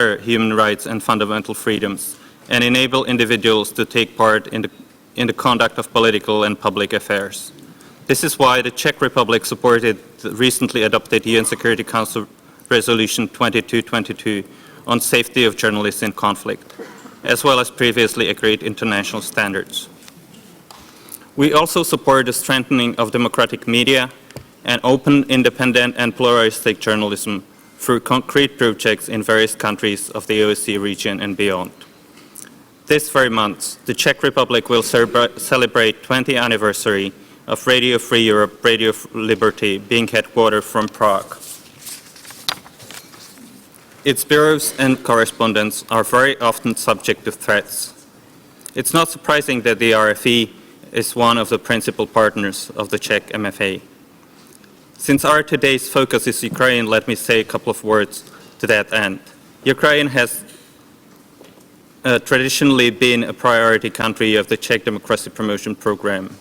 human rights and fundamental freedoms, and enable individuals to take part in the conduct of political and public affairs. This is why the Czech Republic supported the recently adopted UN Security Council Resolution 2222 on safety of journalists in conflict, as well as previously agreed international standards. We also support the strengthening of democratic media and open, independent and pluralistic journalism through concrete projects in various countries of the OSCE region and beyond. This very month, the Czech Republic will celebrate 20th anniversary of Radio Free Europe, Radio Liberty, being headquartered from Prague. Its bureaus and correspondents are very often subject to threats. It's not surprising that the RFE is one of the principal partners of the Czech MFA. Since our today's focus is Ukraine, let me say a couple of words to that end. Ukraine has traditionally been a priority country of the Czech Democracy Promotion Program.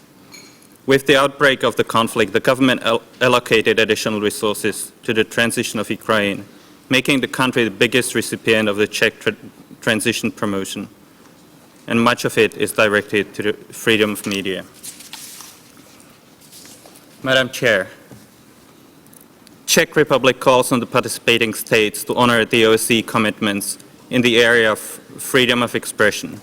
With the outbreak of the conflict, the government allocated additional resources to the transition of Ukraine, making the country the biggest recipient of the Czech transition promotion, and much of it is directed to the freedom of media. Madam Chair, Czech Republic calls on the participating states to honor the OSCE commitments in the area of freedom of expression.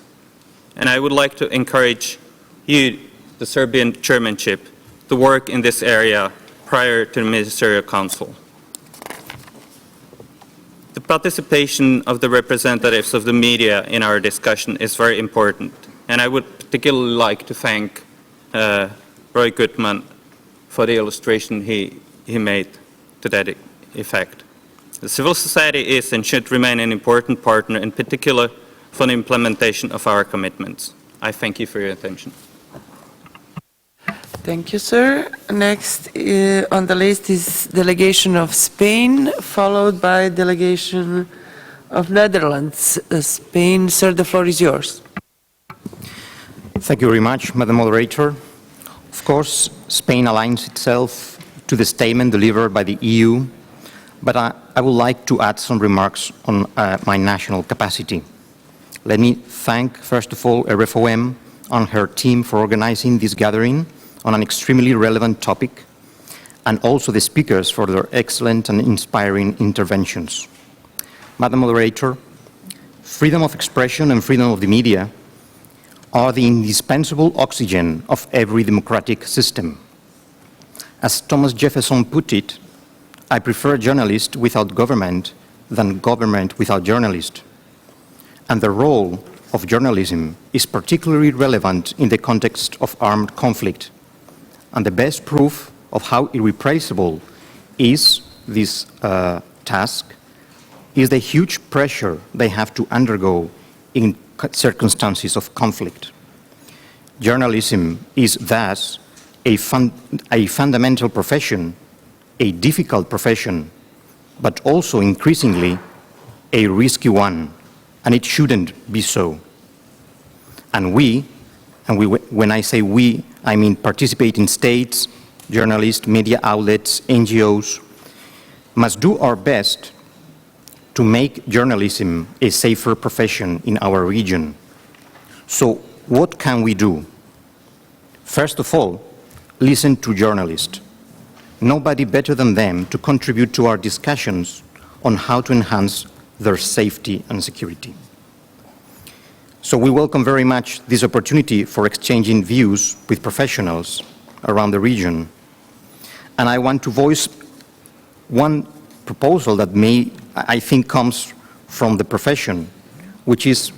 And I would like to encourage you, the Serbian chairmanship, to work in this area prior to the Ministerial Council. The participation of the representatives of the media in our discussion is very important, and I would particularly like to thank Roy Goodman for the illustration he made to that effect. The civil society is and should remain an important partner, in particular for the implementation of our commitments. I thank you for your attention. Thank you, sir. Next on the list is delegation of Spain, followed by delegation of Netherlands. Spain, sir, the floor is yours. Thank you very much, Madam Moderator. Of course, Spain aligns itself to the statement delivered by the EU, but I would like to add some remarks on my national capacity. Let me thank, first of all, RFOM and her team for organizing this gathering on an extremely relevant topic, and also the speakers for their excellent and inspiring interventions. Madam Moderator, freedom of expression and freedom of the media are the indispensable oxygen of every democratic system. As Thomas Jefferson put it, I prefer journalists without government than government without journalists. And the role of journalism is particularly relevant in the context of armed conflict. And the best proof of how irreplaceable is this task is the huge pressure they have to undergo in circumstances of conflict. Journalism is thus a fundamental profession, a difficult profession, but also increasingly a risky one, and it shouldn't be so. And when I say we, I mean participating states, journalists, media outlets, NGOs, must do our best to make journalism a safer profession in our region. So what can we do? First of all, listen to journalists. Nobody better than them to contribute to our discussions on how to enhance their safety and security. So we welcome very much this opportunity for exchanging views with professionals around the region. And I want to voice one proposal that I think comes from the profession, which is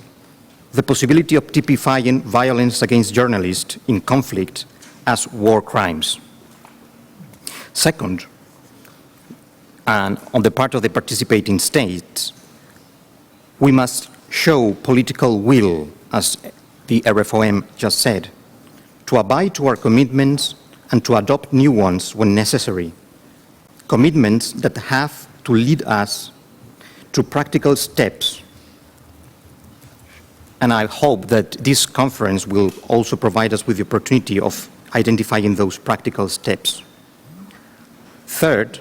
the possibility of typifying violence against journalists in conflict as war crimes. Second, and on the part of the participating states, we must show political will, as the RFOM just said, to abide to our commitments and to adopt new ones when necessary. Commitments that have to lead us to practical steps. And I hope that this conference will also provide us with the opportunity of identifying those practical steps. Third,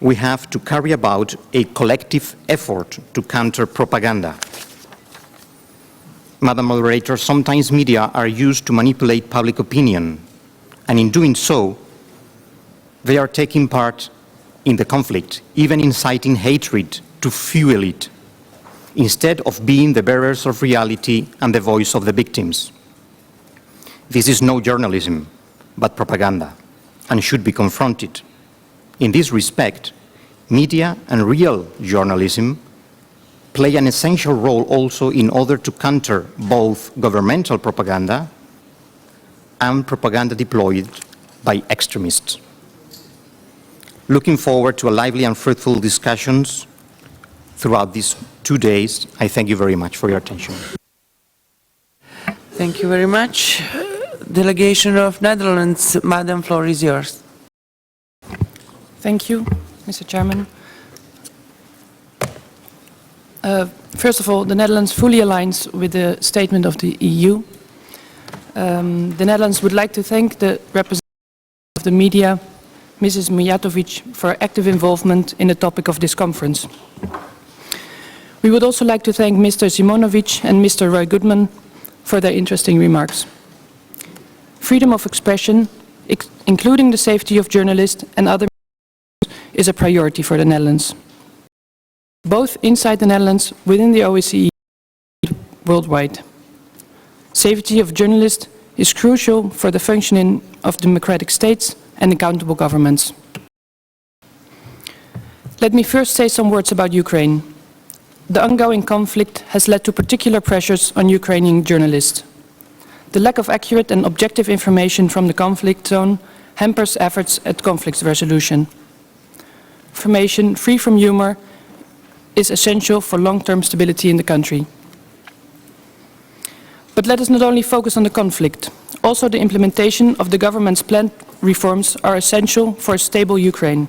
we have to carry about a collective effort to counter propaganda. Madam Moderator, sometimes media are used to manipulate public opinion, and in doing so, they are taking part in the conflict, even inciting hatred to fuel it, instead of being the bearers of reality and the voice of the victims. This is no journalism, but propaganda, and should be confronted. In this respect, media and real journalism play an essential role also in order to counter both governmental propaganda and propaganda deployed by extremists. Looking forward to a lively and fruitful discussions throughout these 2 days. I thank you very much for your attention. Thank you very much. Delegation of Netherlands, Madam, floor is yours. Thank you, Mr. Chairman. First of all, the Netherlands fully aligns with the statement of the EU. The Netherlands would like to thank the representative of the media, Mrs. Mijatovic, for her active involvement in the topic of this conference. We would also like to thank Mr. Simonovic and Mr. Roy Goodman for their interesting remarks. Freedom of expression, including the safety of journalists and other is a priority for the Netherlands, both inside the Netherlands, within the OSCE, worldwide. Safety of journalists is crucial for the functioning of democratic states and accountable governments. Let me first say some words about Ukraine. The ongoing conflict has led to particular pressures on Ukrainian journalists. The lack of accurate and objective information from the conflict zone hampers efforts at conflict resolution. Information free from humor is essential for long-term stability in the country. But let us not only focus on the conflict. Also, the implementation of the government's planned reforms are essential for a stable Ukraine.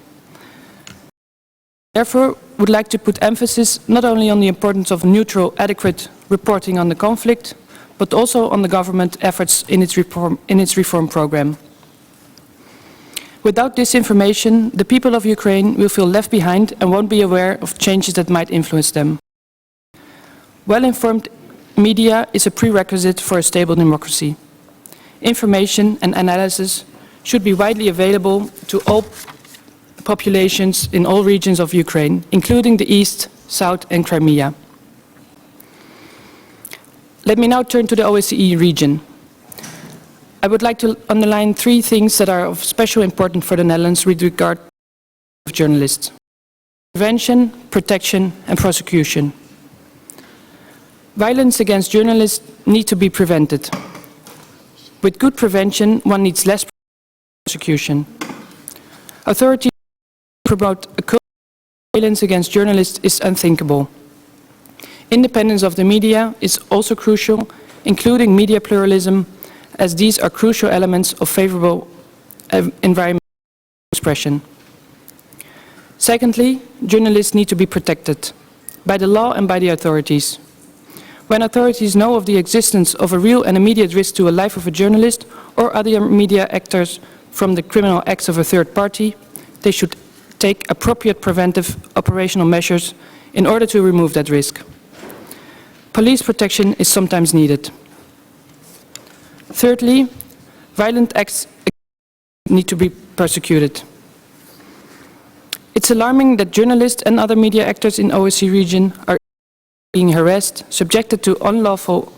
Therefore, would like to put emphasis not only on the importance of neutral, adequate reporting on the conflict, but also on the government efforts in its reform program. Without this information, the people of Ukraine will feel left behind and won't be aware of changes that might influence them. Well-informed media is a prerequisite for a stable democracy. Information and analysis should be widely available to all populations in all regions of Ukraine, including the East, South and Crimea. Let me now turn to the OSCE region. I would like to underline 3 things that are of special importance for the Netherlands with regard to journalists: prevention, protection and prosecution. Violence against journalists needs to be prevented. With good prevention, one needs less prosecution. Authorities promote a culture of violence against journalists is unthinkable. Independence of the media is also crucial, including media pluralism, as these are crucial elements of favorable environment expression. Secondly, journalists need to be protected by the law and by the authorities. When authorities know of the existence of a real and immediate risk to the life of a journalist or other media actors from the criminal acts of a third party, they should take appropriate preventive operational measures in order to remove that risk. Police protection is sometimes needed. Thirdly, violent acts need to be persecuted. It's alarming that journalists and other media actors in OSCE region are being harassed, subjected to unlawful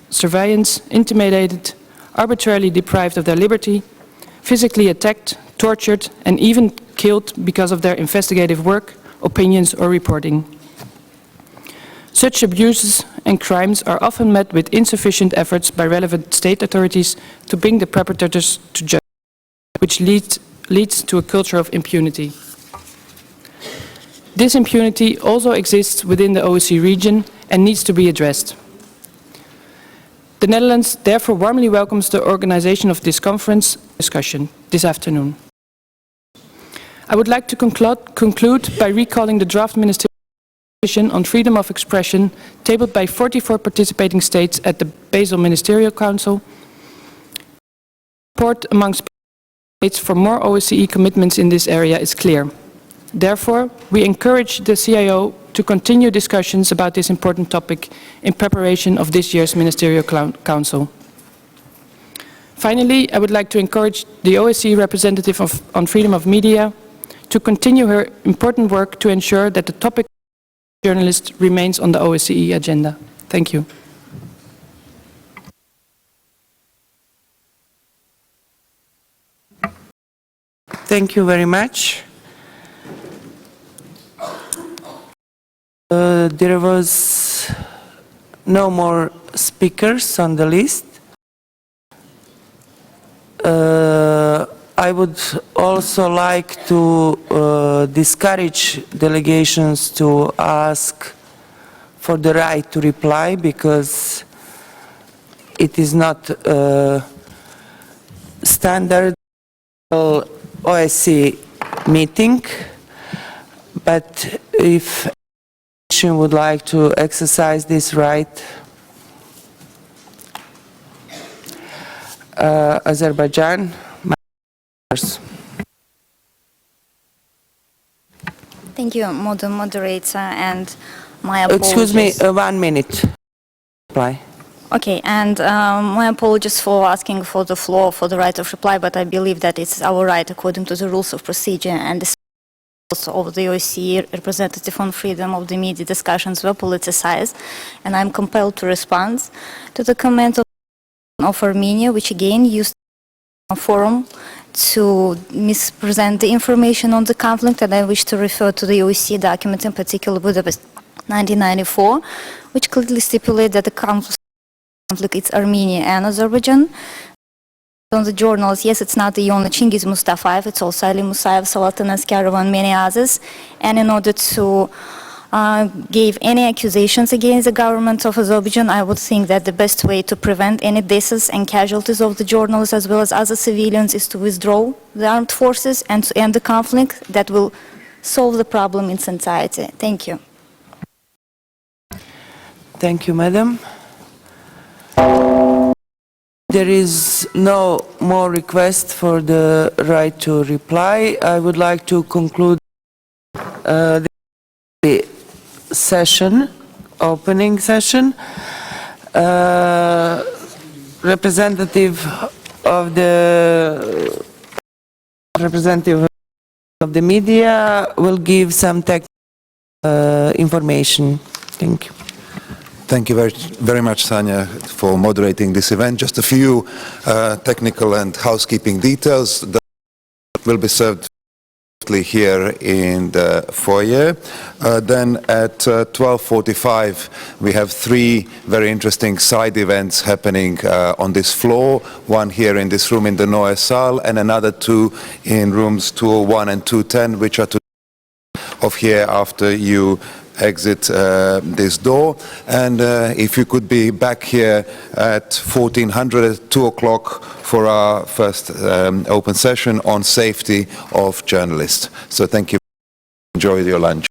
surveillance, intimidated, arbitrarily deprived of their liberty, physically attacked, tortured, and even killed because of their investigative work, opinions or reporting. Such abuses and crimes are often met with insufficient efforts by relevant state authorities to bring the perpetrators to justice, which leads to a culture of impunity. This impunity also exists within the OSCE region and needs to be addressed. The Netherlands therefore warmly welcomes the organization of this conference discussion this afternoon. I would like to conclude by recalling the draft ministerial decision on freedom of expression tabled by 44 participating states at the Basel Ministerial Council. Support amongst states for more OSCE commitments in this area is clear. Therefore, we encourage the CIO to continue discussions about this important topic in preparation of this year's Ministerial Council. Finally, I would like to encourage the OSCE representative on freedom of media to continue her important work to ensure that the topic of journalists remains on the OSCE agenda. Thank you. Thank you very much. There was no more speakers on the list. I would also like to discourage delegations to ask for the right to reply, because it is not standard OSCE meeting, but if anyone would like to exercise this right, Azerbaijan. Thank you, Madam Moderator, and my apologies. Excuse me, 1 minute. Reply. Okay, and my apologies for asking for the floor for the right of reply, but I believe that it's our right according to the rules of procedure, and the also of the OSCE representative on freedom of the media discussions were politicized, and I'm compelled to respond to the comment of Armenia, which again used a forum to mispresent the information on the conflict, and I wish to refer to the OSCE document, in particular Budapest 1994, which clearly stipulates that the conflict is Armenia and Azerbaijan. On the journals, yes, it's not the only Chingiz Mustafayev, it's also Ali Musayev, Salatan Askarov, and many others. And in order to give any accusations against the government of Azerbaijan, I would think that the best way to prevent any deaths and casualties of the journalists as well as other civilians is to withdraw the armed forces and to end the conflict. That will solve the problem in its entirety. Thank you. Thank you, Madam. There is no more request for the right to reply. I would like to conclude the session, opening session. Representative of the media will give some information. Thank you. Thank you very much, Sanya, for moderating this event. Just a few technical and housekeeping details that will be served here in the foyer. Then at 12:45 we have 3 very interesting side events happening on this floor. One here in this room in the Noe Saal, and another 2 in rooms 201 and 210, which are to of here after you exit this door. And if you could be back here at 1400, 2 o'clock for our first open session on safety of journalists. So thank you. Enjoy your lunch.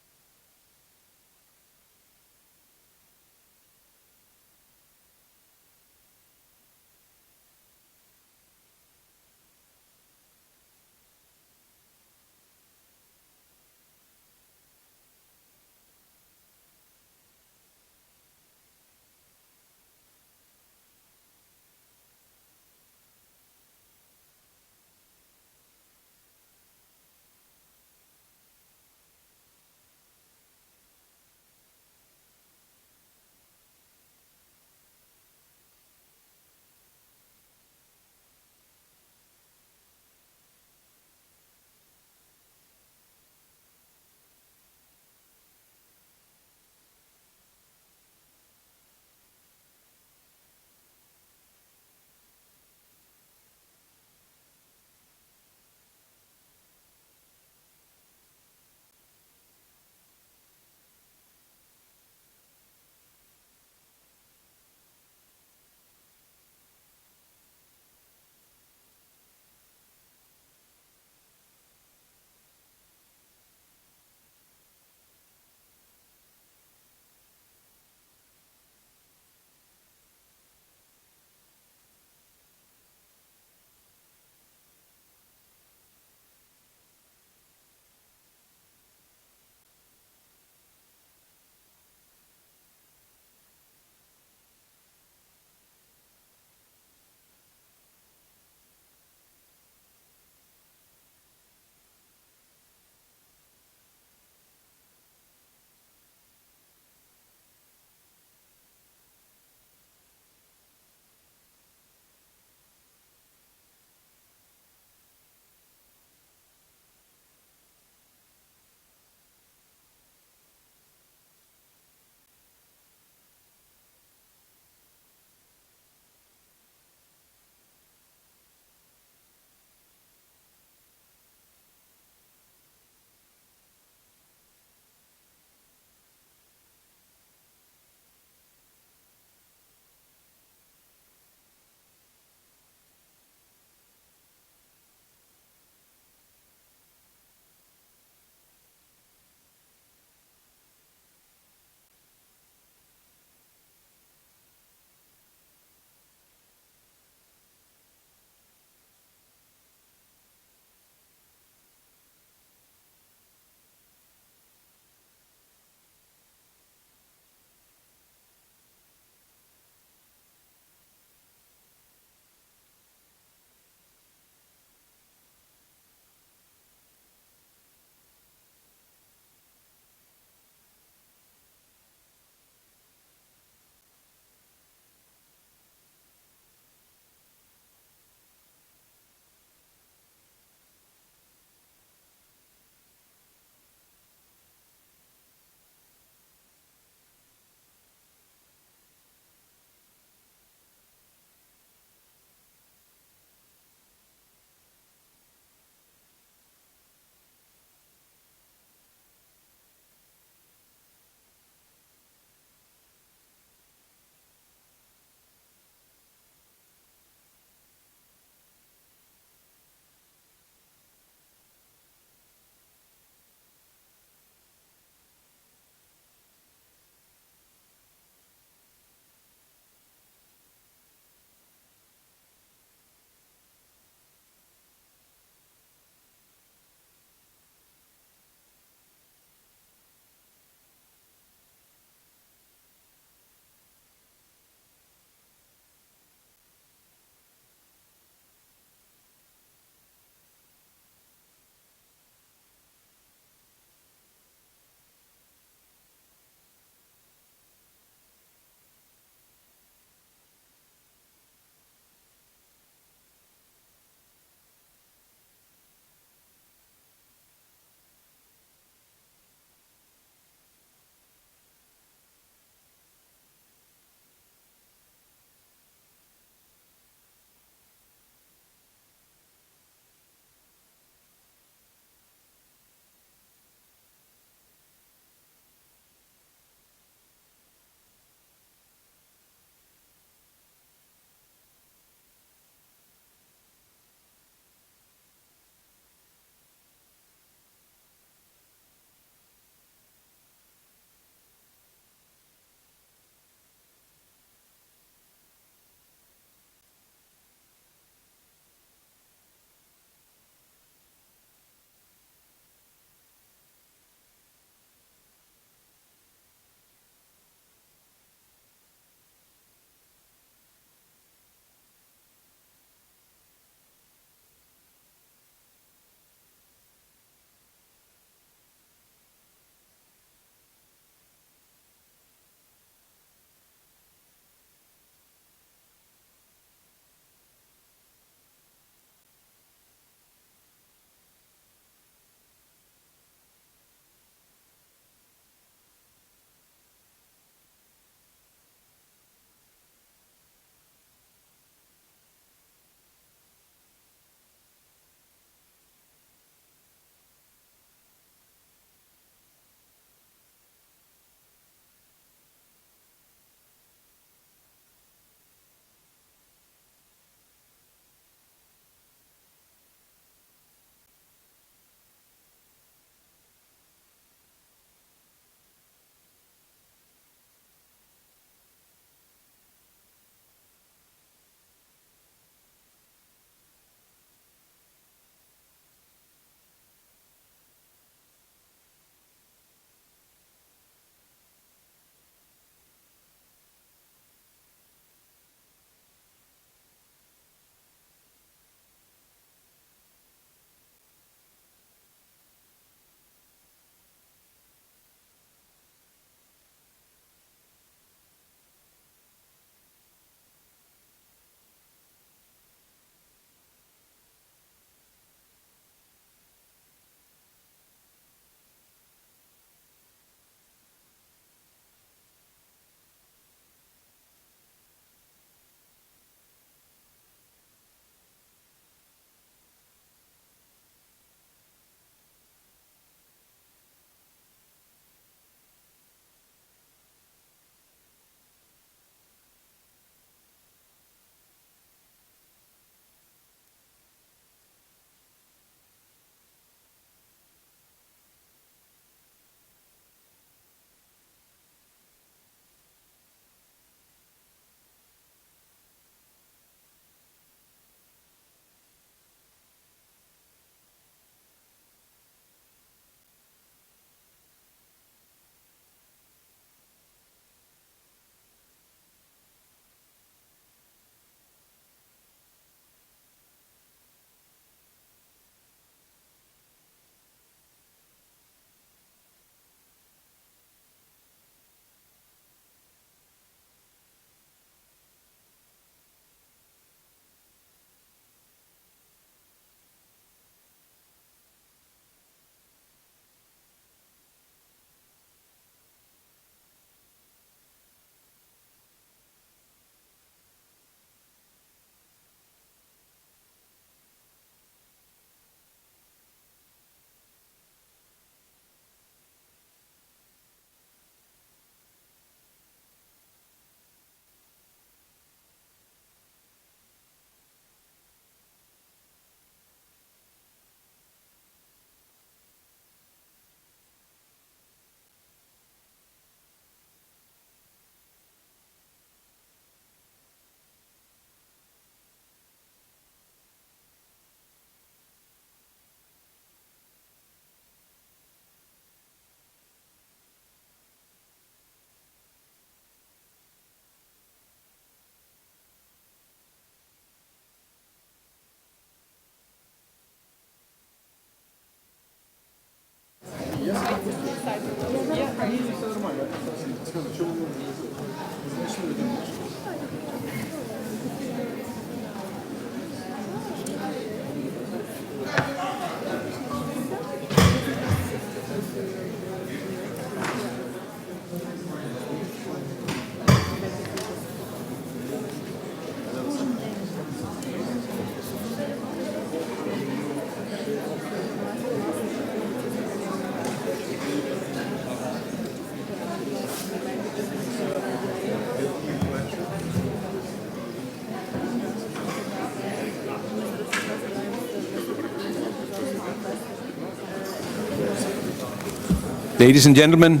Ladies and gentlemen,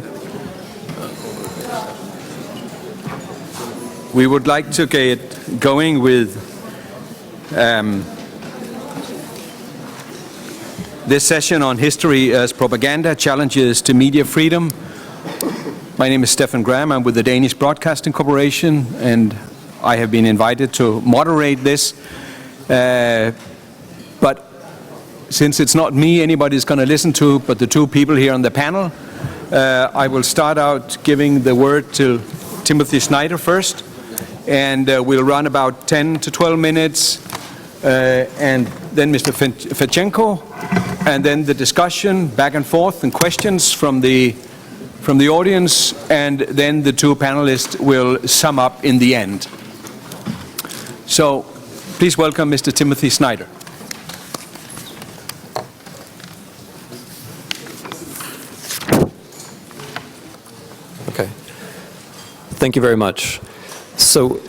we would like to get going with this session on history as propaganda, challenges to media freedom. My name is Stefan Graham. I'm with the Danish Broadcasting Corporation, and I have been invited to moderate this. But since it's not me anybody's going to listen to, but the two people here on the panel, I will start out giving the word to Timothy Snyder first, and we'll run about 10 to 12 minutes, and then Mr. Fedchenko, and then the discussion back and forth and questions from the audience, and then the two panelists will sum up in the end. So please welcome Mr. Timothy Snyder. Okay. Thank you very much. So,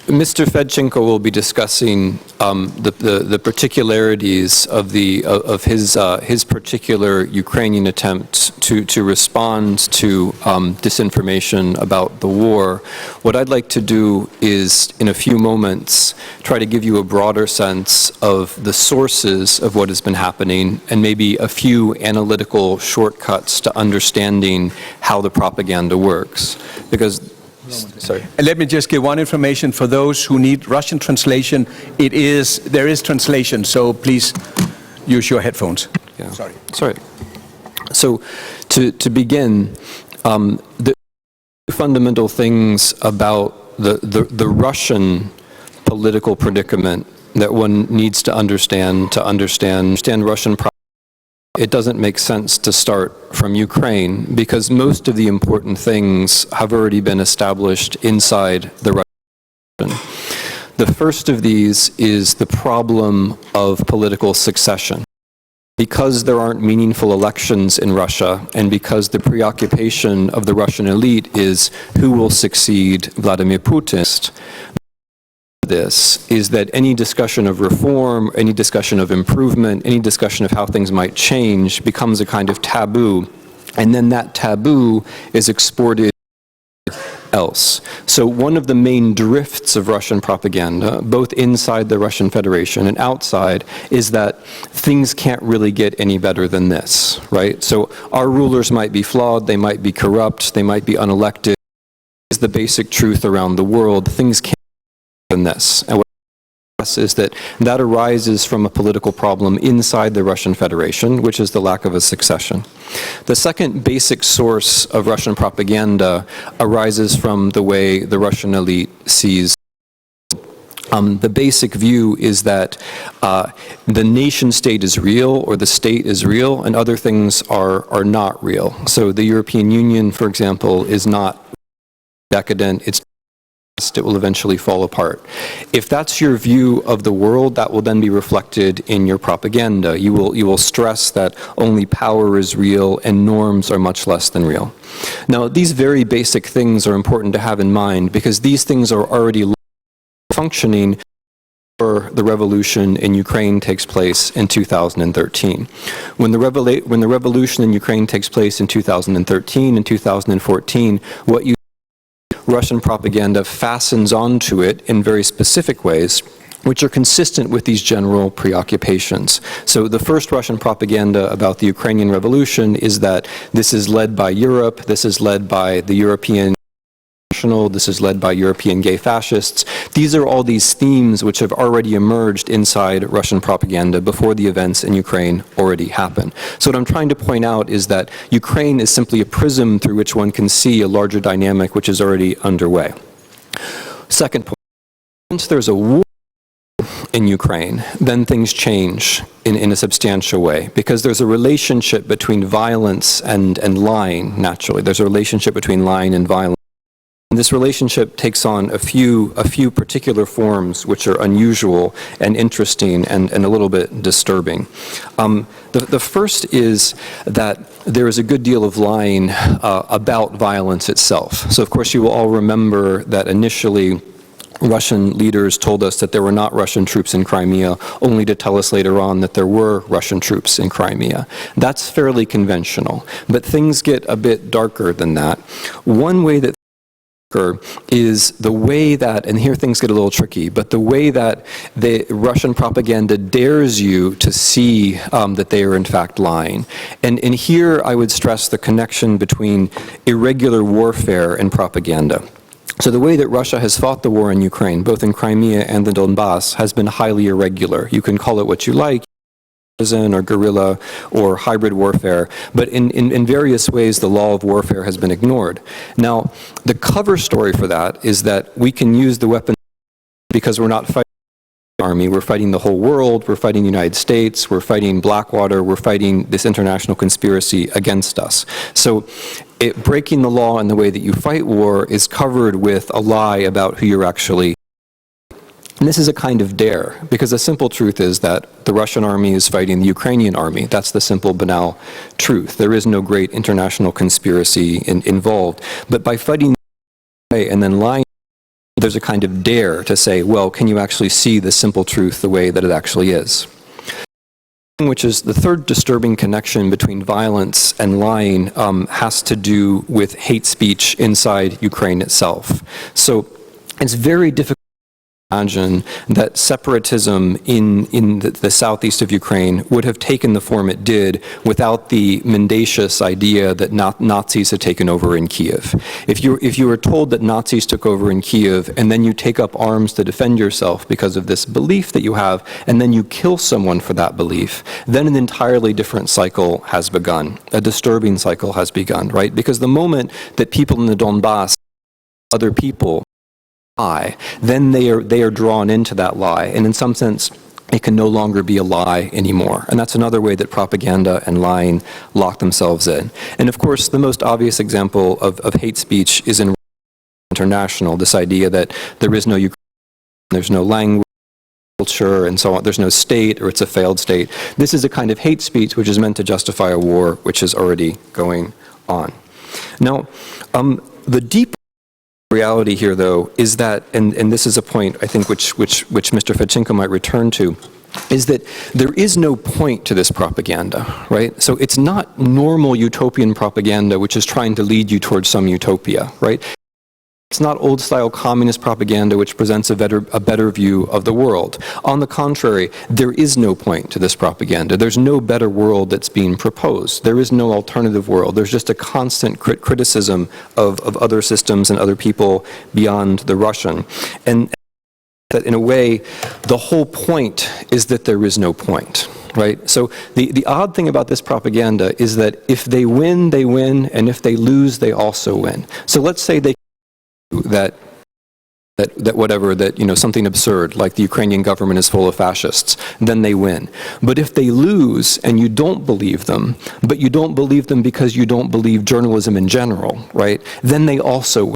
Mr. Fedchenko will be discussing the particularities of his particular Ukrainian attempt to respond to disinformation about the war. What I'd like to do is, in a few moments, try to give you a broader sense of the sources of what has been happening and maybe a few analytical shortcuts to understanding how the propaganda works. Because sorry. Let me just give one information for those who need Russian translation. There is translation, so please use your headphones. Yeah. Sorry. So, to begin, the fundamental things about the Russian political predicament that one needs to understand Russian propaganda. It doesn't make sense to start from Ukraine because most of the important things have already been established inside the Russian. The first of these is the problem of political succession. Because there aren't meaningful elections in Russia, and because the preoccupation of the Russian elite is who will succeed Vladimir Putin, this is that any discussion of reform, any discussion of improvement, any discussion of how things might change becomes a kind of taboo, and then that taboo is exported else. So one of the main drifts of Russian propaganda, both inside the Russian Federation and outside, is that things can't really get any better than this, right? So our rulers might be flawed, they might be corrupt, they might be unelected. Is the basic truth around the world. Things can't than this. And what is that arises from a political problem inside the Russian Federation, which is the lack of a succession. The second basic source of Russian propaganda arises from the way the Russian elite sees. The basic view is that the nation state is real, or the state is real, and other things are not real. So the European Union, for example, is not decadent, it will eventually fall apart. If that's your view of the world, that will then be reflected in your propaganda. You will stress that only power is real and norms are much less than real. Now, these very basic things are important to have in mind because these things are already functioning before the revolution in Ukraine takes place in 2013. When the revolution in Ukraine takes place in 2013 and 2014, what you Russian propaganda fastens onto it in very specific ways, which are consistent with these general preoccupations. So the first Russian propaganda about the Ukrainian Revolution is that this is led by Europe, this is led by the European National, this is led by European gay fascists. These are all these themes which have already emerged inside Russian propaganda before the events in Ukraine already happen. So what I'm trying to point out is that Ukraine is simply a prism through which one can see a larger dynamic which is already underway. Second point, once there's a war in Ukraine, then things change in a substantial way because there's a relationship between violence and lying, naturally. There's a relationship between lying and violence. And this relationship takes on a few particular forms which are unusual and interesting and a little bit disturbing. The first is that there is a good deal of lying about violence itself. So of course you will all remember that initially Russian leaders told us that there were not Russian troops in Crimea, only to tell us later on that there were Russian troops in Crimea. That's fairly conventional, but things get a bit darker than that. One way that is the way that, and here things get a little tricky, but the way that the Russian propaganda dares you to see that they are in fact lying. And here I would stress the connection between irregular warfare and propaganda. So the way that Russia has fought the war in Ukraine, both in Crimea and the Donbass, has been highly irregular. You can call it what you like, or guerrilla or hybrid warfare, but in various ways the law of warfare has been ignored. Now, the cover story for that is that we can use the weapon because we're not fighting the army, we're fighting the whole world, we're fighting the United States, we're fighting Blackwater, we're fighting this international conspiracy against us. So breaking the law in the way that you fight war is covered with a lie about who you're actually. And this is a kind of dare, because the simple truth is that the Russian army is fighting the Ukrainian army. That's the simple, banal truth. There is no great international conspiracy involved. But by fighting and then lying, there's a kind of dare to say, well, can you actually see the simple truth the way that it actually is? Which is the third disturbing connection between violence and lying has to do with hate speech inside Ukraine itself. So it's very difficult to imagine that separatism in the southeast of Ukraine would have taken the form it did without the mendacious idea that Nazis had taken over in Kiev. If you were told that Nazis took over in Kiev and then you take up arms to defend yourself because of this belief that you have, and then you kill someone for that belief, then an entirely different cycle has begun. A disturbing cycle has begun, right? Because the moment that people in the Donbass, other people, lie, then they are drawn into that lie, and in some sense it can no longer be a lie anymore. And that's another way that propaganda and lying lock themselves in. And of course the most obvious example of hate speech is in international, this idea that there is no Ukraine, there's no language, culture, and so on, there's no state, or it's a failed state. This is a kind of hate speech which is meant to justify a war which is already going on. Now, the deep reality here, though, is that, and this is a point, I think, which Mr. Fedchenko might return to, is that there is no point to this propaganda, right? So it's not normal utopian propaganda which is trying to lead you towards some utopia, right? It's not old-style communist propaganda which presents a better view of the world. On the contrary, there is no point to this propaganda. There's no better world that's being proposed. There is no alternative world. There's just a constant criticism of other systems and other people beyond the Russian. And that in a way, the whole point is that there is no point. Right? So the odd thing about this propaganda is that if they win, and if they lose, they also win. So let's say they that something absurd, like the Ukrainian government is full of fascists, then they win. But if they lose and you don't believe them, but you don't believe them because you don't believe journalism in general, right, then they also win.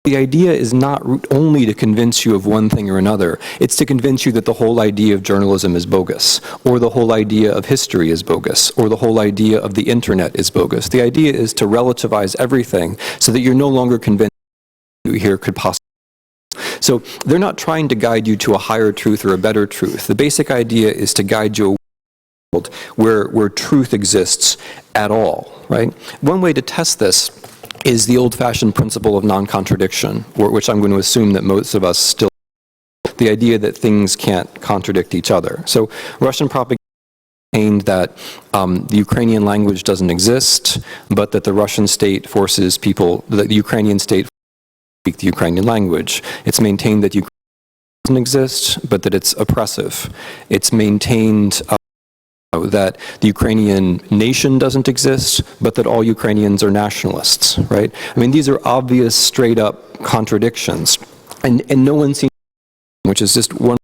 The idea is not only to convince you of one thing or another, it's to convince you that the whole idea of journalism is bogus, or the whole idea of history is bogus, or the whole idea of the internet is bogus. The idea is to relativize everything so that you're no longer convinced here could possibly. So they're not trying to guide you to a higher truth or a better truth. The basic idea is to guide you a world where truth exists at all, right? One way to test this is the old-fashioned principle of non-contradiction, which I'm going to assume that most of us still, the idea that things can't contradict each other. So Russian propaganda maintained that the Ukrainian language doesn't exist, but that the Russian state forces people, that the Ukrainian state speak the Ukrainian language. It's maintained that Ukraine doesn't exist, but that it's oppressive. It's maintained that the Ukrainian nation doesn't exist, but that all Ukrainians are nationalists, right? I mean, these are obvious, straight-up contradictions. And no one seems, which is just one,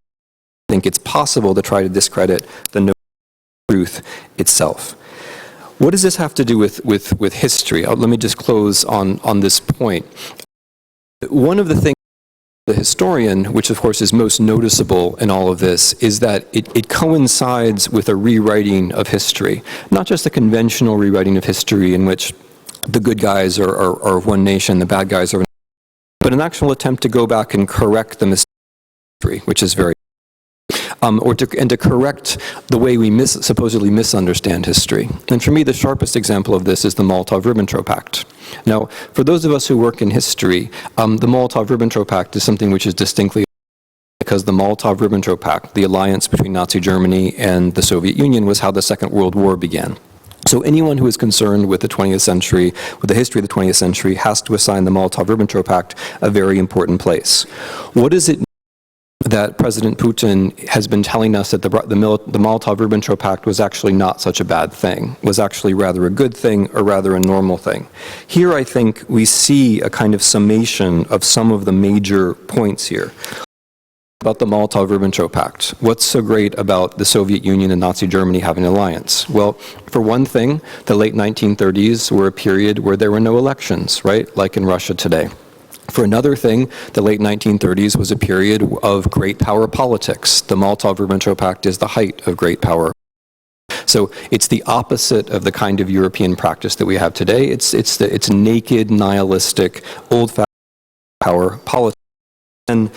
I think it's possible to try to discredit the notion of truth itself. What does this have to do with history? Let me just close on this point. One of the things, the historian, which of course is most noticeable in all of this, is that it coincides with a rewriting of history. Not just a conventional rewriting of history in which the good guys are of one nation, the bad guys are of another. but an actual attempt to go back and correct the mistake, which is very and to correct the way we supposedly misunderstand history. And for me, the sharpest example of this is the Molotov-Ribbentrop Pact. Now, for those of us who work in history, the Molotov-Ribbentrop Pact is something which is distinctly because the Molotov-Ribbentrop Pact, the alliance between Nazi Germany and the Soviet Union, was how the Second World War began. So anyone who is concerned with the 20th century, with the history of the 20th century, has to assign the Molotov-Ribbentrop Pact a very important place. What does it mean that President Putin has been telling us that the Molotov-Ribbentrop Pact was actually not such a bad thing, was actually rather a good thing, or rather a normal thing? Here I think we see a kind of summation of some of the major points here. About the Molotov-Ribbentrop Pact. What's so great about the Soviet Union and Nazi Germany having an alliance? Well, for one thing, the late 1930s were a period where there were no elections, right? Like in Russia today. For another thing, the late 1930s was a period of great power politics. The Molotov-Ribbentrop Pact is the height of great power. So it's the opposite of the kind of European practice that we have today. It's naked, nihilistic, old-fashioned power politics. And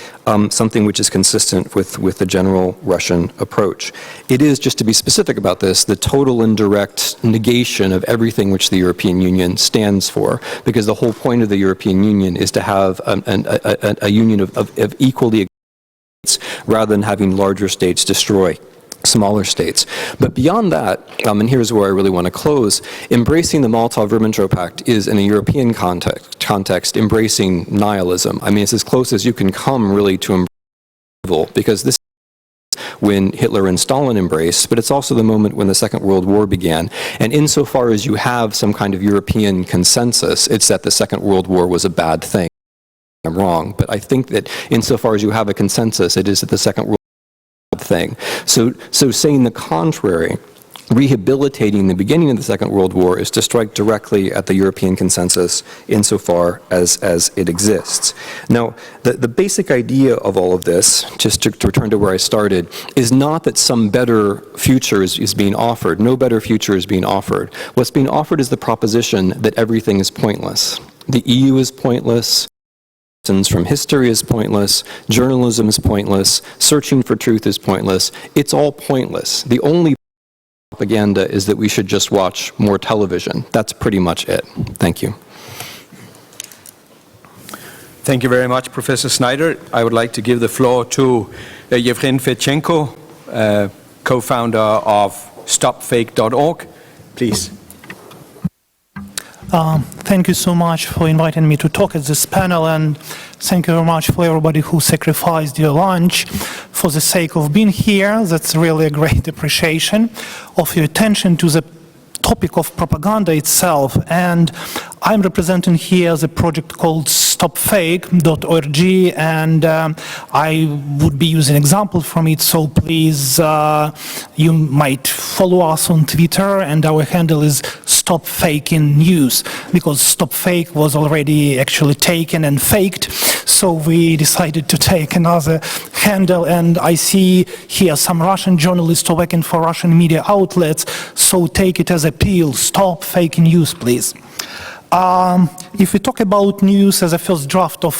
something which is consistent with the general Russian approach. It is, just to be specific about this, the total and direct negation of everything which the European Union stands for, because the whole point of the European Union is to have a union of equally states rather than having larger states destroy smaller states. But beyond that, and here's where I really want to close, embracing the Molotov-Ribbentrop Pact is, in a European context, embracing nihilism. I mean, it's as close as you can come, really, to embracing evil, because this is when Hitler and Stalin embraced, but it's also the moment when the Second World War began. And insofar as you have some kind of European consensus, it's that the Second World War was a bad thing. I'm wrong, but I think that insofar as you have a consensus, it is that the Second World War thing. So saying the contrary, rehabilitating the beginning of the Second World War, is to strike directly at the European consensus insofar as it exists. Now, the basic idea of all of this, just to return to where I started, is not that some better future is being offered. No better future is being offered. What's being offered is the proposition that everything is pointless. The EU is pointless. Lessons from history is pointless, journalism is pointless, searching for truth is pointless. It's all pointless. The only propaganda is that we should just watch more television. That's pretty much it. Thank you. Thank you very much, Professor Snyder. I would like to give the floor to Yevhen Fedchenko, co-founder of StopFake.org. Please. Thank you so much for inviting me to talk at this panel, and thank you very much for everybody who sacrificed your lunch for the sake of being here. That's really a great appreciation of your attention to the topic of propaganda itself. And I'm representing here the project called StopFake.org, and I would be using an example from it, so please, you might follow us on Twitter, and our handle is Stop Faking News, because Stop Fake was already actually taken and faked, so we decided to take another handle. And I see here some Russian journalists working for Russian media outlets, so take it as a appeal. Stop faking news, please. If we talk about news as a first draft of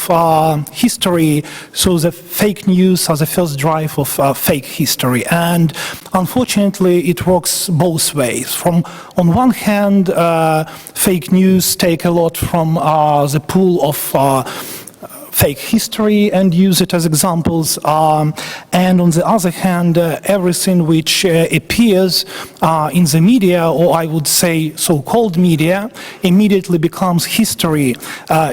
history, so the fake news as a first draft of fake history, and unfortunately it works both ways. On one hand, fake news take a lot from the pool of fake history and use it as examples, and on the other hand, everything which appears in the media, or I would say so-called media, immediately becomes history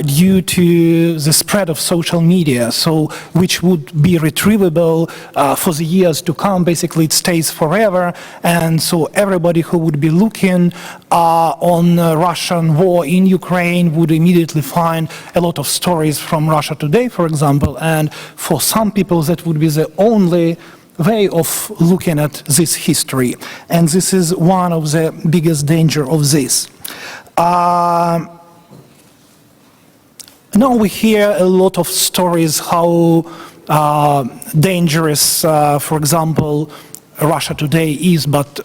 due to the spread of social media, so which would be retrievable for the years to come. Basically, it stays forever, and so everybody who would be looking on Russian war in Ukraine would immediately find a lot of stories from Russia Today, for example, and for some people that would be the only way of looking at this history, and this is one of the biggest danger of this. Now we hear a lot of stories how dangerous, for example, Russia Today is, but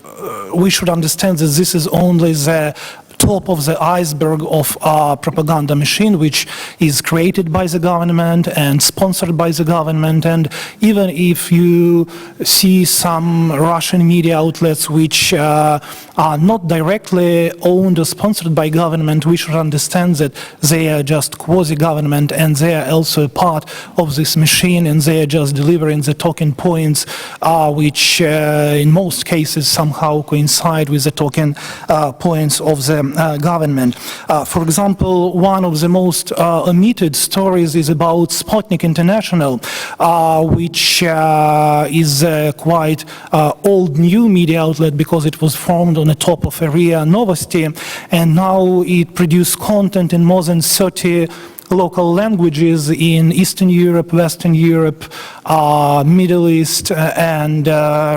we should understand that this is only the top of the iceberg of a propaganda machine which is created by the government and sponsored by the government. And even if you see some Russian media outlets which are not directly owned or sponsored by government, we should understand that they are just quasi-government and they are also a part of this machine, and they are just delivering the talking points which in most cases somehow coincide with the talking points of the government. For example, one of the most omitted stories is about Sputnik International, which is quite old new media outlet because it was formed on the top of RIA Novosti, and now it produces content in more than 30 local languages in Eastern Europe, Western Europe, Middle East, and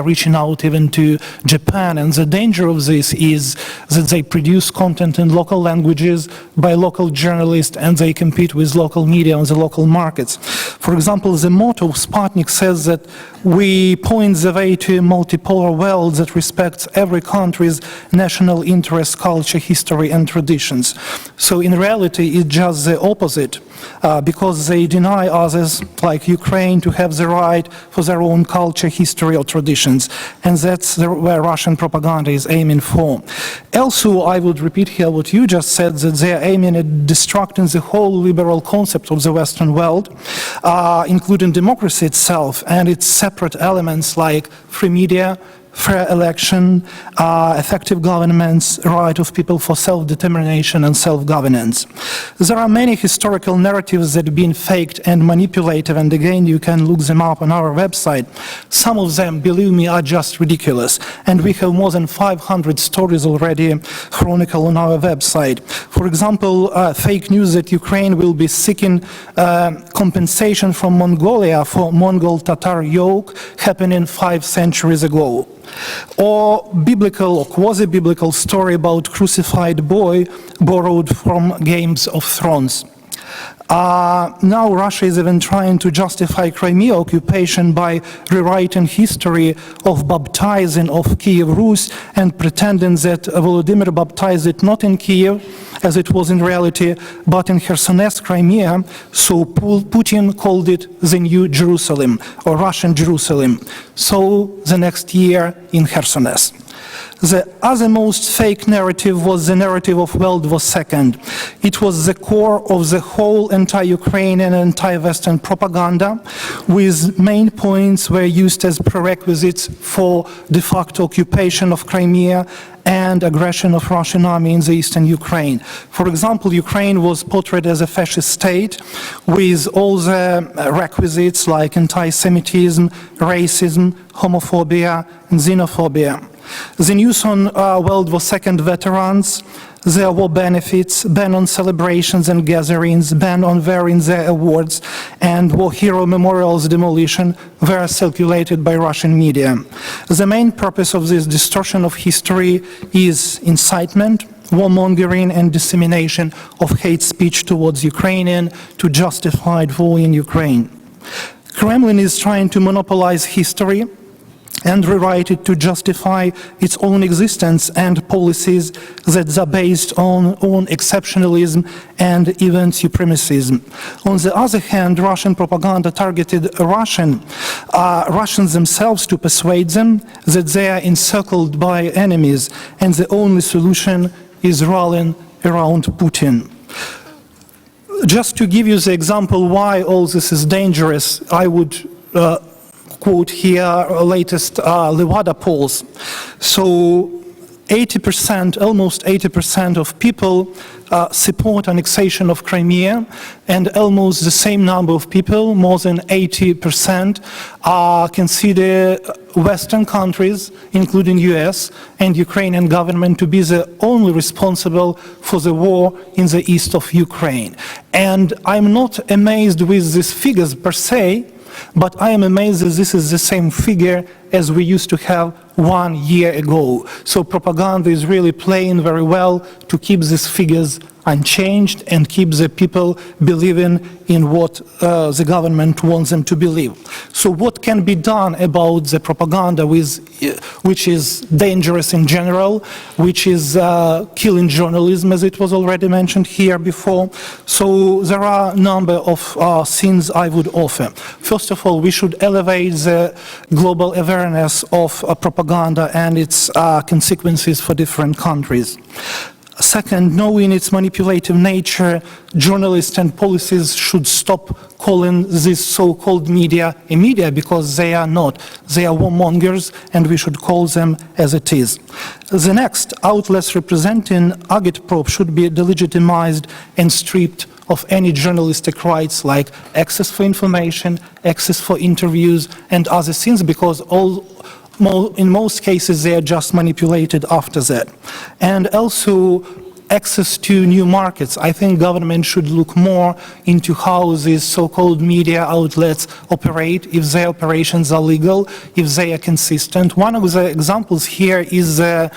reaching out even to Japan. And the danger of this is that they produce content in local languages by local journalists, and they compete with local media on the local markets. For example, the motto of Sputnik says that we point the way to a multipolar world that respects every country's national interests, culture, history, and traditions. So in reality, it's just the opposite, because they deny others, like Ukraine, to have the right for their own culture, history, or traditions. And that's where Russian propaganda is aiming for. Also, I would repeat here what you just said, that they are aiming at destructing the whole liberal concept of the Western world, including democracy itself and its separate elements like free media, fair election, effective governments, right of people for self-determination and self-governance. There are many historical narratives that have been faked and manipulated, and again, you can look them up on our website. Some of them, believe me, are just ridiculous, and we have more than 500 stories already chronicled on our website. For example, fake news that Ukraine will be seeking compensation from Mongolia for Mongol Tatar yoke happening 5 centuries ago. Or biblical or quasi-biblical story about crucified boy borrowed from Games of Thrones. Now Russia is even trying to justify Crimea occupation by rewriting history of baptizing of Kiev Rus and pretending that Volodymyr baptized it not in Kiev, as it was in reality, but in Khersones, Crimea, so Putin called it the New Jerusalem, or Russian Jerusalem, so the next year in Khersones. The other most fake narrative was the narrative of World War II. It was the core of the whole anti-Ukrainian and anti-Western propaganda, with main points were used as prerequisites for de facto occupation of Crimea and aggression of Russian army in the eastern Ukraine. For example, Ukraine was portrayed as a fascist state with all the requisites like anti-Semitism, racism, homophobia, and xenophobia. The news on World War II veterans, their war benefits, ban on celebrations and gatherings, ban on wearing their awards, and war hero memorials demolition were circulated by Russian media. The main purpose of this distortion of history is incitement, warmongering, and dissemination of hate speech towards Ukrainian to justify war in Ukraine. Kremlin is trying to monopolize history and rewrite it to justify its own existence and policies that are based on exceptionalism and even supremacism. On the other hand, Russian propaganda targeted Russians themselves to persuade them that they are encircled by enemies and the only solution is rallying around Putin. Just to give you the example why all this is dangerous, I would quote here latest Levada polls. So 80%, almost 80% of people support annexation of Crimea, and almost the same number of people, more than 80%, consider Western countries, including US and Ukrainian government, to be the only responsible for the war in the east of Ukraine. And I'm not amazed with these figures per se, but I am amazed that this is the same figure as we used to have 1 year ago. So propaganda is really playing very well to keep these figures unchanged and keep the people believing in what the government wants them to believe. So what can be done about the propaganda which is dangerous in general, which is killing journalism, as it was already mentioned here before? So there are a number of things I would offer. First of all, we should elevate the global awareness of propaganda and its consequences for different countries. Second, knowing its manipulative nature, journalists and policies should stop calling this so-called media a media, because they are not. They are warmongers, and we should call them as it is. The next, outlets representing agitprop should be delegitimized and stripped of any journalistic rights like access for information, access for interviews, and other things, because in most cases, they are just manipulated after that. And also, access to new markets. I think government should look more into how these so-called media outlets operate, if their operations are legal, if they are consistent. One of the examples here is the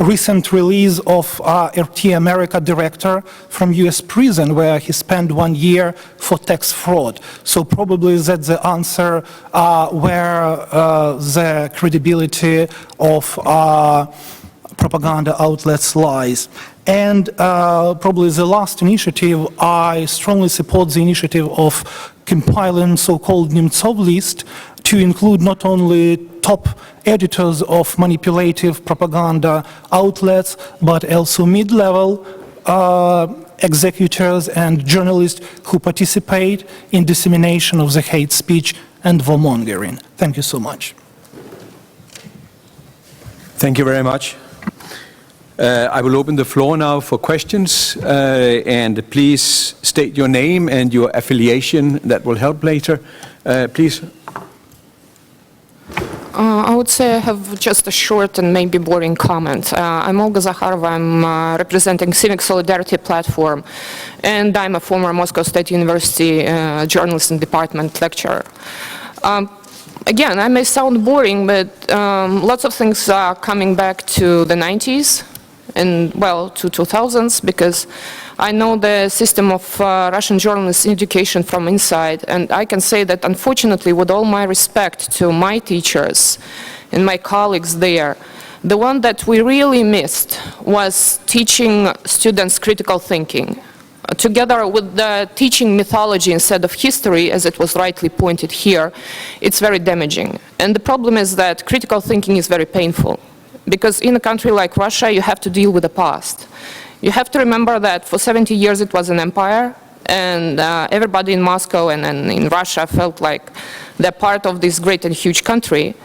recent release of RT America director from US prison, where he spent 1 year for tax fraud. So probably that's the answer where the credibility of propaganda outlets lies. And probably the last initiative, I strongly support the initiative of compiling so-called Nemtsov list to include not only top editors of manipulative propaganda outlets, but also mid-level executors and journalists who participate in dissemination of the hate speech and warmongering. Thank you so much. Thank you very much. I will open the floor now for questions, and please state your name and your affiliation. That will help later. Please. I would say I have just a short and maybe boring comment. I'm Olga Zakharova. I'm representing Civic Solidarity Platform, and I'm a former Moscow State University journalism department lecturer. Again, I may sound boring, but lots of things are coming back to the 90s and, well, to 2000s, because I know the system of Russian journalist education from inside, and I can say that, unfortunately, with all my respect to my teachers and my colleagues there, the one that we really missed was teaching students critical thinking. Together with the teaching mythology instead of history, as it was rightly pointed here, it's very damaging. And the problem is that critical thinking is very painful, because in a country like Russia, you have to deal with the past. You have to remember that for 70 years it was an empire, and everybody in Moscow and in Russia felt like they're part of this great and huge country.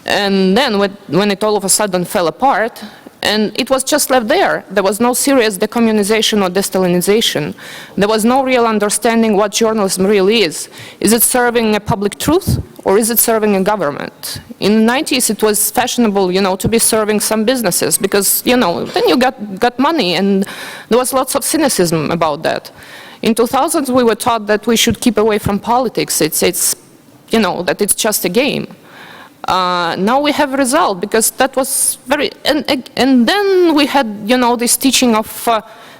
And then when it all of a sudden fell apart, and it was just left there. There was no serious decommunization or de-Stalinization. There was no real understanding what journalism really is. Is it serving a public truth, or is it serving a government? In the 90s, it was fashionable, to be serving some businesses, because, then you got money, and there was lots of cynicism about that. In 2000s, we were taught that we should keep away from politics. It's that it's just a game. Now we have a result, because that was very, and then we had, this teaching of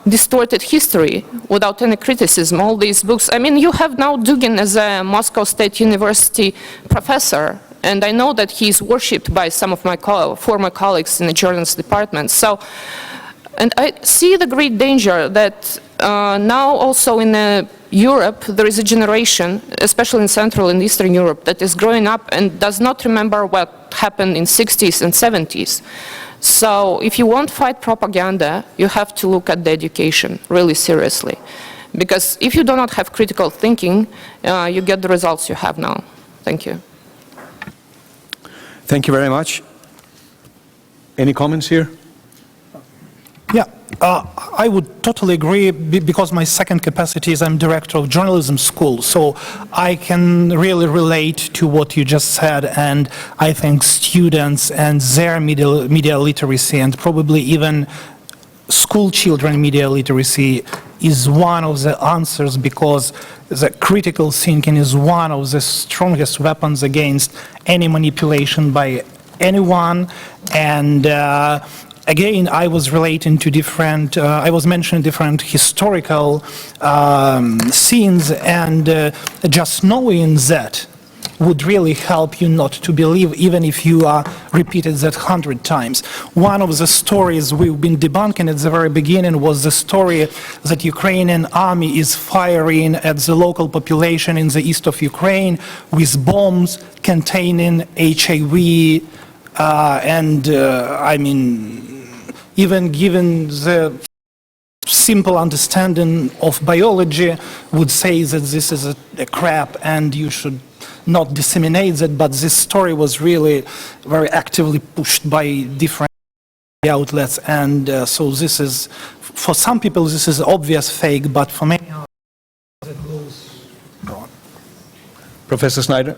distorted history without any criticism, all these books. I mean, you have now Dugin as a Moscow State University professor, and I know that he's worshipped by some of my former colleagues in the journalism department. So, and I see the great danger that now also in Europe, there is a generation, especially in Central and Eastern Europe, that is growing up and does not remember what happened in 60s and 70s. So if you want to fight propaganda, you have to look at the education really seriously. Because if you do not have critical thinking, you get the results you have now. Thank you. Thank you very much. Any comments here? Yeah, I would totally agree, because my second capacity is I'm director of journalism school, so I can really relate to what you just said, and I think students and their media literacy, and probably even school children media literacy, is one of the answers, because the critical thinking is one of the strongest weapons against any manipulation by anyone. And again, I was relating to different, I was mentioning different historical scenes, and just knowing that would really help you not to believe, even if you are repeated that 100 times. One of the stories we've been debunking at the very beginning was the story that Ukrainian army is firing at the local population in the east of Ukraine with bombs containing HIV, I mean, even given the simple understanding of biology would say that this is a crap and you should not disseminate that, but this story was really very actively pushed by different outlets, and so this is, for some people this is obvious fake, but for many others it goes wrong. Professor Snyder?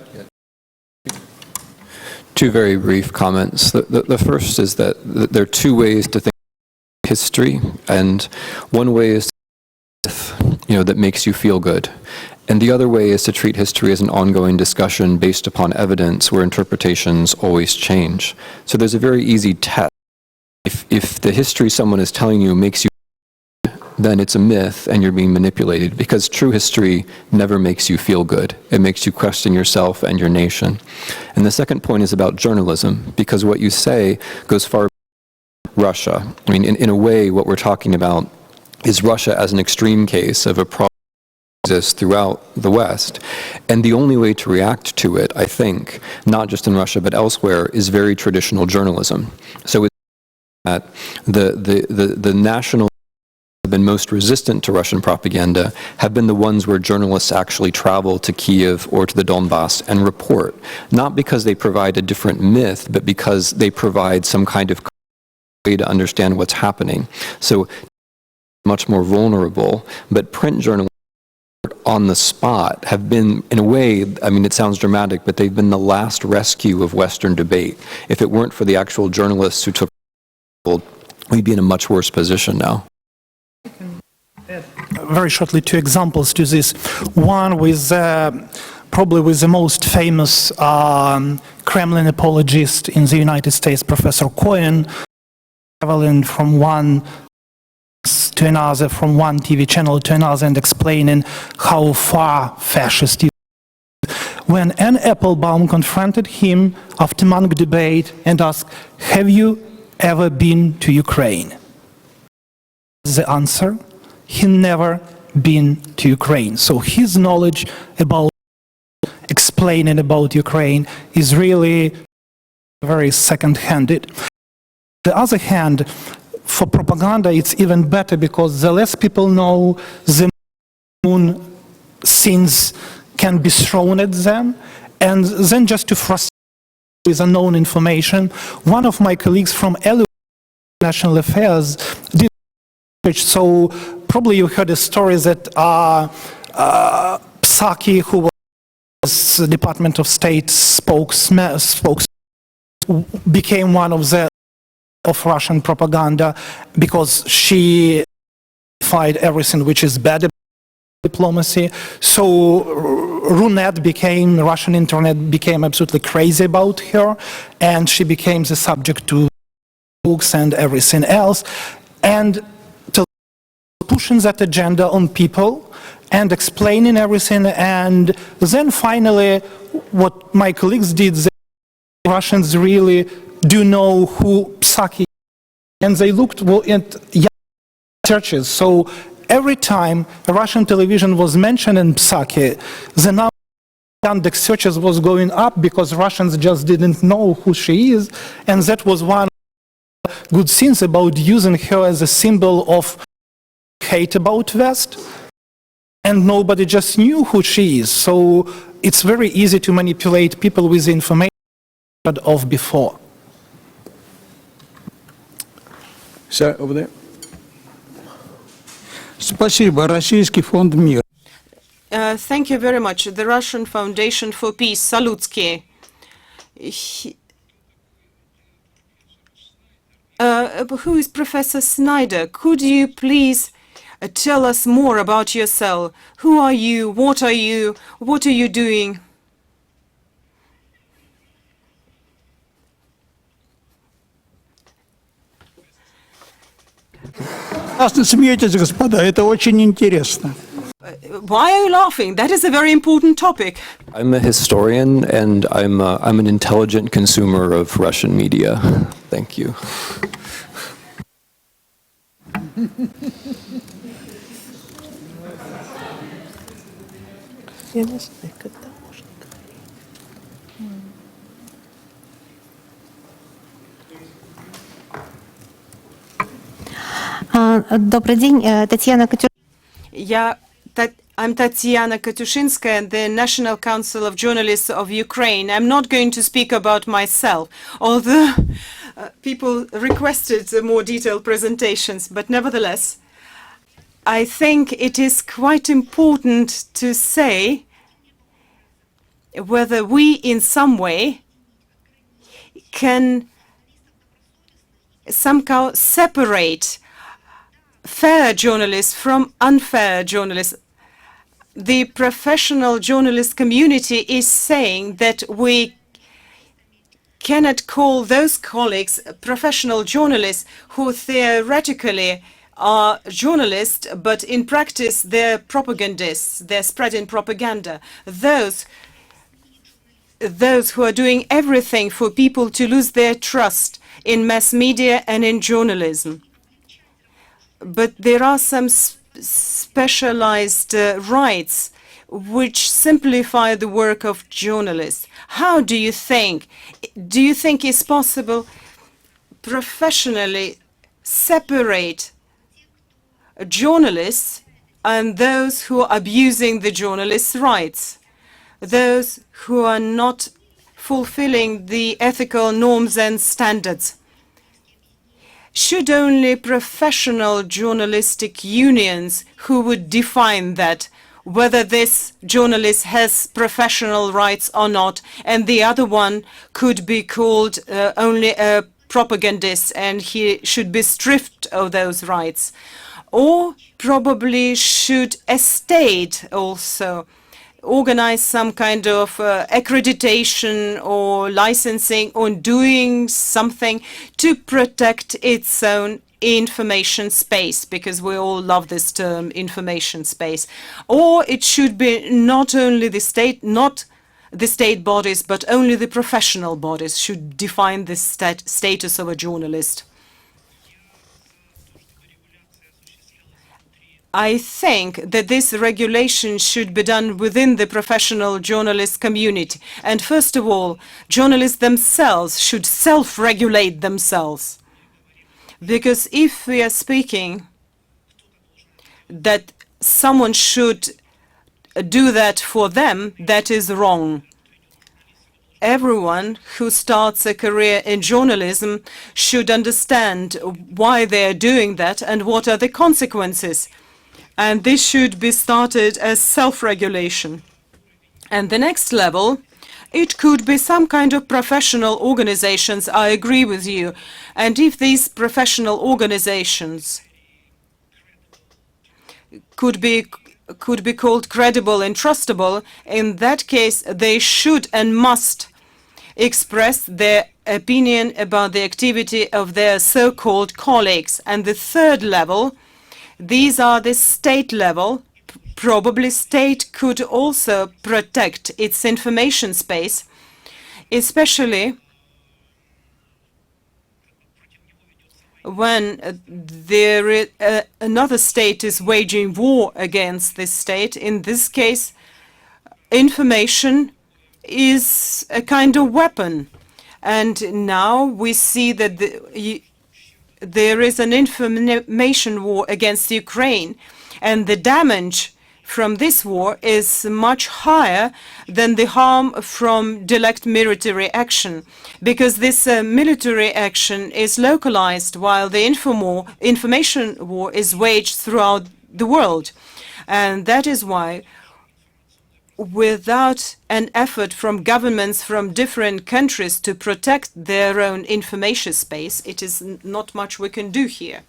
Two very brief comments. The first is that there are two ways to think history, and one way is that makes you feel good. And the other way is to treat history as an ongoing discussion based upon evidence where interpretations always change. So there's a very easy test. If the history someone is telling you makes you feel good, then it's a myth and you're being manipulated, because true history never makes you feel good. It makes you question yourself and your nation. And the second point is about journalism, because what you say goes far beyond Russia. I mean, in a way, what we're talking about is Russia as an extreme case of a problem exists throughout the West, and the only way to react to it, I think, not just in Russia but elsewhere, is very traditional journalism. So it's that the national have been most resistant to Russian propaganda have been the ones where journalists actually travel to Kiev or to the Donbass and report, not because they provide a different myth, but because they provide some kind of way to understand what's happening. So much more vulnerable, but print journalists on the spot have been, in a way, I mean, it sounds dramatic, but they've been the last rescue of Western debate. If it weren't for the actual journalists who took, we'd be in a much worse position now. Very shortly, two examples to this. One with probably with the most famous Kremlin apologist in the United States, Professor Cohen, traveling from one to another, from one TV channel to another, and explaining how far fascist is. When Anne Applebaum confronted him after month debate and asked, "Have you ever been to Ukraine?" The answer, he never been to Ukraine. So his knowledge about explaining about Ukraine is really very second-handed. On the other hand, for propaganda, it's even better, because the less people know, the more scenes can be thrown at them, and then just to frustrate with unknown information. One of my colleagues from LU National Affairs did research, so probably you heard a story that Psaki, who was the Department of State spokesman, became one of Russian propaganda because she defied everything which is bad about diplomacy. So Runet became, Russian internet became absolutely crazy about her, and she became the subject to books and everything else, and to pushing that agenda on people and explaining everything. And then finally, what my colleagues did, the Russians really do know who Psaki is, and they looked at searches. So every time a Russian television was mentioning Psaki, the number of Yandex searches was going up, because Russians just didn't know who she is, and that was one of the good things about using her as a symbol of hate about West, and nobody just knew who she is. So it's very easy to manipulate people with information of before. Sir, over there. Спасибо. Российский фонд мира. Thank you very much. The Russian Foundation for Peace, Salutsky. Who is Professor Snyder? Could you please tell us more about yourself? Who are you? What are you? What are you doing? Смеетесь, господа, это очень интересно. Why are you laughing? That is a very important topic. I'm a historian, and I'm an intelligent consumer of Russian media. Thank you. Добрый день, Татьяна Катюшина. I'm Tatiana Katushinskaya, the National Council of Journalists of Ukraine. I'm not going to speak about myself, although people requested more detailed presentations, but nevertheless, I think it is quite important to say whether we in some way can somehow separate fair journalists from unfair journalists. The professional journalist community is saying that we cannot call those colleagues professional journalists who theoretically are journalists, but in practice they're propagandists, they're spreading propaganda. Those who are doing everything for people to lose their trust in mass media and in journalism. But there are some specialized rights which simplify the work of journalists. How do you think it's possible professionally separate journalists and those who are abusing the journalists' rights, those who are not fulfilling the ethical norms and standards? Should only professional journalistic unions who would define that, whether this journalist has professional rights or not, and the other one could be called only a propagandist and he should be stripped of those rights? Or probably should a state also organize some kind of accreditation or licensing or doing something to protect its own information space, because we all love this term, information space. Or it should be not only the state, not the state bodies, but only the professional bodies should define the status of a journalist. I think that this regulation should be done within the professional journalist community. And first of all, journalists themselves should self-regulate themselves. Because if we are speaking that someone should do that for them, that is wrong. Everyone who starts a career in journalism should understand why they are doing that and what are the consequences. And this should be started as self-regulation. And the next level, it could be some kind of professional organizations, I agree with you. And if these professional organizations could be called credible and trustable, in that case they should and must express their opinion about the activity of their so-called colleagues. And the third level, these are the state level. Probably state could also protect its information space, especially when another state is waging war against this state. In this case, information is a kind of weapon. And now we see that there is an information war against Ukraine, and the damage from this war is much higher than the harm from direct military action, because this military action is localized while the information war is waged throughout the world. And that is why, without an effort from governments from different countries to protect their own information space, it is not much we can do here.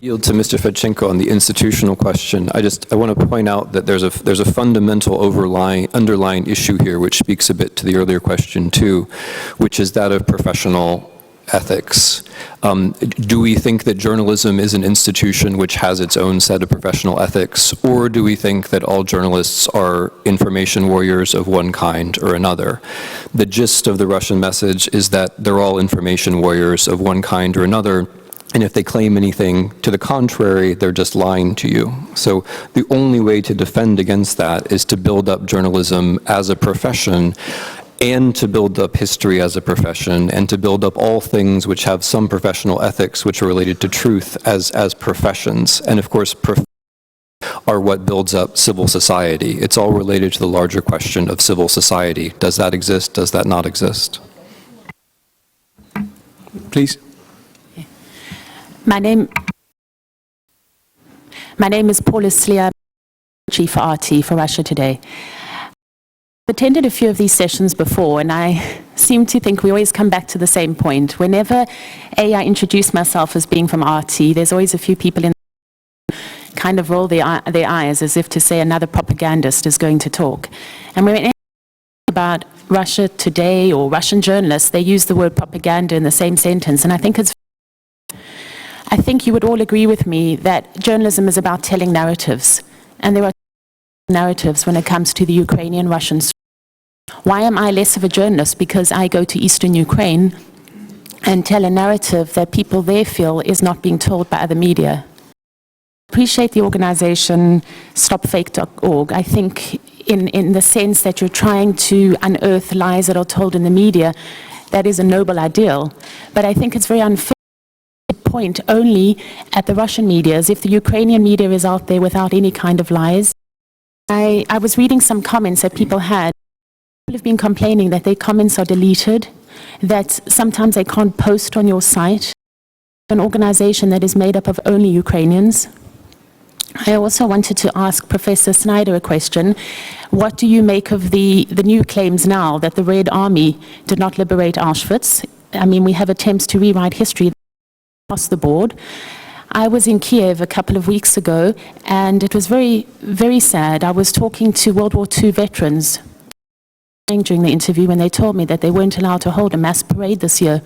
Yield to Mr. Fedchenko on the institutional question. I want to point out that there's a fundamental underlying issue here, which speaks a bit to the earlier question too, which is that of professional ethics. Do we think that journalism is an institution which has its own set of professional ethics, or do we think that all journalists are information warriors of one kind or another? The gist of the Russian message is that they're all information warriors of one kind or another, and if they claim anything to the contrary, they're just lying to you. So the only way to defend against that is to build up journalism as a profession, and to build up history as a profession, and to build up all things which have some professional ethics which are related to truth as professions. And of course, are what builds up civil society. It's all related to the larger question of civil society. Does that exist? Does that not exist? Please. My name is Paula Slier, Chief for RT for Russia Today. I've attended a few of these sessions before, and I seem to think we always come back to the same point. Whenever I introduce myself as being from RT, there's always a few people in kind of roll their eyes as if to say another propagandist is going to talk. And when we about Russia Today or Russian journalists, they use the word propaganda in the same sentence, and I think you would all agree with me that journalism is about telling narratives, and there are narratives when it comes to the Ukrainian-Russian story. Why am I less of a journalist? Because I go to eastern Ukraine and tell a narrative that people there feel is not being told by other media. I appreciate the organization stopfake.org. I think in the sense that you're trying to unearth lies that are told in the media, that is a noble ideal. But I think it's very unfair point only at the Russian media, as if the Ukrainian media is out there without any kind of lies. I was reading some comments that people had. People have been complaining that their comments are deleted, that sometimes they can't post on your site. An organization that is made up of only Ukrainians. I also wanted to ask Professor Snyder a question. What do you make of the new claims now that the Red Army did not liberate Auschwitz? I mean, we have attempts to rewrite history across the board. I was in Kiev a couple of weeks ago, and it was very, very sad. I was talking to World War II veterans during the interview when they told me that they weren't allowed to hold a mass parade this year,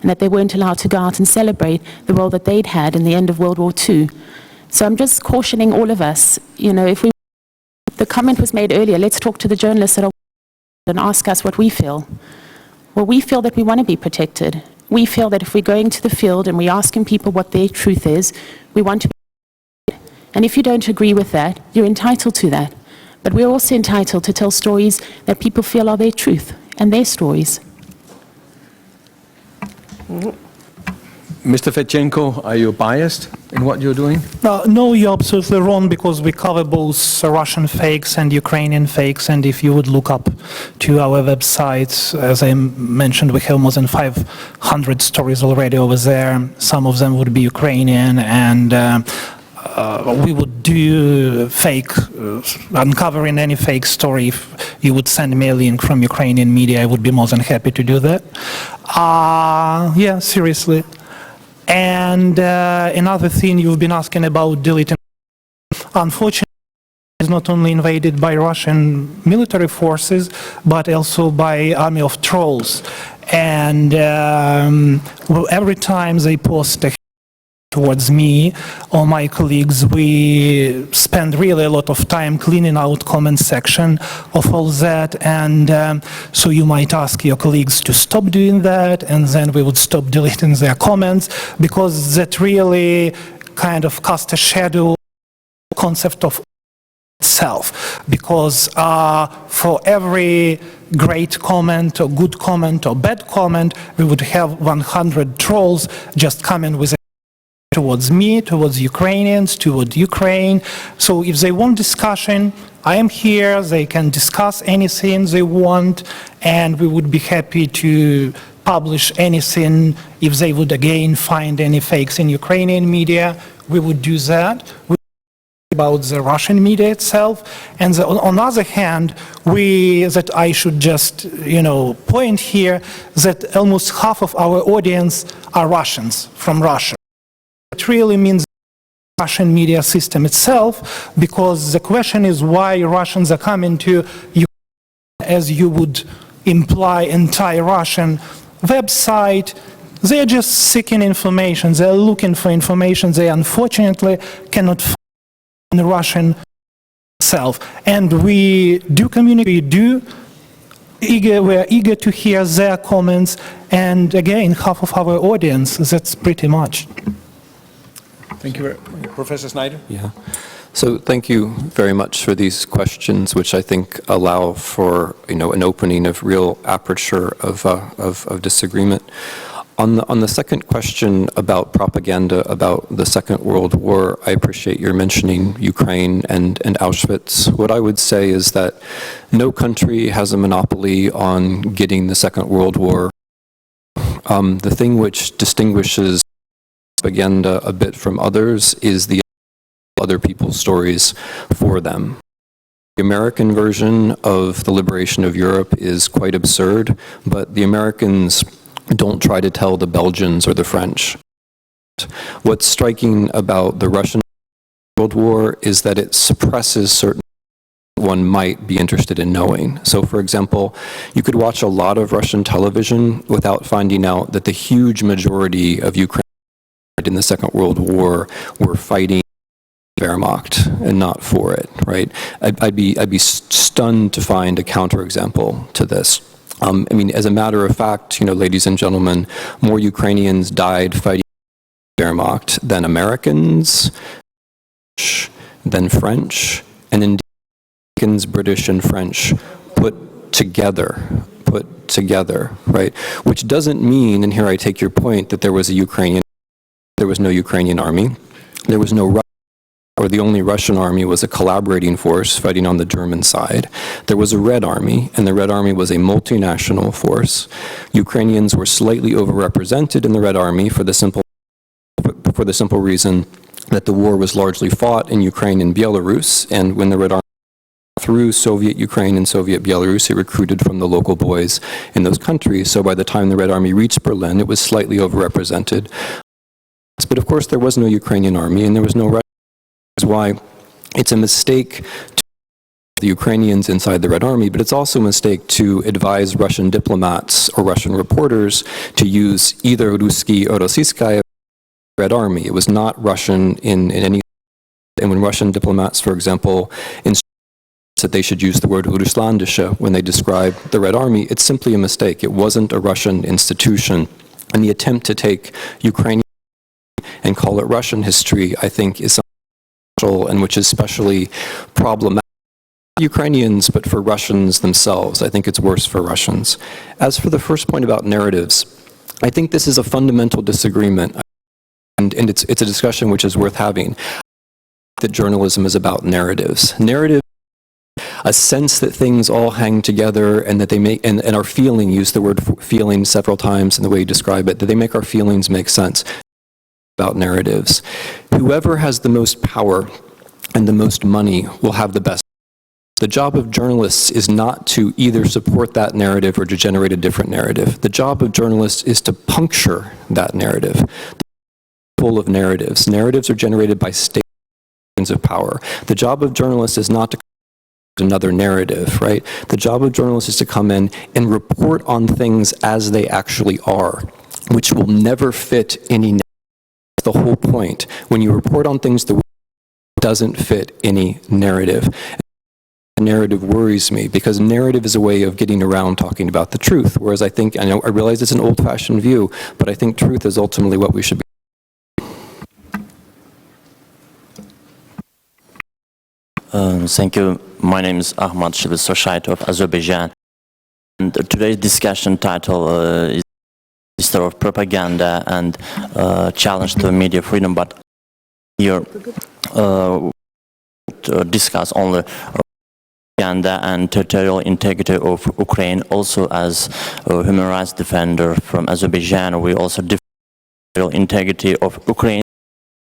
and that they weren't allowed to go out and celebrate the role that they'd had in the end of World War II. So I'm just cautioning all of us, you know, the comment was made earlier, let's talk to the journalists that are and ask us what we feel. Well, we feel that we want to be protected. We feel that if we're going to the field and we're asking people what their truth is, we want to be protected. And if you don't agree with that, you're entitled to that. But we're also entitled to tell stories that people feel are their truth and their stories. Mr. Fedchenko, are you biased in what you're doing? No, you're absolutely wrong, because we cover both Russian fakes and Ukrainian fakes, and if you would look up to our website, as I mentioned, we have more than 500 stories already over there. Some of them would be Ukrainian, and we would do fake, uncovering any fake story. If you would send me a link from Ukrainian media, I would be more than happy to do that. Yeah, seriously. And another thing you've been asking about deleting. Unfortunately, it's not only invaded by Russian military forces, but also by army of trolls. And every time they post a towards me or my colleagues, we spend really a lot of time cleaning out comment section of all that, and so you might ask your colleagues to stop doing that, and then we would stop deleting their comments, because that really kind of cast a shadow concept of itself, because for every great comment or good comment or bad comment, we would have 100 trolls just coming with towards me, towards Ukrainians, towards Ukraine. So if they want discussion, I am here, they can discuss anything they want, and we would be happy to publish anything. If they would again find any fakes in Ukrainian media, we would do that. About the Russian media itself, and on the other hand, that I should just, point here that almost half of our audience are Russians from Russia. It really means the Russian media system itself, because the question is why Russians are coming to Ukraine, as you would imply, entire Russian website, They are just seeking information. They are looking for information they unfortunately cannot find in the Russian itself. And we do communicate, we're eager to hear their comments, and again, half of our audience, that's pretty much. Thank you, Professor Snyder. Yeah. So thank you very much for these questions, which I think allow for, an opening of real aperture of disagreement. On the second question about propaganda about the Second World War, I appreciate your mentioning Ukraine and Auschwitz. What I would say is that no country has a monopoly on getting the Second World War. The thing which distinguishes propaganda a bit from others is the other people's stories for them. The American version of the liberation of Europe is quite absurd, but the Americans don't try to tell the Belgians or the French. What's striking about the Russian World War is that it suppresses certain one might be interested in knowing. So, for example, you could watch a lot of Russian television without finding out that the huge majority of Ukraine in the Second World War were fighting Wehrmacht and not for it, right? I'd be stunned to find a counterexample to this. I mean, as a matter of fact, ladies and gentlemen, more Ukrainians died fighting Wehrmacht than Americans, than French, and indeed Americans, British, and French put together, right? Which doesn't mean, and here I take your point, that there was no Ukrainian army, there was no or the only Russian army was a collaborating force fighting on the German side. There was a Red Army, and the Red Army was a multinational force. Ukrainians were slightly overrepresented in the Red Army for the simple reason that the war was largely fought in Ukraine and Belarus, and when the Red Army through Soviet Ukraine and Soviet Belarus, it recruited from the local boys in those countries. So by the time the Red Army reached Berlin, it was slightly overrepresented. But of course, there was no Ukrainian army, and there was no Russian. Why it's a mistake to the Ukrainians inside the Red Army, but it's also a mistake to advise Russian diplomats or Russian reporters to use either Ruski or Rossiyskaya Red Army. It was not Russian in any, and when Russian diplomats, for example, that they should use the word Russlandische when they describe the Red Army, it's simply a mistake. It wasn't a Russian institution. And the attempt to take Ukrainian and call it Russian history, I think, is and which is especially problematic for Ukrainians, but for Russians themselves. I think it's worse for Russians. As for the first point about narratives, I think this is a fundamental disagreement, and it's a discussion which is worth having. That journalism is about narratives. Narrative, a sense that things all hang together and that they make, and our feeling, use the word feeling several times in the way you describe it, that they make our feelings make sense. About narratives. Whoever has the most power and the most money will have the best. The job of journalists is not to either support that narrative or to generate a different narrative. The job of journalists is to puncture that narrative. Full of narratives. Narratives are generated by stations of power. The job of journalists is not to another narrative, right? The job of journalists is to come in and report on things as they actually are, which will never fit any narrative. The whole point. When you report on things that doesn't fit any narrative. Narrative worries me because narrative is a way of getting around talking about the truth. Whereas I realize it's an old-fashioned view, but I think truth is ultimately what we should be. Thank you. My name is Ahmad Shilsoshaito of Azerbaijan. And today's discussion title is History of Propaganda and Challenge to Media Freedom, but here discuss only propaganda and territorial integrity of Ukraine. Also, as a human rights defender from Azerbaijan, we also defend territorial integrity of Ukraine.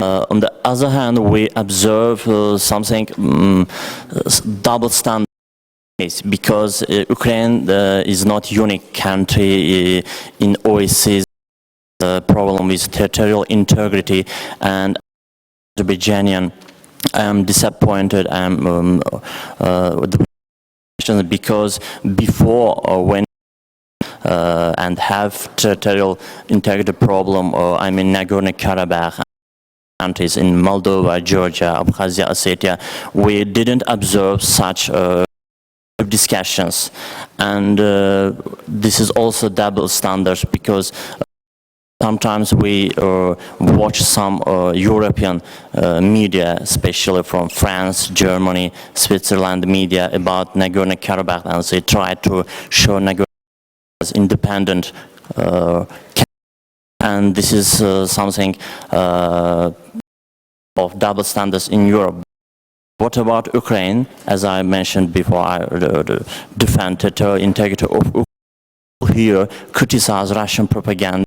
On the other hand, we observe something double standard. Because Ukraine is not unique country in OSCE. The problem with territorial integrity, and Azerbaijanian, I am disappointed. Because before when and have territorial integrity problem, I mean Nagorno-Karabakh countries in Moldova, Georgia, Abkhazia, Ossetia, we didn't observe such discussions. And this is also double standards, because sometimes we watch some European media, especially from France, Germany, Switzerland media, about Nagorno-Karabakh, and they try to show Nagorno-Karabakh as independent. And this is something of double standards in Europe. What about Ukraine? As I mentioned before, I defend territorial integrity of Ukraine. Here, criticize Russian propaganda,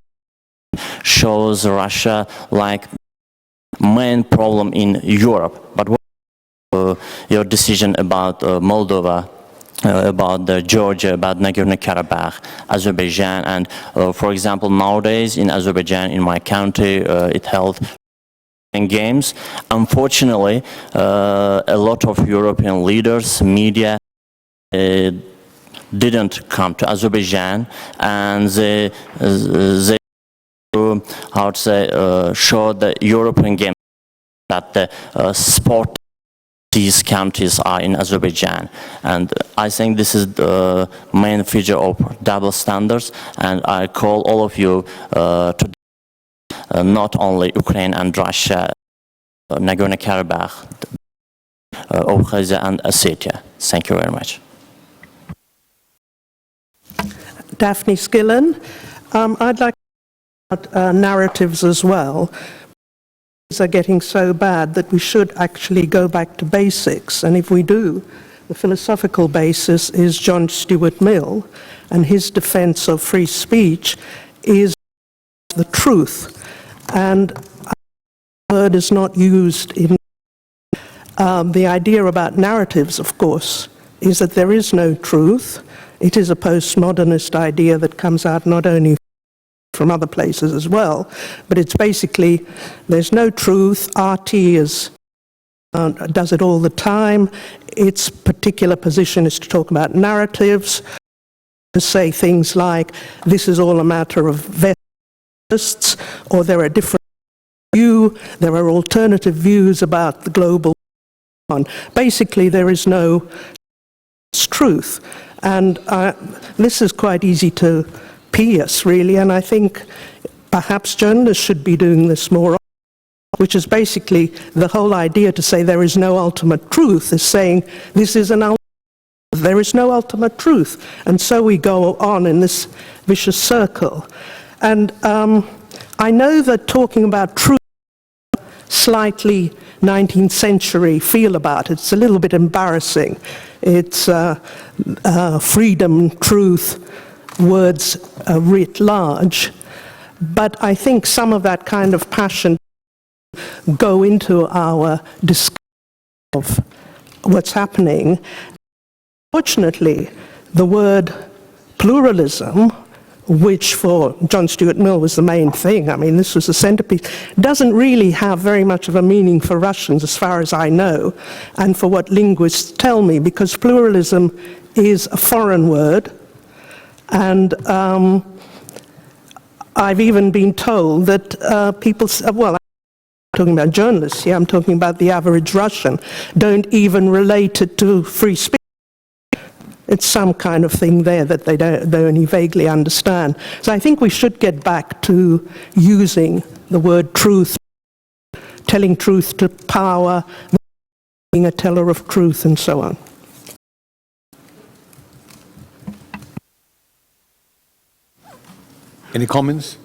shows Russia like main problem in Europe. But what your decision about Moldova, about Georgia, about Nagorno-Karabakh, Azerbaijan, and for example, nowadays in Azerbaijan, in my country, it held games. Unfortunately, a lot of European leaders, media, didn't come to Azerbaijan, and they how to say, show the European game that the sport these countries are in Azerbaijan. And I think this is the main feature of double standards, and I call all of you to not only Ukraine and Russia, Nagorno-Karabakh, Abkhazia and Ossetia. Thank you very much. Daphne Skillen. I'd like to talk about narratives as well. Things are getting so bad that we should actually go back to basics. And if we do, the philosophical basis is John Stuart Mill, and his defense of free speech is the truth. And the word is not used in the idea about narratives, of course, is that there is no truth. It is a postmodernist idea that comes out not only from other places as well, but it's basically there's no truth. RT does it all the time. Its particular position is to talk about narratives, to say things like this is all a matter of vests, or there are different views, there are alternative views about the global. Basically, there is no truth. And this is quite easy to pierce, really, and I think perhaps journalists should be doing this more, which is basically the whole idea to say there is no ultimate truth, is saying this is an ultimate, there is no ultimate truth. And so we go on in this vicious circle. And I know that talking about truth, slightly 19th century feel about it. It's a little bit embarrassing. It's freedom, truth, words writ large. But I think some of that kind of passion go into our discussion of what's happening. Fortunately, the word pluralism, which for John Stuart Mill was the main thing, I mean, this was the centerpiece, doesn't really have very much of a meaning for Russians, as far as I know, and for what linguists tell me, because pluralism is a foreign word, and I've even been told that people, well, I'm talking about journalists here, I'm talking about the average Russian, don't even relate it to free speech. It's some kind of thing there that they only vaguely understand. So I think we should get back to using the word truth, telling truth to power, being a teller of truth, and so on. Any comments?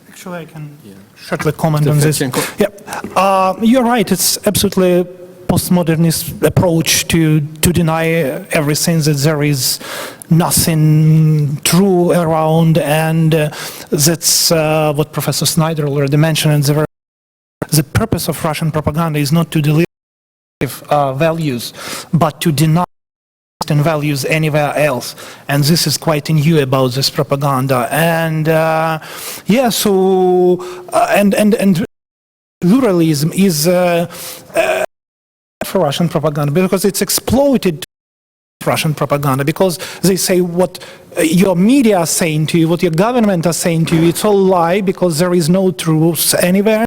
Actually, I can shortly comment on this. Yeah, you're right. It's absolutely postmodernist approach to deny everything, that there is nothing true around, and that's what Professor Snyder already mentioned. The purpose of Russian propaganda is not to deliver values, but to deny values anywhere else, and this is quite new about this propaganda. And yeah, so and pluralism is for Russian propaganda because it's exploited Russian propaganda, because they say what your media are saying to you, what your government are saying to you, it's all lie because there is no truth anywhere.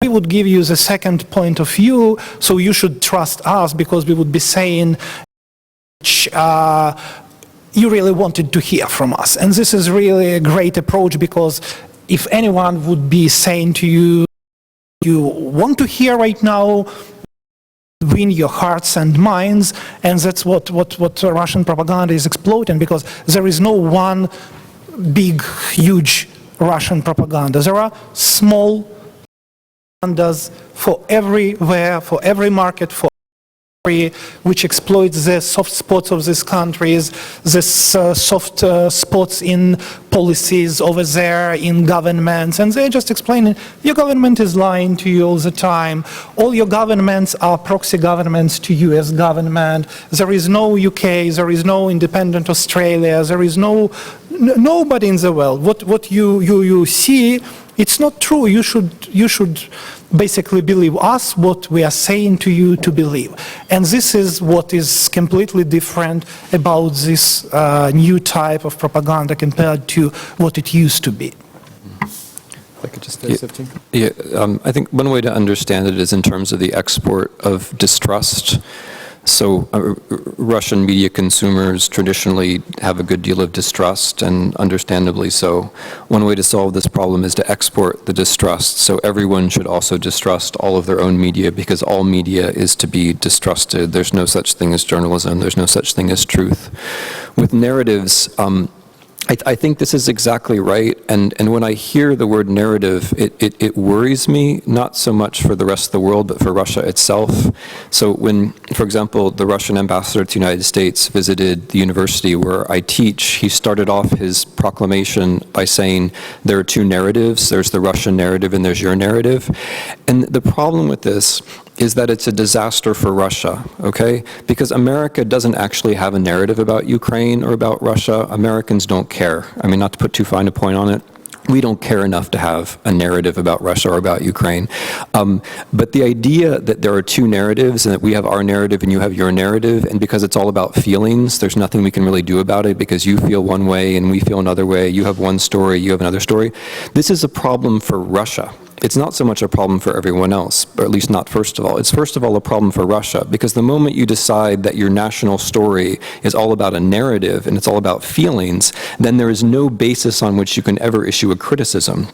We would give you the second point of view, so you should trust us because we would be saying you really wanted to hear from us. And this is really a great approach, because if anyone would be saying to you, you want to hear right now, win your hearts and minds, and that's what Russian propaganda is exploiting, because there is no one big, huge Russian propaganda. There are small propagandas for everywhere, for every market, for which exploits the soft spots of these countries, the soft spots in policies over there, in governments, and they're just explaining, your government is lying to you all the time, all your governments are proxy governments to US government, there is no UK, there is no independent Australia, there is nobody in the world. What you see, it's not true. You should basically believe us, what we are saying to you to believe. And this is what is completely different about this new type of propaganda compared to what it used to be. If I could just say something. Yeah, I think one way to understand it is in terms of the export of distrust. So Russian media consumers traditionally have a good deal of distrust, and understandably so. One way to solve this problem is to export the distrust, so everyone should also distrust all of their own media, because all media is to be distrusted. There's no such thing as journalism. There's no such thing as truth. With narratives, I think this is exactly right, and when I hear the word narrative, it worries me, not so much for the rest of the world, but for Russia itself. So when, for example, the Russian ambassador to the United States visited the university where I teach, he started off his proclamation by saying, there are two narratives, there's the Russian narrative and there's your narrative. And the problem with this is that it's a disaster for Russia, okay? Because America doesn't actually have a narrative about Ukraine or about Russia. Americans don't care. I mean, not to put too fine a point on it, we don't care enough to have a narrative about Russia or about Ukraine. But the idea that there are two narratives and that we have our narrative and you have your narrative, and because it's all about feelings, there's nothing we can really do about it because you feel one way and we feel another way, you have one story, you have another story. This is a problem for Russia. It's not so much a problem for everyone else, or at least not first of all. It's first of all a problem for Russia, because the moment you decide that your national story is all about a narrative and it's all about feelings, then there is no basis on which you can ever issue a criticism.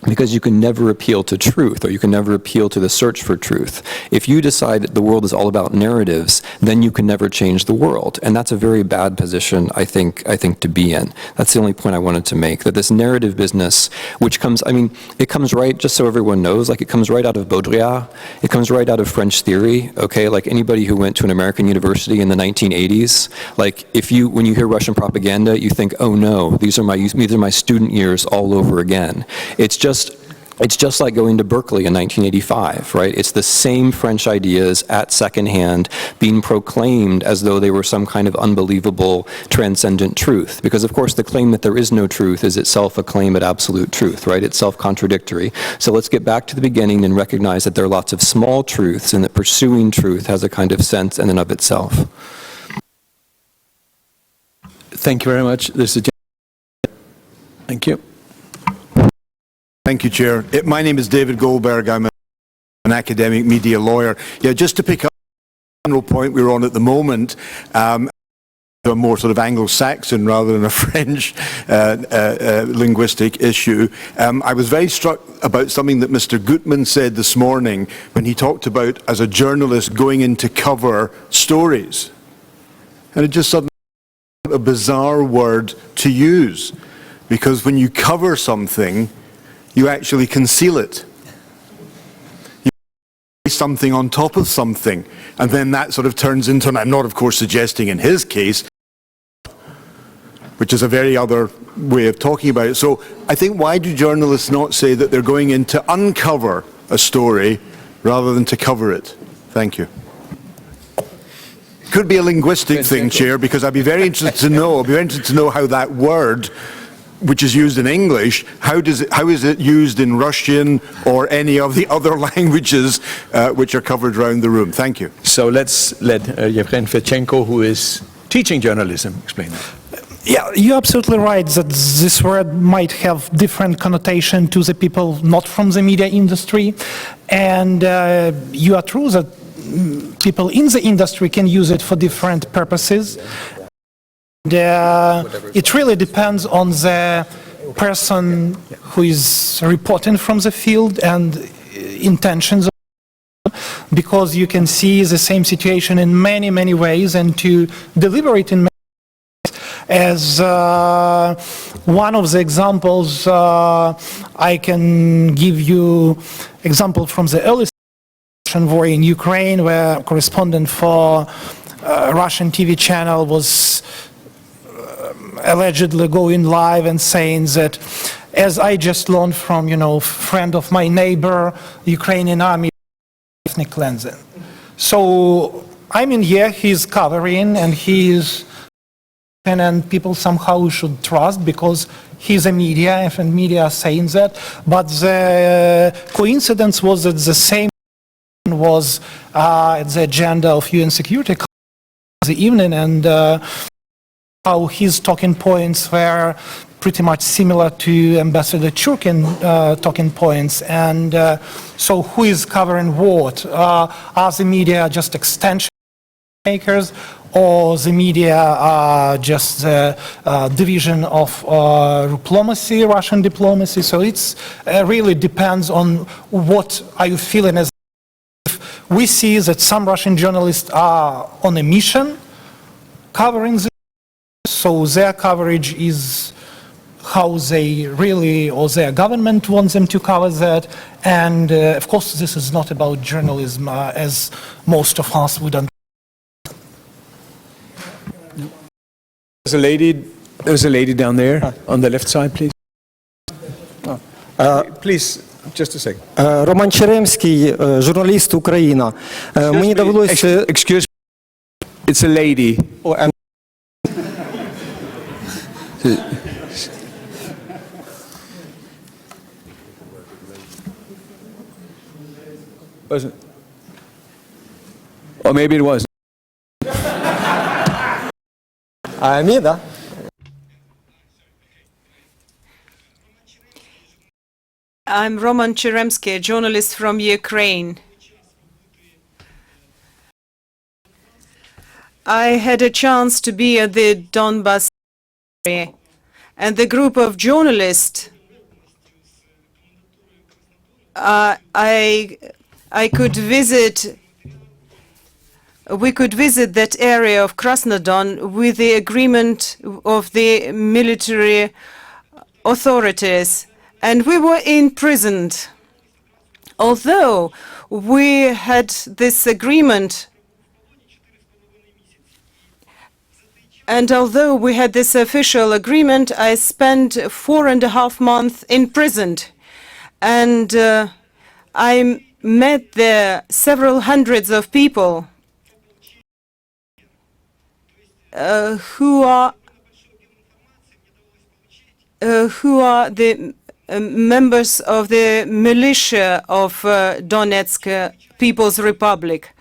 Because you can never appeal to truth, or you can never appeal to the search for truth. If you decide that the world is all about narratives, then you can never change the world. And that's a very bad position, I think to be in. That's the only point I wanted to make, that this narrative business, which comes, I mean, it comes right, just so everyone knows, like it comes right out of Baudrillard, it comes right out of French theory, okay? Like anybody who went to an American university in the 1980s, like when you hear Russian propaganda, you think, oh no, these are my student years all over again. It's just like going to Berkeley in 1985, right? It's the same French ideas at secondhand being proclaimed as though they were some kind of unbelievable transcendent truth. Because of course the claim that there is no truth is itself a claim at absolute truth, right? It's self-contradictory. So let's get back to the beginning and recognize that there are lots of small truths and that pursuing truth has a kind of sense in and of itself. Thank you very much. Thank you. Thank you, Chair. My name is David Goldberg. I'm an academic media lawyer. Yeah, just to pick up the general point we're on at the moment, a more sort of Anglo-Saxon rather than a French linguistic issue. I was very struck about something that Mr. Gutmann said this morning when he talked about, as a journalist, going in to cover stories. And it just suddenly a bizarre word to use, because when you cover something, you actually conceal it. You put something on top of something, and then that sort of turns into, and I'm not of course suggesting in his case, which is a very other way of talking about it. So I think, why do journalists not say that they're going in to uncover a story rather than to cover it? Thank you. Could be a linguistic thing, Chair, because I'd be very interested to know, how that word, which is used in English, how is it used in Russian or any of the other languages which are covered around the room? Thank you. So let's let Yevgeny Fedchenko, who is teaching journalism. Explain that. Yeah, you're absolutely right that this word might have different connotation to the people not from the media industry. And you are true that people in the industry can use it for different purposes. And, it really depends on the person who is reporting from the field and intentions, because you can see the same situation in many, many ways, and to deliver it in many ways. As one of the examples, I can give you example from the early Russian war in Ukraine, where a correspondent for a Russian TV channel was allegedly going live and saying that, as I just learned from, friend of my neighbor, Ukrainian army ethnic cleansing. So, he's covering, and and people somehow should trust, because he's a media, and media are saying that. But the coincidence was that the same was at the agenda of UN Security Council the evening, and how his talking points were pretty much similar to Ambassador Churkin talking points. And so who is covering what? Are the media just extension makers, or the media are just the division of diplomacy, Russian diplomacy? So it's really depends on what are you feeling. As we see that some Russian journalists are on a mission covering this, so their coverage is how they really, or their government wants them to cover that. And of course, this is not about journalism, as most of us would understand. There's a lady down there on the left side, please. Please, just a second. Роман Черемський, журналіст Україна. Мені довелося... Excuse me, it's a lady. Wasn't? Or maybe it was. Me, да? I'm Roman Cheremsky, a journalist from Ukraine. I had a chance to be at the Donbas area, and the group of journalists, we could visit that area of Krasnodon with the agreement of the military authorities, and we were imprisoned. Although we had this agreement, and although we had this official agreement, I spent 4.5 months imprisoned. And I met there several hundreds of people who are the members of the militia of Donetsk People's Republic.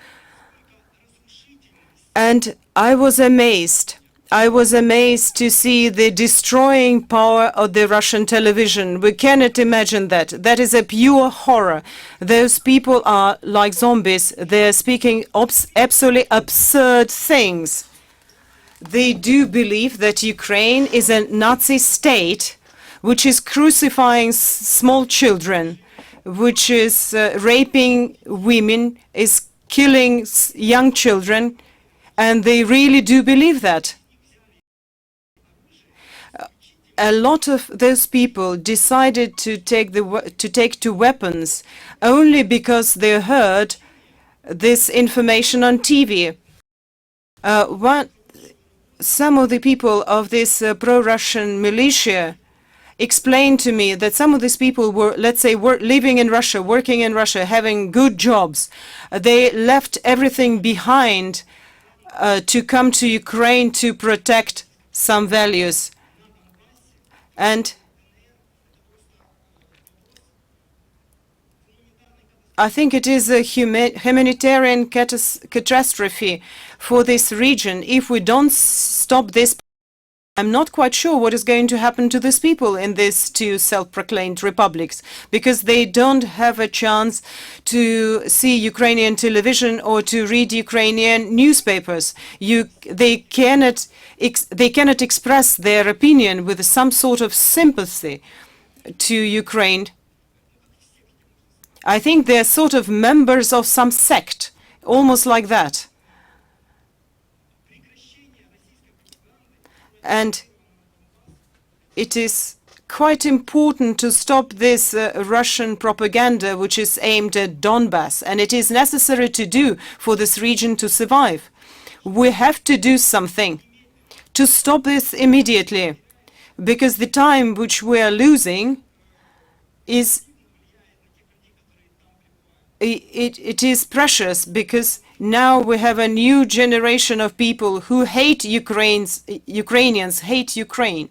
And I was amazed. I was amazed to see the destroying power of the Russian television. We cannot imagine that. That is a pure horror. Those people are like zombies. They're speaking absolutely absurd things. They do believe that Ukraine is a Nazi state which is crucifying small children, which is raping women, is killing young children, and they really do believe that. A lot of those people decided to take to weapons only because they heard this information on TV. Some of the people of this pro-Russian militia explained to me that some of these people were, let's say, living in Russia, working in Russia, having good jobs. They left everything behind to come to Ukraine to protect some values. And I think it is a humanitarian catastrophe for this region. If we don't stop this, I'm not quite sure what is going to happen to these people in these two self-proclaimed republics, because they don't have a chance to see Ukrainian television or to read Ukrainian newspapers. They cannot express their opinion with some sort of sympathy to Ukraine. I think they're sort of members of some sect, almost like that. And it is quite important to stop this Russian propaganda which is aimed at Donbass, and it is necessary to do for this region to survive. We have to do something to stop this immediately, because the time which we are losing is it is precious, because now we have a new generation of people who hate Ukrainians hate Ukraine.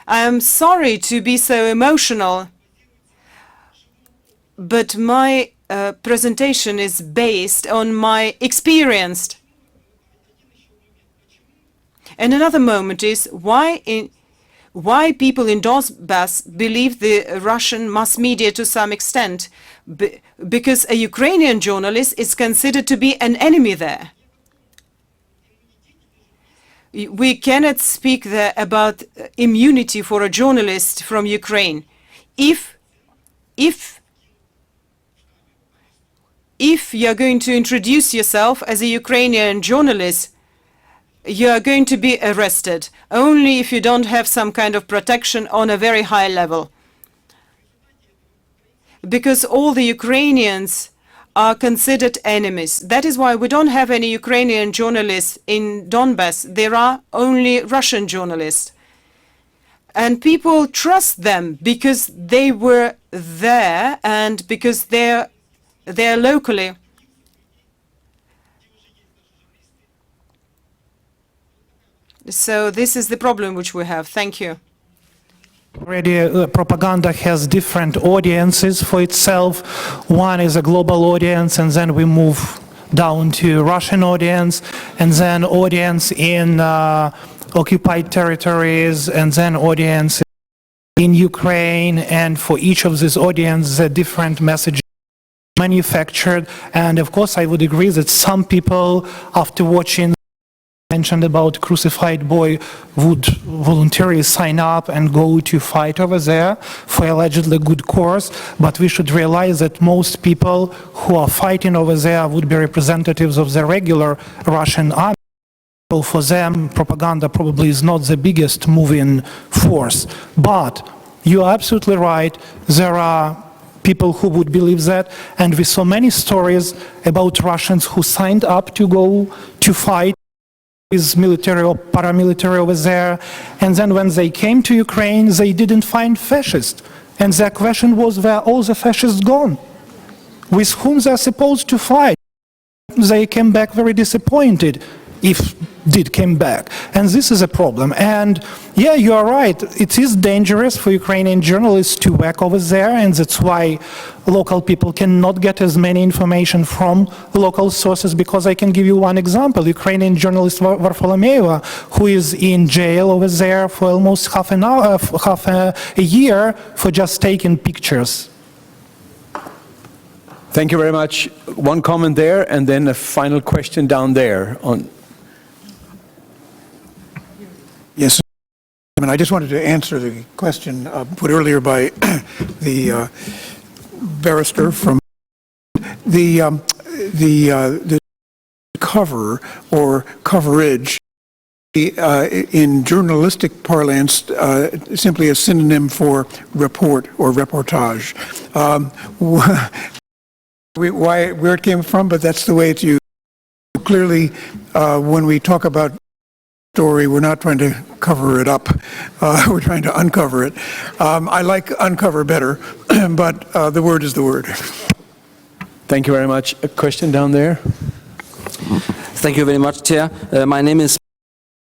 I am sorry to be so emotional, but my presentation is based on my experience. And another moment is why people in Donbass believe the Russian mass media to some extent, because a Ukrainian journalist is considered to be an enemy there. We cannot speak there about immunity for a journalist from Ukraine. If you're going to introduce yourself as a Ukrainian journalist, you are going to be arrested, only if you don't have some kind of protection on a very high level. Because all the Ukrainians are considered enemies. That is why we don't have any Ukrainian journalists in Donbass. There are only Russian journalists. And people trust them because they were there and because they're locally. So this is the problem which we have. Thank you. Already, propaganda has different audiences for itself. One is a global audience, and then we move down to Russian audience, and then audience in occupied territories, and then audience in Ukraine. And for each of these audiences, a different message manufactured. And of course, I would agree that some people, after watching mentioned about crucified boy, would voluntarily sign up and go to fight over there for allegedly good cause, but we should realize that most people who are fighting over there would be representatives of the regular Russian army. So for them, propaganda probably is not the biggest moving force. But you are absolutely right, there are people who would believe that, and we saw many stories about Russians who signed up to go to fight with military or paramilitary over there, and then when they came to Ukraine, they didn't find fascists. And their question was, where are all the fascists gone? With whom they're supposed to fight? They came back very disappointed, if did came back. And this is a problem. And yeah, you are right, it is dangerous for Ukrainian journalists to work over there, and that's why local people cannot get as many information from local sources, because I can give you one example. Ukrainian journalist Varfolomeeva, who is in jail over there for almost half a year for just taking pictures. Thank you very much. One comment there, and then a final question down there. Yes, I just wanted to answer the question put earlier by the barrister from the cover or coverage in journalistic parlance simply a synonym for report or reportage. Where it came from, but that's the way it's used. Clearly, when we talk about story, we're not trying to cover it up. We're trying to uncover it. I like uncover better, but the word is the word. Thank you very much. A question down there? Thank you very much, Chair. My name is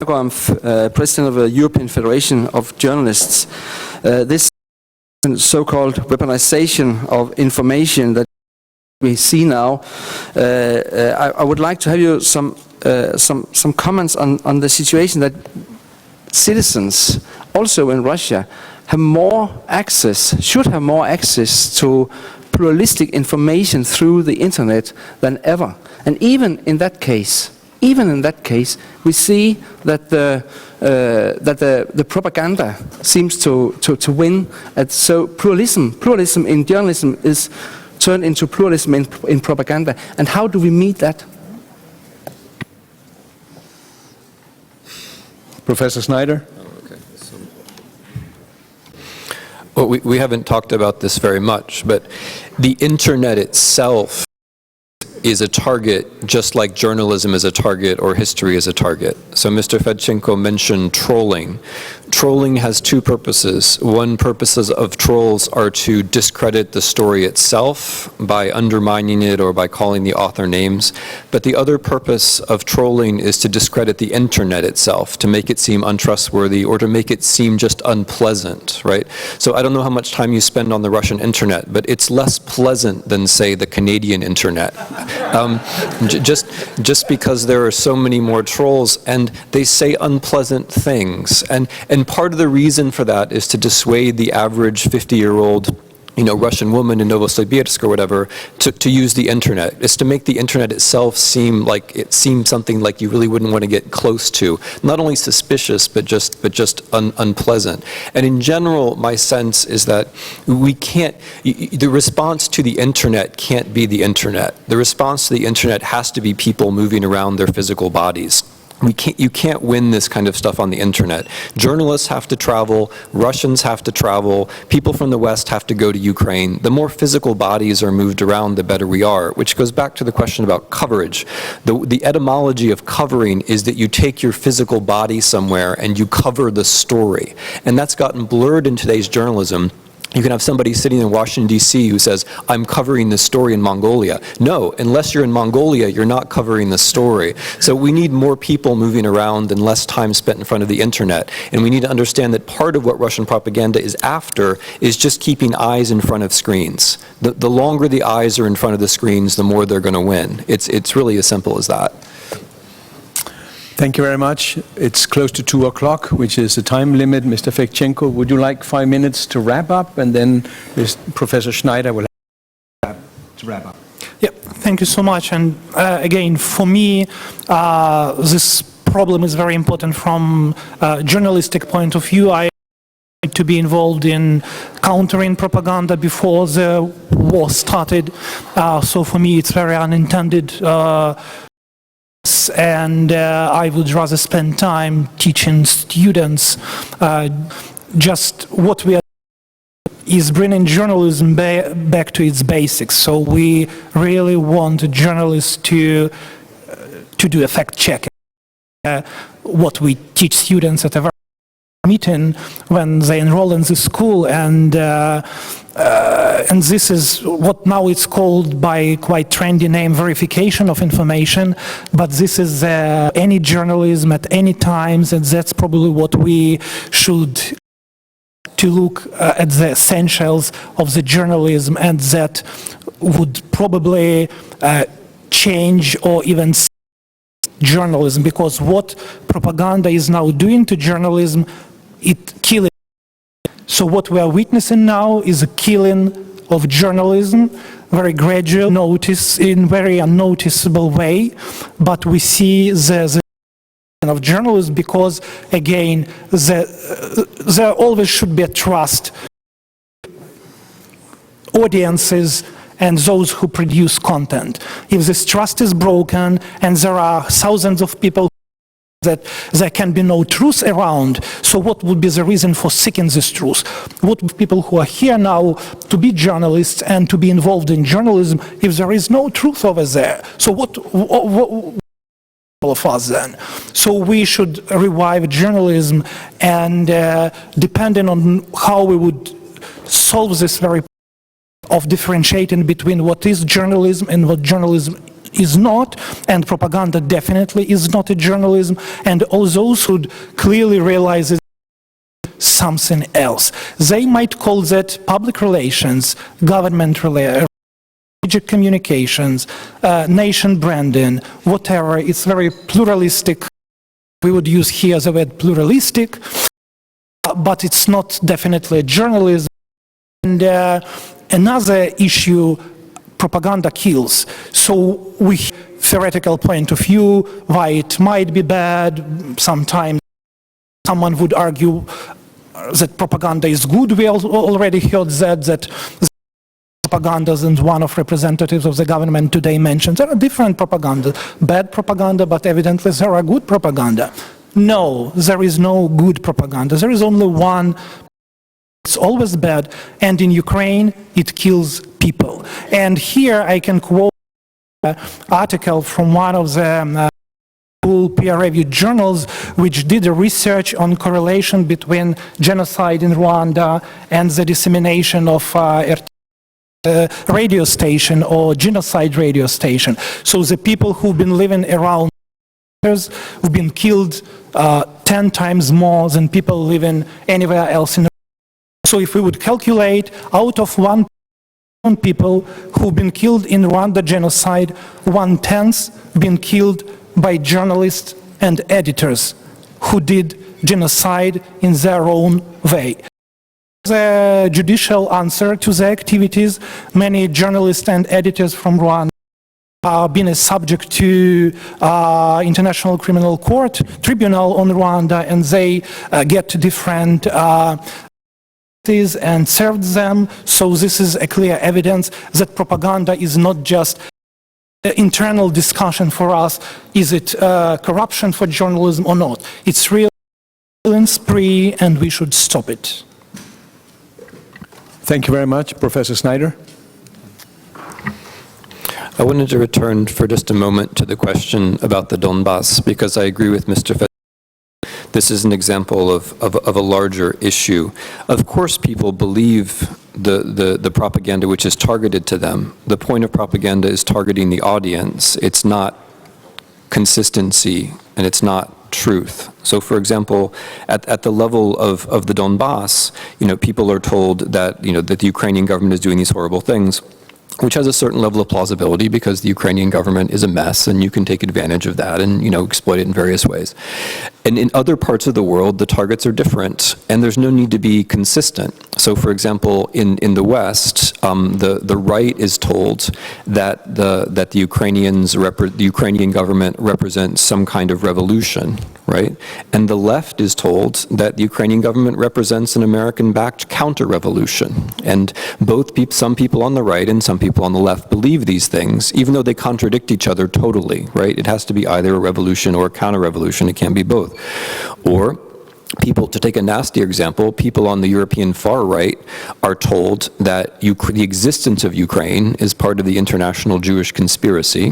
I'm president of the European Federation of Journalists. This so-called weaponization of information that we see now, I would like to have you some comments on the situation that citizens, also in Russia, have more access, should have more access to pluralistic information through the internet than ever. And even in that case, we see that the propaganda seems to win. And so pluralism in journalism is turned into pluralism in propaganda. And how do we meet that? Professor Snyder? Well, we haven't talked about this very much, but the internet itself is a target just like journalism is a target or history is a target. So Mr. Fedchenko mentioned trolling. Trolling has two purposes. One purposes of trolls are to discredit the story itself by undermining it or by calling the author names. But the other purpose of trolling is to discredit the internet itself, to make it seem untrustworthy or to make it seem just unpleasant, right? So I don't know how much time you spend on the Russian internet, but it's less pleasant than, say, the Canadian internet. Just because there are so many more trolls and they say unpleasant things. And part of the reason for that is to dissuade the average 50-year-old Russian woman in Novosibirsk or whatever to use the internet. It's to make the internet itself seem something like you really wouldn't want to get close to. Not only suspicious, but just unpleasant. And in general, my sense is that the response to the internet can't be the internet. The response to the internet has to be people moving around their physical bodies. You can't win this kind of stuff on the internet. Journalists have to travel, Russians have to travel, people from the West have to go to Ukraine. The more physical bodies are moved around, the better we are, which goes back to the question about coverage. The etymology of covering is that you take your physical body somewhere and you cover the story. And that's gotten blurred in today's journalism. You can have somebody sitting in Washington, D.C. who says, I'm covering this story in Mongolia. No, unless you're in Mongolia, you're not covering the story. So we need more people moving around and less time spent in front of the internet. And we need to understand that part of what Russian propaganda is after is just keeping eyes in front of screens. The longer the eyes are in front of the screens, the more they're going to win. It's really as simple as that. Thank you very much. It's close to 2 o'clock, which is the time limit. Mr. Fedchenko, would you like 5 minutes to wrap up? And then Professor Schneider will have to wrap up. Yeah, thank you so much. And again, for me, this problem is very important from a journalistic point of view. I to be involved in countering propaganda before the war started. So for me, it's very unintended. And I would rather spend time teaching students just what we are is bringing journalism back to its basics. So we really want journalists to do a fact check. What we teach students at a meeting when they enroll in the school, and this is what now it's called by quite trendy name verification of information, but this is any journalism at any times, and that's probably what we should to look at the essentials of the journalism, and that would probably change or even journalism, because what propaganda is now doing to journalism, it kills. So what we are witnessing now is a killing of journalism, very gradual, notice in very unnoticeable way, but we see the of journalism because, again, there always should be a trust. Audiences and those who produce content. If this trust is broken and there are thousands of people that there can be no truth around, so what would be the reason for seeking this truth? What would people who are here now to be journalists and to be involved in journalism if there is no truth over there? So what of us then? So we should revive journalism, and depending on how we would solve this very of differentiating between what is journalism and what journalism is not, and propaganda definitely is not a journalism, and all those who clearly realize something else. They might call that public relations, government relations, strategic communications, nation branding, whatever. It's very pluralistic. We would use here the word pluralistic, but it's not definitely journalism. And another issue, propaganda kills. So we have a theoretical point of view, why it might be bad. Sometimes someone would argue that propaganda is good. We already heard that propaganda, and one of representatives of the government today mentioned there are different propaganda, bad propaganda, but evidently there are good propaganda. No, there is no good propaganda. There is only one. It's always bad, and in Ukraine it kills people. And here I can quote an article from one of the peer-reviewed journals which did a research on correlation between genocide in Rwanda and the dissemination of radio station or genocide radio station. So the people who've been living around who've been killed 10 times more than people living anywhere else in the world. So if we would calculate out of 1 million people who've been killed in Rwanda genocide, 1/10 been killed by journalists and editors who did genocide in their own way. The judicial answer to the activities, many journalists and editors from Rwanda are being subject to International Criminal Court Tribunal on Rwanda, and they get different and served them. So this is a clear evidence that propaganda is not just an internal discussion for us. Is it corruption for journalism or not? It's real spree, and we should stop it. Thank you very much, Professor Snyder. I wanted to return for just a moment to the question about the Donbass, because I agree with Mr. Fed. This is an example of a larger issue. Of course, people believe the propaganda which is targeted to them. The point of propaganda is targeting the audience. It's not consistency, and it's not truth. So, for example, at the level of the Donbass, people are told that, that the Ukrainian government is doing these horrible things, which has a certain level of plausibility because the Ukrainian government is a mess and you can take advantage of that and, exploit it in various ways. And in other parts of the world, the targets are different and there's no need to be consistent. So, for example, in the West, the right is told that the Ukrainian government represents some kind of revolution, right? And the left is told that the Ukrainian government represents an American-backed counter-revolution. And some people on the right and some people on the left believe these things, even though they contradict each other totally, right? It has to be either a revolution or a counter-revolution. It can't be both. Or people, to take a nasty example, people on the European far right are told that the existence of Ukraine is part of the international Jewish conspiracy,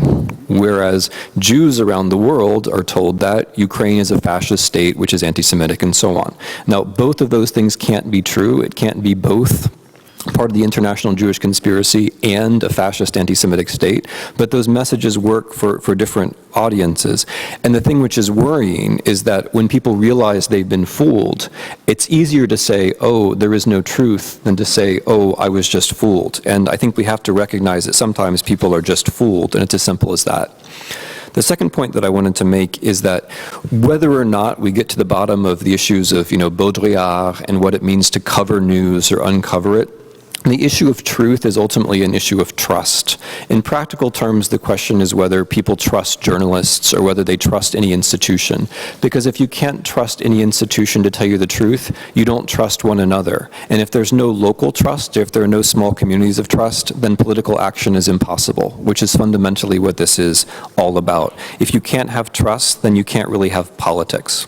whereas Jews around the world are told that Ukraine is a fascist state which is anti-Semitic and so on. Now, both of those things can't be true. It can't be both part of the international Jewish conspiracy and a fascist anti-Semitic state, but those messages work for different audiences. And the thing which is worrying is that when people realize they've been fooled, it's easier to say, oh, there is no truth, than to say, oh, I was just fooled. And I think we have to recognize that sometimes people are just fooled, and it's as simple as that. The second point that I wanted to make is that whether or not we get to the bottom of the issues of, Baudrillard and what it means to cover news or uncover it, the issue of truth is ultimately an issue of trust. In practical terms, the question is whether people trust journalists or whether they trust any institution. Because if you can't trust any institution to tell you the truth, you don't trust one another. And if there's no local trust, if there are no small communities of trust, then political action is impossible, which is fundamentally what this is all about. If you can't have trust, then you can't really have politics.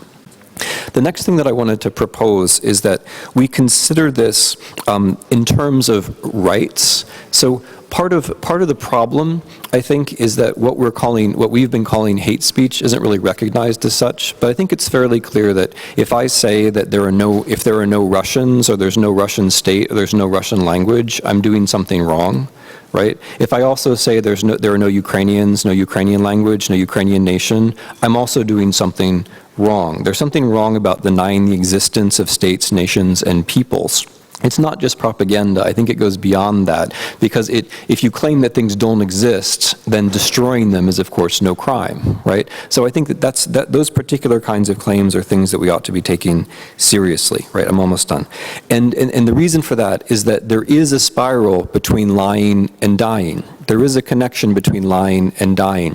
The next thing that I wanted to propose is that we consider this in terms of rights. So part of the problem, I think, is that what we've been calling hate speech isn't really recognized as such. But I think it's fairly clear that if I say that if there are no Russians, or there's no Russian state, or there's no Russian language, I'm doing something wrong. right? If I also say there are no Ukrainians, no Ukrainian language, no Ukrainian nation, I'm also doing something wrong. There's something wrong about denying the existence of states, nations, and peoples. It's not just propaganda. I think it goes beyond that, because if you claim that things don't exist, then destroying them is, of course, no crime, right? So I think that those particular kinds of claims are things that we ought to be taking seriously, right? I'm almost done. And the reason for that is that there is a spiral between lying and dying. There is a connection between lying and dying.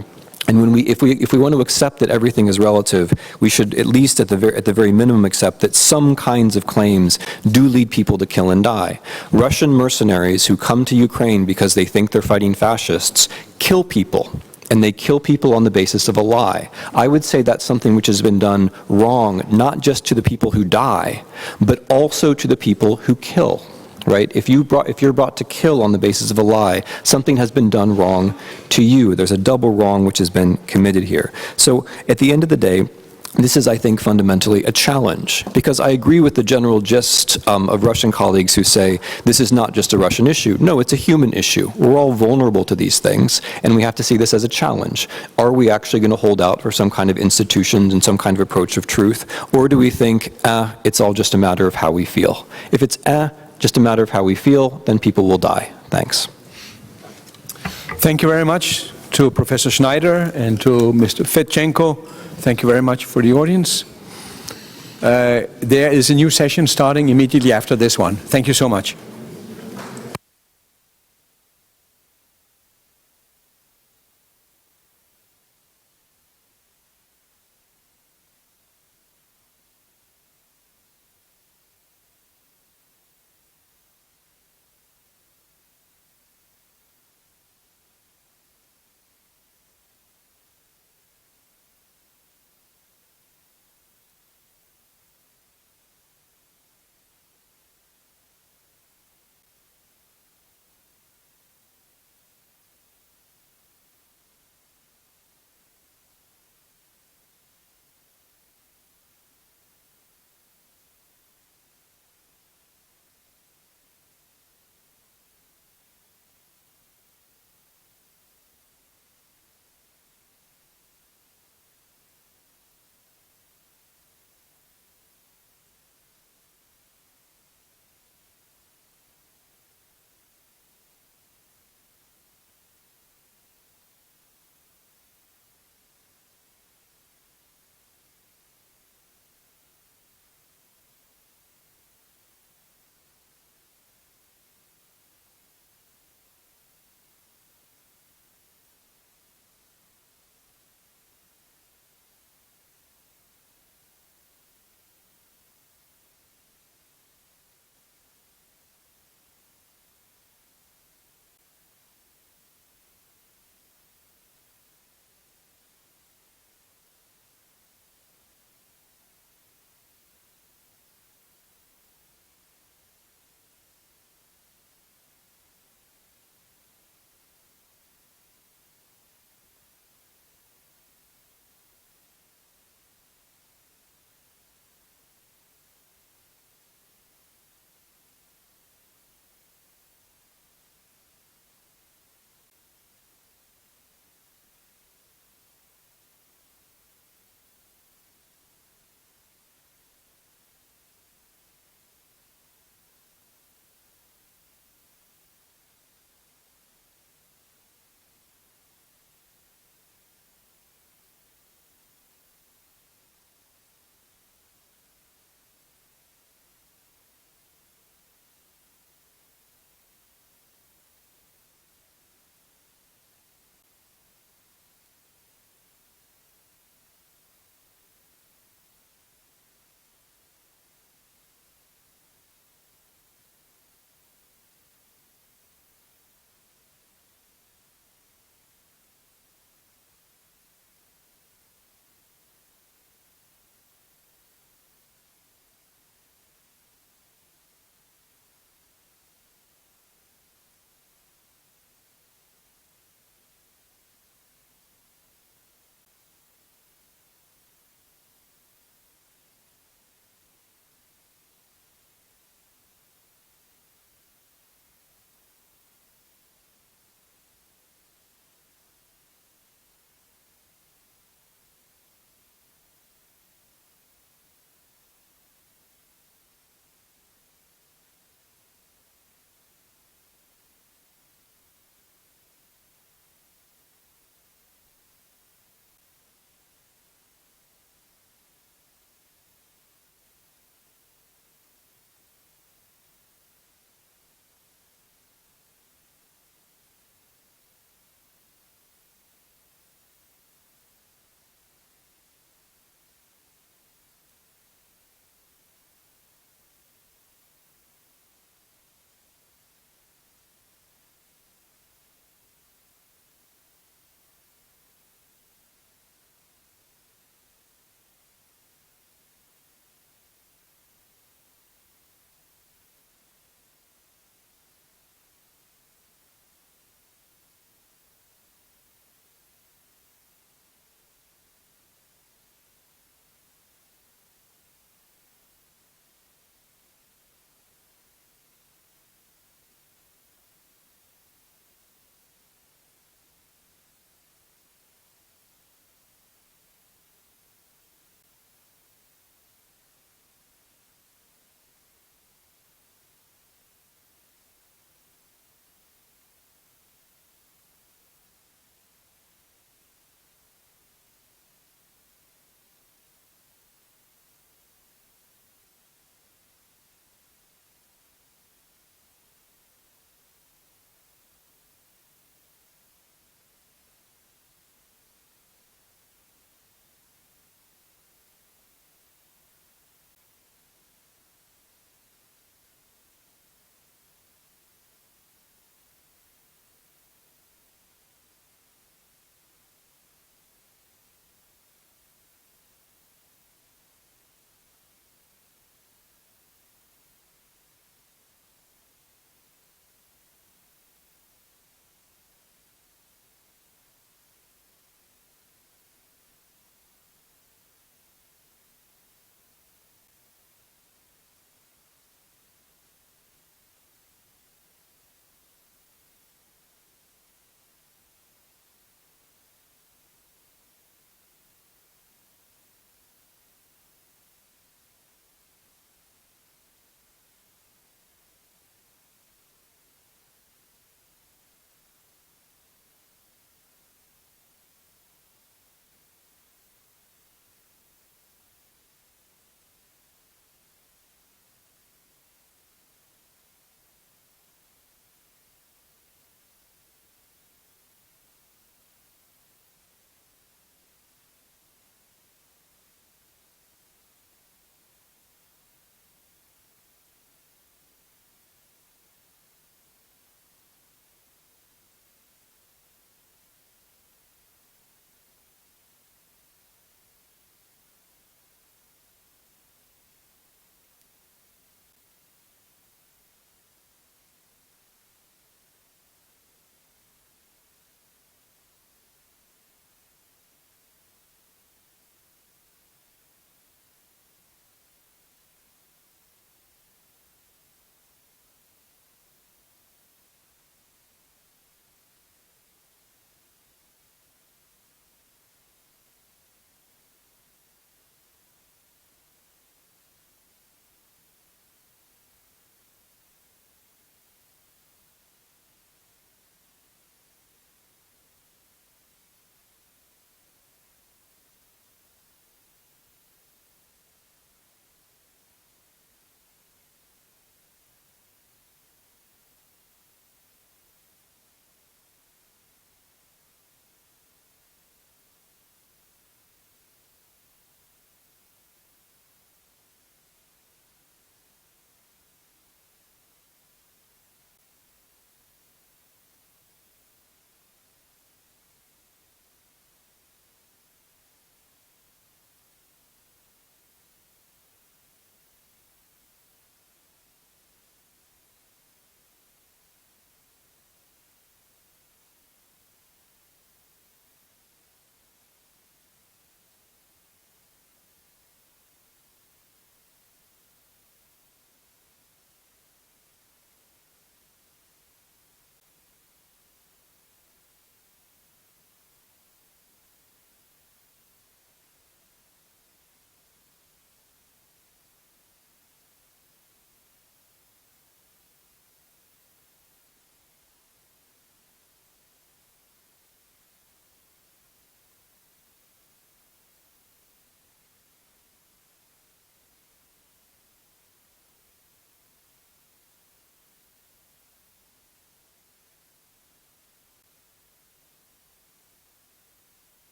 And if we want to accept that everything is relative, we should at least at the very minimum accept that some kinds of claims do lead people to kill and die. Russian mercenaries who come to Ukraine because they think they're fighting fascists kill people, and they kill people on the basis of a lie. I would say that's something which has been done wrong, not just to the people who die, but also to the people who kill. Right? If you're brought to kill on the basis of a lie, something has been done wrong to you. There's a double wrong which has been committed here. So at the end of the day, this is, I think, fundamentally a challenge, because I agree with the general gist of Russian colleagues who say this is not just a Russian issue. No, it's a human issue. We're all vulnerable to these things, and we have to see this as a challenge. Are we actually going to hold out for some kind of institutions and some kind of approach of truth, or do we think, it's all just a matter of how we feel? If it's just a matter of how we feel, then people will die. Thanks. Thank you very much to Professor Schneider and to Mr. Fedchenko. Thank you very much for the audience. There is a new session starting immediately after this one. Thank you so much.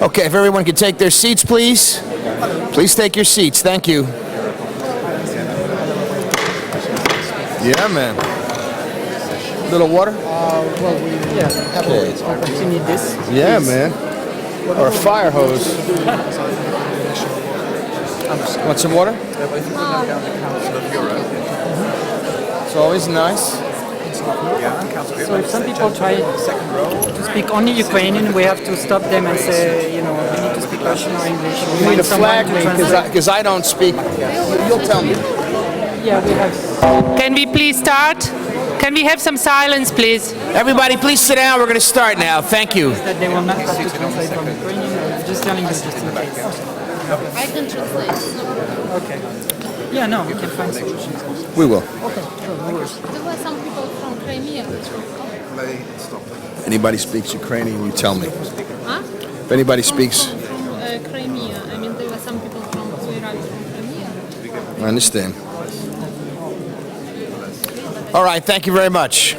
Okay, if everyone could take their seats, please. Please take your seats. Thank you. Yeah, man. Little water? Continue this. Yeah, man. Or a fire hose. Want some water? It's always nice. So if some people try to speak only Ukrainian, we have to stop them and say, you know, you need to speak Russian or English. You need to flag me because I don't speak. You'll tell me. Yeah, we have. Can we please start? Can we have some silence, please? Everybody, please sit down. We're going to start now. Thank you. That they will not have to translate from Ukrainian. Just telling them just in case. I can translate. Okay. Yeah, no, we can find solutions. We will. Okay, sure, no worries. There were some people from Crimea. Anybody speaks Ukrainian, you tell me. Huh? If anybody speaks, From Crimea. I mean, there were some people from Crimea. I understand. All right, thank you very much.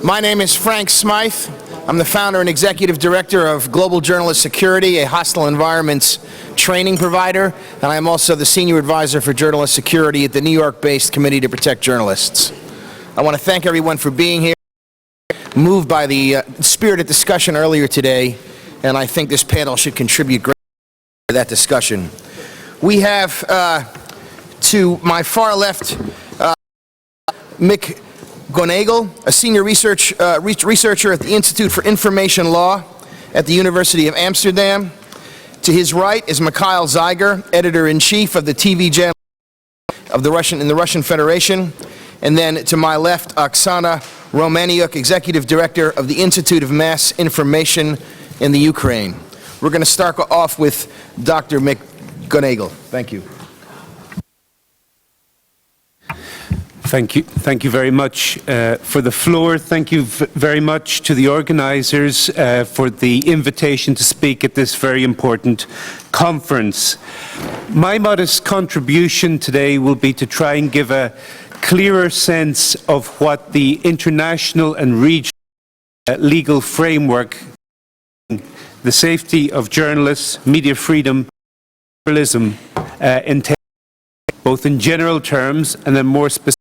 My name is Frank Smythe. I'm the founder and executive director of Global Journalist Security, a hostile environments training provider, and I am also the senior advisor for journalist security at the New York-based Committee to Protect Journalists. I want to thank everyone for being here. Moved by the spirited discussion earlier today, and I think this panel should contribute greatly to that discussion. We have to my far left Mick Gonagel, a senior researcher at the Institute for Information Law at the University of Amsterdam. To his right is Mikhail Zeiger, editor-in-chief of the TV channel of the Russian Federation. And then to my left, Oksana Romaniuk, executive director of the Institute of Mass Information in the Ukraine. We're going to start off with Dr. Mick Gonagel. Thank you. Thank you very much for the floor. Thank you very much to the organizers for the invitation to speak at this very important conference. My modest contribution today will be to try and give a clearer sense of what the international and regional legal framework, the safety of journalists, media freedom, pluralism entails, both in general terms and then more specifically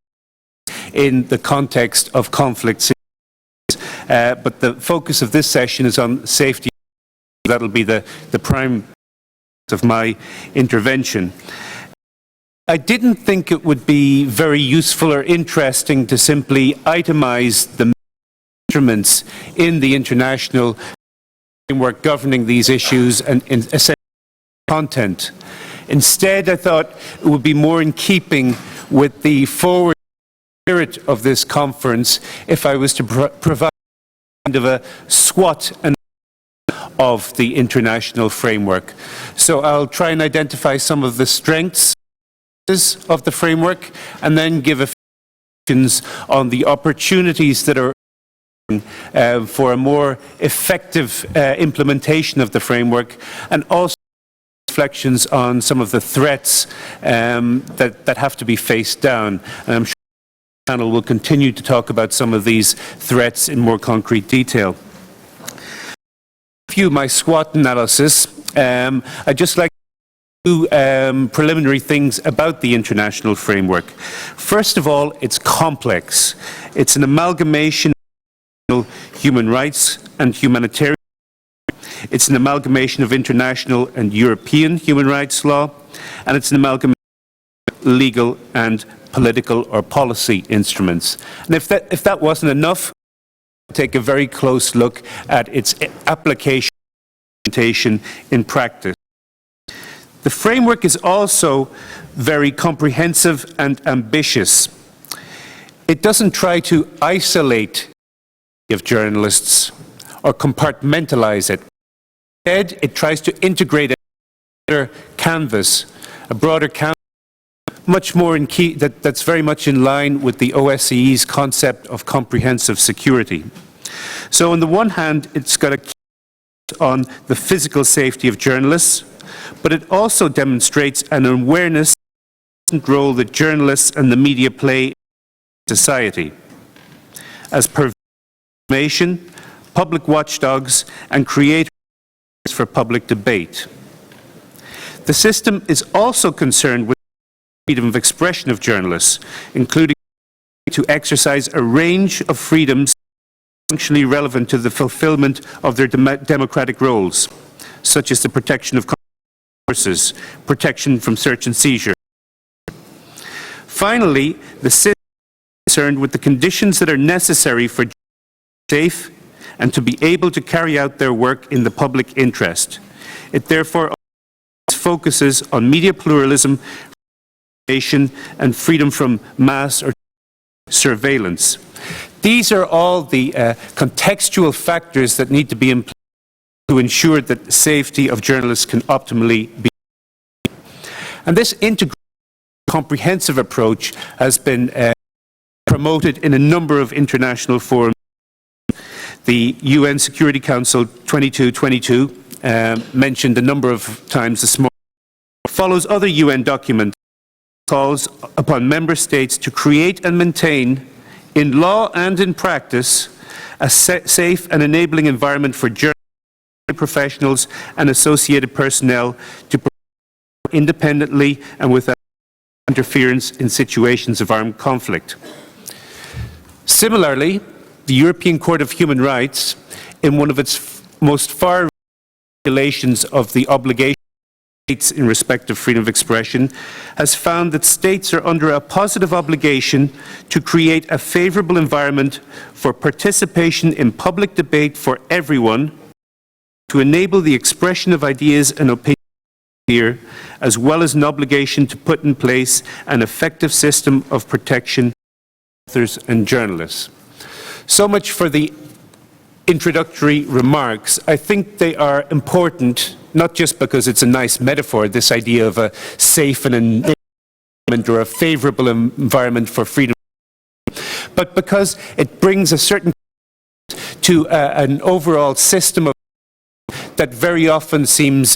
in the context of conflicts. But the focus of this session is on safety. That'll be the prime of my intervention. I didn't think it would be very useful or interesting to simply itemize the instruments in the international framework governing these issues and in essential content. Instead, I thought it would be more in keeping with the forward spirit of this conference if I was to provide kind of a SWOT of the international framework. So I'll try and identify some of the strengths of the framework and then give a few questions on the opportunities that are for a more effective implementation of the framework, and also reflections on some of the threats that have to be faced down. And I'm sure the panel will continue to talk about some of these threats in more concrete detail. A few of my SWOT analysis. I'd just like to do preliminary things about the international framework. First of all, it's complex. It's an amalgamation of human rights and humanitarian. It's an amalgamation of international and European human rights law, and it's an amalgamation of legal and political or policy instruments. And if that wasn't enough, we'll take a very close look at its application in practice. The framework is also very comprehensive and ambitious. It doesn't try to isolate of journalists or compartmentalize it. Instead, it tries to integrate a broader canvas, much more in key, that's very much in line with the OSCE's concept of comprehensive security. So on the one hand, it's got a key on the physical safety of journalists, but it also demonstrates an awareness of the role that journalists and the media play in society as per information, public watchdogs, and creators for public debate. The system is also concerned with freedom of expression of journalists, including to exercise a range of freedoms functionally relevant to the fulfillment of their democratic roles, such as the protection of sources, protection from search and seizure. Finally, the system is concerned with the conditions that are necessary for safe and to be able to carry out their work in the public interest. It therefore focuses on media pluralism, and freedom from mass or surveillance. These are all the contextual factors that need to be in place to ensure that the safety of journalists can optimally be. And this integrated, comprehensive approach has been promoted in a number of international forums. The UN Security Council 2222 mentioned a number of times this morning, follows other UN documents, calls upon member states to create and maintain, in law and in practice, a safe and enabling environment for journalists, professionals and associated personnel to perform independently and without interference in situations of armed conflict. Similarly, the European Court of Human Rights, in one of its most far-reaching regulations of the obligation of states in respect of freedom of expression, has found that states are under a positive obligation to create a favourable environment for participation in public debate for everyone, to enable the expression of ideas and opinions here, as well as an obligation to put in place an effective system of protection for authors and journalists. So much for the introductory remarks. I think they are important, not just because it's a nice metaphor, this idea of a safe and enabling or a favourable environment for freedom, but because it brings a certain to an overall system of that very often seems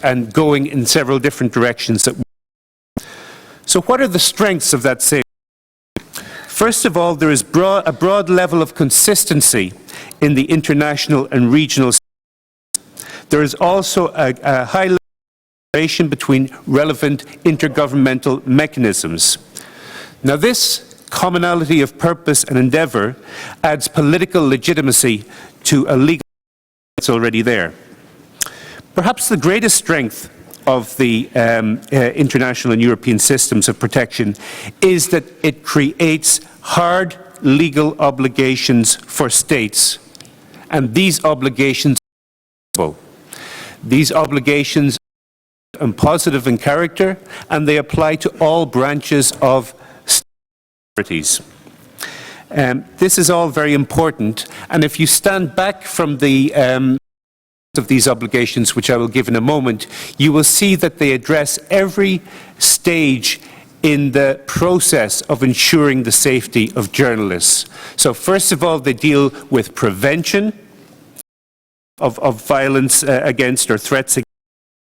and going in several different directions. So what are the strengths of that same? First of all, there is a broad level of consistency in the international and regional systems. There is also a high level of collaboration between relevant intergovernmental mechanisms. Now, this commonality of purpose and endeavour adds political legitimacy to a legal that's already there. Perhaps the greatest strength of the international and European systems of protection is that it creates hard legal obligations for states, and these obligations are These obligations are positive in character, and they apply to all branches of authorities. This is all very important, and if you stand back from the of these obligations, which I will give in a moment, you will see that they address every stage in the process of ensuring the safety of journalists. So first of all, they deal with prevention of violence against or threats against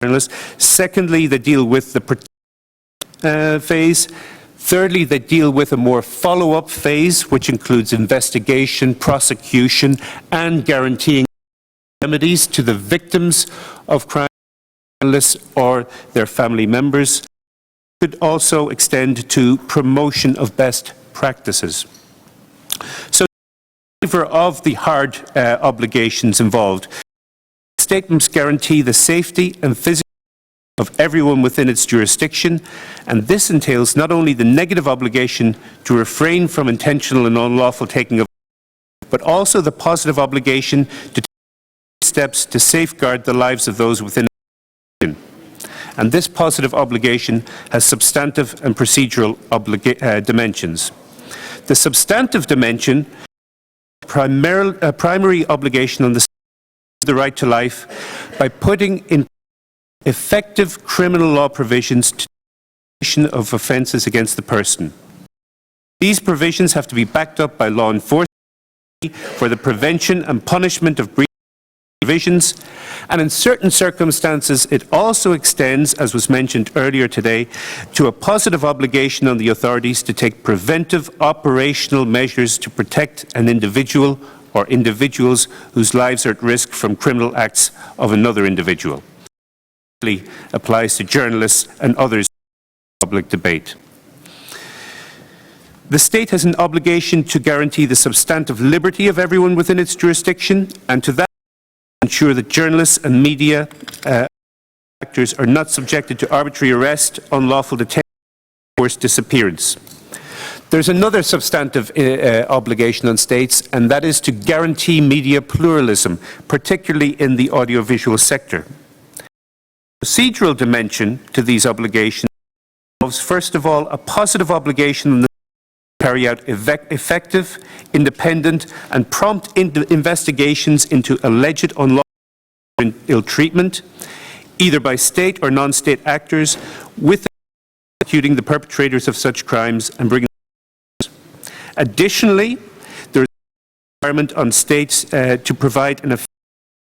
journalists. Secondly, they deal with the protection phase. Thirdly, they deal with a more follow-up phase, which includes investigation, prosecution, and guaranteeing remedies to the victims of crime, journalists or their family members. It could also extend to promotion of best practices. So, in favor of the hard obligations involved, statements guarantee the safety and physical of everyone within its jurisdiction, and this entails not only the negative obligation to refrain from intentional and unlawful taking of, but also the positive obligation to take steps to safeguard the lives of those within the jurisdiction. And this positive obligation has substantive and procedural dimensions. The substantive dimension, primary obligation on the right to life, by putting in effective criminal law provisions to the of offences against the person. These provisions have to be backed up by law enforcement for the prevention and punishment of breach provisions, and in certain circumstances it also extends, as was mentioned earlier today, to a positive obligation on the authorities to take preventive operational measures to protect an individual or individuals whose lives are at risk from criminal acts of another individual. It applies to journalists and others in public debate. The state has an obligation to guarantee the substantive liberty of everyone within its jurisdiction, and to that ensure that journalists and media actors are not subjected to arbitrary arrest, unlawful detention, or forced disappearance. There's another substantive obligation on states, and that is to guarantee media pluralism, particularly in the audiovisual sector. The procedural dimension to these obligations involves, first of all, a positive obligation to carry out effective, independent, and prompt investigations into alleged unlawful ill treatment, either by state or non-state actors, with prosecuting the perpetrators of such crimes and bringing. Additionally, there is a requirement on states to provide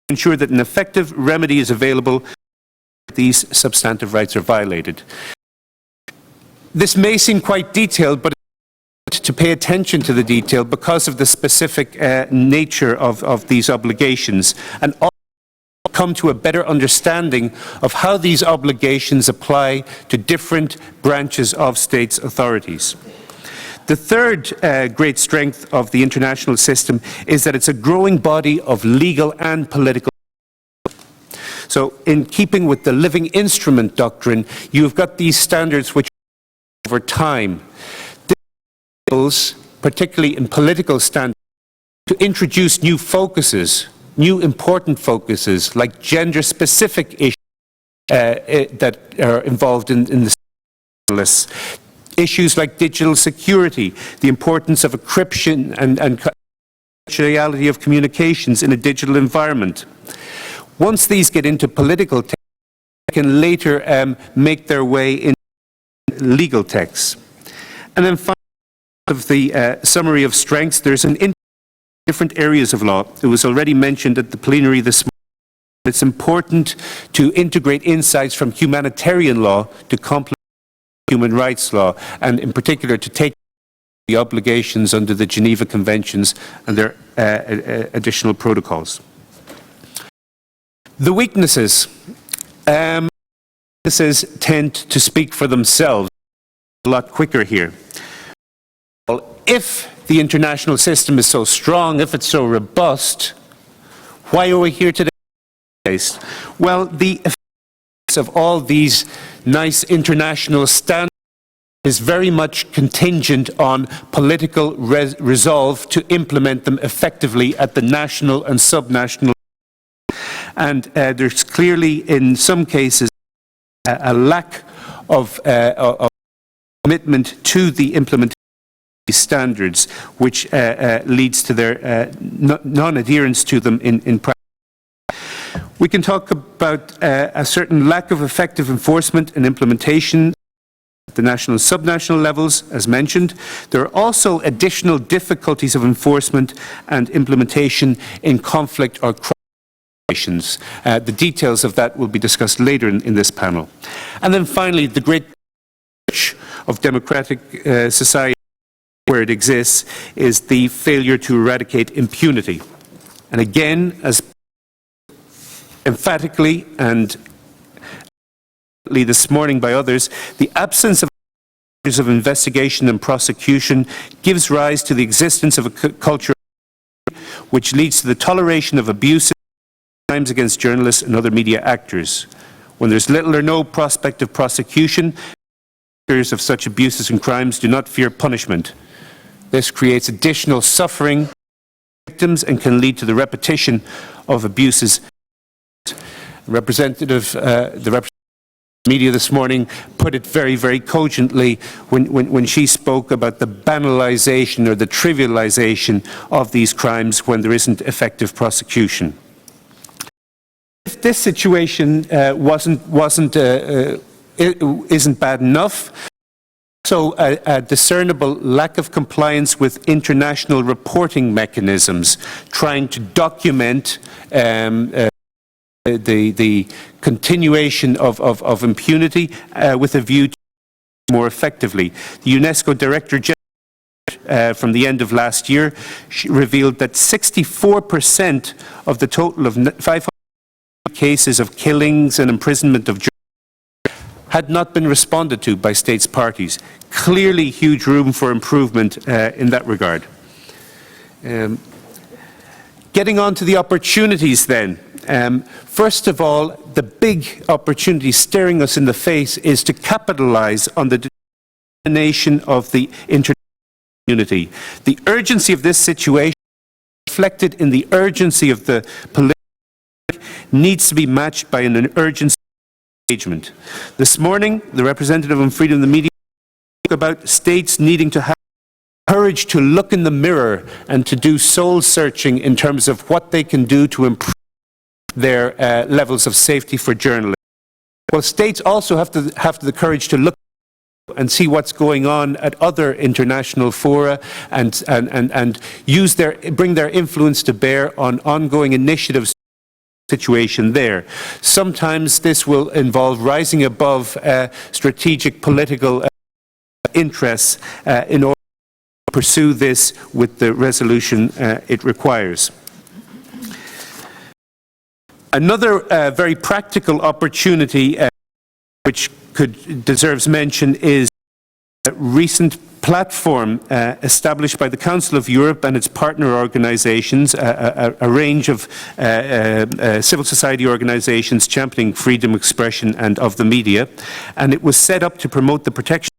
ensure that an effective remedy is available if these substantive rights are violated. This may seem quite detailed, but to pay attention to the detail because of the specific nature of these obligations, and also come to a better understanding of how these obligations apply to different branches of states' authorities. The third great strength of the international system is that it's a growing body of legal and political. So in keeping with the living instrument doctrine, you've got these standards which over time, particularly in political standards, to introduce new focuses, new important focuses like gender-specific issues that are involved in the journalists. Issues like digital security, the importance of encryption and confidentiality of communications in a digital environment. Once these get into political text, they can later make their way into legal texts. And then finally, of the summary of strengths, there's different areas of law. It was already mentioned at the plenary this morning. It's important to integrate insights from humanitarian law to complement human rights law, and in particular to take the obligations under the Geneva Conventions and their additional protocols. The weaknesses. Weaknesses tend to speak for themselves a lot quicker here. Well, if the international system is so strong, if it's so robust, why are we here today? Well, the effects of all these nice international standards is very much contingent on political resolve to implement them effectively at the national and subnational level. And there's clearly, in some cases, a lack of commitment to the implementation of these standards, which leads to their non-adherence to them in practice. We can talk about a certain lack of effective enforcement and implementation at the national and subnational levels, as mentioned. There are also additional difficulties of enforcement and implementation in conflict or crime situations. The details of that will be discussed later in this panel. And then finally, the great challenge of democratic society where it exists is the failure to eradicate impunity. And again, as emphatically and this morning by others, the absence of investigation and prosecution gives rise to the existence of a culture which leads to the toleration of abuses, crimes against journalists and other media actors. When there's little or no prospect of prosecution, actors of such abuses and crimes do not fear punishment. This creates additional suffering for victims and can lead to the repetition of abuses. The representative of the media this morning put it very, very cogently when she spoke about the banalization or the trivialization of these crimes when there isn't effective prosecution. If this situation isn't bad enough, so a discernible lack of compliance with international reporting mechanisms, trying to document the continuation of impunity with a view to more effectively. The UNESCO Director General from the end of last year revealed that 64% of the total of 500 cases of killings and imprisonment of journalists had not been responded to by states parties. Clearly huge room for improvement in that regard. Getting on to the opportunities then. First of all, the big opportunity staring us in the face is to capitalize on the determination of the international community. The urgency of this situation, reflected in the urgency of the political, needs to be matched by an urgency of engagement. This morning, the representative on freedom of the media spoke about states needing to have courage to look in the mirror and to do soul searching in terms of what they can do to improve their levels of safety for journalists. Well, states also have the courage to look and see what's going on at other international fora and bring their influence to bear on ongoing initiatives situation there. Sometimes this will involve rising above strategic political interests in order to pursue this with the resolution it requires. Another very practical opportunity which deserves mention is a recent platform established by the Council of Europe and its partner organizations, a range of civil society organizations championing freedom of expression and of the media, and it was set up to promote the protection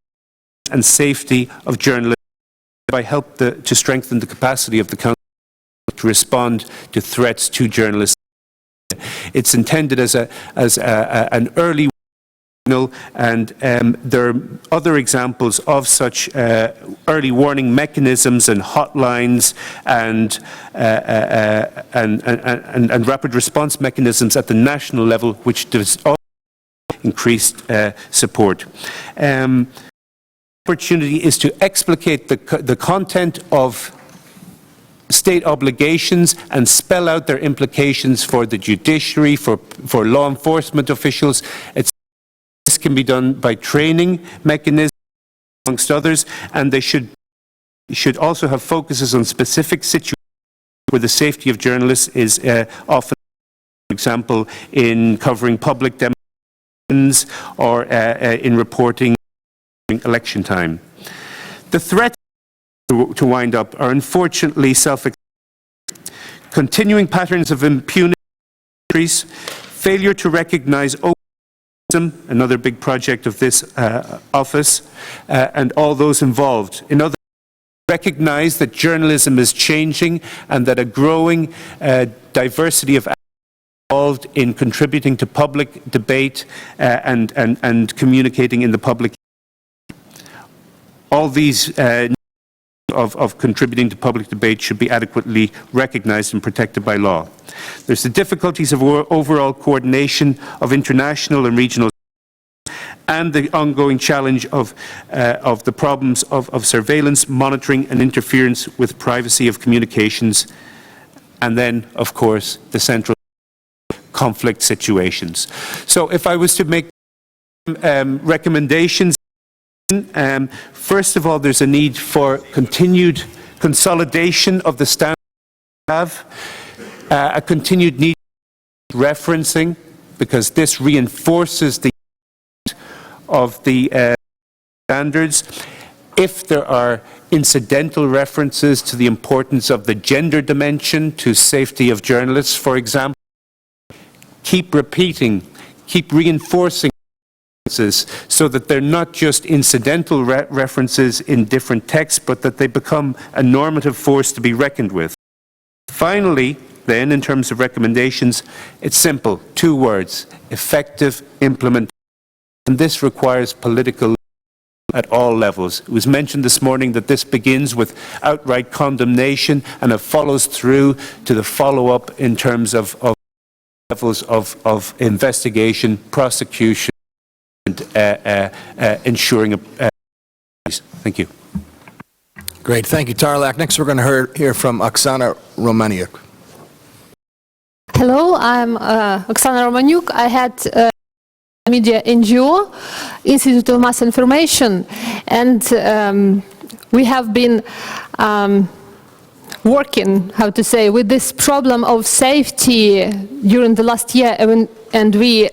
and safety of journalists by help to strengthen the capacity of the Council to respond to threats to journalists. It's intended as an early signal, and there are other examples of such early warning mechanisms and hotlines and rapid response mechanisms at the national level, which does also increased support. Opportunity is to explicate the content of state obligations and spell out their implications for the judiciary, for law enforcement officials. This can be done by training mechanisms, amongst others, and they should also have focuses on specific situations where the safety of journalists is often, for example, in covering public demonstrations or in reporting during election time. The threats to wind up are unfortunately continuing patterns of impunity, failure to recognize another big project of this office, and all those involved. In other words, recognize that journalism is changing and that a growing diversity of involved in contributing to public debate and communicating in the public. All these of contributing to public debate should be adequately recognized and protected by law. There's the difficulties of overall coordination of international and regional and the ongoing challenge of the problems of surveillance, monitoring and interference with privacy of communications, and then, of course, the central conflict situations. So if I was to make recommendations, first of all, there's a need for continued consolidation of the standards we have, a continued need for referencing, because this reinforces the of the standards. If there are incidental references to the importance of the gender dimension to safety of journalists, for example, keep repeating, keep reinforcing so that they're not just incidental references in different texts, but that they become a normative force to be reckoned with. Finally, then, in terms of recommendations, it's simple, 2 words: effective implementation. And this requires political at all levels. It was mentioned this morning that this begins with outright condemnation and it follows through to the follow-up in terms of levels of investigation, prosecution, and ensuring thank you. Great, thank you, Tarlak. Next we're going to hear from Oksana Romaniuk. Hello, I'm Oksana Romaniuk. I had media NGO, Institute of Mass Information, and we have been working, how to say, with this problem of safety during the last year, and we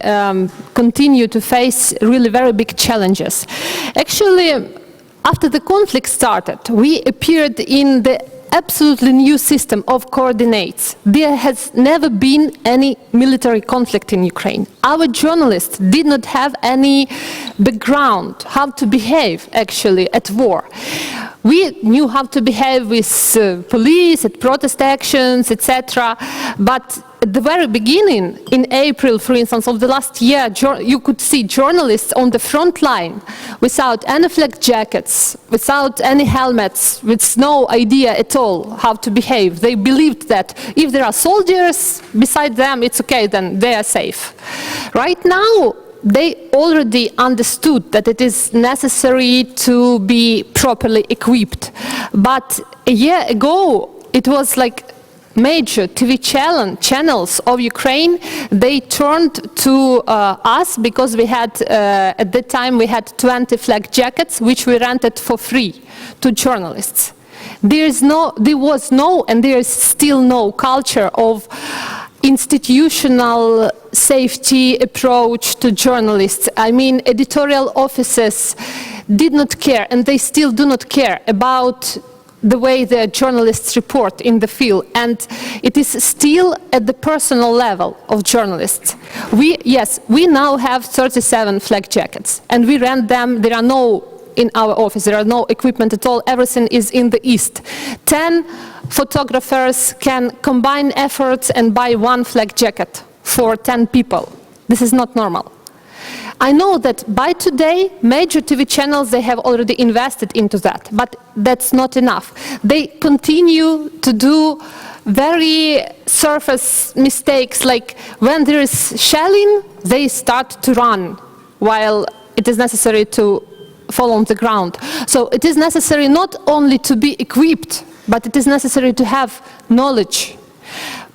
continue to face really very big challenges. Actually, after the conflict started, we appeared in the absolutely new system of coordinates. There has never been any military conflict in Ukraine. Our journalists did not have any background how to behave actually at war. We knew how to behave with police, at protest actions, etc. But at the very beginning, in April, for instance, of the last year, you could see journalists on the front line without any flak jackets, without any helmets, with no idea at all how to behave. They believed that if there are soldiers beside them, it's okay, then they are safe. Right now, they already understood that it is necessary to be properly equipped. But a year ago, it was like major TV channels of Ukraine, they turned to us because we had, at that time, we had 20 flak jackets, which we rented for free to journalists. There was no, and there is still no culture of institutional safety approach to journalists. I mean, editorial offices did not care, and they still do not care about the way the journalists report in the field, and it is still at the personal level of journalists. We now have 37 flak jackets, and we rent them. There are no, in our office, there are no equipment at all. Everything is in the East. 10 photographers can combine efforts and buy one flak jacket for 10 people. This is not normal. I know that by today, major TV channels, they have already invested into that, but that's not enough. They continue to do very surface mistakes, like when there is shelling, they start to run, while it is necessary to fall on the ground. So it is necessary not only to be equipped, but it is necessary to have knowledge.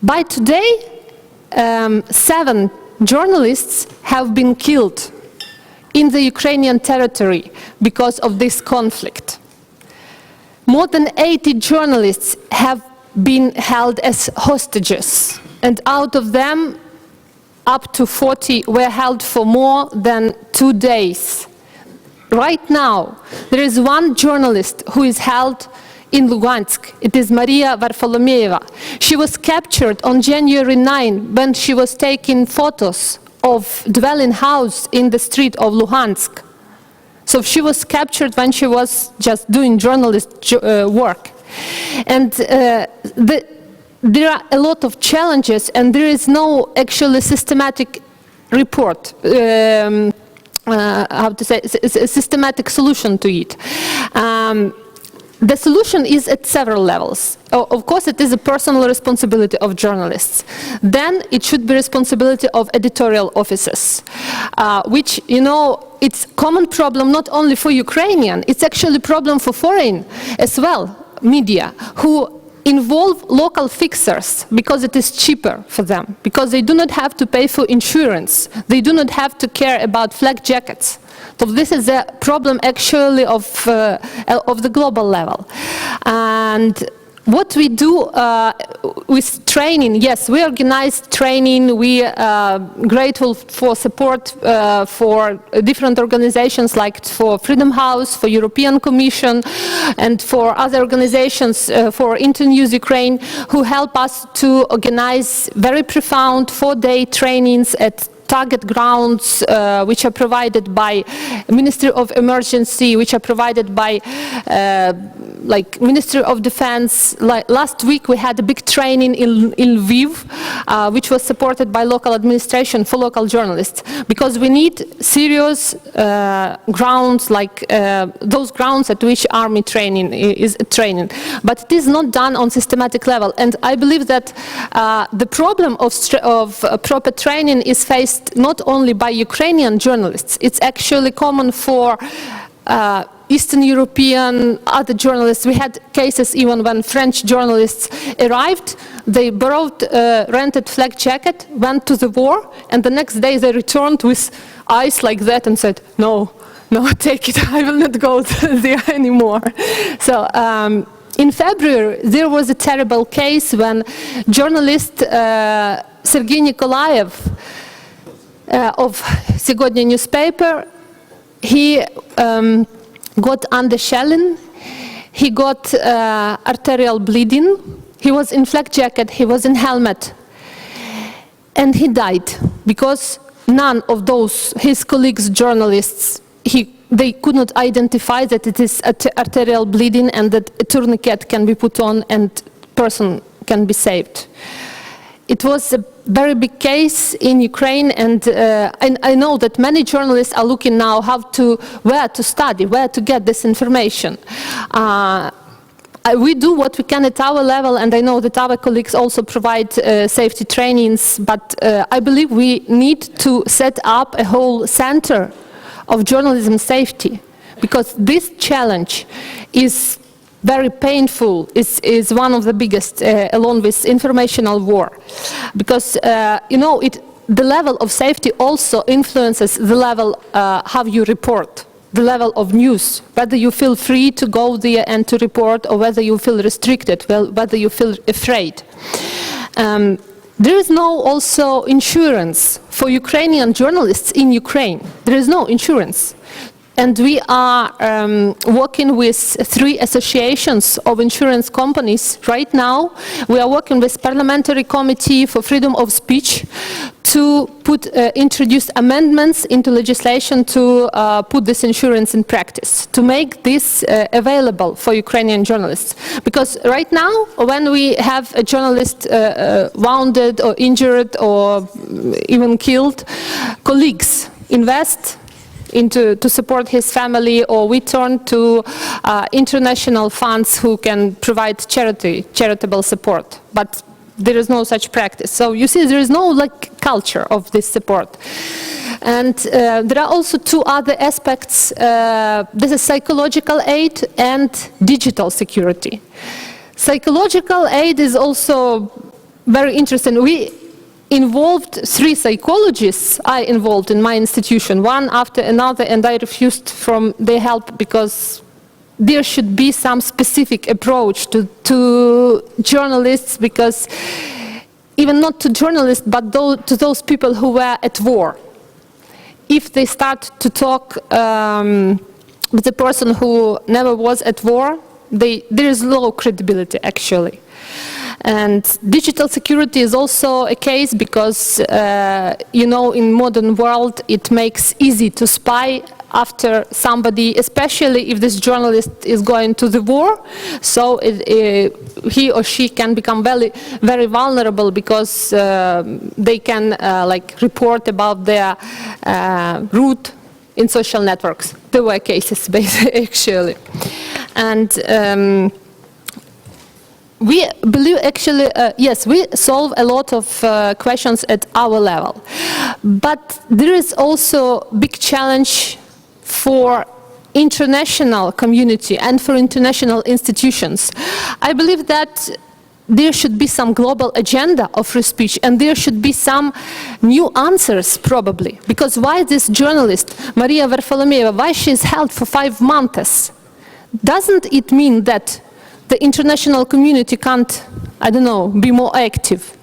By today, 7 journalists have been killed in the Ukrainian territory because of this conflict. More than 80 journalists have been held as hostages, and out of them, up to 40 were held for more than 2 days. Right now, there is one journalist who is held in Lugansk. It is Maria Varfolomeeva. She was captured on January 9 when she was taking photos of dwelling house in the street of Luhansk. So she was captured when she was just doing journalist work. And there are a lot of challenges, and there is no actually systematic report, how to say, a systematic solution to it. The solution is at several levels. Of course, it is a personal responsibility of journalists. Then it should be responsibility of editorial offices, which, you know, it's common problem not only for Ukrainian, it's actually a problem for foreign as well, media, who involve local fixers because it is cheaper for them, because they do not have to pay for insurance, they do not have to care about flak jackets. So this is a problem actually of the global level. And what we do with training, yes, we organize training. We are grateful for support for different organizations like for Freedom House, for European Commission, and for other organizations, for Internews Ukraine, who help us to organize very profound 4-day trainings at target grounds, which are provided by Ministry of Emergency, which are provided by like Ministry of Defense. Like last week we had a big training in Lviv, which was supported by local administration for local journalists, because we need serious grounds, like those grounds at which army training is training. But it is not done on systematic level, and I believe that the problem of proper training is faced not only by Ukrainian journalists, it's actually common for Eastern European, other journalists. We had cases even when French journalists arrived, they borrowed a rented flak jacket, went to the war, and the next day they returned with eyes like that and said, no, take it, I will not go there anymore. So in February, there was a terrible case when journalist Sergei Nikolaev of Сегодня newspaper, he got under shelling, he got arterial bleeding, he was in flak jacket, he was in helmet, and he died because none of those, his colleagues, journalists, they could not identify that it is arterial bleeding and that a tourniquet can be put on and person can be saved. It was a very big case in Ukraine, and I know that many journalists are looking now where to study, where to get this information. We do what we can at our level, and I know that our colleagues also provide safety trainings, but I believe we need to set up a whole center of journalism safety, because this challenge is very painful, is one of the biggest, along with informational war. Because, the level of safety also influences the level how you report, the level of news, whether you feel free to go there and to report, or whether you feel restricted, whether you feel afraid. There is no also insurance for Ukrainian journalists in Ukraine. There is no insurance. And we are working with 3 associations of insurance companies right now. We are working with Parliamentary Committee for Freedom of Speech to introduce amendments into legislation to put this insurance in practice, to make this available for Ukrainian journalists. Because right now, when we have a journalist wounded or injured or even killed, colleagues invest to support his family, or we turn to international funds who can provide charitable support. But there is no such practice. So you see, there is no culture of this support. And there are also 2 other aspects. This is psychological aid and digital security. Psychological aid is also very interesting. We involved 3 psychologists I involved in my institution, one after another, and I refused from their help because there should be some specific approach to journalists, because even not to journalists, but to those people who were at war. If they start to talk with a person who never was at war, there is low credibility actually. And digital security is also a case because, in modern world, it makes easy to spy after somebody, especially if this journalist is going to the war. So he or she can become very, very vulnerable because they can report about their route in social networks. There were cases, basically, actually. And we believe actually, yes, we solve a lot of questions at our level. But there is also a big challenge for international community and for international institutions. I believe that there should be some global agenda of free speech, and there should be some new answers probably. Because why this journalist, Maria Varfolomeeva, why she is held for 5 months? Doesn't it mean that the international community can't, be more active,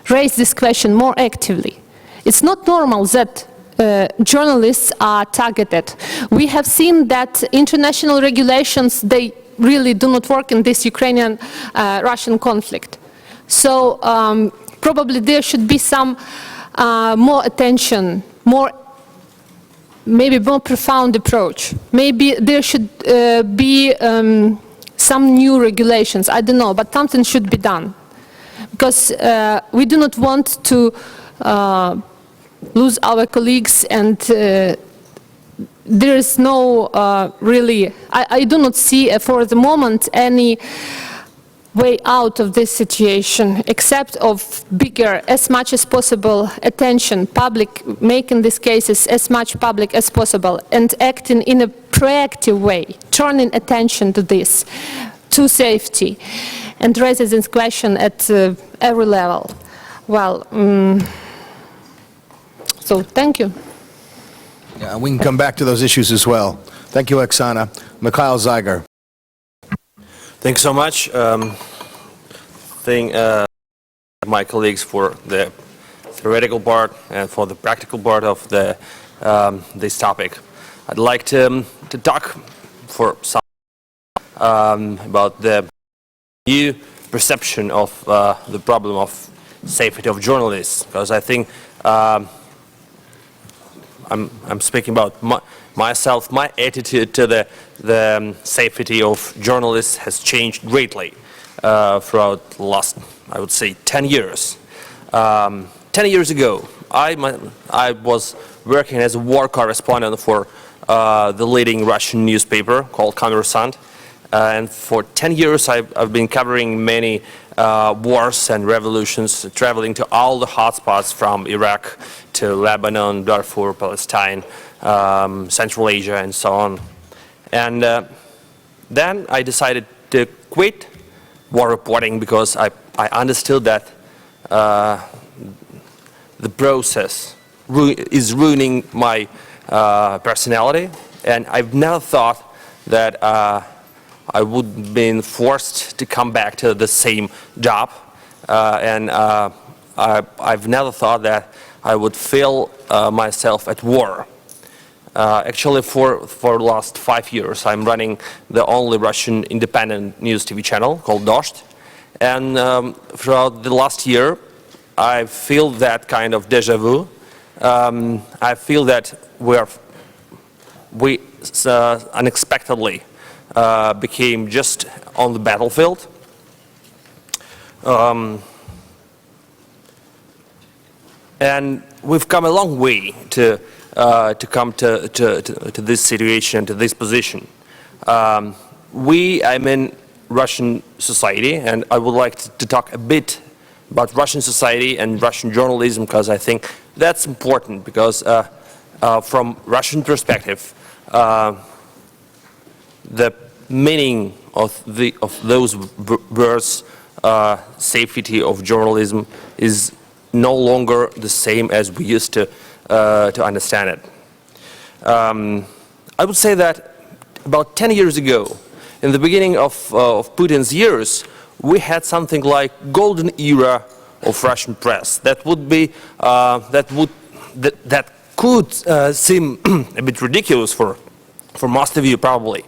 raise this question more actively? It's not normal that journalists are targeted. We have seen that international regulations, they really do not work in this Ukrainian-Russian conflict. So probably there should be some more attention, maybe more profound approach. Maybe there should be some new regulations, I don't know, but something should be done. Because we do not want to lose our colleagues, and there is no really, I do not see for the moment any way out of this situation, except of bigger, as much as possible, attention, public, making these cases as much public as possible, and acting in a proactive way, turning attention to this, to safety, and raises this question at every level. Well, so thank you. Yeah, we can come back to those issues as well. Thank you, Oksana. Mikhail Zygar. Thanks so much. Thank my colleagues for the theoretical part and for the practical part of this topic. I'd like to talk for some about the new perception of the problem of safety of journalists, because I think I'm speaking about myself. My attitude to the safety of journalists has changed greatly throughout the last, I would say, 10 years. 10 years ago, I was working as a war correspondent for the leading Russian newspaper called Kommersant. And for 10 years, I've been covering many wars and revolutions, traveling to all the hotspots from Iraq to Lebanon, Darfur, Palestine, Central Asia, and so on. And then I decided to quit war reporting because I understood that the process is ruining my personality, and I've never thought that I would have been forced to come back to the same job, and I've never thought that I would feel myself at war. Actually, for the last 5 years, I'm running the only Russian independent news TV channel called Dozhd, and throughout the last year, I feel that kind of déjà vu. I feel that we unexpectedly became just on the battlefield. And we've come a long way to come to this situation, to this position. I'm in Russian society, and I would like to talk a bit about Russian society and Russian journalism, because I think that's important, because from Russian perspective, the meaning of those words, safety of journalism, is no longer the same as we used to understand it. I would say that about 10 years ago, in the beginning of Putin's years, we had something like golden era of Russian press. That could seem a bit ridiculous for most of you, probably,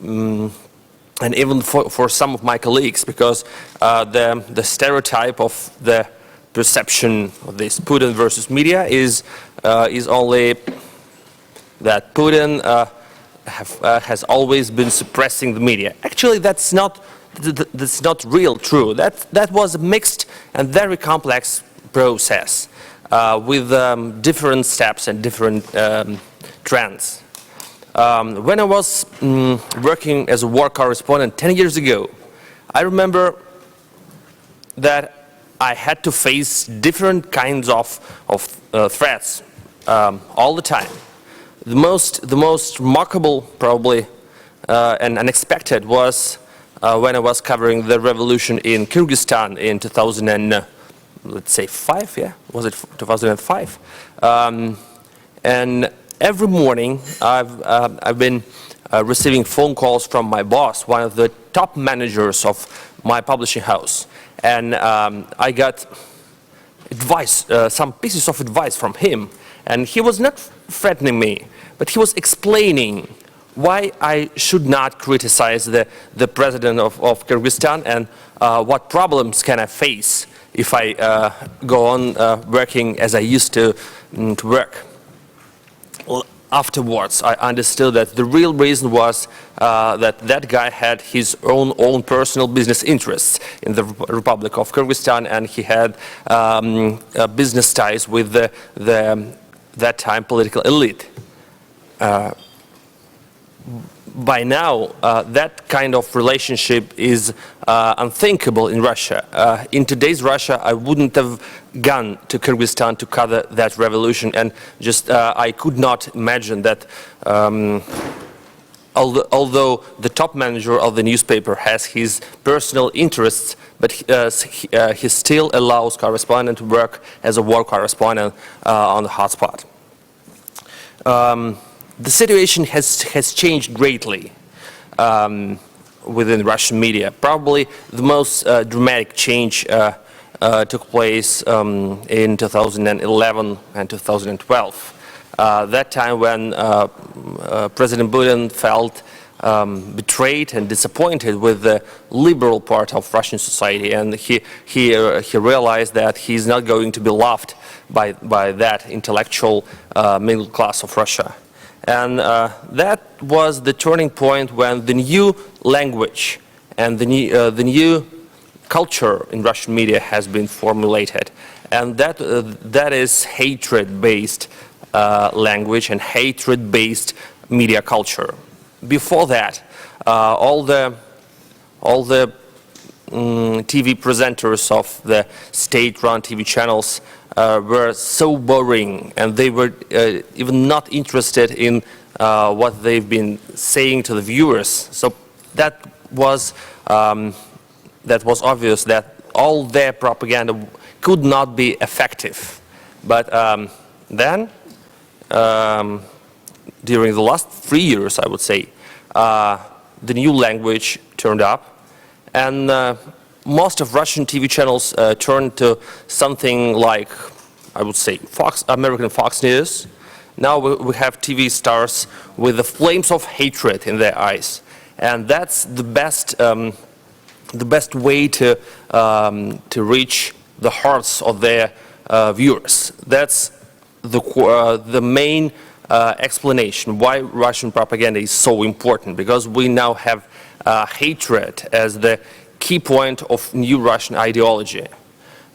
and even for some of my colleagues, because the stereotype of the perception of this Putin versus media is only that Putin has always been suppressing the media. Actually, that's not real true. That was a mixed and very complex process with different steps and different trends. When I was working as a war correspondent 10 years ago, I remember that I had to face different kinds of threats all the time. The most remarkable, probably, and unexpected was when I was covering the revolution in Kyrgyzstan in 2005, yeah? Was it 2005? And every morning I've been receiving phone calls from my boss, one of the top managers of my publishing house. And I got advice, some pieces of advice from him. And he was not threatening me, but he was explaining why I should not criticize the president of Kyrgyzstan, and what problems can I face if I go on working as I used to work. Well, afterwards, I understood that the real reason was that guy had his own personal business interests in the Republic of Kyrgyzstan, and he had business ties with that time political elite. By now, that kind of relationship is unthinkable in Russia. In today's Russia, I wouldn't have gone to Kyrgyzstan to cover that revolution, and just I could not imagine that although the top manager of the newspaper has his personal interests, but he still allows correspondent to work as a war correspondent on the hotspot. The situation has changed greatly within Russian media. Probably the most dramatic change took place in 2011 and 2012. That time when President Putin felt betrayed and disappointed with the liberal part of Russian society, and he realized that he's not going to be loved by that intellectual middle class of Russia. And that was the turning point when the new language and the new culture in Russian media has been formulated, and that is hatred-based language and hatred-based media culture. Before that, all the TV presenters of the state-run TV channels were so boring, and they were even not interested in what they've been saying to the viewers. So that was obvious that all their propaganda could not be effective. But then, during the last 3 years, I would say, the new language turned up, and most of Russian TV channels turned to something like, I would say, American Fox News. Now we have TV stars with the flames of hatred in their eyes, and that's the best way to reach the hearts of their viewers. That's the main explanation why Russian propaganda is so important, because we now have hatred as the key point of new Russian ideology.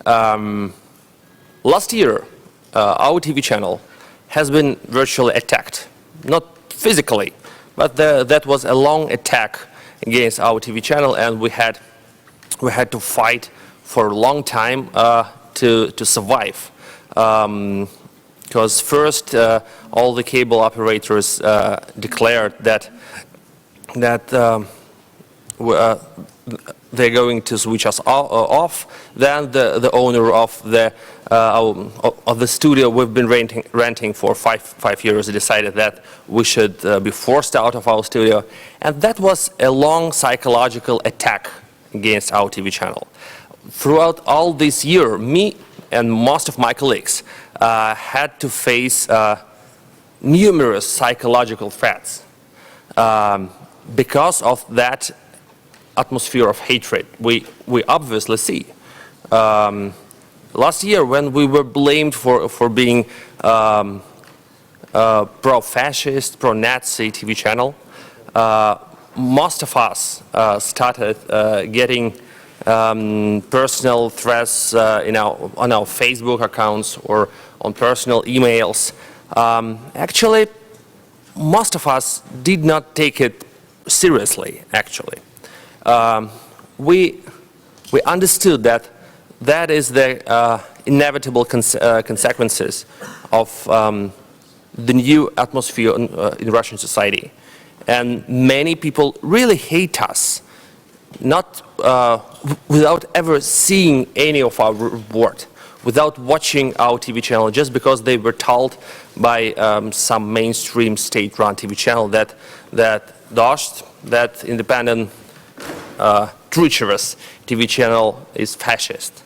Last year, our TV channel has been virtually attacked, not physically, but that was a long attack against our TV channel, and we had to fight for a long time to survive. Because first, all the cable operators declared that they're going to switch us off. Then the owner of the studio we've been renting for five years decided that we should be forced out of our studio, and that was a long psychological attack against our TV channel. Throughout all this year, me and most of my colleagues had to face numerous psychological threats because of that atmosphere of hatred we obviously see. Last year, when we were blamed for being pro-fascist, pro-Nazi TV channel, most of us started getting personal threats on our Facebook accounts or on personal emails. Actually, most of us did not take it seriously, actually. We understood that is the inevitable consequences of the new atmosphere in Russian society. And many people really hate us, not without ever seeing any of our report, without watching our TV channel, just because they were told by some mainstream state-run TV channel that Dost, that independent, treacherous TV channel, is fascist.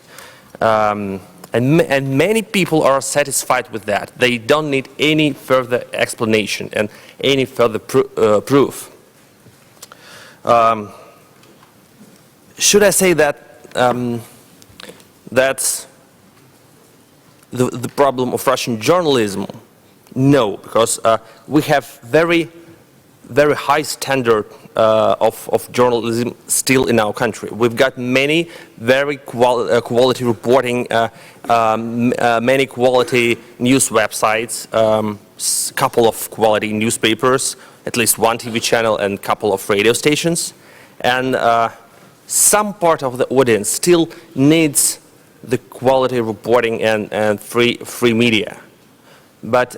And many people are satisfied with that. They don't need any further explanation and any further proof. Should I say that that's the problem of Russian journalism? No, because we have very high standard of journalism still in our country. We've got many very quality reporting, many quality news websites, couple of quality newspapers, at least one TV channel and couple of radio stations. And some part of the audience still needs the quality reporting and free media. But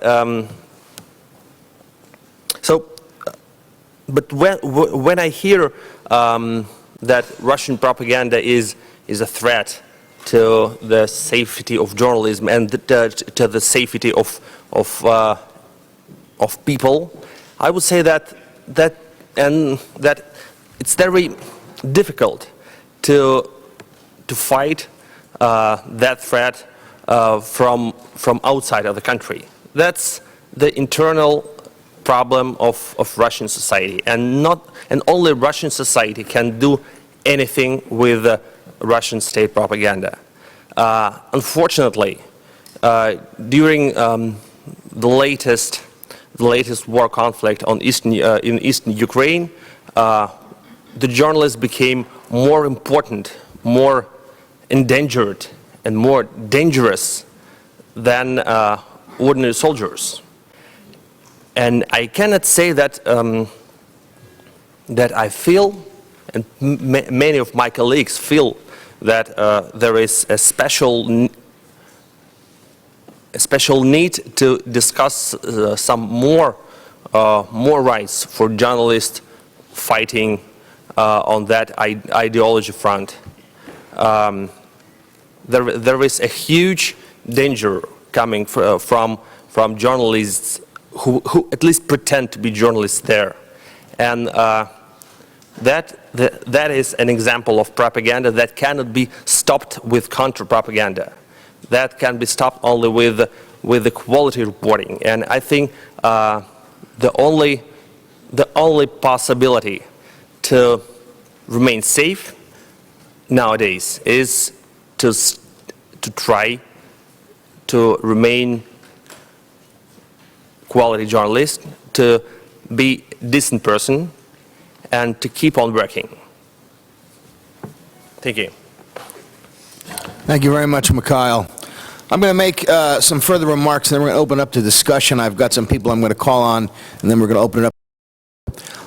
so but when I hear that Russian propaganda is a threat to the safety of journalism and to the safety of people, I would say that it's very difficult to fight that threat from outside of the country. That's the internal problem of Russian society, and only Russian society can do anything with Russian state propaganda. Unfortunately, during the latest war conflict in eastern Ukraine, the journalists became more important, more endangered, and more dangerous than ordinary soldiers. And I cannot say that that I feel, and many of my colleagues feel, that there is a special need to discuss some more rights for journalists fighting on that ideology front. There is a huge danger coming from journalists who at least pretend to be journalists there, and that is an example of propaganda that cannot be stopped with counter-propaganda. That can be stopped only with the quality reporting. And I think the only possibility to remain safe nowadays is to try to remain quality journalist, to be decent person, and to keep on working. Thank you. Thank you very much, Mikhail. I'm going to make some further remarks, and then we're going to open up to discussion. I've got some people I'm going to call on, and then we're going to open it up.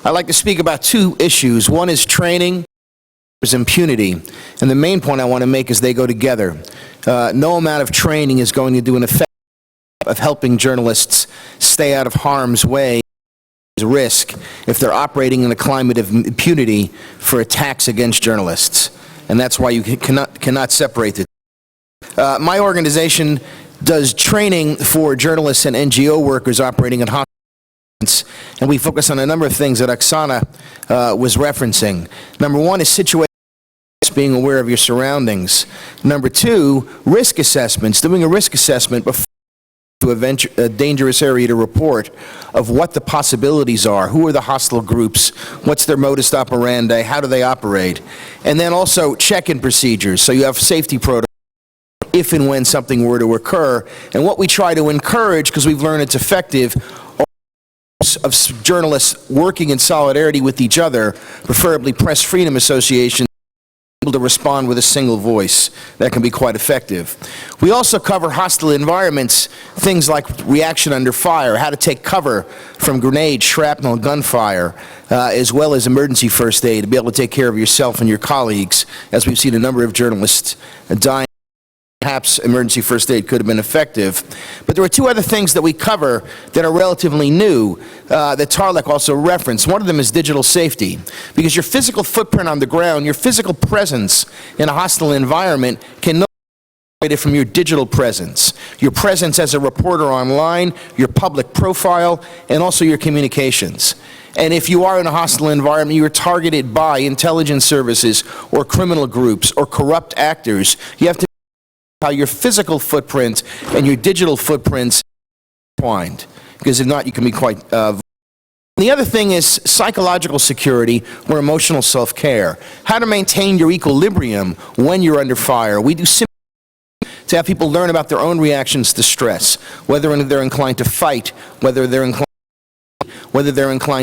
I'd like to speak about two issues. One is training, is impunity. And the main point I want to make is they go together. No amount of training is going to do an effect of helping journalists stay out of harm's way, risk, if they're operating in a climate of impunity for attacks against journalists. And that's why you cannot separate the two. My organization does training for journalists and NGO workers operating in hospitals, and we focus on a number of things that Oksana was referencing. Number one is situation, being aware of your surroundings. Number two, risk assessments, doing a risk assessment before to a dangerous area to report of what the possibilities are, who are the hostile groups, what's their modus operandi, how do they operate, and then also check-in procedures, so you have safety protocols if and when something were to occur. And what we try to encourage, because we've learned it's effective, of journalists working in solidarity with each other, preferably press freedom associations, able to respond with a single voice. That can be quite effective. We also cover hostile environments, things like reaction under fire, how to take cover from grenades, shrapnel, gunfire, as well as emergency first aid to be able to take care of yourself and your colleagues, as we've seen a number of journalists dying. Perhaps emergency first aid could have been effective. But there are two other things that we cover that are relatively new that Tarlek also referenced. One of them is digital safety, because your physical footprint on the ground, your physical presence in a hostile environment can no longer be separated from your digital presence. Your presence as a reporter online, your public profile, and also your communications. And if you are in a hostile environment, you are targeted by intelligence services or criminal groups or corrupt actors. You have to how your physical footprint and your digital footprints are entwined, because if not, you can be quite The other thing is psychological security or emotional self-care. How to maintain your equilibrium when you're under fire. We do simple to have people learn about their own reactions to stress, whether they're inclined to fight, whether they're inclined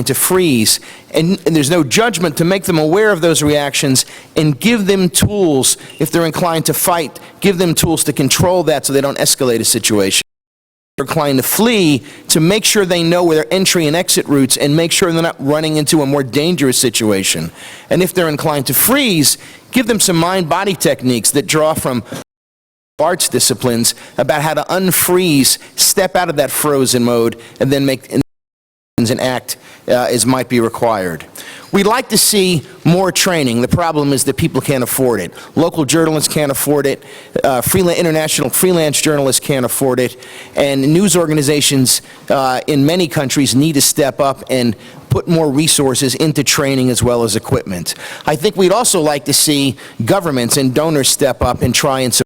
to freeze, and there's no judgment, to make them aware of those reactions and give them tools. If they're inclined to fight, give them tools to control that so they don't escalate a situation. If they're inclined to flee, to make sure they know where their entry and exit routes and make sure they're not running into a more dangerous situation. And if they're inclined to freeze, give them some mind-body techniques that draw from arts disciplines about how to unfreeze, step out of that frozen mode, and then make and act as might be required. We'd like to see more training. The problem is that people can't afford it. Local journalists can't afford it. International freelance journalists can't afford it. And news organizations in many countries need to step up and put more resources into training as well as equipment. I think we'd also like to see governments and donors step up and try and support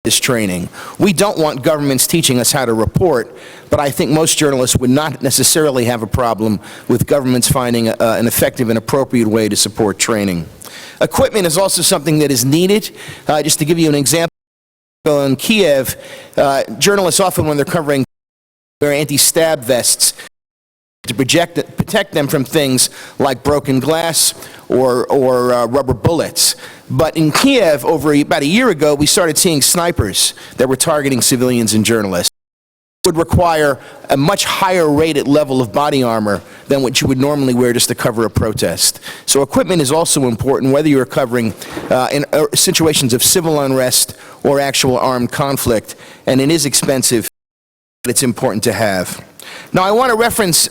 this training. We don't want governments teaching us how to report, but I think most journalists would not necessarily have a problem with governments finding an effective and appropriate way to support training. Equipment is also something that is needed. Just to give you an example, in Kiev, journalists often, when they're covering, wear anti-stab vests to protect them from things like broken glass or rubber bullets. But in Kiev, about a year ago, we started seeing snipers that were targeting civilians and journalists. It would require a much higher rated level of body armor than what you would normally wear just to cover a protest. So equipment is also important, whether you're covering in situations of civil unrest or actual armed conflict, and it is expensive, but it's important to have. Now, I want to reference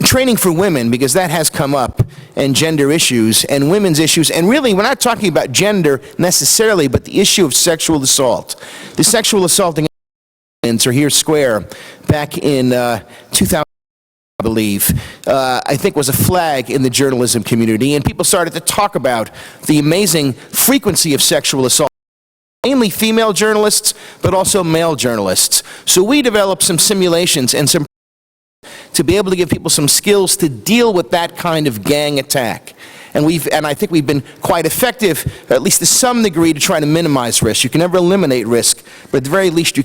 training for women, because that has come up, and gender issues and women's issues. And really, we're not talking about gender necessarily, but the issue of sexual assault. The sexual assaulting incidents are here square back in 2000, I believe, I think was a flag in the journalism community, and people started to talk about the amazing frequency of sexual assault. Mainly female journalists, but also male journalists. So we developed some simulations and some to be able to give people some skills to deal with that kind of gang attack. And I think we've been quite effective, at least to some degree, to try to minimize risk. You can never eliminate risk, but at the very least you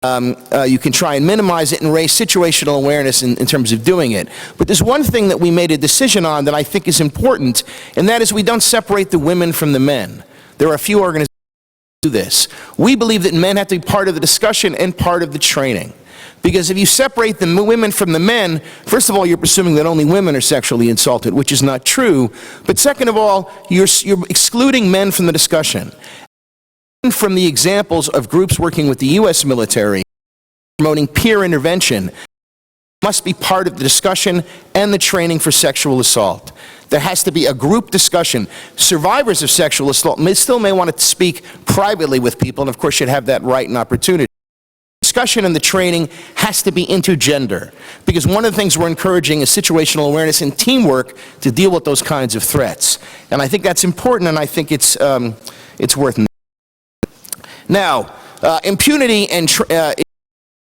can try and minimize it and raise situational awareness in terms of doing it. But there's one thing that we made a decision on that I think is important, and that is we don't separate the women from the men. There are a few organizations that do this. We believe that men have to be part of the discussion and part of the training. Because if you separate the women from the men, first of all, you're presuming that only women are sexually assaulted, which is not true. But second of all, you're excluding men from the discussion. From the examples of groups working with the U.S. military, promoting peer intervention, must be part of the discussion and the training for sexual assault. There has to be a group discussion. Survivors of sexual assault still may want to speak privately with people, and of course should have that right and opportunity. Discussion and the training has to be intergender, because one of the things we're encouraging is situational awareness and teamwork to deal with those kinds of threats. And I think that's important, and I think it's worth noting. Now, impunity and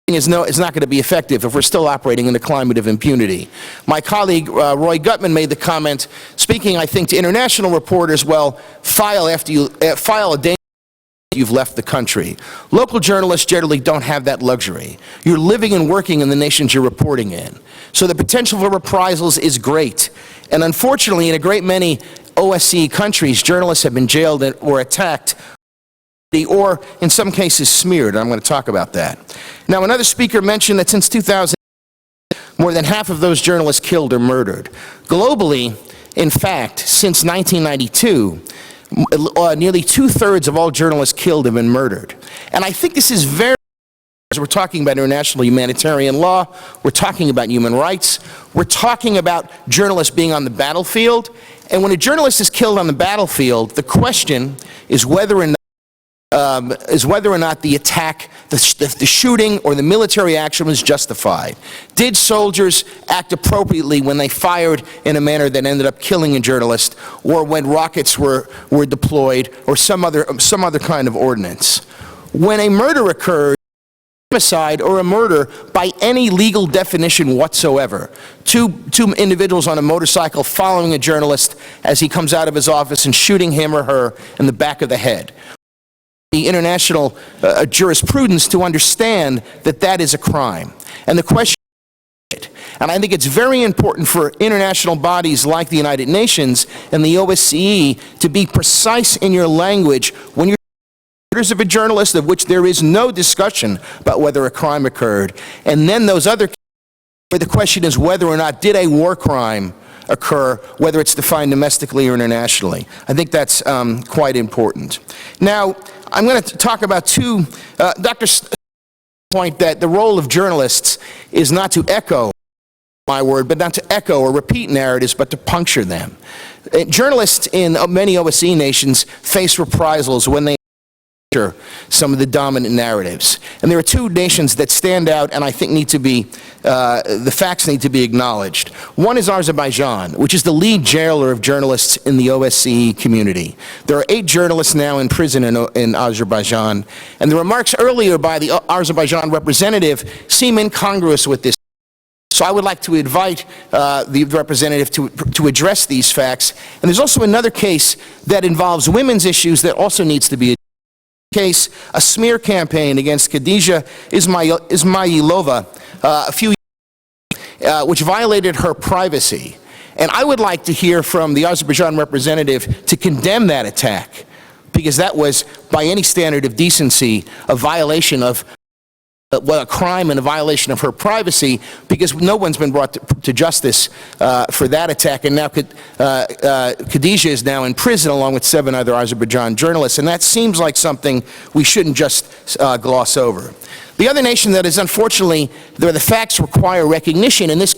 is not going to be effective if we're still operating in a climate of impunity. My colleague Roy Gutman made the comment, speaking, I think, to international reporters, well, file a day you've left the country. Local journalists generally don't have that luxury. You're living and working in the nations you're reporting in. So the potential for reprisals is great. And unfortunately, in a great many OSCE countries, journalists have been jailed or attacked, or in some cases smeared. I'm going to talk about that. Now, another speaker mentioned that since 2000, more than half of those journalists killed or murdered. Globally, in fact, since 1992, nearly 2/3 of all journalists killed have been murdered. And I think this is very, as we're talking about international humanitarian law, we're talking about human rights, we're talking about journalists being on the battlefield. And when a journalist is killed on the battlefield, the question is whether or not the attack, the shooting, or the military action was justified. Did soldiers act appropriately when they fired in a manner that ended up killing a journalist, or when rockets were deployed, or some other kind of ordinance? When a murder occurs, homicide or a murder by any legal definition whatsoever. Two individuals on a motorcycle following a journalist as he comes out of his office and shooting him or her in the back of the head. The international jurisprudence to understand that that is a crime. And the question is, and I think it's very important for international bodies like the United Nations and the OSCE to be precise in your language when you're of a journalist, of which there is no discussion about whether a crime occurred, and then those other where the question is whether or not did a war crime occur, whether it's defined domestically or internationally. I think that's quite important. Now, I'm going to talk about Dr. point that the role of journalists is not to echo, my word, but not to echo or repeat narratives, but to puncture them. Journalists in many OSCE nations face reprisals when they some of the dominant narratives. And there are two nations that stand out and I think need to be, the facts need to be acknowledged. One is Azerbaijan, which is the lead jailer of journalists in the OSCE community. There are 8 journalists now in prison in Azerbaijan, and the remarks earlier by the Azerbaijan representative seem incongruous with this. So I would like to invite the representative to address these facts. And there's also another case that involves women's issues that also needs to be addressed. Case, a smear campaign against Khadija Ismailova a few years which violated her privacy. And I would like to hear from the Azerbaijan representative to condemn that attack, because that was, by any standard of decency, a violation of a crime and a violation of her privacy, because no one's been brought to justice for that attack. And now Khadija is now in prison along with 7 other Azerbaijan journalists, and that seems like something we shouldn't just gloss over. The other nation that is, unfortunately, where the facts require recognition, and this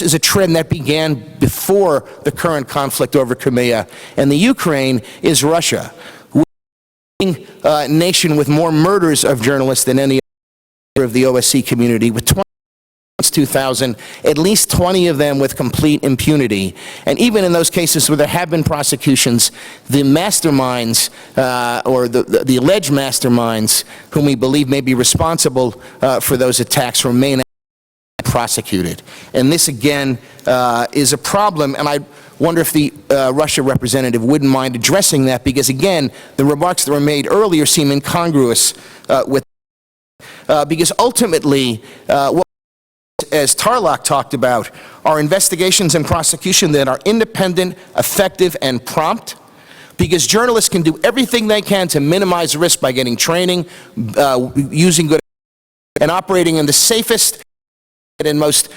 is a trend that began before the current conflict over Crimea and the Ukraine, is Russia. Nation with more murders of journalists than any other of the OSCE community, with 20 since 2000, at least 20 of them with complete impunity. And even in those cases where there have been prosecutions, the masterminds, or the alleged masterminds, whom we believe may be responsible for those attacks, remain prosecuted. And this, again, is a problem, and I wonder if the Russia representative wouldn't mind addressing that, because, again, the remarks that were made earlier seem incongruous with because ultimately, as Tarlak talked about, are investigations and prosecution that are independent, effective, and prompt, because journalists can do everything they can to minimize risk by getting training, using good and operating in the safest and most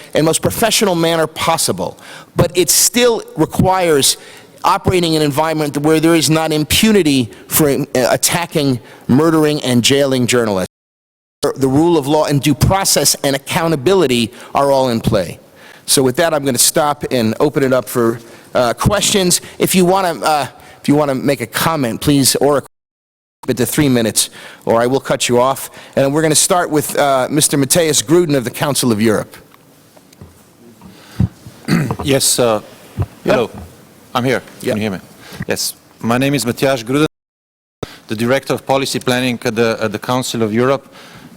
professional manner possible. But it still requires operating in an environment where there is not impunity for attacking, murdering, and jailing journalists. The rule of law and due process and accountability are all in play. So with that, I'm going to stop and open it up for questions. If you want to make a comment, please, or keep it to 3 minutes, or I will cut you off. And we're going to start with Mr. Matthias Gruden of the Council of Europe. Yes, hello. I'm here. Can you hear me? Yes. My name is Matthias Gruden, the Director of Policy Planning at the Council of Europe,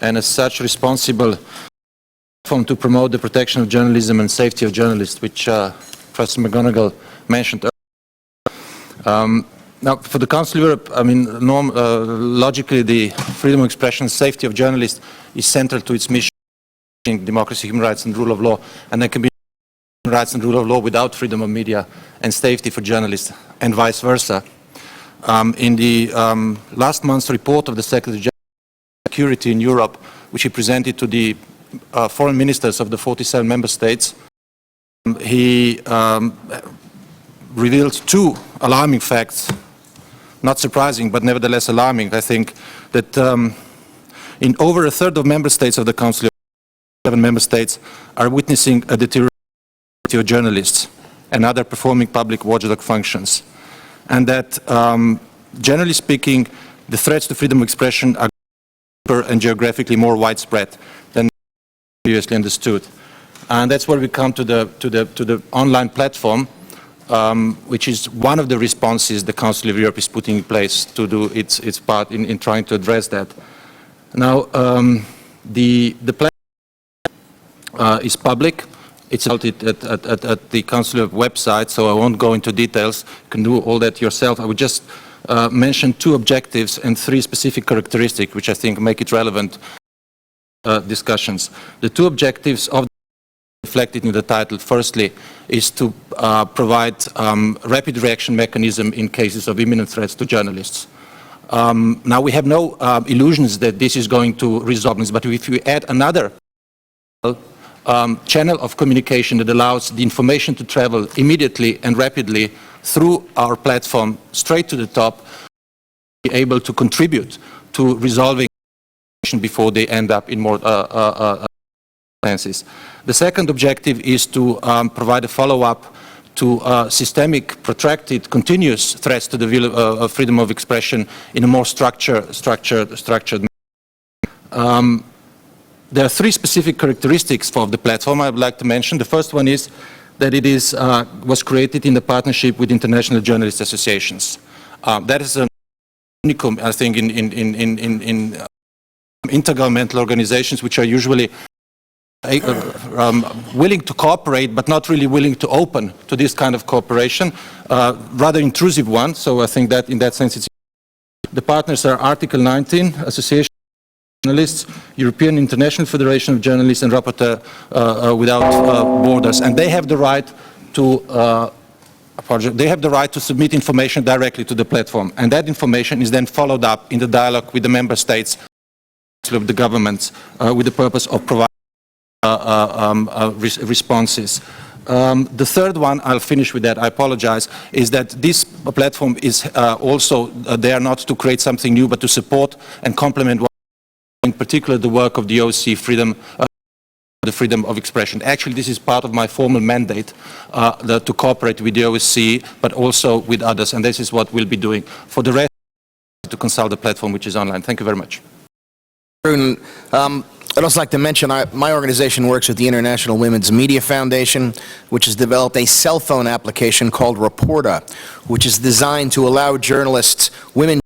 and as such responsible to promote the protection of journalism and safety of journalists, which Professor McGonigal mentioned earlier. Now, for the Council of Europe, I mean, logically, the freedom of expression and safety of journalists is central to its mission, democracy, human rights, and rule of law, and there can be human rights and rule of law without freedom of media and safety for journalists, and vice versa. In the last month's report of the Secretary General of Security in Europe, which he presented to the foreign ministers of the 47 member states, he revealed 2 alarming facts, not surprising, but nevertheless alarming, I think, that in over a third of member states of the Council, 7 member states are witnessing a deterioration of journalists and other performing public watchdog functions. And that, generally speaking, the threats to freedom of expression are deeper and geographically more widespread than previously understood. And that's where we come to the online platform, which is one of the responses the Council of Europe is putting in place to do its part in trying to address that. Now, the platform is public. It's out at the Council of website, so I won't go into details. You can do all that yourself. I would just mention 2 objectives and 3 specific characteristics, which I think make it relevant discussions. The 2 objectives of reflected in the title, firstly, is to provide rapid reaction mechanism in cases of imminent threats to journalists. Now, we have no illusions that this is going to resolve this, but if we add another channel of communication that allows the information to travel immediately and rapidly through our platform straight to the top, be able to contribute to resolving before they end up in more offenses. The second objective is to provide a follow-up to systemic, protracted, continuous threats to the freedom of expression in a more structured manner. There are three specific characteristics of the platform I would like to mention. The first one is that it was created in the partnership with international journalist associations. That is an unicum, I think, in intergovernmental organizations which are usually willing to cooperate but not really willing to open to this kind of cooperation, rather intrusive one. So I think that in that sense it's the partners are Article 19, Association of Journalists, European International Federation of Journalists, and Rapporteur Without Borders, and they have the right to submit information directly to the platform, and that information is then followed up in the dialogue with the member states of the governments with the purpose of providing responses. The third one, I'll finish with that, I apologize, is that this platform is also there not to create something new but to support and complement, in particular, the work of the OSCE the freedom of expression. Actually, this is part of my formal mandate to cooperate with the OSCE but also with others, and this is what we'll be doing. For the rest, to consult the platform which is online. Thank you very much. I'd also like to mention my organization works with the International Women's Media Foundation, which has developed a cell phone application called Reporta, which is designed to allow journalists, women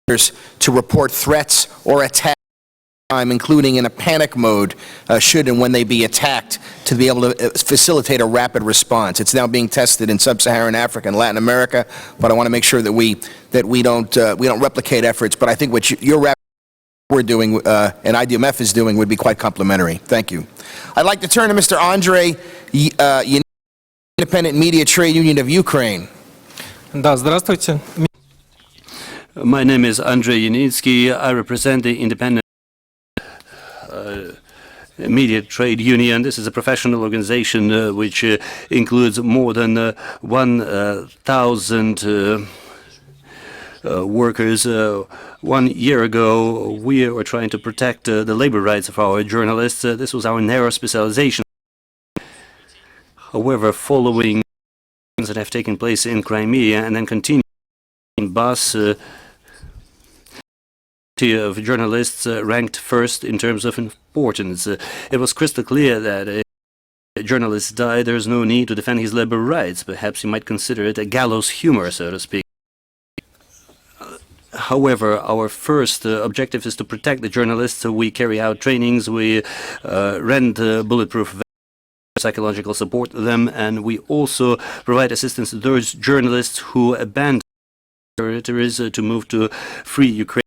journalists, to report threats or attacks, including in a panic mode, should and when they be attacked, to be able to facilitate a rapid response. It's now being tested in sub-Saharan Africa and Latin America, but I want to make sure that we don't replicate efforts. But I think what we're doing and IDMF is doing would be quite complementary. Thank you. I'd like to turn to Mr. Andrei, Independent Media Trade Union of Ukraine. Да, здравствуйте. My name is Andrei Yanitsky. I represent the Independent Media Trade Union. This is a professional organization which includes more than 1,000 workers. 1 year ago, we were trying to protect the labor rights of our journalists. This was our narrow specialization. However, following things that have taken place in Crimea and then continue in Donbass, of journalists ranked first in terms of importance. It was crystal clear that a journalist died. There's no need to defend his labor rights. Perhaps you might consider it a gallows humor, so to speak. However, our first objective is to protect the journalists. So we carry out trainings, we rent bulletproof vests, psychological support to them, and we also provide assistance to those journalists who abandon territories to move to free Ukraine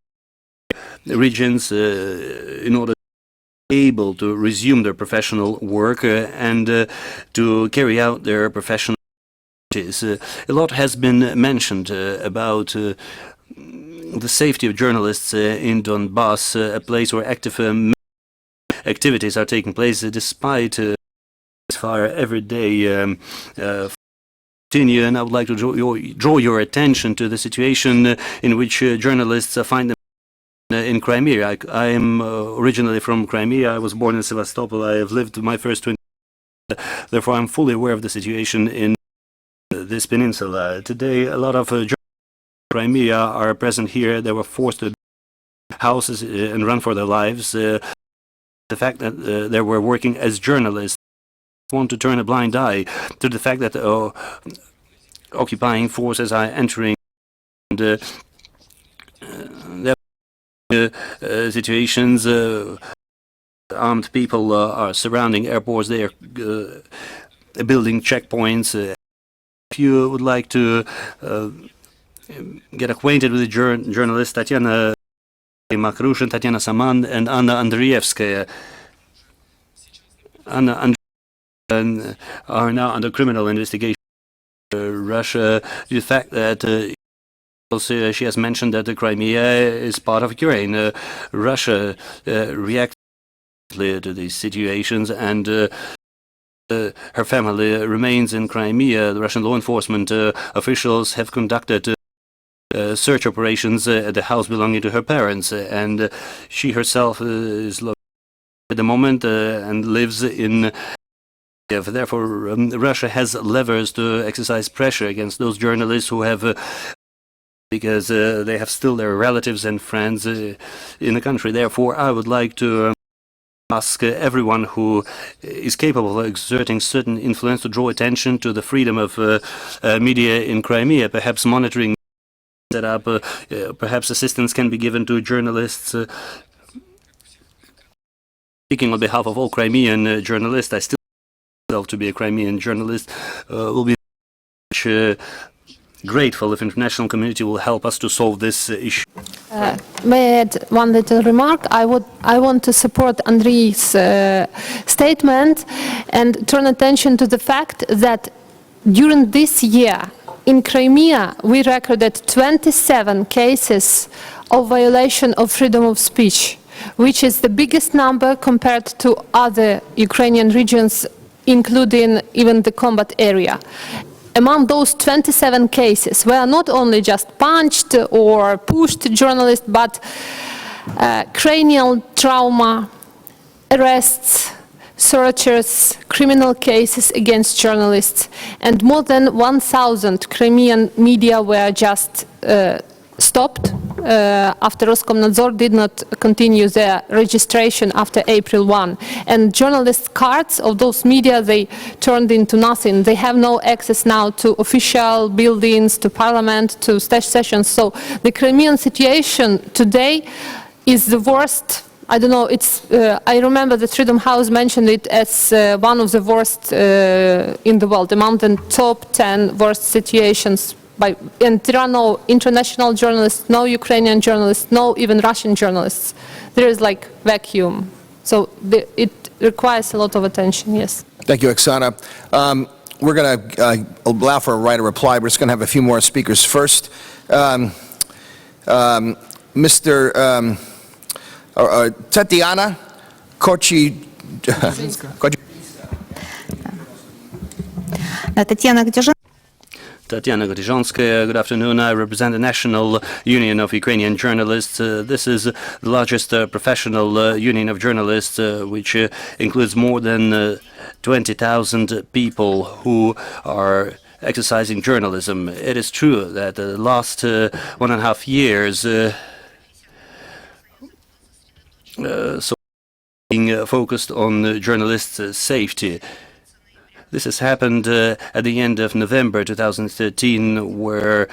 regions in order to be able to resume their professional work and to carry out their professional duties. A lot has been mentioned about the safety of journalists in Donbass, a place where active activities are taking place despite fire every day. Continue, and I would like to draw your attention to the situation in which journalists find them in Crimea. I am originally from Crimea. I was born in Sevastopol. I have lived my first 20 years. Therefore, I'm fully aware of the situation in this peninsula. Today, a lot of journalists Crimea are present here. They were forced to houses and run for their lives. The fact that they were working as journalists want to turn a blind eye to the fact that occupying forces are entering and situations. Armed people are surrounding airports. They are building checkpoints. If you would like to get acquainted with the journalists Tatiana Makrushin, Tatiana Saman, and Anna Andreevskaya. Anna Andreevskaya are now under criminal investigation. Russia, the fact that she has mentioned that the Crimea is part of Ukraine. Russia reacts to these situations, and her family remains in Crimea. The Russian law enforcement officials have conducted search operations at the house belonging to her parents, and she herself is at the moment and lives in Kiev. Therefore, Russia has levers to exercise pressure against those journalists who have because they have still their relatives and friends in the country. Therefore, I would like to ask everyone who is capable of exerting certain influence to draw attention to the freedom of media in Crimea, perhaps monitoring set up, perhaps assistance can be given to journalists. Speaking on behalf of all Crimean journalists, I still myself to be a Crimean journalist, will be much grateful if international community will help us to solve this issue. May I add one little remark? I want to support Andrii's statement and turn attention to the fact that during this year in Crimea we recorded 27 cases of violation of freedom of speech, which is the biggest number compared to other Ukrainian regions, including even the combat area. Among those 27 cases, were not only just punched or pushed journalists, but cranial trauma, arrests, searches, criminal cases against journalists, and more than 1,000 Crimean media were just stopped after Roskomnadzor did not continue their registration after April 1. And journalist cards of those media, they turned into nothing. They have no access now to official buildings, to parliament, to sessions. So the Crimean situation today is the worst. I don't know, I remember that Freedom House mentioned it as one of the worst in the world, among the top 10 worst situations. And there are no international journalists, no Ukrainian journalists, no even Russian journalists. There is like vacuum. So it requires a lot of attention, yes. Thank you, Oksana. We're going to allow for a right of reply. We're just going to have a few more speakers first. Mr. Tatiana Kochi. Tatiana Gryzhonskaya, good afternoon. I represent the National Union of Ukrainian Journalists. This is the largest professional union of journalists, which includes more than 20,000 people who are exercising journalism. It is true that the last 1.5 years so being focused on journalists' safety. This has happened at the end of November 2013, where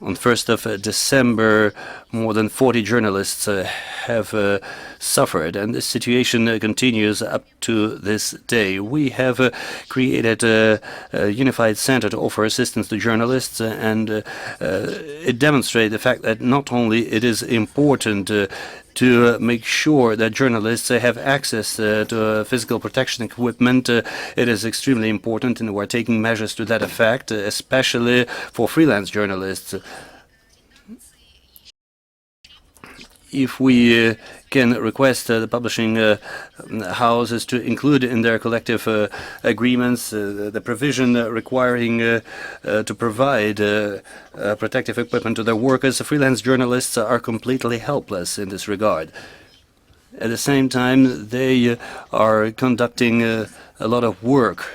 on 1st of December, more than 40 journalists have suffered, and this situation continues up to this day. We have created a unified center to offer assistance to journalists, and it demonstrates the fact that not only it is important to make sure that journalists have access to physical protection equipment. It is extremely important, and we're taking measures to that effect, especially for freelance journalists. If we can request the publishing houses to include in their collective agreements the provision requiring to provide protective equipment to their workers, freelance journalists are completely helpless in this regard. At the same time, they are conducting a lot of work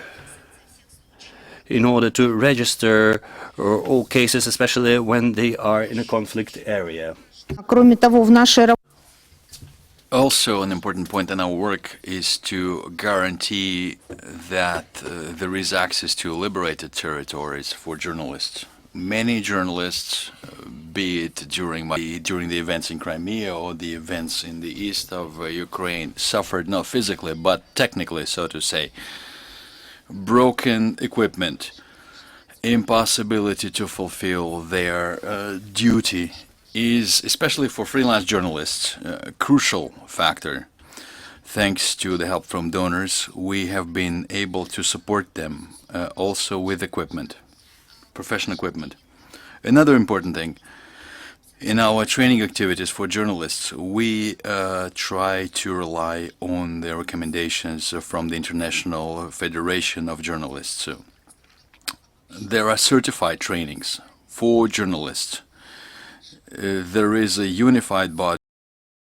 in order to register all cases, especially when they are in a conflict area. Also, an important point in our work is to guarantee that there is access to liberated territories for journalists. Many journalists, be it during the events in Crimea or the events in the east of Ukraine, suffered not physically but technically, so to say. Broken equipment, impossibility to fulfill their duty is, especially for freelance journalists, a crucial factor. Thanks to the help from donors, we have been able to support them also with equipment, professional equipment. Another important thing, in our training activities for journalists, we try to rely on the recommendations from the International Federation of Journalists. There are certified trainings for journalists there is a unified body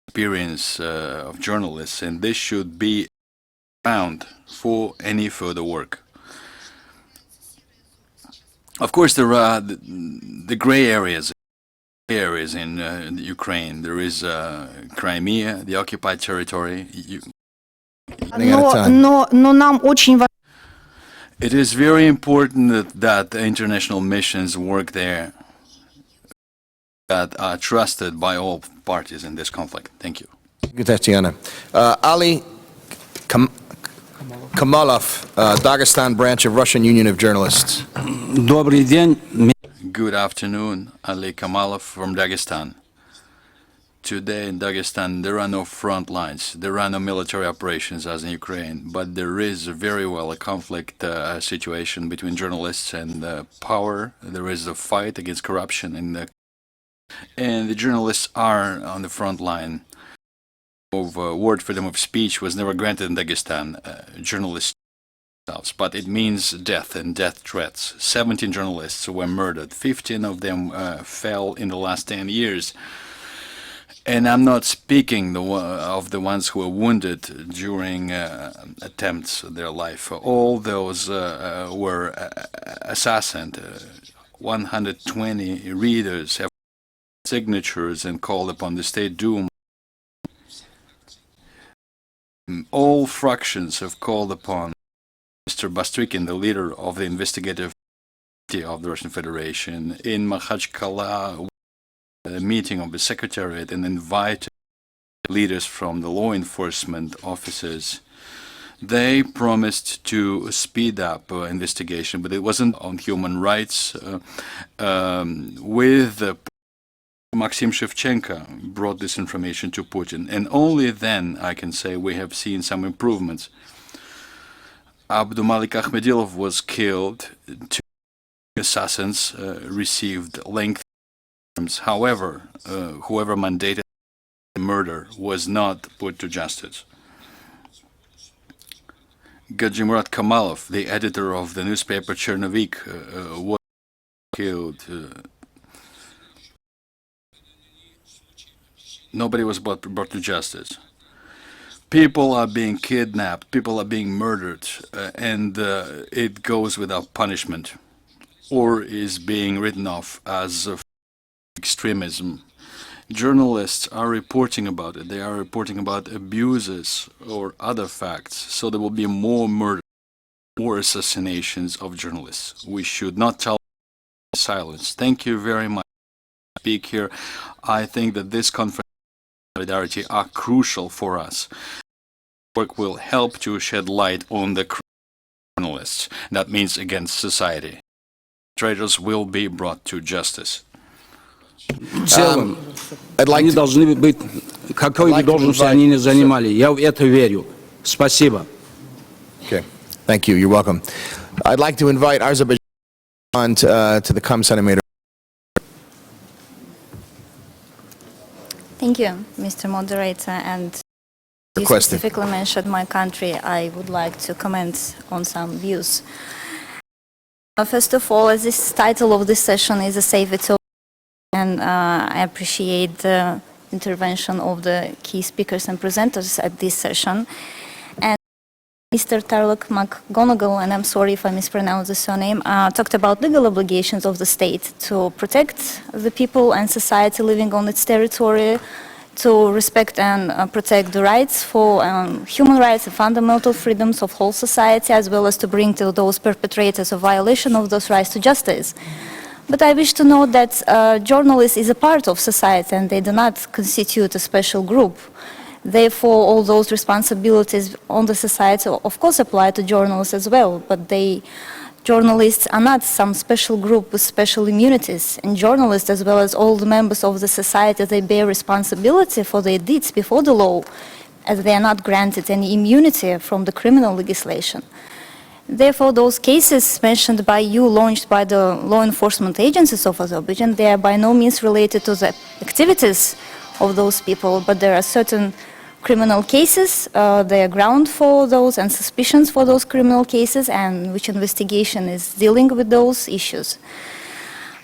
experience of journalists, and this should be found for any further work. Of course, there are the gray areas in Ukraine. There is Crimea, the occupied territory. It is very important that international missions work there that are trusted by all parties in this conflict. Thank you. Thank you, Tatiana. Ali Kamalov, Dagestan branch of Russian Union of Journalists. Good afternoon, Ali Kamalov from Dagestan. Today in Dagestan, there are no front lines, there are no military operations as in Ukraine, but there is very well a conflict situation between journalists and power. There is a fight against corruption, and the journalists are on the front line. Word freedom of speech was never granted in Dagestan. Journalists, but it means death and death threats. 17 journalists were murdered. 15 of them fell in the last 10 years. And I'm not speaking of the ones who were wounded during attempts of their life. All those were assassinated. 120 readers have signatures and called upon the State Duma. All fractions have called upon Mr. Bastrykin, the leader of the investigative of the Russian Federation, in Makhachkala, a meeting of the Secretariat, and invited leaders from the law enforcement offices. They promised to speed up investigation, but it wasn't on human rights. With Maxim Shevchenko brought this information to Putin, and only then I can say we have seen some improvements. Abdumalik Ahmedilov was killed. Two assassins received lengthy terms. However, whoever mandated the murder was not put to justice. Gajimurat Kamalov, the editor of the newspaper Chernovik, was killed. Nobody was brought to justice. People are being kidnapped, people are being murdered, and it goes without punishment, or is being written off as extremism. Journalists are reporting about it. They are reporting about abuses or other facts, so there will be more murder, more assassinations of journalists. We should not tolerate silence. Thank you very much for speaking here. I think that this conference solidarity are crucial for us. Work will help to shed light on the journalists. That means against society. Traitors will be brought to justice. Они должны быть, какой бы должность они ни занимали. Я в это верю. Спасибо. Okay, thank you. You're welcome. I'd like to invite Azerbaijan to the Come Centimeter. Thank you, Mr. Moderator, and you specifically mentioned my country. I would like to comment on some views. First of all, as this title of this session is a Save It All, and I appreciate the intervention of the key speakers and presenters at this session. And Mr. Tarlok McGonagall, and I'm sorry if I mispronounced the surname, talked about legal obligations of the state to protect the people and society living on its territory, to respect and protect the rights for human rights and fundamental freedoms of whole society, as well as to bring to those perpetrators of violation of those rights to justice. But I wish to note that journalists is a part of society and they do not constitute a special group. Therefore, all those responsibilities on the society, of course, apply to journalists as well, but journalists are not some special group with special immunities, and journalists, as well as all the members of the society, they bear responsibility for their deeds before the law, as they are not granted any immunity from the criminal legislation. Therefore, those cases mentioned by you, launched by the law enforcement agencies of Azerbaijan, they are by no means related to the activities of those people, but there are certain criminal cases, there are ground for those and suspicions for those criminal cases, and which investigation is dealing with those issues.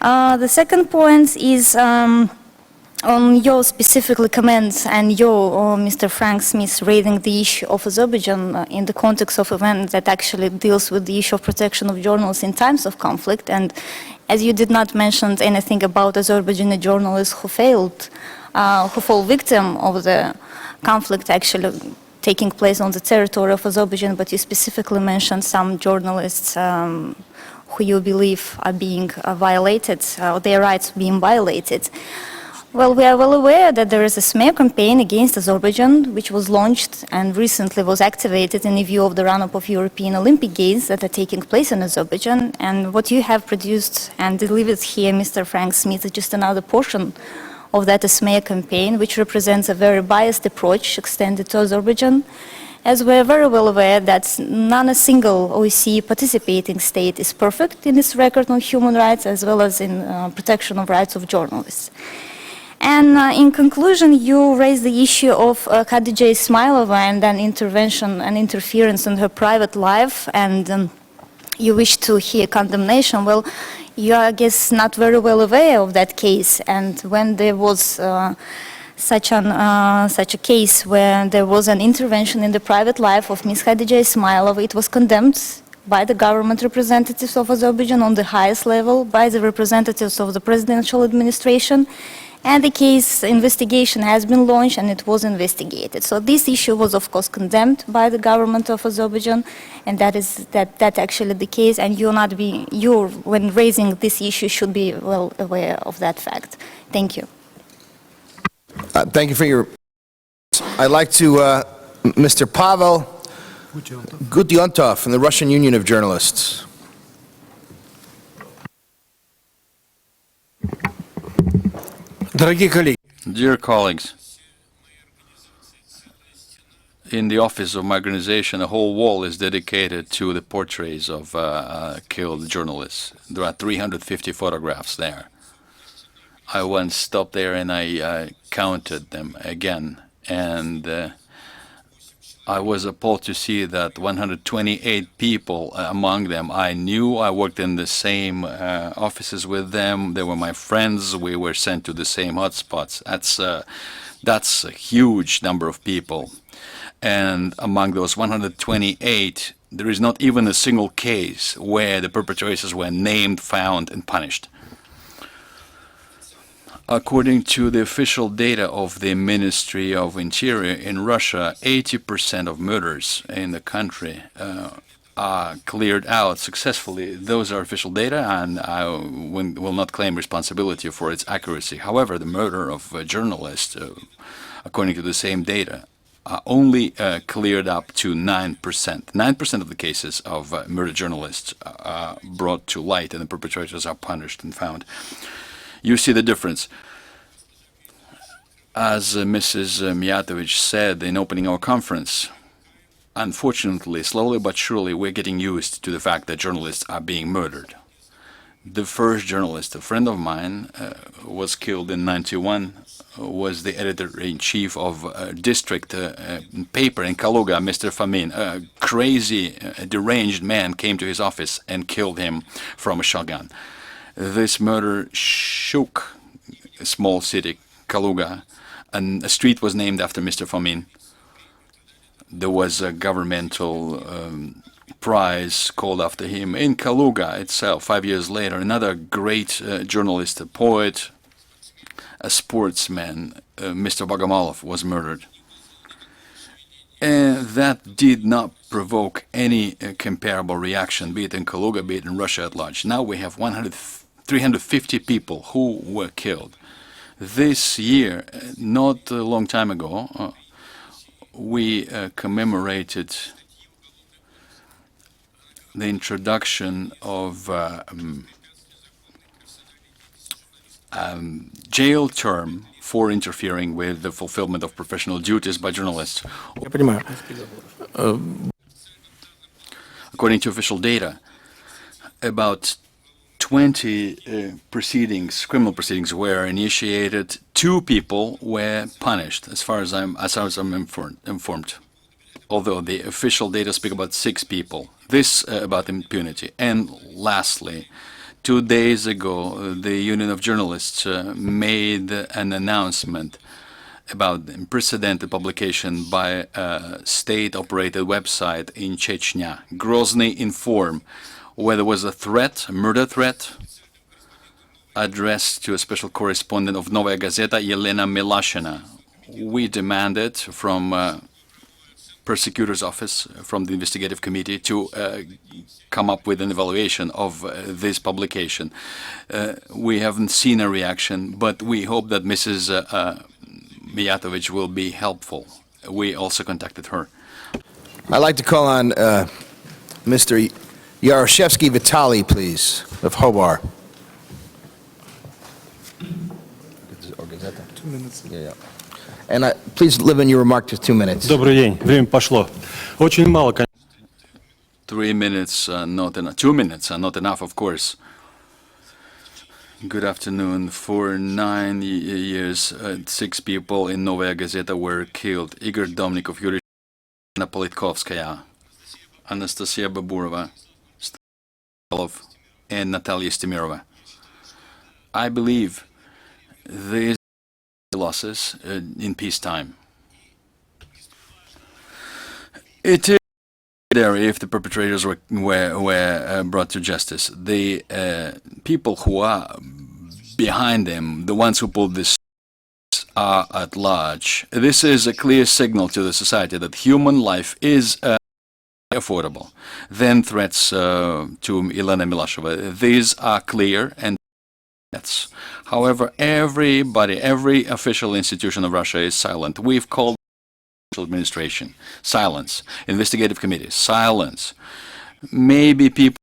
The second point is on your specifically comments and your, Mr. Frank Smith, raising the issue of Azerbaijan in the context of event that actually deals with the issue of protection of journalists in times of conflict, and as you did not mention anything about Azerbaijani journalists who fall victim of the conflict actually taking place on the territory of Azerbaijan, but you specifically mentioned some journalists who you believe are being violated, or their rights being violated. Well, we are well aware that there is a smear campaign against Azerbaijan, which was launched and recently was activated in view of the run-up of European Olympic Games that are taking place in Azerbaijan. And what you have produced and delivered here, Mr. Frank Smith, is just another portion of that smear campaign, which represents a very biased approach extended to Azerbaijan, as we are very well aware that none a single OSCE participating state is perfect in its record on human rights as well as in protection of rights of journalists. And in conclusion, you raised the issue of Khadija Ismailova and an intervention and interference in her private life, and you wish to hear condemnation. Well, you are, I guess, not very well aware of that case. And when there was such a case where there was an intervention in the private life of Ms. Khadija Ismailova, it was condemned by the government representatives of Azerbaijan on the highest level, by the representatives of the presidential administration. And the case investigation has been launched and it was investigated. So this issue was of course condemned by the government of Azerbaijan, and that's actually the case, and you when raising this issue should be well aware of that fact. Thank you. Thank you for your... I'd like to, Mr. Pavel Gutyuntov from the Russian Union of Journalists. Dear colleagues, in the office of my organization, a whole wall is dedicated to the portraits of killed journalists. There are 350 photographs there. I once stopped there and I counted them again, and I was appalled to see that 128 people among them I knew. I worked in the same offices with them. They were my friends. We were sent to the same hotspots. That's a huge number of people. And among those 128, there is not even a single case where the perpetrators were named, found, and punished. According to the official data of the Ministry of Interior in Russia, 80% of murders in the country are cleared out successfully. Those are official data, and I will not claim responsibility for its accuracy. However, the murder of journalists, according to the same data, are only cleared up to 9%. 9% of the cases of murdered journalists are brought to light, and the perpetrators are punished and found. You see the difference. As Mrs. Mijatovic said in opening our conference, unfortunately, slowly but surely, we're getting used to the fact that journalists are being murdered. The first journalist, a friend of mine, was killed in '91, was the editor-in-chief of a district paper in Kaluga, Mr. Fomin. A crazy, deranged man came to his office and killed him from a shotgun. This murder shook a small city, Kaluga, and a street was named after Mr. Fomin. There was a governmental prize called after him. In Kaluga itself, 5 years later, another great journalist, a poet, a sportsman, Mr. Bogomolov, was murdered. And that did not provoke any comparable reaction, be it in Kaluga, be it in Russia at large. Now we have 350 people who were killed. This year, not a long time ago, we commemorated the introduction of jail term for interfering with the fulfillment of professional duties by journalists. According to official data, about 20 criminal proceedings were initiated. 2 people were punished, as far as I'm informed. Although the official data speak about 6 people. This about impunity. And lastly, 2 days ago, the Union of Journalists made an announcement about the unprecedented publication by a state-operated website in Chechnya, Grozny Inform, where there was a threat, a murder threat, addressed to a special correspondent of Novaya Gazeta, Yelena Milashina. We demanded from prosecutor's office, from the investigative committee, to come up with an evaluation of this publication. We haven't seen a reaction, but we hope that Mrs. Mijatovic will be helpful. We also contacted her. I'd like to call on Mr. Yaroshevsky Vitaly, please, of Hobart. 2 minutes. Yeah. And please limit your remark to 2 minutes. Добрый день. Время пошло. Очень мало, конечно. 3 minutes, not enough. 2 minutes are not enough, of course. Good afternoon. For 9 years, 6 people in Novaya Gazeta were killed. Igor Domnikov, Yuri Politkovskaya, Anastasia Baburova, Stalov, and Natalia Stemirova. I believe these losses in peacetime. It is necessary if the perpetrators were brought to justice. The people who are behind them, the ones who pulled this, are at large. This is a clear signal to the society that human life is affordable. Then threats to Elena Milashova. These are clear and however, every official institution of Russia is silent. We've called administration, silence. Investigative committee, silence. Maybe people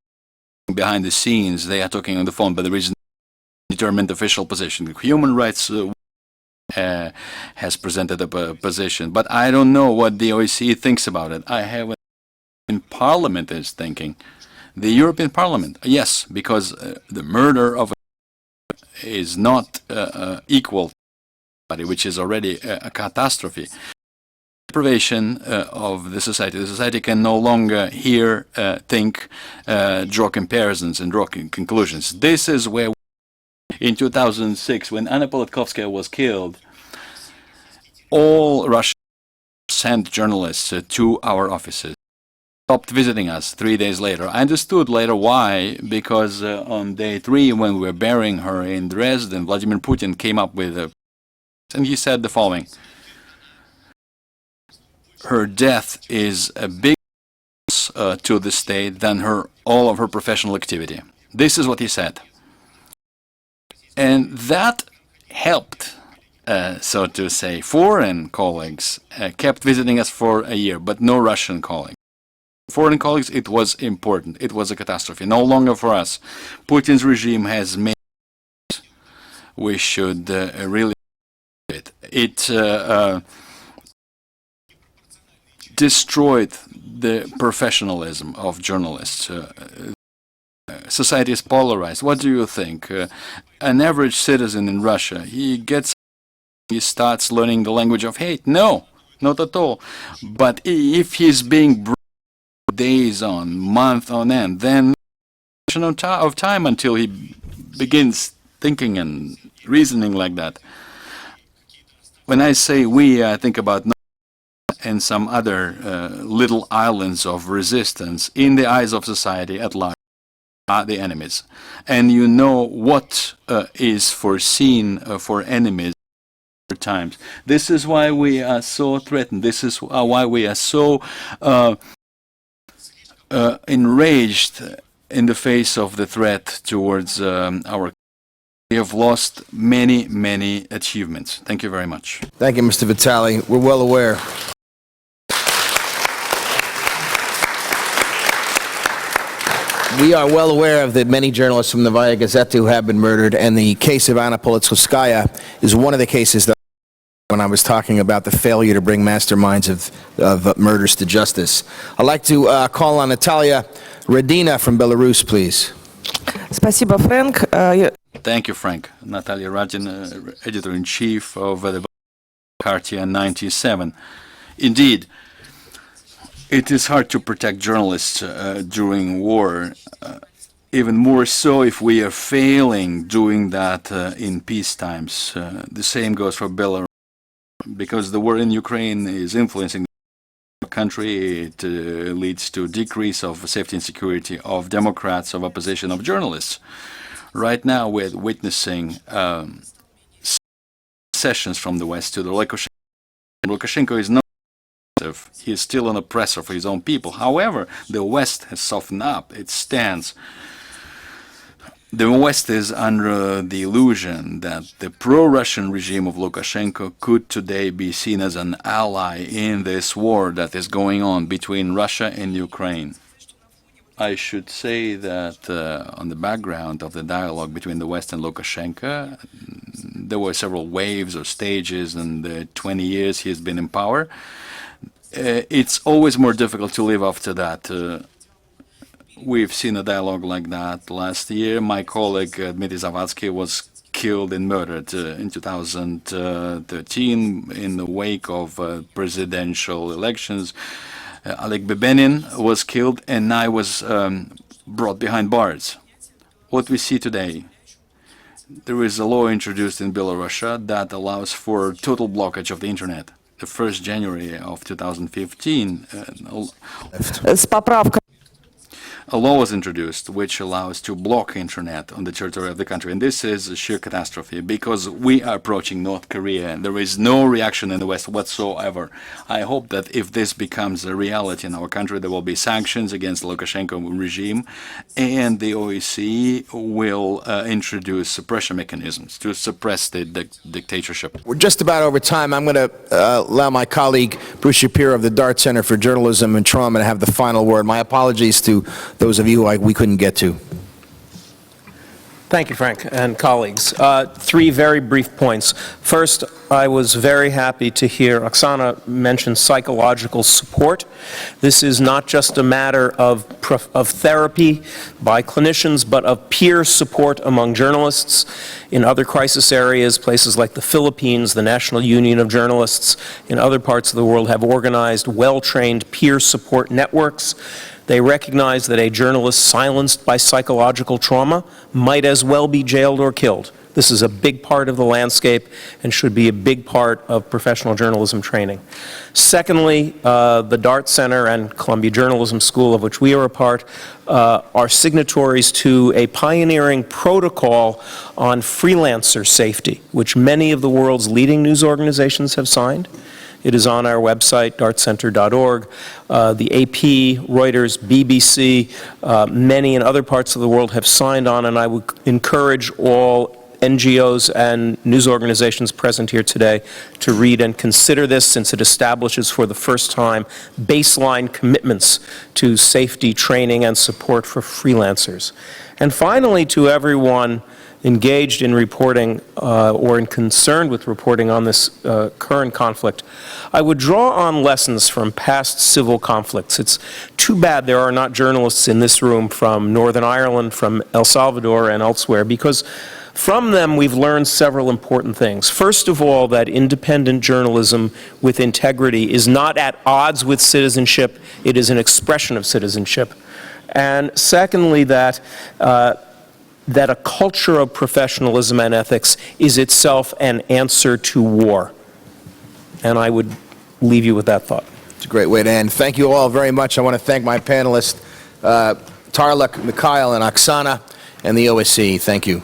behind the scenes, they are talking on the phone, but there is no determined official position. Human rights has presented a position, but I don't know what the OSCE thinks about it. I have in Parliament is thinking. The European Parliament, yes, because the murder of is not equal, which is already a catastrophe. Deprivation of the society. The society can no longer hear, think, draw comparisons and draw conclusions. This is where, in 2006, when Anna Politkovskaya was killed, all Russians sent journalists to our offices. Stopped visiting us 3 days later. I understood later why, because on day 3, when we were burying her in Dresden, Vladimir Putin came up with and he said the following: her death is a big loss to the state than all of her professional activity. This is what he said. And that helped, so to say. Foreign colleagues kept visiting us for a year, but no Russian colleagues. Foreign colleagues, it was important. It was a catastrophe. No longer for us. Putin's regime has made we should really it. It destroyed the professionalism of journalists. Society is polarized. What do you think? An average citizen in Russia, he starts learning the language of hate? No, not at all. But if he's being days on, month on end, then of time until he begins thinking and reasoning like that. When I say we, I think about and some other little islands of resistance in the eyes of society at large are the enemies. And you know what is foreseen for enemies at times. This is why we are so threatened. This is why we are so enraged in the face of the threat towards our. We have lost many, many achievements. Thank you very much. Thank you, Mr. Vitaly. We're well aware. We are well aware of the many journalists from the Novaya Gazeta who have been murdered, and the case of Anna Politkovskaya is one of the cases that when I was talking about the failure to bring masterminds of murders to justice. I'd like to call on Natalia Radina from Belarus, please. Спасибо, Frank. Thank you, Frank. Natalia Radina, editor-in-chief of the Khartia 97. Indeed, it is hard to protect journalists during war. even more so if we are failing doing that in peace times. The same goes for Belarus, because the war in Ukraine is influencing the country. It leads to decrease of safety and security of Democrats, of opposition, of journalists. Right now, we're witnessing cessions from the West to the Lukashenko. Lukashenko is not aggressive. He is still an oppressor for his own people. However, the West has softened up its stance. The West is under the illusion that the pro-Russian regime of Lukashenko could today be seen as an ally in this war that is going on between Russia and Ukraine. I should say that on the background of the dialogue between the West and Lukashenko, there were several waves or stages in the 20 years he has been in power. It's always more difficult to live after that. We've seen a dialogue like that last year. My colleague Dmitry Zavadsky was killed and murdered in 2013 in the wake of presidential elections. Oleg Bebenin was killed, and I was brought behind bars. What we see today, there is a law introduced in Belarus that allows for total blockage of the internet. The 1st January of 2015, a law was introduced which allows to block internet on the territory of the country. And this is a sheer catastrophe because we are approaching North Korea and there is no reaction in the West whatsoever. I hope that if this becomes a reality in our country, there will be sanctions against the Lukashenko regime and the OSCE will introduce suppression mechanisms to suppress the dictatorship. We're just about over time. I'm going to allow my colleague Bruce Shapiro of the Dart Center for Journalism and Trauma to have the final word. My apologies to those of you we couldn't get to. Thank you, Frank, and colleagues. 3 very brief points. First, I was very happy to hear Oksana mention psychological support. This is not just a matter of therapy by clinicians, but of peer support among journalists. In other crisis areas, places like the Philippines, the National Union of Journalists in other parts of the world have organized well-trained peer support networks. They recognize that a journalist silenced by psychological trauma might as well be jailed or killed. This is a big part of the landscape and should be a big part of professional journalism training. Secondly, the Dart Center and Columbia Journalism School, of which we are a part, are signatories to a pioneering protocol on freelancer safety, which many of the world's leading news organizations have signed. It is on our website, dartcenter.org. The AP, Reuters, BBC, many in other parts of the world have signed on, and I would encourage all NGOs and news organizations present here today to read and consider this, since it establishes for the first time baseline commitments to safety training and support for freelancers. And finally, to everyone engaged in reporting or in concerned with reporting on this current conflict, I would draw on lessons from past civil conflicts. It's too bad there are not journalists in this room from Northern Ireland, from El Salvador and elsewhere, because from them we've learned several important things. First of all, that independent journalism with integrity is not at odds with citizenship, it is an expression of citizenship. And secondly, that a culture of professionalism and ethics is itself an answer to war. And I would leave you with that thought. It's a great way to end. Thank you all very much. I want to thank my panelists, Tarlak, Mikhail, and Oksana, and the OSCE. Thank you.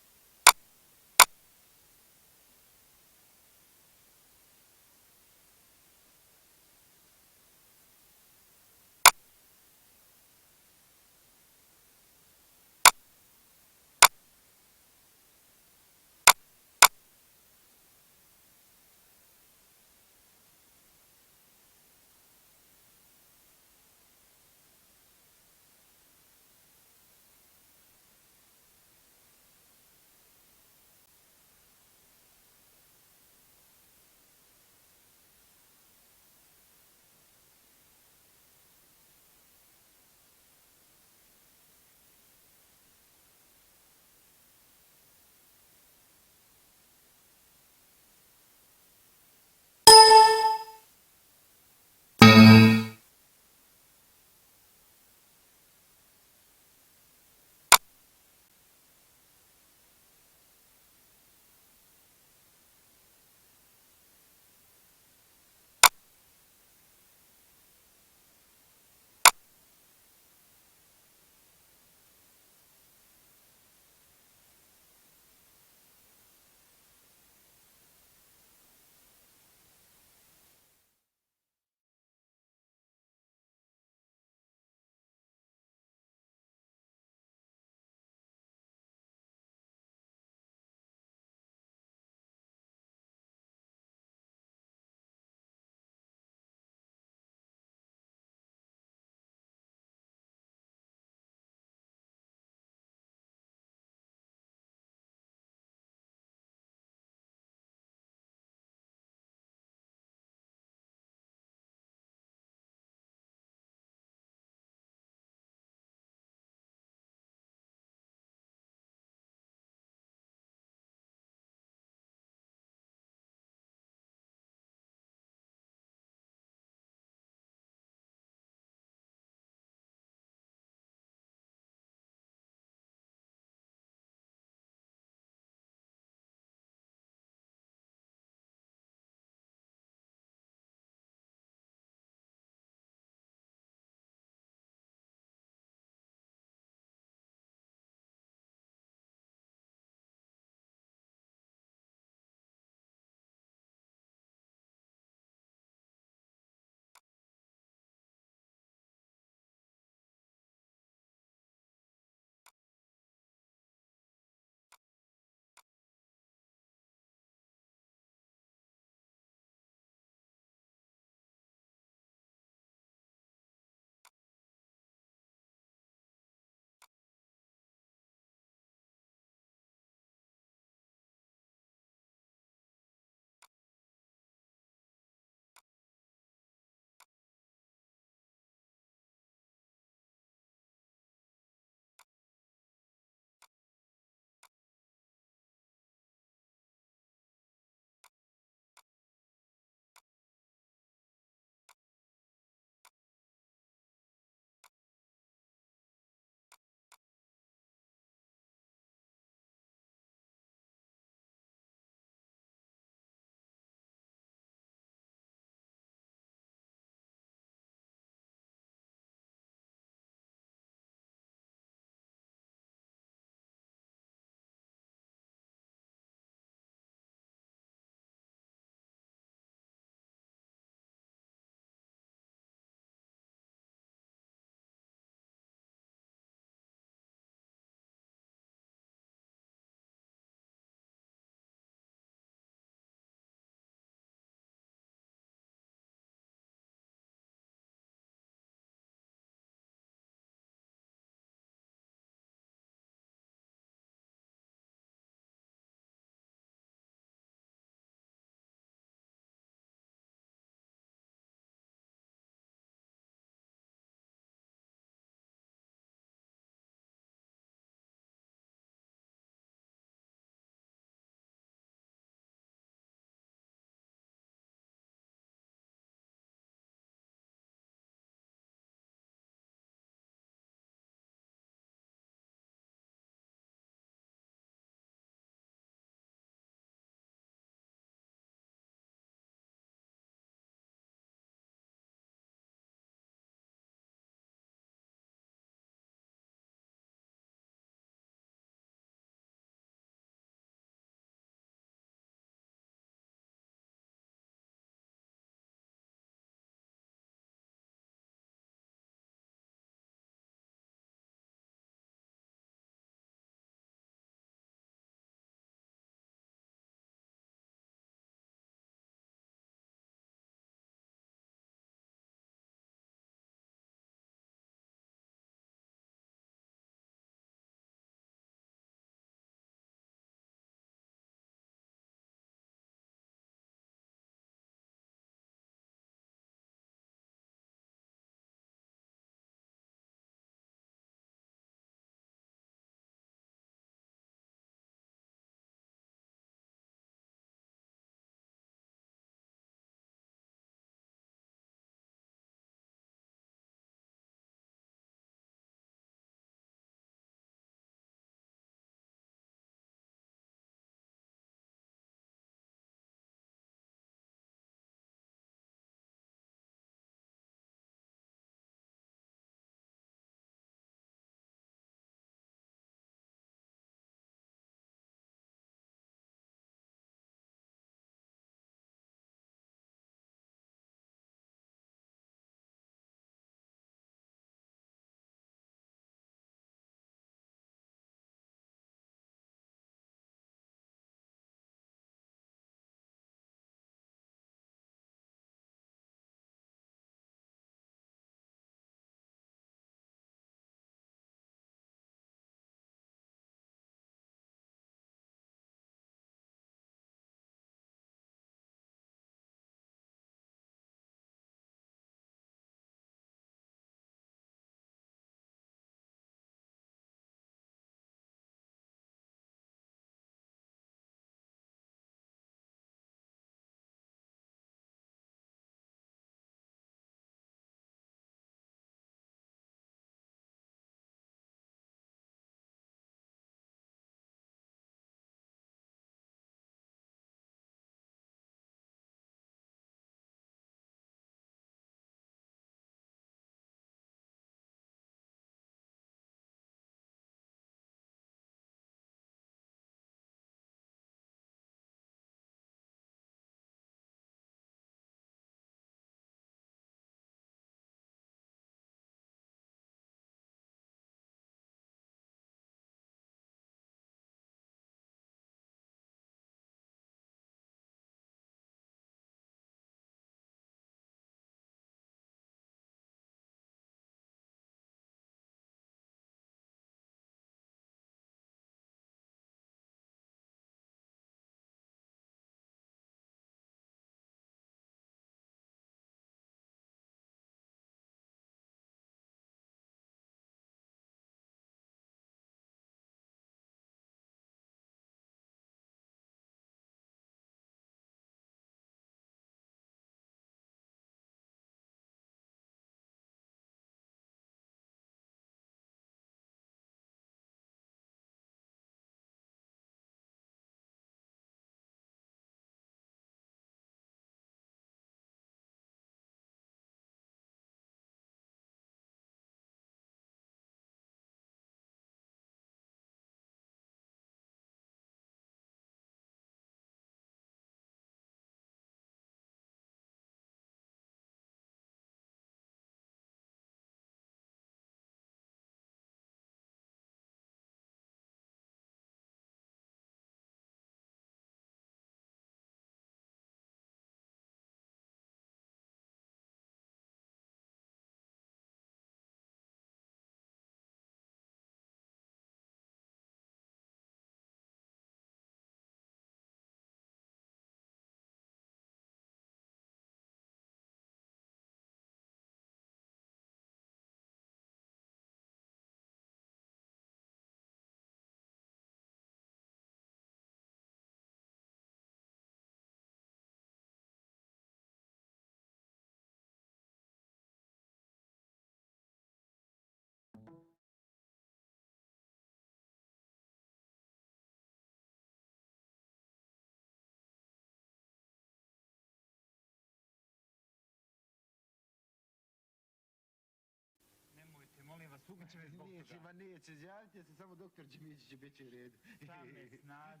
neće izjaviti, samo doktor Đimić će biti u redu. Šta me snad?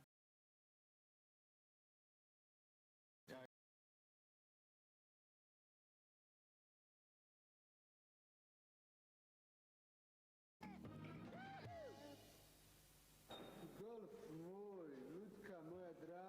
Golf moj, Lutka moja draga.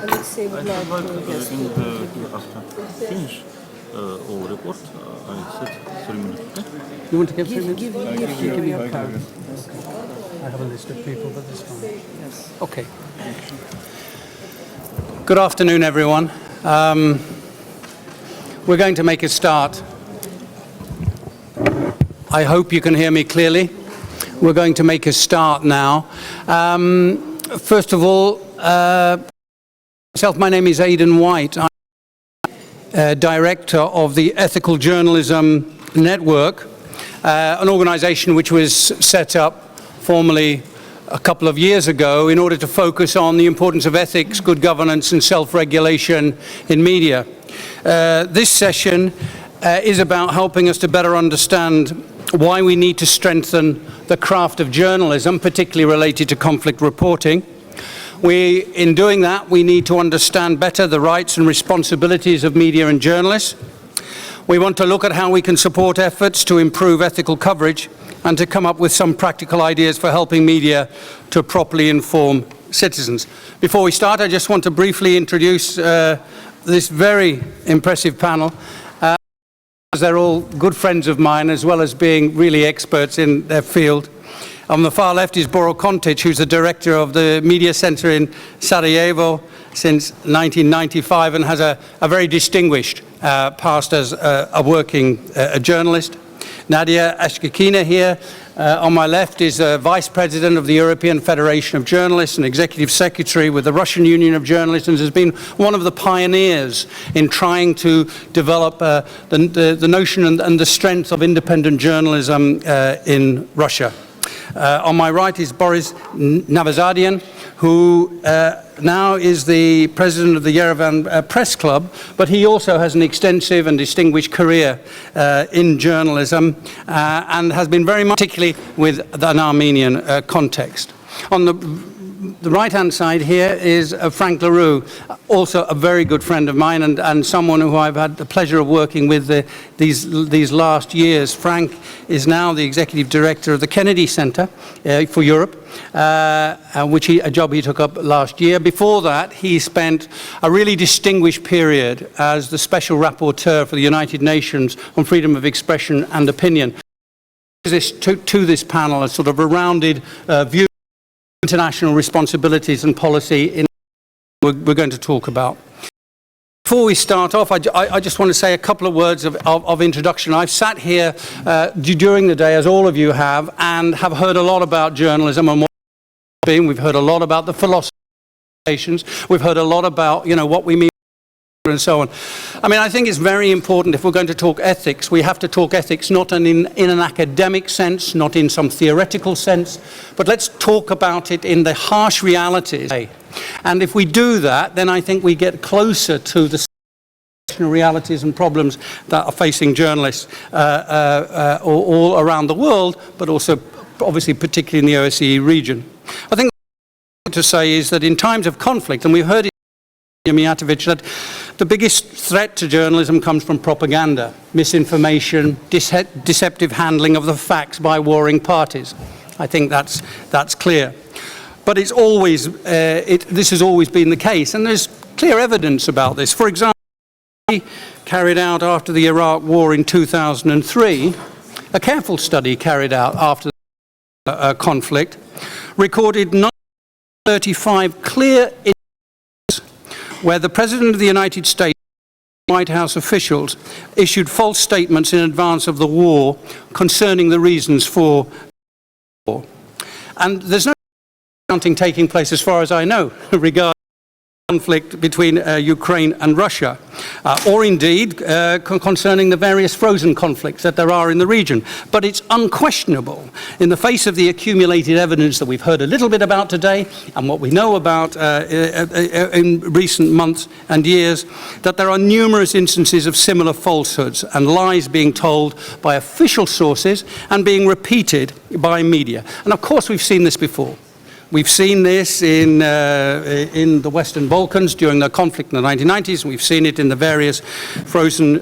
Alexei would like to yes, finish all report. I said 3 minutes. Okay? You want to give 3 minutes? Give me your card. I have a list of people, but this one. Yes. Okay. Good afternoon, everyone. We're going to make a start. I hope you can hear me clearly. We're going to make a start now. First of all, my name is Aidan White. I'm director of the Ethical Journalism Network, an organization which was set up formally a couple of years ago in order to focus on the importance of ethics, good governance and self-regulation in media. This session is about helping us to better understand why we need to strengthen the craft of journalism, particularly related to conflict reporting. In doing that, we need to understand better the rights and responsibilities of media and journalists. We want to look at how we can support efforts to improve ethical coverage and to come up with some practical ideas for helping media to properly inform citizens. Before we start, I just want to briefly introduce this very impressive panel. They're all good friends of mine, as well as being really experts in their field. On the far left is Boro Kontic, who's the director of the Media Center in Sarajevo since 1995 and has a very distinguished past as a working journalist. Nadia Ashkakina here on my left is Vice President of the European Federation of Journalists and Executive Secretary with the Russian Union of Journalists, and has been one of the pioneers in trying to develop the notion and the strength of independent journalism in Russia. On my right is Boris Navazadian, who now is the president of the Yerevan Press Club, but he also has an extensive and distinguished career in journalism and has been very much, particularly with an Armenian context. On the right-hand side here is Frank LaRue, also a very good friend of mine and someone who I've had the pleasure of working with these last years. Frank is now the executive director of the Kennedy Center for Europe, a job he took up last year. Before that, he spent a really distinguished period as the special rapporteur for the United Nations on freedom of expression and opinion. To this panel, a sort of a rounded view international responsibilities and policy we're going to talk about. Before we start off, I just want to say a couple of words of introduction. I've sat here during the day, as all of you have, and have heard a lot about journalism and what it's been. We've heard a lot about the philosophy. We've heard a lot about, what we mean and so on. I mean, I think it's very important if we're going to talk ethics, we have to talk ethics not in an academic sense, not in some theoretical sense, but let's talk about it in the harsh realities. And if we do that, then I think we get closer to the realities and problems that are facing journalists all around the world, but also obviously particularly in the OSCE region. I think what to say is that in times of conflict, and we've heard it Mijatovic, that the biggest threat to journalism comes from propaganda, misinformation, deceptive handling of the facts by warring parties. I think that's clear. But it's always, this has always been the case, and there's clear evidence about this. For example, carried out after the Iraq War in 2003, a careful study carried out after the conflict, recorded 35 clear instances where the President of the United States and White House officials issued false statements in advance of the war concerning the reasons for the war. And there's no accounting taking place, as far as I know, regarding conflict between Ukraine and Russia, or indeed concerning the various frozen conflicts that there are in the region. But it's unquestionable, in the face of the accumulated evidence that we've heard a little bit about today, and what we know about in recent months and years, that there are numerous instances of similar falsehoods and lies being told by official sources and being repeated by media. And of course we've seen this before. We've seen this in the Western Balkans during the conflict in the 1990s, and we've seen it in the various frozen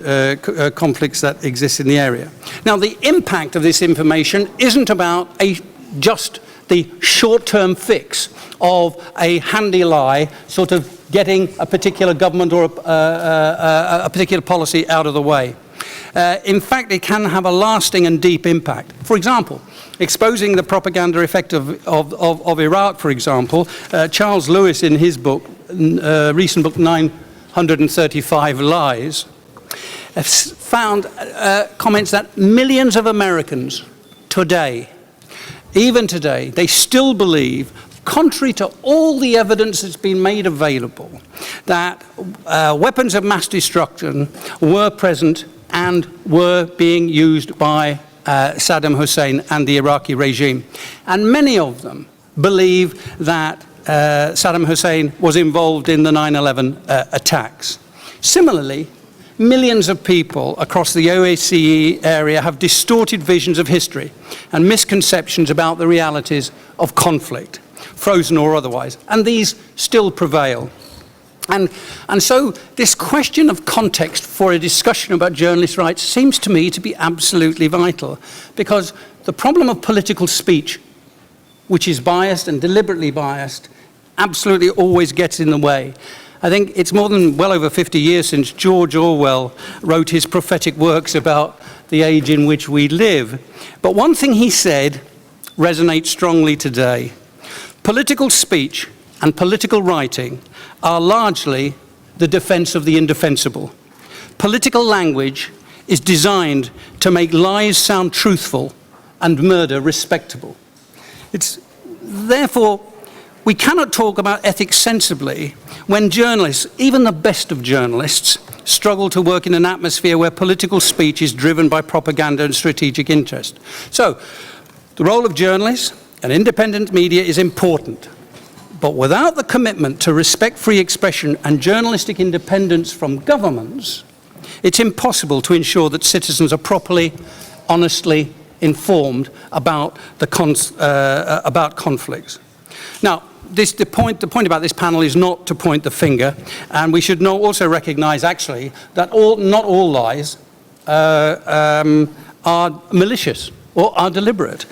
conflicts that exist in the area. Now, the impact of this information isn't about just the short-term fix of a handy lie, sort of getting a particular government or a particular policy out of the way. In fact, it can have a lasting and deep impact. For example, exposing the propaganda effect of Iraq, for example, Charles Lewis, in his book, recent book, 935 Lies, found comments that millions of Americans today, even today, they still believe, contrary to all the evidence that's been made available, that weapons of mass destruction were present and were being used by Saddam Hussein and the Iraqi regime. And many of them believe that Saddam Hussein was involved in the 9/11 attacks. Similarly, millions of people across the OSCE area have distorted visions of history and misconceptions about the realities of conflict, frozen or otherwise, and these still prevail. And so this question of context for a discussion about journalist rights seems to me to be absolutely vital, because the problem of political speech, which is biased and deliberately biased, absolutely always gets in the way. I think it's more than well over 50 years since George Orwell wrote his prophetic works about the age in which we live. But one thing he said resonates strongly today. Political speech and political writing are largely the defense of the indefensible. Political language is designed to make lies sound truthful and murder respectable. Therefore, we cannot talk about ethics sensibly when journalists, even the best of journalists, struggle to work in an atmosphere where political speech is driven by propaganda and strategic interest. So, the role of journalists and independent media is important. But without the commitment to respect free expression and journalistic independence from governments, it's impossible to ensure that citizens are properly, honestly informed about about conflicts. Now, the point about this panel is not to point the finger, and we should also recognize, actually, that not all lies are malicious or are deliberate.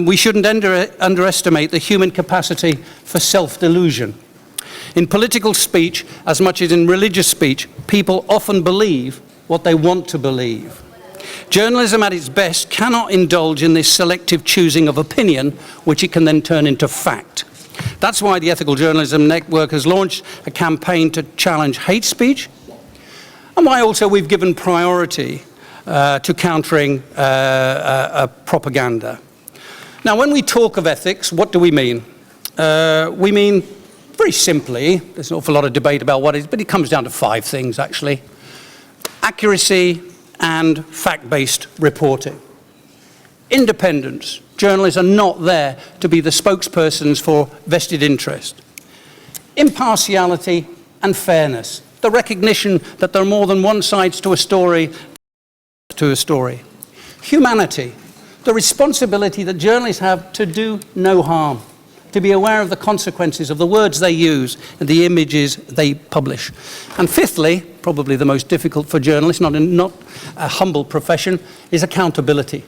We shouldn't underestimate the human capacity for self-delusion. In political speech, as much as in religious speech, people often believe what they want to believe. Journalism at its best cannot indulge in this selective choosing of opinion, which it can then turn into fact. That's why the Ethical Journalism Network has launched a campaign to challenge hate speech, and why also we've given priority to countering propaganda. Now, when we talk of ethics, what do we mean? We mean, very simply, there's an awful lot of debate about what it is, but it comes down to 5 things, actually. Accuracy and fact-based reporting. Independence. Journalists are not there to be the spokespersons for vested interest. Impartiality and fairness. The recognition that there are more than one side to a story. Humanity. The responsibility that journalists have to do no harm, to be aware of the consequences of the words they use and the images they publish. And fifthly, probably the most difficult for journalists, not a humble profession, is accountability.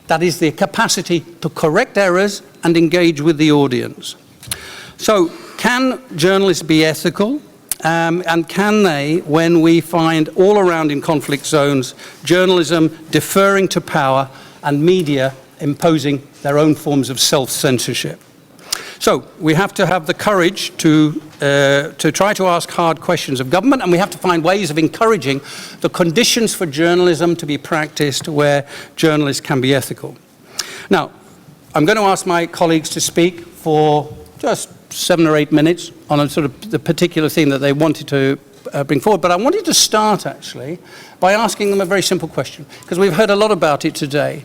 That is the capacity to correct errors and engage with the audience. So, can journalists be ethical? And can they, when we find all around in conflict zones, journalism deferring to power and media imposing their own forms of self-censorship? So we have to have the courage to try to ask hard questions of government, and we have to find ways of encouraging the conditions for journalism to be practiced where journalists can be ethical. Now, I'm going to ask my colleagues to speak for just 7 or 8 minutes on a sort of the particular theme that they wanted to bring forward. But I wanted to start, actually, by asking them a very simple question, because we've heard a lot about it today.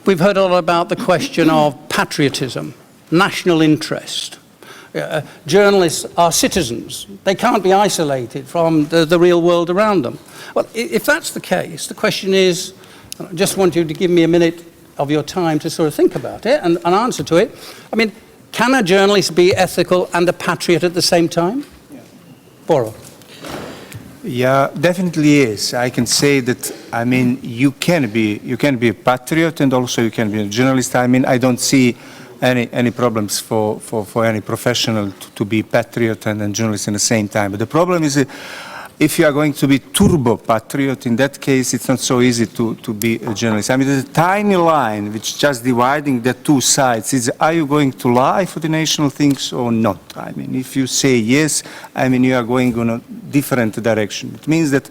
We've heard a lot about the question of patriotism, national interest. Journalists are citizens. They can't be isolated from the real world around them. Well, if that's the case, the question is, I just want you to give me a minute of your time to sort of think about it and answer to it. I mean, can a journalist be ethical and a patriot at the same time? Boro. Yeah, definitely is. I can say that, I mean, you can be a patriot and also you can be a journalist. I mean, I don't see any problems for any professional to be patriot and journalist in the same time. But the problem is if you are going to be turbo patriot, in that case, it's not so easy to be a journalist. I mean, there's a tiny line which is just dividing the two sides. Is, are you going to lie for the national things or not? I mean, if you say yes, I mean, you are going in a different direction. It means that,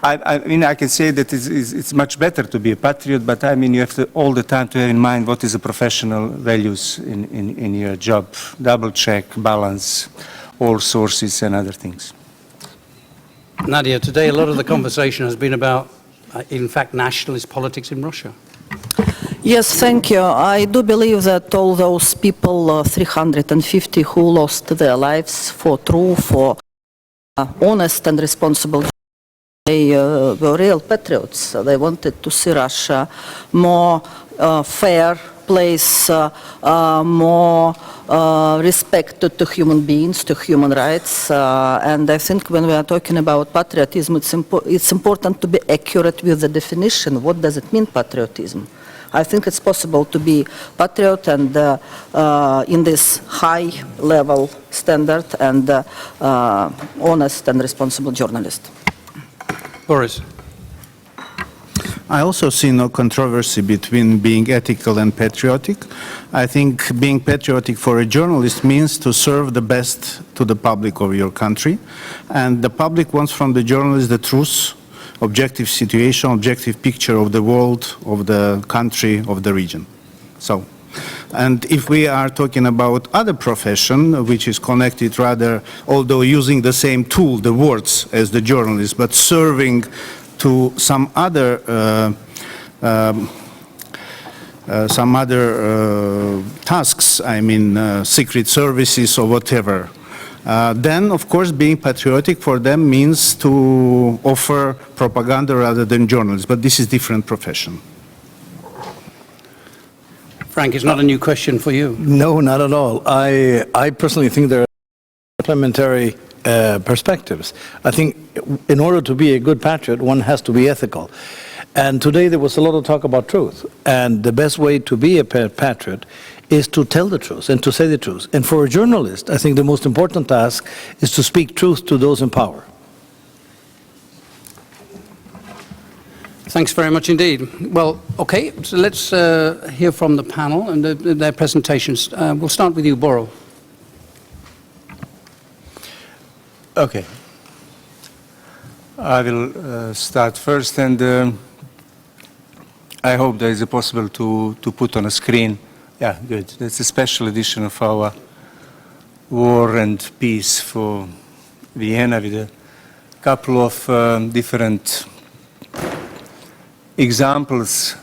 I mean, I can say that it's much better to be a patriot, but I mean, you have to all the time to have in mind what is the professional values in your job. Double check, balance, all sources and other things. Nadia, today a lot of the conversation has been about, in fact, nationalist politics in Russia. Yes, thank you. I do believe that all those people, 350 who lost their lives for true, for honest and responsible, they were real patriots. They wanted to see Russia more fair place, more respect to human beings, to human rights. And I think when we are talking about patriotism, it's important to be accurate with the definition. What does it mean, patriotism? I think it's possible to be patriot and in this high level standard and honest and responsible journalist. Boris. I also see no controversy between being ethical and patriotic. I think being patriotic for a journalist means to serve the best to the public of your country. And the public wants from the journalist the truth, objective situation, objective picture of the world, of the country, of the region. So, and if we are talking about other profession, which is connected rather, although using the same tool, the words, as the journalist, but serving to some other tasks, I mean secret services or whatever, then of course being patriotic for them means to offer propaganda rather than journalism, but this is different profession. Frank, it's not a new question for you. No, not at all. I personally think there are complementary perspectives. I think in order to be a good patriot, one has to be ethical. And today there was a lot of talk about truth. And the best way to be a patriot is to tell the truth and to say the truth. And for a journalist, I think the most important task is to speak truth to those in power. Thanks very much indeed. Well, okay, so let's hear from the panel and their presentations. We'll start with you, Boro. Okay. I will start first, and I hope there is a possible to put on a screen. Yeah, good. That's a special edition of our War and Peace for Vienna with a couple of different examples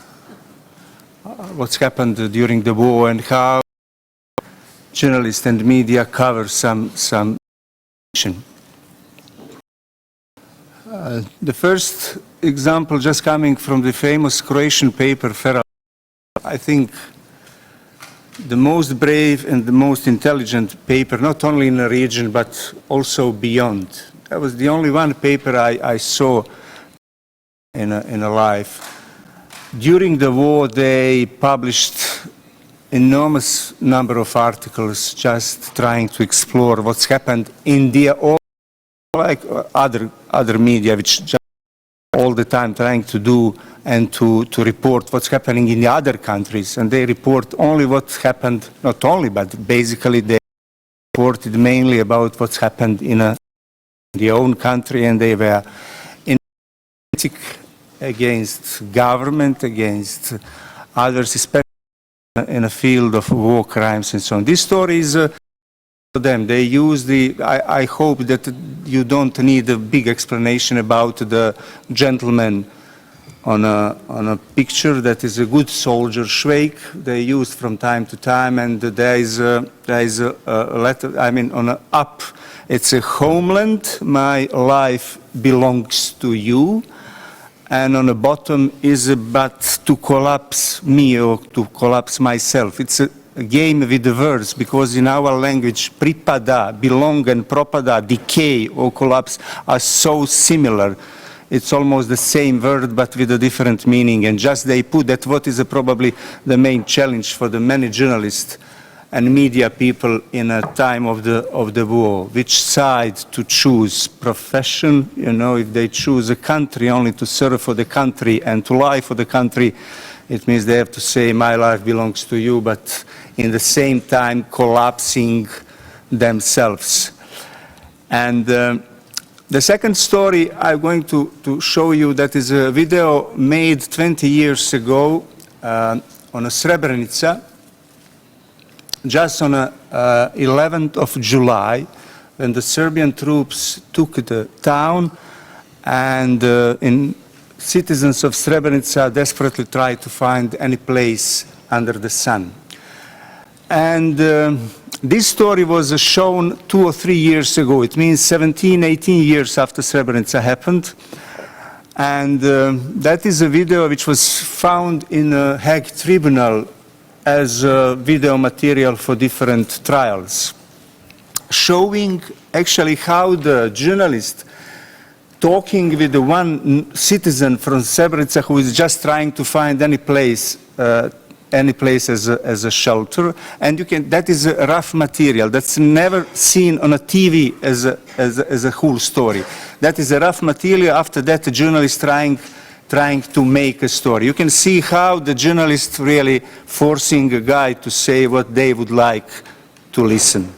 what's happened during the war and how journalists and media cover some action. The first example just coming from the famous Croatian paper Feral, I think the most brave and the most intelligent paper, not only in the region but also beyond. That was the only one paper I saw in a life. During the war they published enormous number of articles just trying to explore what's happened in India, or like other media which just all the time trying to do and to report what's happening in the other countries, and they report only what happened, not only, but basically they reported mainly about what's happened in their own country, and they were against government, against others, especially in a field of war crimes and so on. This story is them. They use I hope that you don't need a big explanation about the gentleman on a picture that is a good soldier, Schweik. They use from time to time, and there is a letter, I mean, on a up, it's a homeland, my life belongs to you, and on the bottom is a but to collapse me or to collapse myself. It's a game with the words, because in our language, pripada, belong, and propada, decay or collapse, are so similar. it's almost the same word but with a different meaning, and just they put that what is probably the main challenge for the many journalists and media people in a time of the war, which side to choose, profession, you know, if they choose a country only to serve for the country and to lie for the country, it means they have to say my life belongs to you, but in the same time collapsing themselves. And the second story I'm going to show you, that is a video made 20 years ago on a Srebrenica, just on 11th of July, when the Serbian troops took the town, and citizens of Srebrenica desperately tried to find any place under the sun. And this story was shown 2 or 3 years ago. It means 17, 18 years after Srebrenica happened. And that is a video which was found in a Hague tribunal as video material for different trials, showing actually how the journalist talking with the one citizen from Srebrenica who is just trying to find any place as a shelter, and that is a rough material that's never seen on a TV as a whole story. That is a rough material. After that, the journalist trying to make a story. You can see how the journalist really forcing a guy to say what they would like to listen.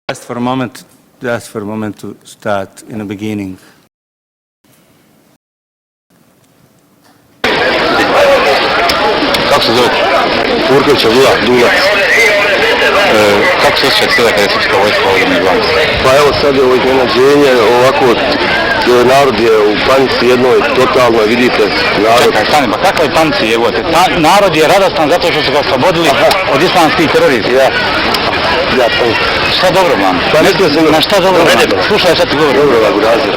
Just for a moment to start in the beginning. Kako se zove? Urkovića Dulac. Kako se osjećate sada kada je srpska vojska ovdje među vama? Pa evo sad je ovo iznenađenje, ovako narod je u panici jednoj totalno, vidite narod. Čekaj, stani, pa kakva je panici jevote? Narod je radostan zato što su ga oslobodili od islamskih terorista. Ja, pa šta dobro vam? Pa ne znam, na šta dobro vam? Slušaj, šta ti govorim. Dobro vam, Burazir.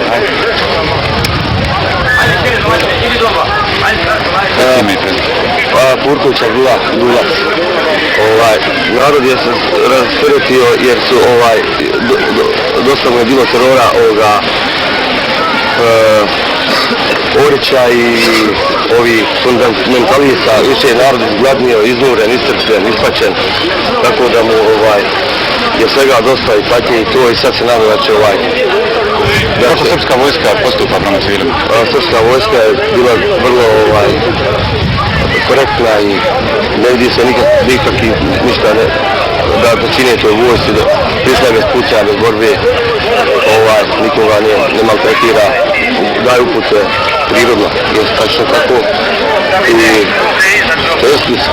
Purkovića Dulac. Narod je se rasteretio jer su dosta mu je bilo terora Orića i ovi fundamentalista, više je narod izgladnio, iznuren, iscrpljen, ispaćen, tako da mu je svega dosta i patnje i to, i sad se nadam da će Kako srpska vojska postupa prema civilima? Srpska vojska je bila vrlo korektna i ne vidi se nikak ništa da čine toj vojsci, pristaje bez puća, bez borbe, nikoga ne maltretira, daje upute prirodno, jer tačno tako i teški su.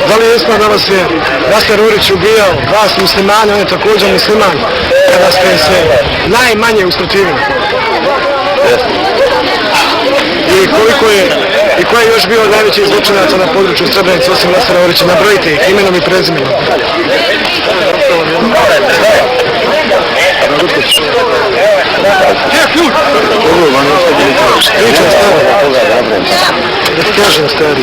Da li je istina da vas je Raster Urić ubijao, vas muslimani, on je također musliman, kada ste se najmanje usprotivili? Jeste. I ko je još bio od najvećih zločinaca na području Srebrenice osim Rastera Urića? Nabrojite ih imenom i prezimenom. Gdje je ključ? Pričam stari. Da ti kažem stari.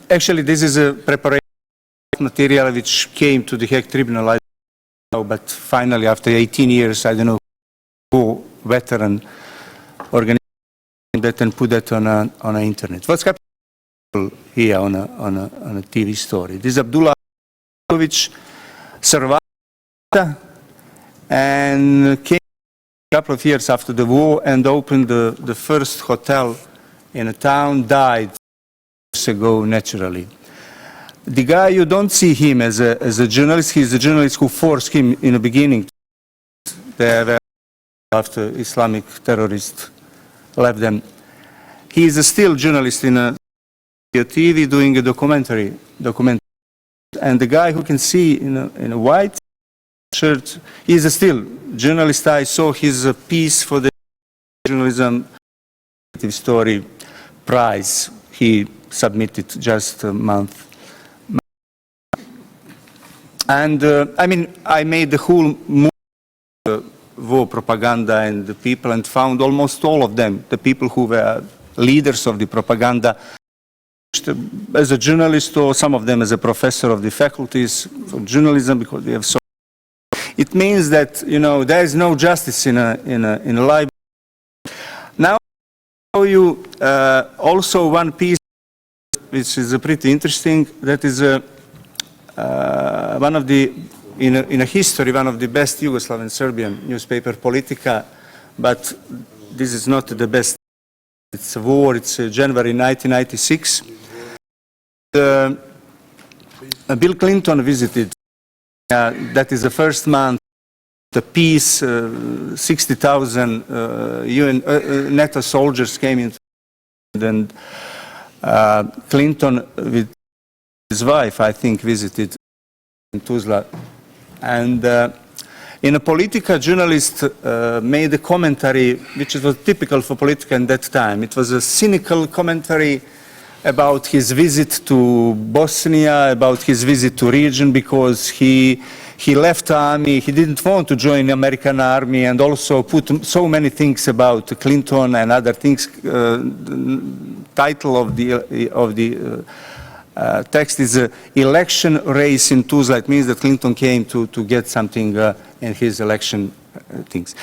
Actually, this is a preparation material which came to the Hague Tribunal, I don't know, but finally, after 18 years, I don't know who veteran organization that and put that on the internet. What's happening here on a TV story? This is Abdullah survived and came a couple of years after the war and opened the first hotel in a town, died ago naturally. The guy, you don't see him as a journalist. He's a journalist who forced him in the beginning. After Islamic terrorists left them. He is still journalist in a TV doing a documentary. And the guy who can see in a white shirt, he is still journalist. I saw his piece for the journalism story prize. He submitted just a month. And I mean, I made the whole war propaganda and the people and found almost all of them, the people who were leaders of the propaganda, as a journalist, or some of them as a professor of the faculties for journalism, because we have so. It means that, you know, there is no justice in a library. Now I'll show you also one piece which is pretty interesting. That is one of the, in a history, one of the best Yugoslav Serbian newspaper, Politika, but this is not the best. It's a war. It's January 1996. Bill Clinton visited. That is the first month. The peace, 60,000 UN NATO soldiers came in, and Clinton with his wife, I think, visited in Tuzla. And in a Politika, journalist made a commentary, which was typical for Politika at that time. It was a cynical commentary about his visit to Bosnia, about his visit to region, because he left army, he didn't want to join the American army, and also put so many things about Clinton and other things. Title of the text is election race in Tuzla. It means that Clinton came to get something in his election things.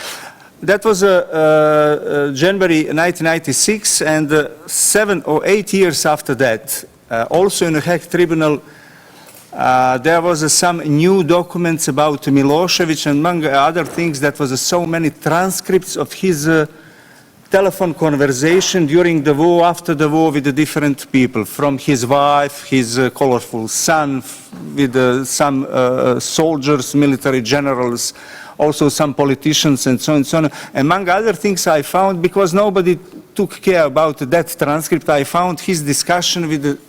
That was January 1996, and 7 or 8 years after that, also in the Hague Tribunal, there was some new documents about Milosevic, and among other things, that was so many transcripts of his telephone conversation during the war, after the war, with the different people, from his wife, his colorful son, with some soldiers, military generals, also some politicians, and so on and so on. Among other things I found, because nobody took care about that transcript, I found his discussion with the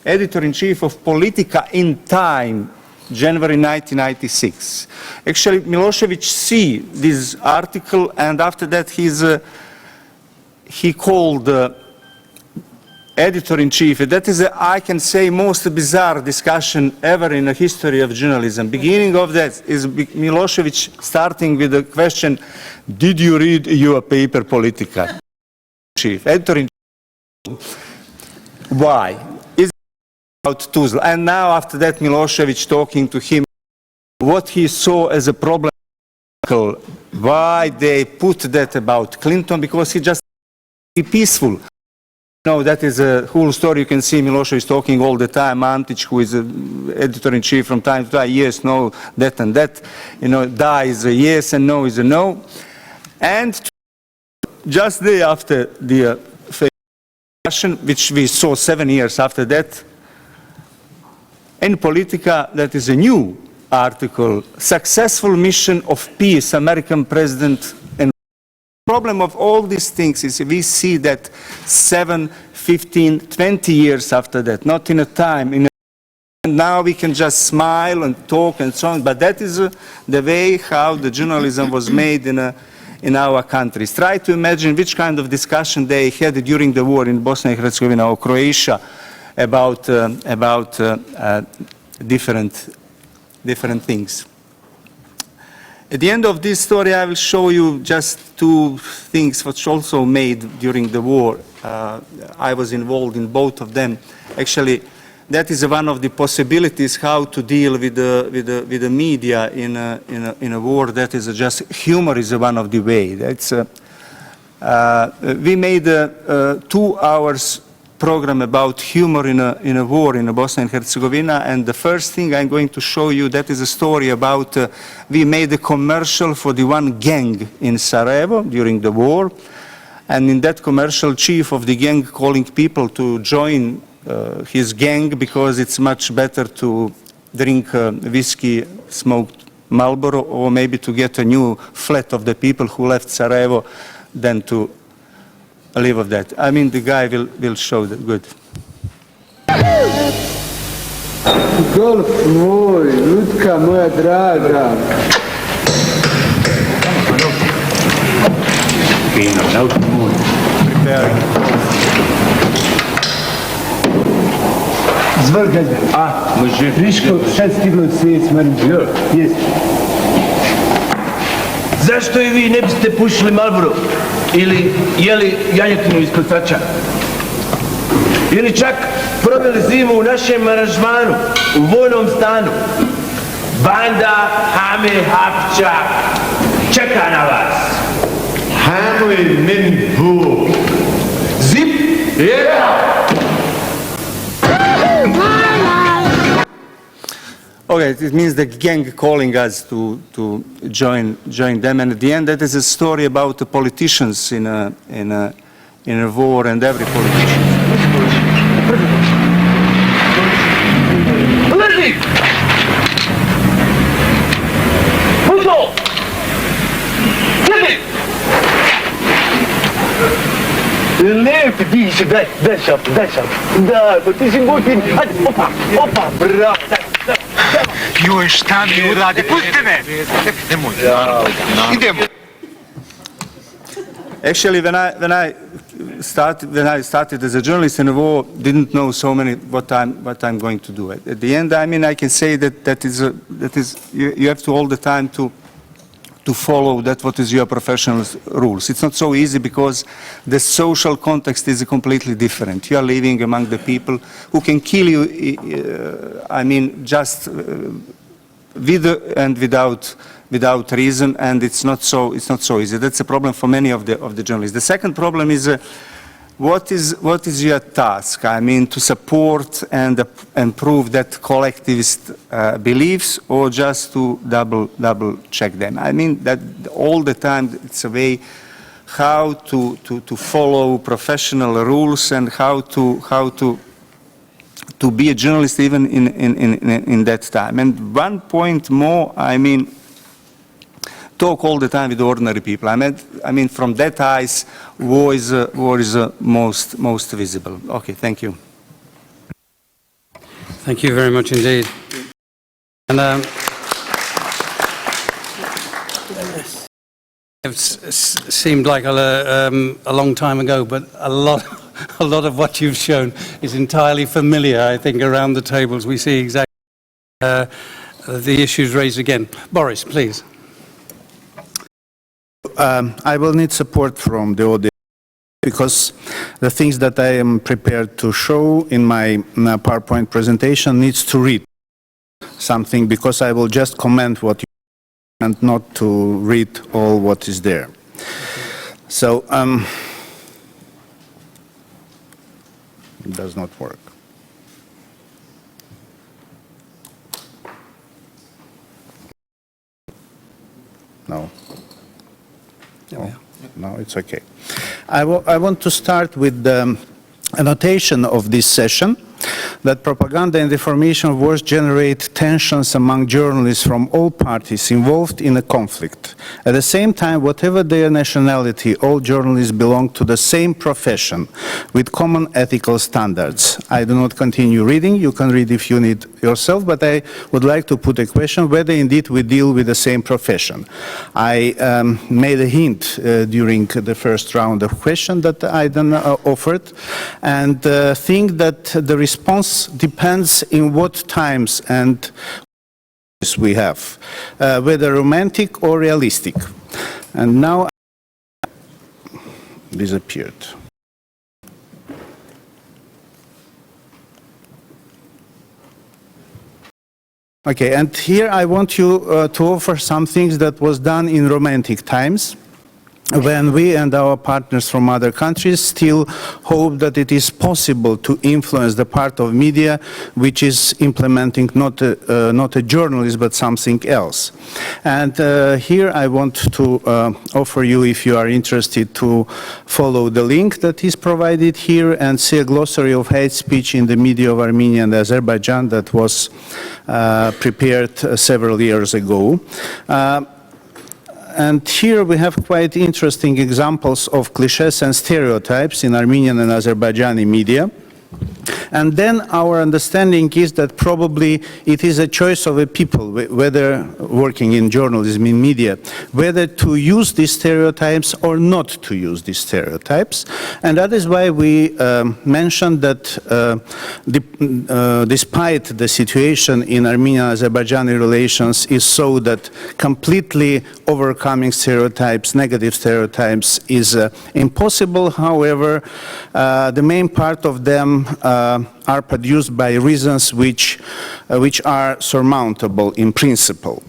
editor-in-chief of Politika in Time, January 1996. Actually, Milosevic see this article, and after that he called editor-in-chief. That is, I can say, most bizarre discussion ever in the history of journalism. Beginning of that is Milosevic starting with the question, did you read your paper Politika? Chief, editor-in-chief. Why? Is about Tuzla. And now after that Milosevic talking to him, what he saw as a problem, why they put that about Clinton, because he just be peaceful. No, that is a whole story. You can see Milosevic talking all the time. Antic, who is editor-in-chief from time to time, yes, no, that and that. You know, da is a yes and no is a no. And just day after the discussion, which we saw 7 years after that, in Politika, that is a new article, successful mission of peace, American president. The problem of all these things is we see that 7, 15, 20 years after that, not in a time. And now we can just smile and talk and so on, but that is the way how the journalism was made in our countries. Try to imagine which kind of discussion they had during the war in Bosnia and Herzegovina or Croatia about different things. At the end of this story, I will show you just 2 things which also made during the war. I was involved in both of them. Actually, that is one of the possibilities how to deal with the media in a war. That is just humor is one of the way. That's we made 2 hours program about humor in a war in Bosnia and Herzegovina, and the first thing I'm going to show you, that is a story about we made a commercial for the one gang in Sarajevo during the war, and in that commercial, chief of the gang calling people to join his gang because it's much better to drink whiskey, smoke Marlboro, or maybe to get a new flat of the people who left Sarajevo than to live of that. I mean, the guy will show that. Good. Golf moj, Lutka moja draga. Fino, nauči moj. Preparing. Zvrgaj. Može. Viško, šta stiglo svijet smrdi? Jes. Zašto i vi ne biste pušili Marlboro ili jeli janjetinu iz kostača? ili čak proveli zimu u našem aranžmanu, u vojnom stanu. Banda Hame Hapčak čeka na vas. Hame min bu. Zip! Yeah! Okay, it means the gang calling us to join them, and at the end, that is a story about the politicians in a war, and every politician. Lepo, diši, daj šapu. Da, pa ti si moj fin. Ajde, opa, bravo. Joj, šta mi urade? Pustite me! Nemoj, idemo. Actually, when I started as a journalist in the war, didn't know so many what I'm going to do. At the end, I mean, I can say that is you have to all the time to follow what is your professional rules. It's not so easy because the social context is completely different. You are living among the people who can kill you, I mean, just with and without reason, and it's not so easy. That's a problem for many of the journalists. The second problem is what is your task? I mean, to support and prove that collectivist beliefs, or just to double check them? I mean, that all the time it's a way how to follow professional rules, and how to be a journalist even in that time. And one point more, I mean, talk all the time with ordinary people. I mean, from that eyes, war is most visible. Okay, thank you. Thank you very much indeed. And it seemed like a long time ago, but a lot of what you've shown is entirely familiar. I think around the tables we see exactly the issues raised again. Boris, please. I will need support from the audience, because the things that I am prepared to show in my PowerPoint presentation needs to read something, because I will just comment what you and not to read all what is there. So it does not work. No. No, it's okay. I want to start with the annotation of this session, that propaganda and information wars generate tensions among journalists from all parties involved in a conflict. At the same time, whatever their nationality, all journalists belong to the same profession with common ethical standards. I do not continue reading. You can read if you need yourself, but I would like to put a question whether indeed we deal with the same profession. I made a hint during the first round of questions that I then offered, and think that the response depends in what times and we have, whether romantic or realistic. And now disappeared. Okay, and here I want you to offer some things that was done in romantic times, when we and our partners from other countries still hope that it is possible to influence the part of media which is implementing not a journalist but something else. And here I want to offer you, if you are interested, to follow the link that is provided here and see a glossary of hate speech in the media of Armenia and Azerbaijan that was prepared several years ago. And here we have quite interesting examples of cliches and stereotypes in Armenian and Azerbaijani media. And then our understanding is that probably it is a choice of a people, whether working in journalism, in media, whether to use these stereotypes or not to use these stereotypes. And that is why we mentioned that despite the situation in Armenian-Azerbaijani relations is so that completely overcoming stereotypes, negative stereotypes, is impossible. However, the main part of them are produced by reasons which are surmountable in principle.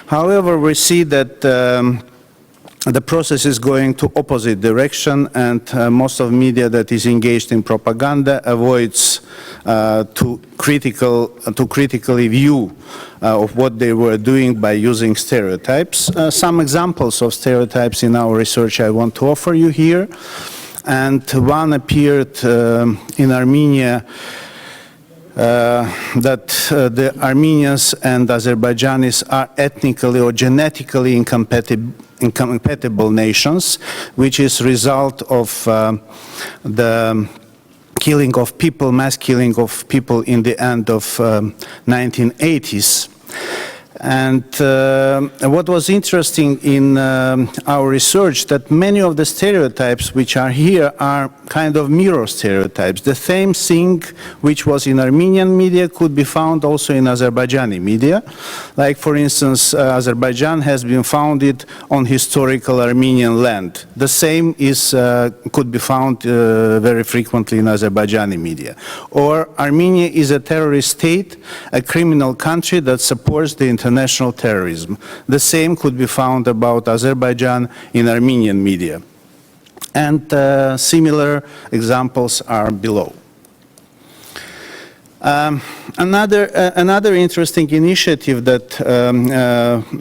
However, we see that the process is going to opposite direction, and most of media that is engaged in propaganda avoids to critically view of what they were doing by using stereotypes. Some examples of stereotypes in our research I want to offer you here, and one appeared in Armenia that the Armenians and Azerbaijanis are ethnically or genetically incompatible nations, which is a result of the killing of people, mass killing of people in the end of 1980s. And what was interesting in our research, that many of the stereotypes which are here are kind of mirror stereotypes. The same thing which was in Armenian media could be found also in Azerbaijani media. Like, for instance, Azerbaijan has been founded on historical Armenian land. The same is could be found very frequently in Azerbaijani media. Or Armenia is a terrorist state, a criminal country that supports the international terrorism. The same could be found about Azerbaijan in Armenian media. And similar examples are below. Another interesting initiative that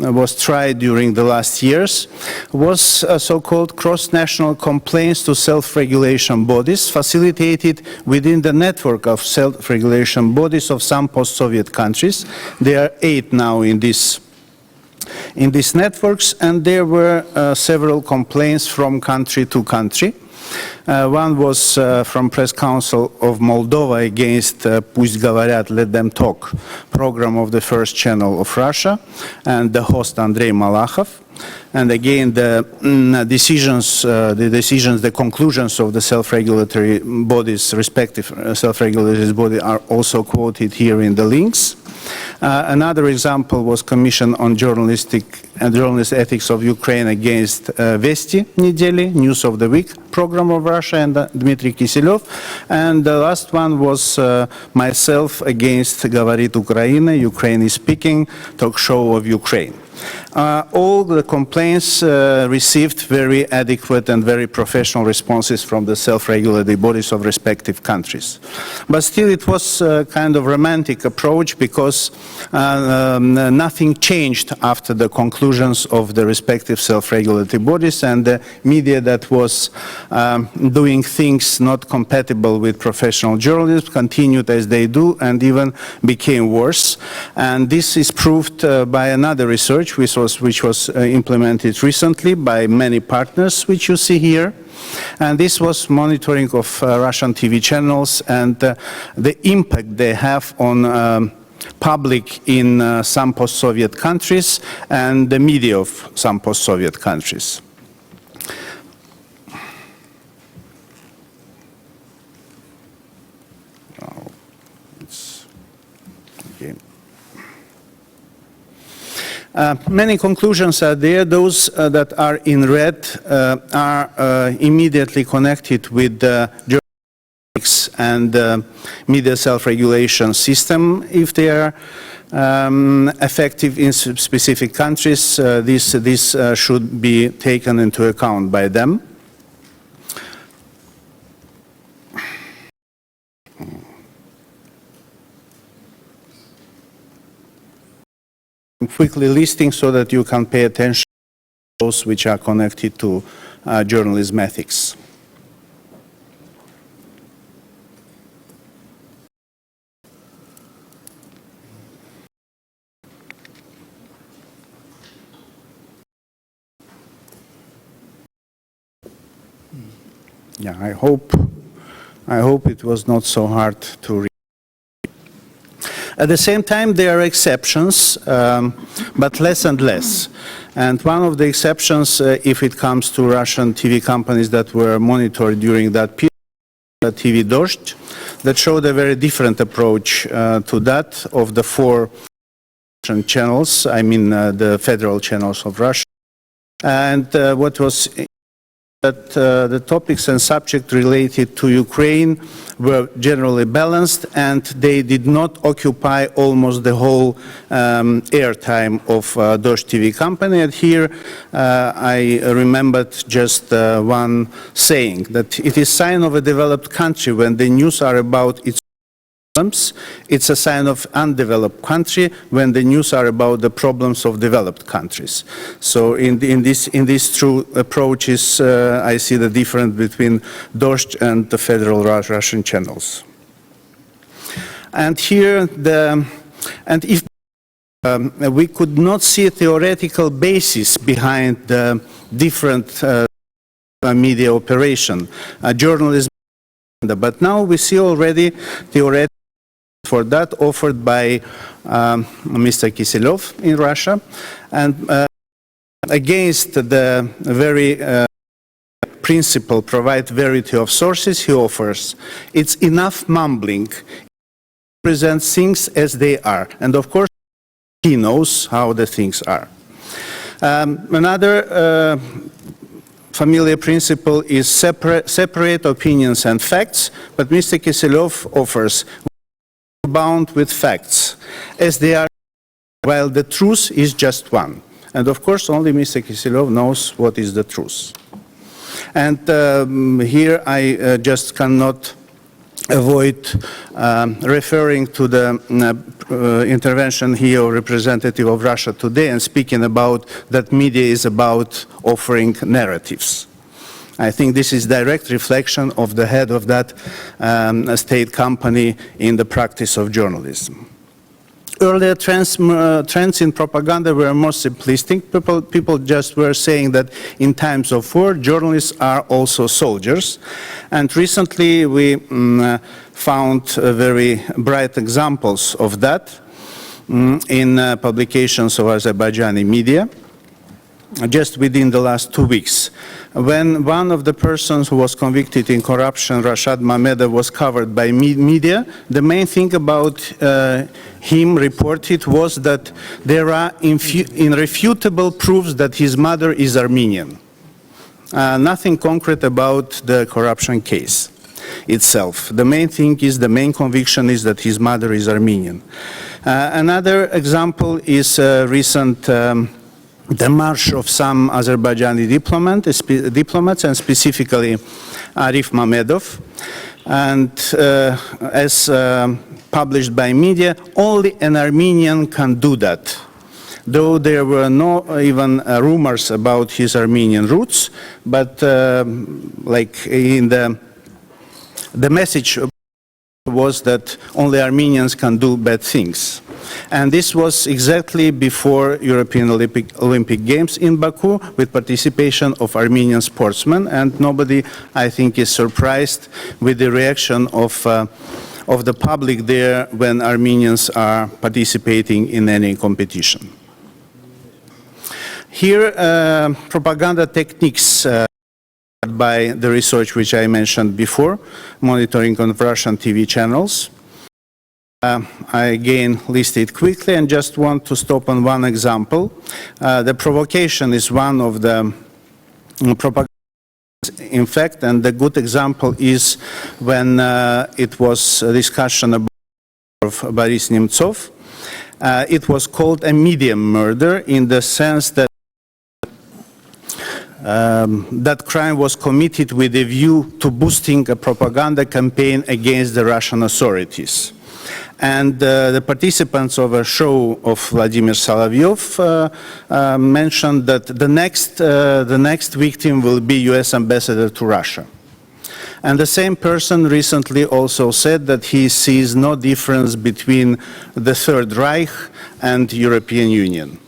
was tried during the last years was so-called cross-national complaints to self-regulation bodies, facilitated within the network of self-regulation bodies of some post-Soviet countries. There are 8 now in these networks, and there were several complaints from country to country. One was from Press Council of Moldova against Pust Говорят, Let Them Talk program of the first channel of Russia, and the host Andrei Malakhov. And again, the conclusions of the self-regulatory bodies, respective self-regulatory bodies, are also quoted here in the links. Another example was Commission on Journalist Ethics of Ukraine against Vesti Недели, News of the Week program of Russia, and Dmitry Kiselyov. And the last one was myself against Говорит Украина, Ukraine is Speaking, talk show of Ukraine. All the complaints received very adequate and very professional responses from the self-regulatory bodies of respective countries. But still it was a kind of romantic approach, because nothing changed after the conclusions of the respective self-regulatory bodies, and the media that was doing things not compatible with professional journalism continued as they do, and even became worse. And this is proved by another research which was implemented recently by many partners, which you see here. And this was monitoring of Russian TV channels and the impact they have on public in some post-Soviet countries and the media of some post-Soviet countries. Many conclusions are there. Those that are in red are immediately connected with the journalistics and media self-regulation system. If they are effective in specific countries, this should be taken into account by them. Quickly listing so that you can pay attention to those which are connected to journalism ethics. Yeah, I hope I hope it was not so hard to read. At the same time, there are exceptions, but less and less. And one of the exceptions, if it comes to Russian TV companies that were monitored during that period, TV Dozhd, that showed a very different approach to that of the 4 Russian channels, I mean the federal channels of Russia. And what was that the topics and subjects related to Ukraine were generally balanced, and they did not occupy almost the whole airtime of Dozhd TV company. And here I remembered just one saying, that it is sign of a developed country when the news are about its problems. It's a sign of undeveloped country when the news are about the problems of developed countries. So in these two approaches, I see the difference between Dozhd and the federal Russian channels. And here, if we could not see a theoretical basis behind the different media operation, journalism, but now we see already theoretical for that offered by Mr. Kiselyov in Russia, and against the very principle, provide variety of sources, he offers, it's enough mumbling, present things as they are, and of course he knows how the things are. Another familiar principle is separate opinions and facts, but Mr. Kiselyov offers bound with facts as they are, while the truth is just one. And of course only Mr. Kiselyov knows what is the truth. And here I just cannot avoid referring to the intervention here of representative of Russia Today and speaking about that media is about offering narratives. I think this is direct reflection of the head of that state company in the practice of journalism. Earlier trends in propaganda were more simplistic. People just were saying that in times of war, journalists are also soldiers. And recently we found very bright examples of that in publications of Azerbaijani media. Just within the last 2 weeks, when one of the persons who was convicted in corruption, Rashad Mamedov, was covered by media, the main thing about him reported was that there are irrefutable proofs that his mother is Armenian. Nothing concrete about the corruption case itself. The main thing is, the main conviction is that his mother is Armenian. Another example is recent the march of some Azerbaijani diplomats, and specifically Arif Mamedov. And as published by media, only an Armenian can do that. Though there were no even rumors about his Armenian roots, but like in the message was that only Armenians can do bad things. And this was exactly before European Olympic Games in Baku, with participation of Armenian sportsmen, and nobody, I think, is surprised with the reaction of the public there when Armenians are participating in any competition. Here, propaganda techniques by the research which I mentioned before, monitoring of Russian TV channels. I again list it quickly and just want to stop on one example. The provocation is one of the propaganda, in fact, and the good example is when it was a discussion about Boris Nemtsov. It was called a media murder in the sense that that crime was committed with a view to boosting a propaganda campaign against the Russian authorities. And the participants of a show of Vladimir Solovyov mentioned that the next victim will be US ambassador to Russia. And the same person recently also said that he sees no difference between the Third Reich and European Union.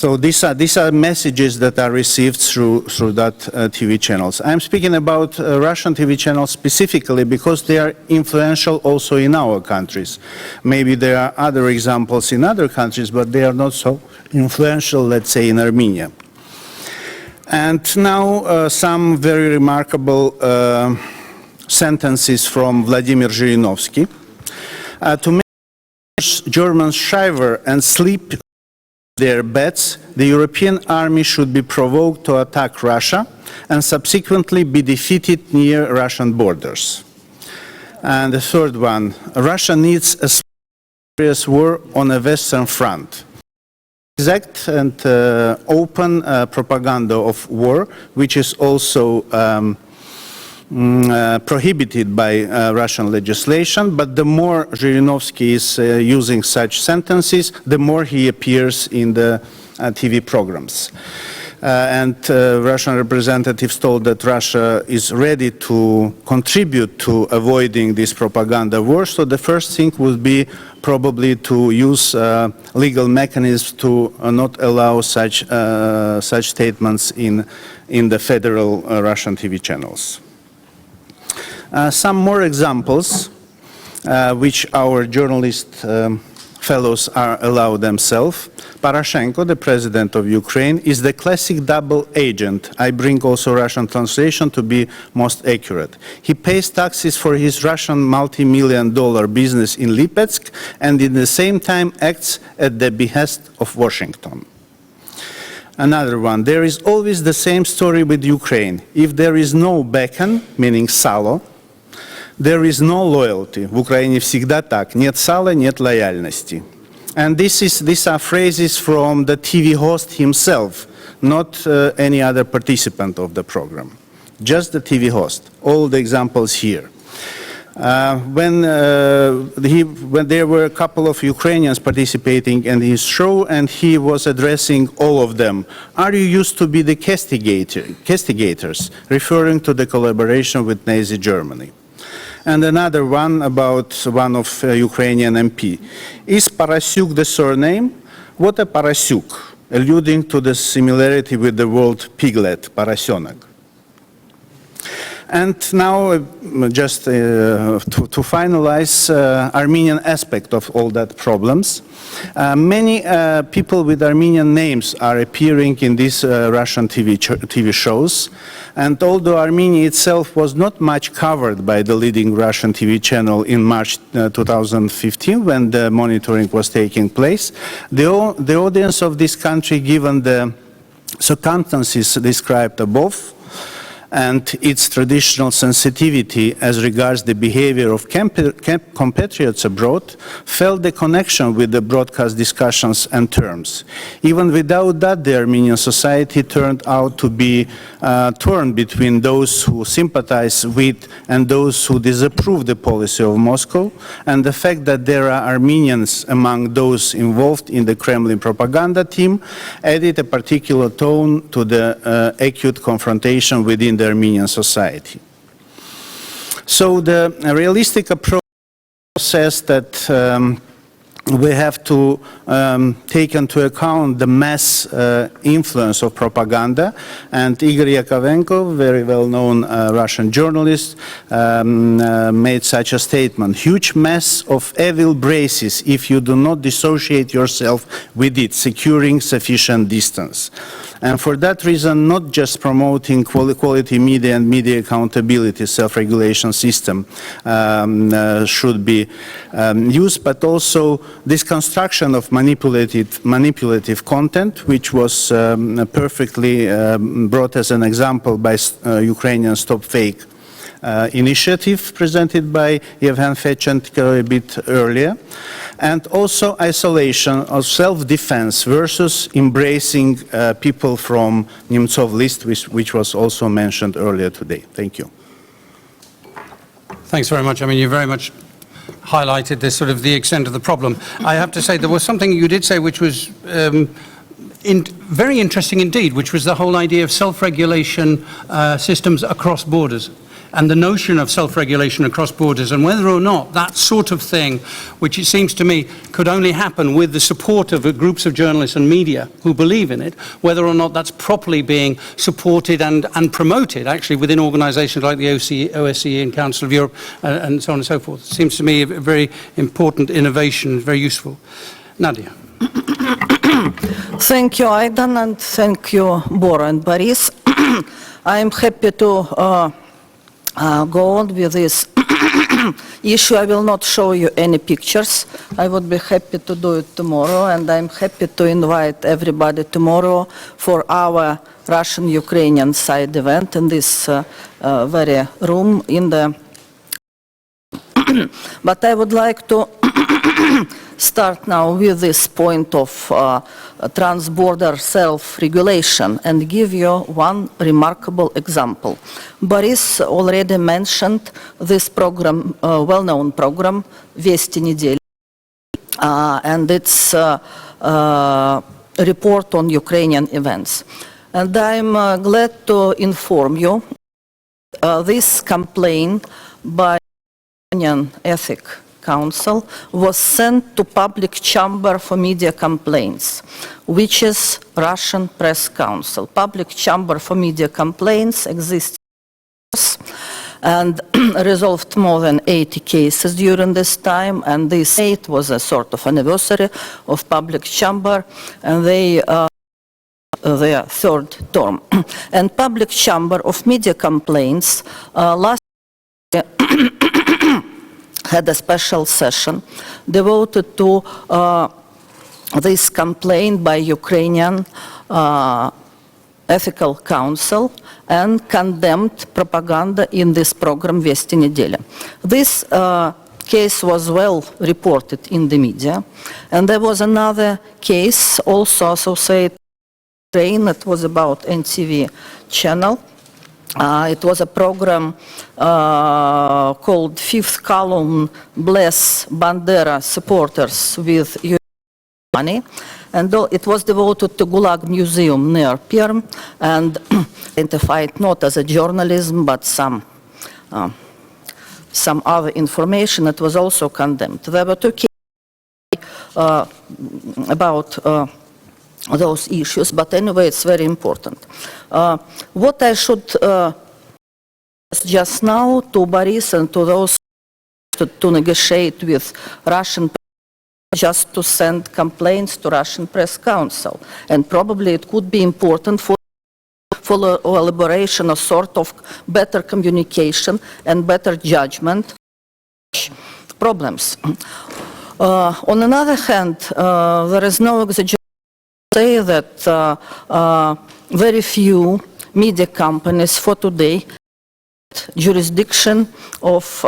So these are messages that are received through that TV channels. I'm speaking about Russian TV channels specifically because they are influential also in our countries. Maybe there are other examples in other countries, but they are not so influential, let's say, in Armenia. And now some very remarkable sentences from Vladimir Zhirinovsky. To make Germans shiver and sleep their beds, the European army should be provoked to attack Russia and subsequently be defeated near Russian borders. And the third one, Russia needs a serious war on a Western front. Exact and open propaganda of war, which is also prohibited by Russian legislation, but the more Zhirinovsky is using such sentences, the more he appears in the TV programs. And Russian representatives told that Russia is ready to contribute to avoiding this propaganda war, so the first thing would be probably to use legal mechanisms to not allow such statements in the federal Russian TV channels. Some more examples which our journalist fellows are allowed themselves. Poroshenko, the president of Ukraine, is the classic double agent. I bring also Russian translation to be most accurate. He pays taxes for his Russian multi-million-dollar business in Lipetsk and in the same time acts at the behest of Washington. Another one, there is always the same story with Ukraine. If there is no beacon, meaning salo, there is no loyalty. В Украине всегда так. Нет сала, нет лояльности. And these are phrases from the TV host himself, not any other participant of the program. Just the TV host. All the examples here. When there were a couple of Ukrainians participating in his show, and he was addressing all of them, are you used to be the castigators, referring to the collaboration with Nazi Germany. And another one about one of Ukrainian MP. Is Parasyuk the surname? What a Parasyuk, alluding to the similarity with the word piglet, Parasyonok. And now, just to finalize Armenian aspect of all that problems, many people with Armenian names are appearing in these Russian TV shows. And although Armenia itself was not much covered by the leading Russian TV channel in March 2015, when the monitoring was taking place, the audience of this country, given the circumstances described above, and its traditional sensitivity as regards the behavior of compatriots abroad, felt the connection with the broadcast discussions and terms. Even without that, the Armenian society turned out to be torn between those who sympathize with and those who disapprove the policy of Moscow, and the fact that there are Armenians among those involved in the Kremlin propaganda team added a particular tone to the acute confrontation within the Armenian society. So the realistic approach says that we have to take into account the mass influence of propaganda, and Igor Yakovenko, very well-known Russian journalist, made such a statement: huge mass of evil braces if you do not dissociate yourself with it, securing sufficient distance. And for that reason, not just promoting quality media and media accountability self-regulation system should be used, but also this construction of manipulative content, which was perfectly brought as an example by Ukrainian Stop Fake initiative presented by Yevhen Fedchenko a bit earlier, and also isolation of self-defense versus embracing people from Nemtsov list, which was also mentioned earlier today. Thank you. Thanks very much. I mean, you very much highlighted this sort of the extent of the problem. I have to say there was something you did say which was very interesting indeed, which was the whole idea of self-regulation systems across borders. and the notion of self-regulation across borders, and whether or not that sort of thing, which it seems to me could only happen with the support of groups of journalists and media who believe in it, whether or not that's properly being supported and promoted actually within organisations like the OSCE and Council of Europe and so on and so forth. It seems to me a very important innovation, very useful. Nadia. Thank you, Aidan, and thank you, Bora and Boris. I'm happy to go on with this issue. I will not show you any pictures. I would be happy to do it tomorrow, and I'm happy to invite everybody tomorrow for our Russian-Ukrainian side event in this very room in the but I would like to start now with this point of trans-border self-regulation and give you one remarkable example. Boris already mentioned this program, well-known program, Вести недели, and its report on Ukrainian events. And I'm glad to inform you this complaint by Union Ethics Council was sent to Public Chamber for Media Complaints, which is Russian Press Council. Public Chamber for Media Complaints exists and resolved more than 80 cases during this time, and this date was a sort of anniversary of Public Chamber, and their third term. And Public Chamber of Media Complaints last year had a special session devoted to this complaint by Ukrainian Ethical Council and condemned propaganda in this program Вести недели. This case was well reported in the media, and there was another case also associated with Ukraine. It was about NTV channel. It was a program called Fifth Column, Bless Bandera Supporters with money. And it was devoted to Gulag Museum near Perm and identified not as a journalism, but some other information. It was also condemned. There were two cases about those issues, but anyway, it's very important. What I should just now to Boris and to those to negotiate with Russian just to send complaints to Russian Press Council, and probably it could be important for elaboration of sort of better communication and better judgment problems. On the other hand, there is no exaggeration to say that very few media companies for today jurisdiction of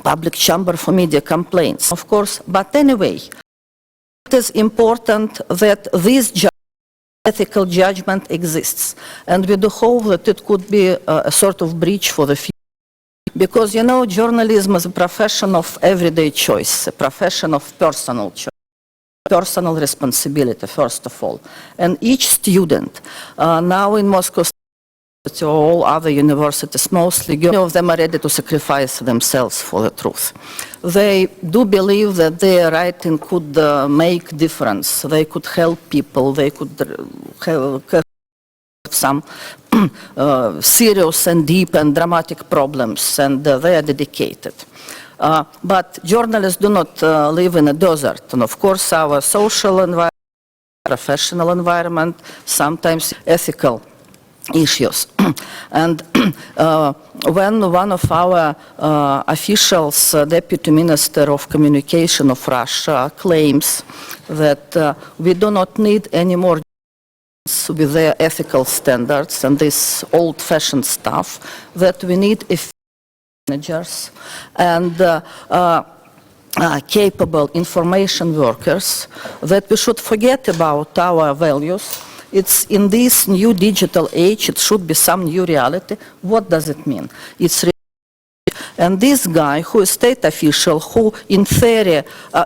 Public Chamber for Media Complaints, of course, but anyway, it is important that this ethical judgment exists, and we do hope that it could be a sort of breach for the future. Because, you know, journalism is a profession of everyday choice, a profession of personal choice, personal responsibility, first of all. And each student, now in Moscow, to all other universities, mostly, many of them are ready to sacrifice themselves for the truth. They do believe that their writing could make difference. They could help people. They could have some serious and deep and dramatic problems, and they are dedicated. But journalists do not live in a desert. And of course, our social environment, professional environment, sometimes ethical issues. And when one of our officials, Deputy Minister of Communication of Russia, claims that we do not need any more with their ethical standards and this old-fashioned stuff, that we need managers and capable information workers, that we should forget about our values. It's in this new digital age, it should be some new reality. What does it mean? It's and this guy, who is state official, who in theory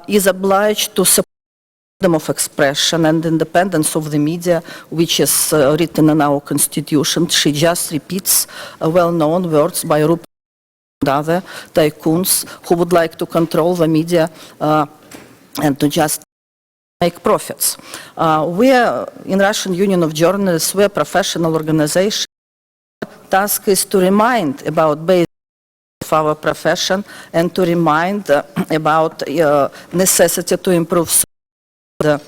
is obliged to support freedom of expression and independence of the media, which is written in our constitution. She just repeats well-known words by Rupert and other tycoons who would like to control the media and to just make profits. We are in Russian Union of Journalists, we're a professional organization. Our task is to remind about basic of our profession and to remind about necessity to improve the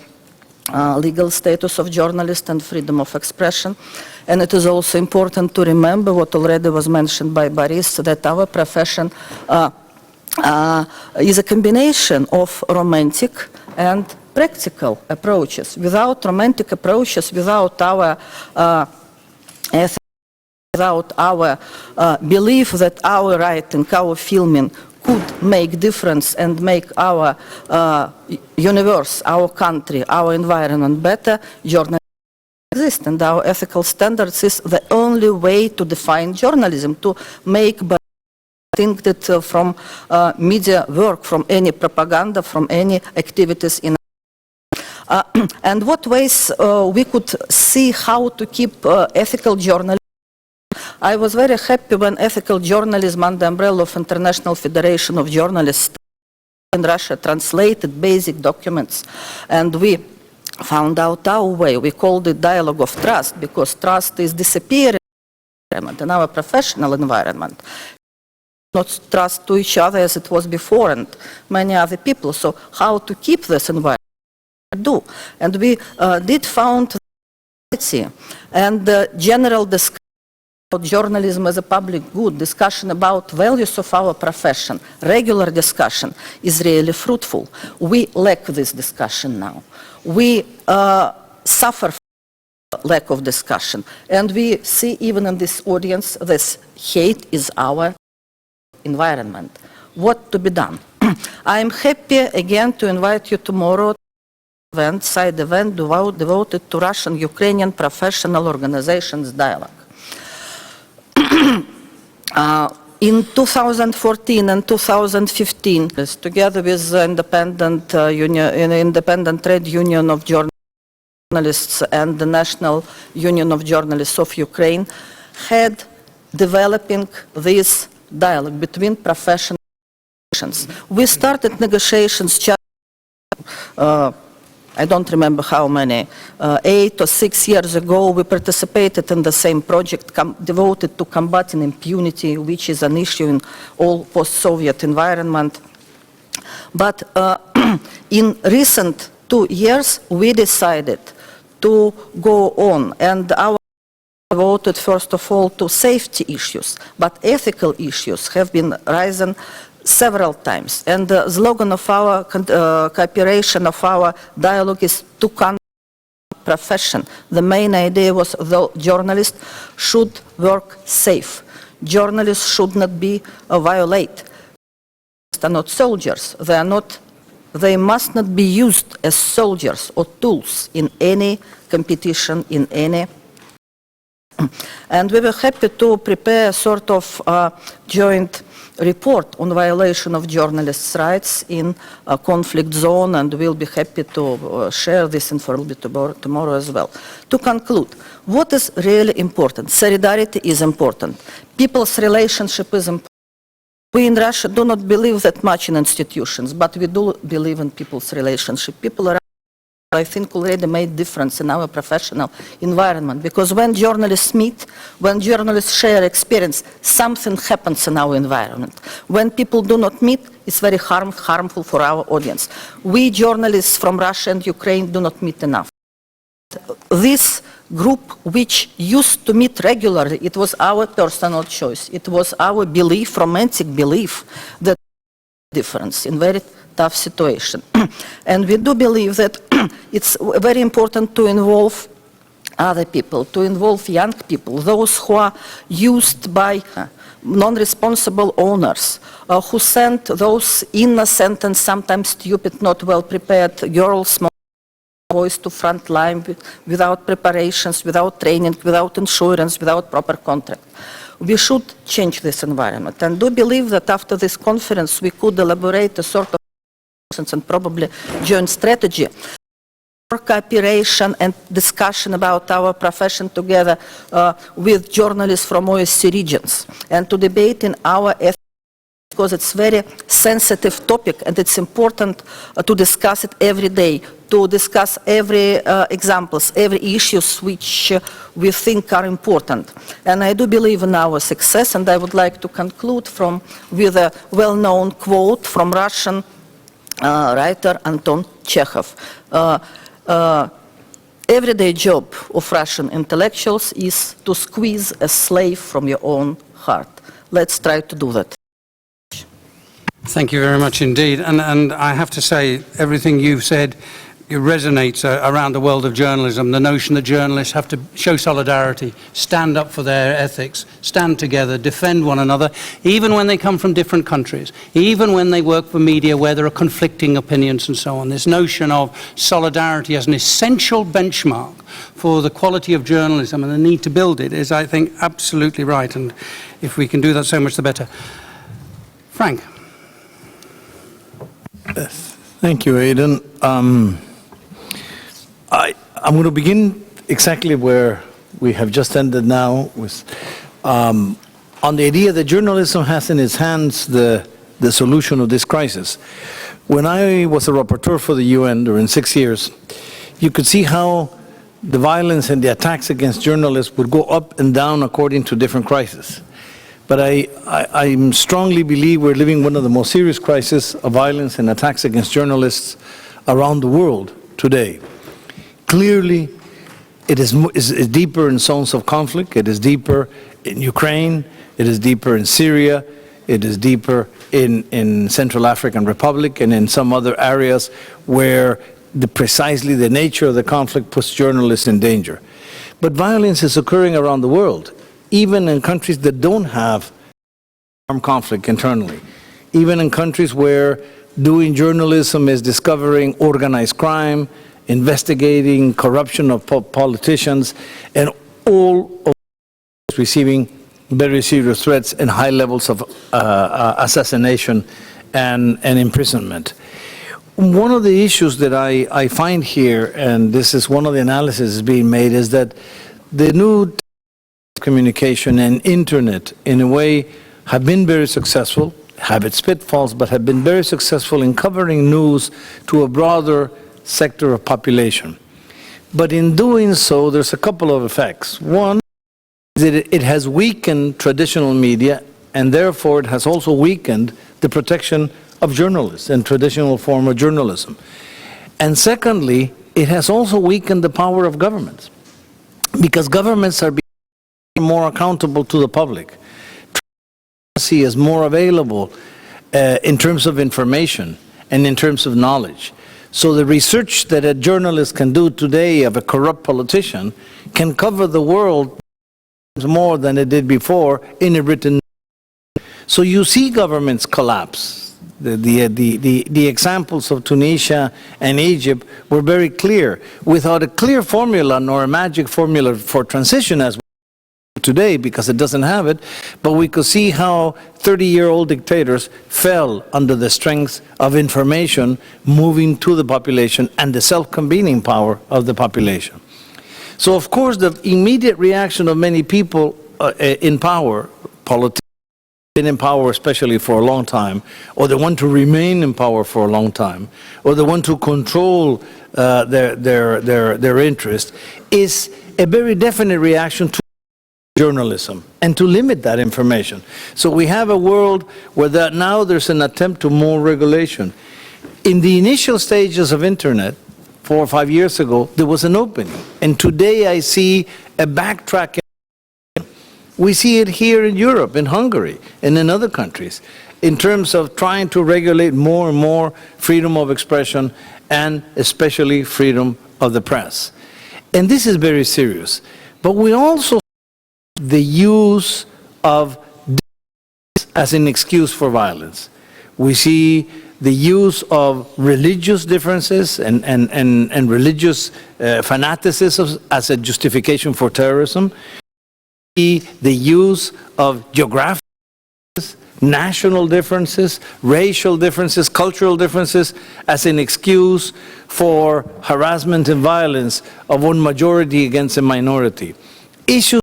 legal status of journalists and freedom of expression. And it is also important to remember what already was mentioned by Boris, that our profession is a combination of romantic and practical approaches. Without romantic approaches, without our ethics, without our belief that our writing, our filming could make difference and make our universe, our country, our environment better, journalism exists. And our ethical standards is the only way to define journalism, to make think that from media work, from any propaganda, from any activities in and what ways we could see how to keep ethical journalism. I was very happy when ethical journalism under the umbrella of International Federation of Journalists in Russia translated basic documents, and we found out our way. We called it dialogue of trust, because trust is disappearing in our professional environment. Not trust to each other as it was before and many other people. So how to keep this environment? Do. And we did found and general discussion about journalism as a public good, discussion about values of our profession, regular discussion is really fruitful. We lack this discussion now. We suffer from lack of discussion. And we see even in this audience, this hate is our environment. What to be done? I am happy again to invite you tomorrow to side event devoted to Russian-Ukrainian professional organizations dialogue. In 2014 and 2015, together with the Independent Trade Union of Journalists and the National Union of Journalists of Ukraine, had developing this dialogue between professional organizations. We started negotiations just I don't remember how many, 8 or 6 years ago. We participated in the same project devoted to combating impunity, which is an issue in all post-Soviet environment. But in recent 2 years, we decided to go on, and our devoted first of all to safety issues, but ethical issues have been rising several times. And the slogan of our cooperation, of our dialogue is to conduct profession. The main idea was the journalists should work safe. Journalists should not be violate. They are not soldiers. They must not be used as soldiers or tools in any competition, in any. And we were happy to prepare a sort of joint report on violation of journalists' rights in a conflict zone, and we'll be happy to share this information tomorrow as well. To conclude, what is really important? Solidarity is important. People's relationship is important. We in Russia do not believe that much in institutions, but we do believe in people's relationship. People are, I think, already made difference in our professional environment, because when journalists meet, when journalists share experience, something happens in our environment. When people do not meet, it's very harmful for our audience. We journalists from Russia and Ukraine do not meet enough. This group, which used to meet regularly, it was our personal choice. It was our belief, romantic belief, that difference in very tough situation. And we do believe that it's very important to involve other people, to involve young people, those who are used by non-responsible owners, who send those innocent and sometimes stupid, not well-prepared girls, small boys to front line without preparations, without training, without insurance, without proper contract. We should change this environment, and do believe that after this conference we could elaborate a sort of and probably joint strategy cooperation and discussion about our profession together with journalists from OSCE regions, and to debate in our ethics, because it's very sensitive topic and it's important to discuss it every day, to discuss every examples, every issues which we think are important. And I do believe in our success, and I would like to conclude with a well-known quote from Russian writer Anton Chekhov. Everyday job of Russian intellectuals is to squeeze a slave from your own heart. Let's try to do that. Thank you very much indeed. And I have to say, everything you've said, it resonates around the world of journalism. The notion that journalists have to show solidarity, stand up for their ethics, stand together, defend one another, even when they come from different countries, even when they work for media where there are conflicting opinions and so on. This notion of solidarity as an essential benchmark for the quality of journalism and the need to build it is, I think, absolutely right. And if we can do that, so much the better. Frank. Thank you, Aidan. I'm going to begin exactly where we have just ended now, with on the idea that journalism has in its hands the solution of this crisis. When I was a rapporteur for the UN during 6 years, you could see how the violence and the attacks against journalists would go up and down according to different crises. But I strongly believe we're living one of the most serious crises of violence and attacks against journalists around the world today. Clearly, it is deeper in zones of conflict. It is deeper in Ukraine. It is deeper in Syria. It is deeper in Central African Republic and in some other areas where precisely the nature of the conflict puts journalists in danger. But violence is occurring around the world, even in countries that don't have armed conflict internally, even in countries where doing journalism is discovering organized crime, investigating corruption of politicians, and all of receiving very serious threats and high levels of assassination and imprisonment. One of the issues that I find here, and this is one of the analyses being made, is that the new communication and internet, in a way, have been very successful, have its pitfalls, but have been very successful in covering news to a broader sector of population. But in doing so, there's a couple of effects. One is that it has weakened traditional media, and therefore it has also weakened the protection of journalists and traditional form of journalism. And secondly, it has also weakened the power of governments, because governments are more accountable to the public. Transparency is more available in terms of information and in terms of knowledge. So the research that a journalist can do today of a corrupt politician can cover the world more than it did before in a written. So you see governments collapse. The examples of Tunisia and Egypt were very clear. Without a clear formula nor a magic formula for transition as today, because it doesn't have it, but we could see how 30-year-old dictators fell under the strength of information moving to the population and the self-convening power of the population. So of course the immediate reaction of many people in power, politicians been in power especially for a long time, or they want to remain in power for a long time, or they want to control their interest, is a very definite reaction to journalism and to limit that information. So we have a world where now there's an attempt to more regulation. In the initial stages of internet, 4 or 5 years ago, there was an opening. And today I see a backtrack. We see it here in Europe, in Hungary, and in other countries, in terms of trying to regulate more and more freedom of expression and especially freedom of the press. And this is very serious. But we also the use of as an excuse for violence. We see the use of religious differences and religious fanaticism as a justification for terrorism. We see the use of geographic national differences, racial differences, cultural differences as an excuse for harassment and violence of one majority against a minority. Issues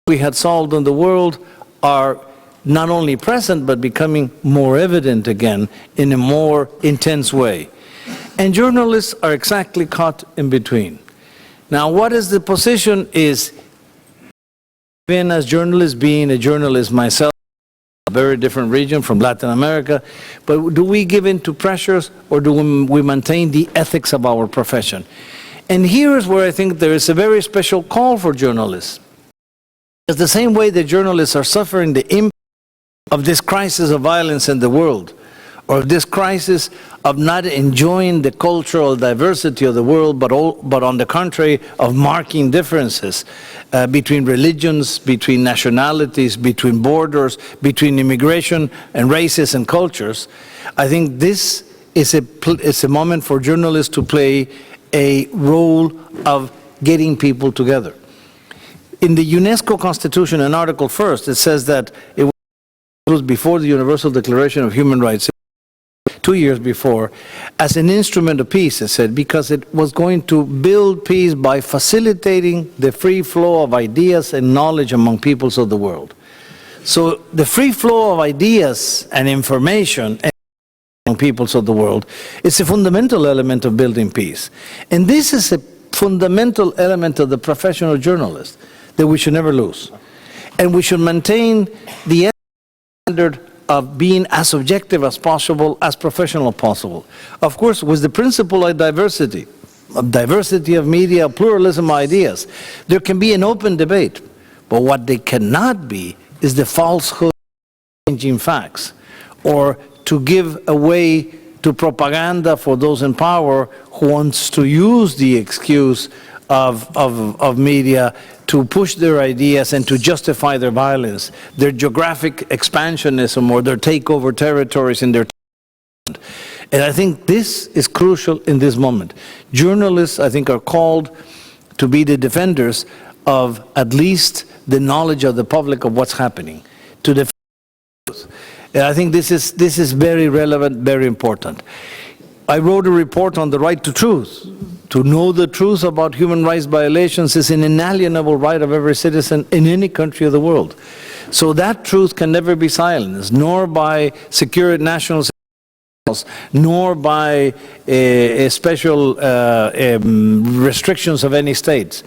we had solved in the world are not only present but becoming more evident again in a more intense way. And journalists are exactly caught in between. Now, what is the position is, even as journalists, being a journalist myself, a very different region from Latin America, but do we give in to pressures or do we maintain the ethics of our profession? And here is where I think there is a very special call for journalists. It's the same way that journalists are suffering the impact of this crisis of violence in the world, or this crisis of not enjoying the cultural diversity of the world, but on the contrary, of marking differences between religions, between nationalities, between borders, between immigration and races and cultures. I think this is a moment for journalists to play a role of getting people together. In the UNESCO Constitution, in Article 1st, it says that it was before the Universal Declaration of Human Rights, 2 years before, as an instrument of peace, it said, because it was going to build peace by facilitating the free flow of ideas and knowledge among peoples of the world. So the free flow of ideas and information among peoples of the world is a fundamental element of building peace. And this is a fundamental element of the professional journalist that we should never lose. And we should maintain the standard of being as objective as possible, as professional as possible. Of course, with the principle of diversity of media, pluralism of ideas, there can be an open debate. But what they cannot be is the falsehood of changing facts, or to give away to propaganda for those in power who wants to use the excuse of media to push their ideas and to justify their violence, their geographic expansionism, or their takeover territories in their land. And I think this is crucial in this moment. Journalists, I think, are called to be the defenders of at least the knowledge of the public of what's happening, to defend the truth. And I think this is very relevant, very important. I wrote a report on the right to truth. To know the truth about human rights violations is an inalienable right of every citizen in any country of the world. So that truth can never be silenced, nor by national security, nor by special restrictions of any states.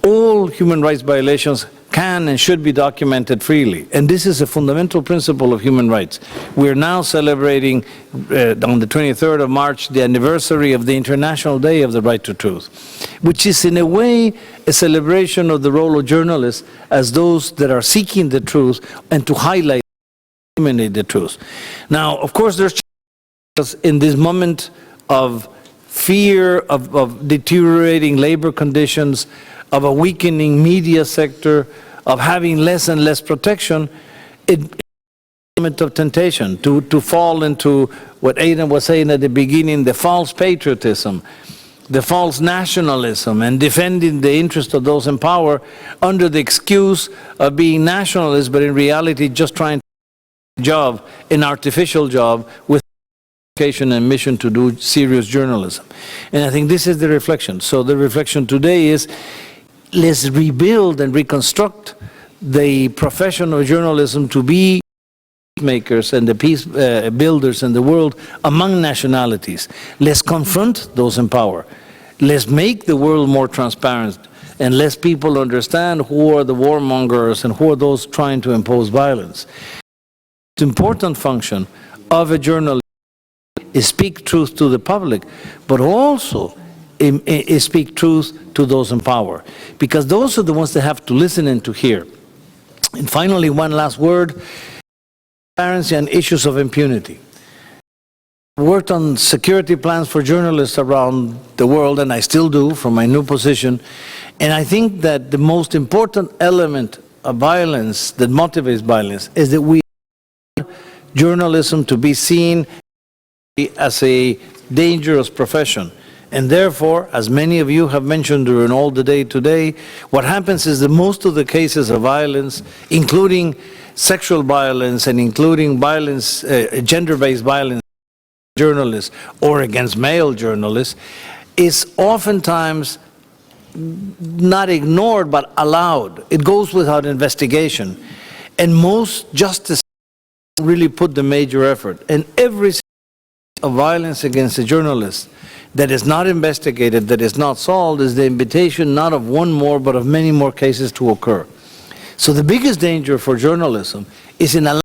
All human rights violations can and should be documented freely. And this is a fundamental principle of human rights. We're now celebrating on the 23rd of March the anniversary of the International Day of the Right to Truth, which is in a way a celebration of the role of journalists as those that are seeking the truth and to highlight and disseminate the truth. Now, of course, there's challenges in this moment of fear, of deteriorating labor conditions, of a weakening media sector, of having less and less protection. It's an element of temptation to fall into what Aidan was saying at the beginning, the false patriotism, the false nationalism, and defending the interest of those in power under the excuse of being nationalists, but in reality just trying to do a job, an artificial job, with education and mission to do serious journalism. And I think this is the reflection. So the reflection today is, let's rebuild and reconstruct the profession of journalism to be peacemakers and the peace builders in the world among nationalities. Let's confront those in power. Let's make the world more transparent, and let people understand who are the warmongers and who are those trying to impose violence. The important function of a journalist is speak truth to the public, but also speak truth to those in power, because those are the ones that have to listen and to hear. And finally, one last word: transparency and issues of impunity. I worked on security plans for journalists around the world, and I still do from my new position. And I think that the most important element of violence that motivates violence is that we want journalism to be seen as a dangerous profession, And therefore, as many of you have mentioned during all the day today, what happens is that most of the cases of violence, including sexual violence and including violence, gender-based violence, journalists or against male journalists, is oftentimes not ignored but allowed. It goes without investigation. And most justices really put the major effort. And every of violence against a journalist that is not investigated, that is not solved, is the invitation not of one more but of many more cases to occur. So the biggest danger for journalism is in allowing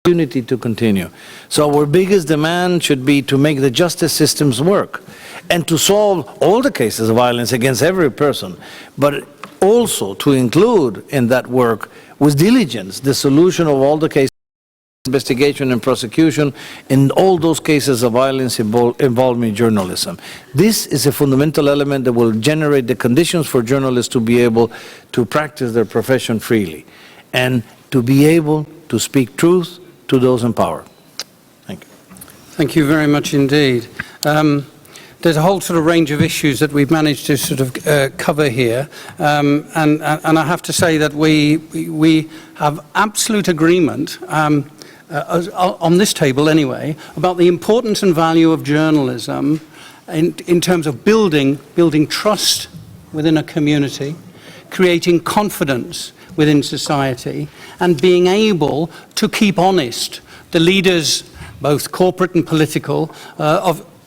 impunity to continue. So our biggest demand should be to make the justice systems work and to solve all the cases of violence against every person, but also to include in that work with diligence the solution of all the cases, investigation and prosecution in all those cases of violence involving journalism. This is a fundamental element that will generate the conditions for journalists to be able to practice their profession freely and to be able to speak truth to those in power. Thank you. Thank you very much indeed. There's a whole sort of range of issues that we've managed to sort of cover here, and I have to say that we have absolute agreement on this table anyway about the importance and value of journalism in terms of building trust within a community, creating confidence within society, and being able to keep honest the leaders, both corporate and political,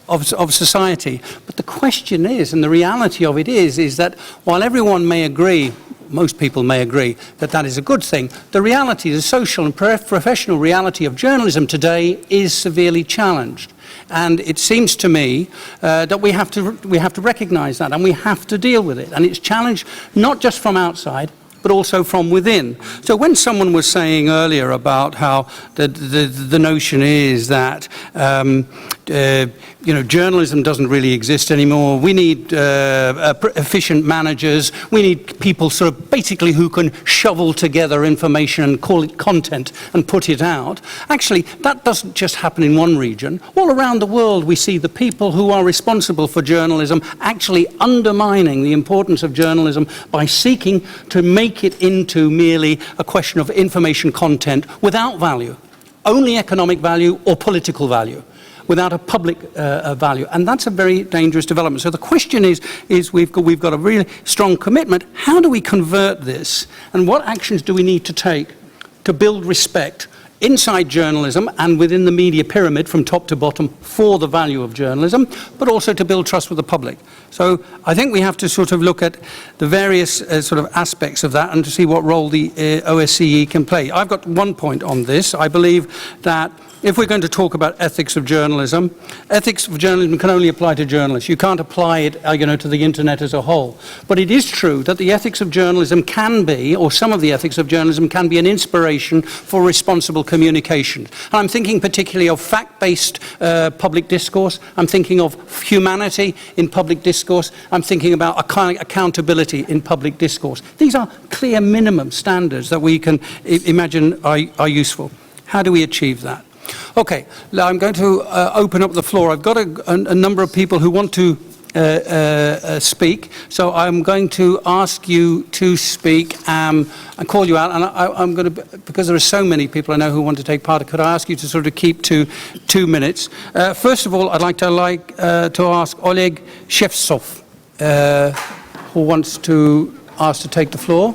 of society. But the question is, and the reality of it is that while everyone may agree, most people may agree that that is a good thing, the reality, the social and professional reality of journalism today is severely challenged. And it seems to me that we have to recognize that, and we have to deal with it. And it's challenged not just from outside, but also from within. So when someone was saying earlier about how the notion is that journalism doesn't really exist anymore, we need efficient managers, we need people sort of basically who can shovel together information and call it content and put it out. Actually, that doesn't just happen in one region. All around the world we see the people who are responsible for journalism actually undermining the importance of journalism by seeking to make it into merely a question of information content without value, only economic value or political value, without a public value. And that's a very dangerous development. So the question is we've got a really strong commitment. How do we convert this? And what actions do we need to take to build respect inside journalism and within the media pyramid from top to bottom for the value of journalism, but also to build trust with the public? So I think we have to sort of look at the various sort of aspects of that and to see what role the OSCE can play. I've got one point on this. I believe that if we're going to talk about ethics of journalism can only apply to journalists. You can't apply it, to the internet as a whole. But it is true that the ethics of journalism can be, or some of the ethics of journalism can be, an inspiration for responsible communication. And I'm thinking particularly of fact-based public discourse. I'm thinking of humanity in public discourse. I'm thinking about accountability in public discourse. These are clear minimum standards that we can imagine are useful. How do we achieve that? Okay, now I'm going to open up the floor. I've got a number of people who want to speak, so I'm going to ask you to speak and call you out. And I'm going to, because there are so many people I know who want to take part, could I ask you to sort of keep to 2 minutes? First of all, I'd like to ask Oleg Shevtsov, who wants to ask to take the floor.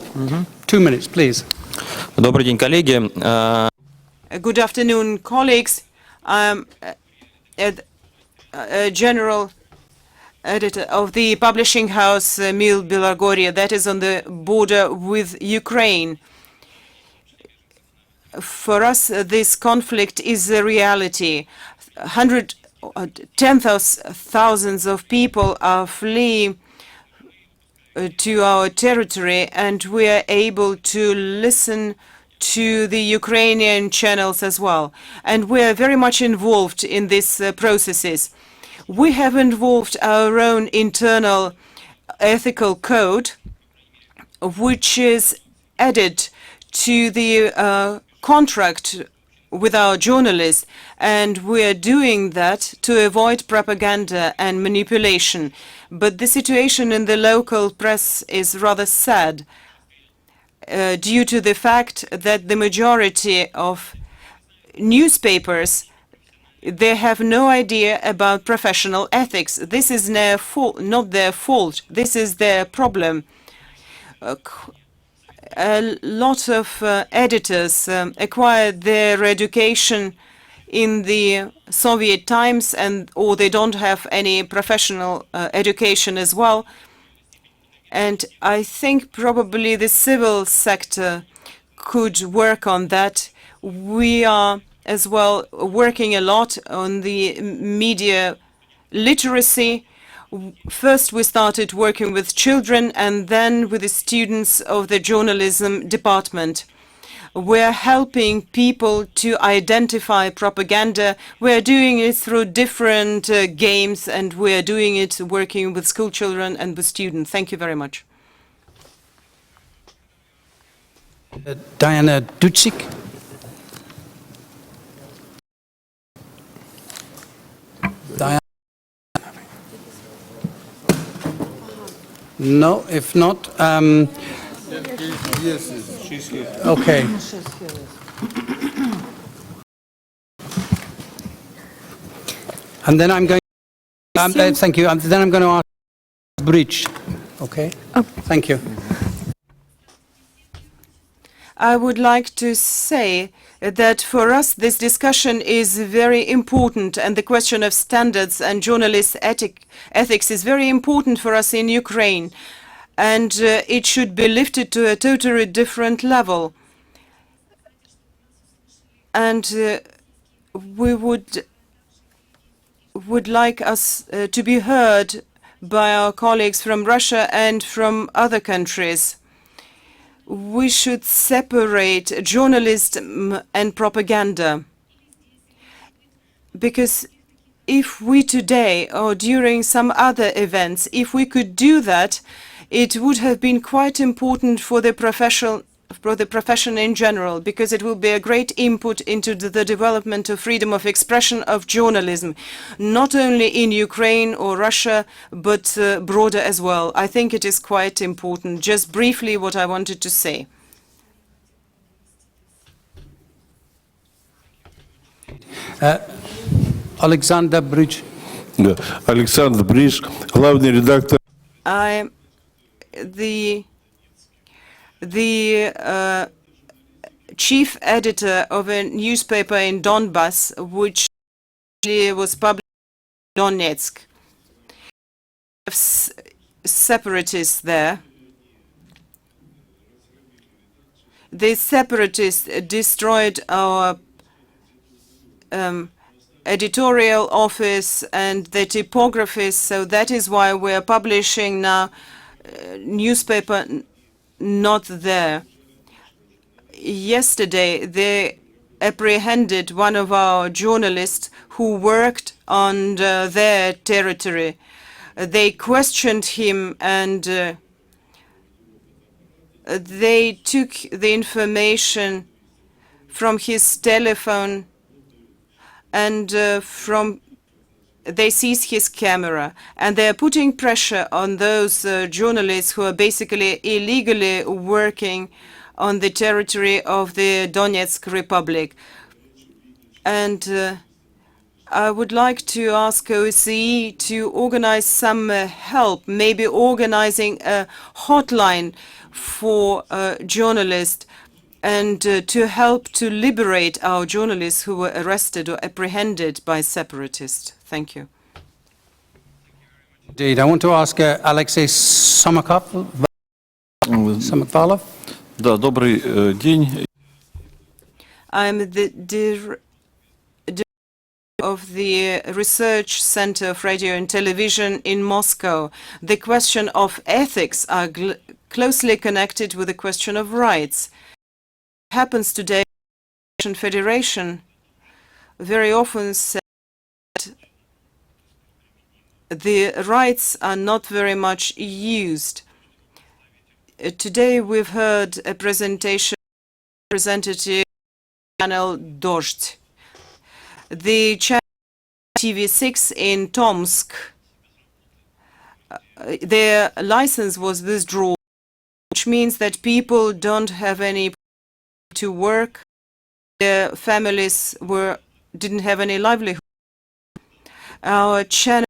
2 minutes, please. Добрый день, коллеги. Good afternoon, colleagues. I'm general editor of the publishing house Mil Belagorye, that is on the border with Ukraine. For us, this conflict is a reality. Tens of thousands of people are fleeing to our territory, and we are able to listen to the Ukrainian channels as well. And we are very much involved in these processes. We have involved our own internal ethical code, which is added to the contract with our journalists, and we are doing that to avoid propaganda and manipulation. But the situation in the local press is rather sad due to the fact that the majority of newspapers, they have no idea about professional ethics. This is not their fault. This is their problem. A lot of editors acquired their education in the Soviet times, or they don't have any professional education as well. And I think probably the civil sector could work on that. We are as well working a lot on the media literacy. First, we started working with children and then with the students of the journalism department. We're helping people to identify propaganda. We're doing it through different games, and we're doing it working with school children and with students. Thank you very much. Diana Ducik. Diana. No, if not, Yes, she's here. okay. And then I'm going. Thank you. And then I'm going to ask Bridge. Okay. Thank you. I would like to say that for us this discussion is very important, and the question of standards and journalist ethics is very important for us in Ukraine, and it should be lifted to a totally different level. And we would like us to be heard by our colleagues from Russia and from other countries. We should separate journalism and propaganda, because if we today or during some other events, if we could do that, it would have been quite important for the profession in general, because it will be a great input into the development of freedom of expression of journalism, not only in Ukraine or Russia, but broader as well. I think it is quite important. Just briefly what I wanted to say. Alexander Bridge. Alexander Bridge, главный редактор. I'm the chief editor of a newspaper in Donbass, which was published in Donetsk. Separatists there. The separatists destroyed our editorial office and the typography, so that is why we're publishing now newspaper not there. Yesterday they apprehended one of our journalists who worked on their territory. They questioned him, and they took the information from his telephone, and they seized his camera, and they are putting pressure on those journalists who are basically illegally working on the territory of the Donetsk Republic. And I would like to ask OSCE to organize some help, maybe organizing a hotline for journalists, and to help to liberate our journalists who were arrested or apprehended by separatists. Thank you. Indeed. I want to ask Alexei Samakvalov. Да, добрый день. I'm the director of the Research Center of Radio and Television in Moscow. The question of ethics are closely connected with the question of rights. What happens today in the Russian Federation very often said that the rights are not very much used. Today we've heard a presentation by a representative channel Dozhd. The channel TV6 in Tomsk, their license was withdrawn, which means that people don't have any to work. Their families didn't have any livelihood. Our channel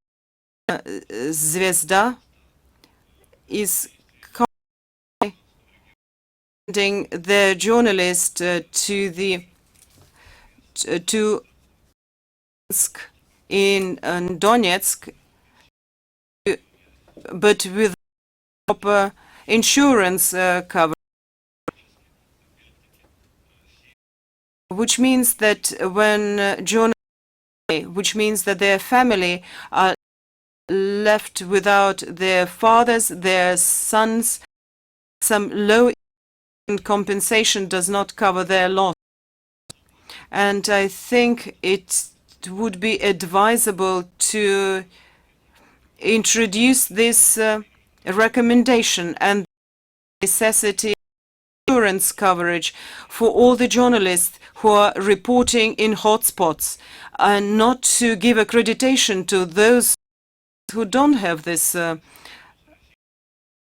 Zvezda is sending the journalist to in Donetsk, but with proper insurance cover, which means that when which means that their family are left without their fathers, their sons, some low compensation does not cover their loss. And I think it would be advisable to introduce this recommendation and necessity of insurance coverage for all the journalists who are reporting in hotspots, and not to give accreditation to those who don't have this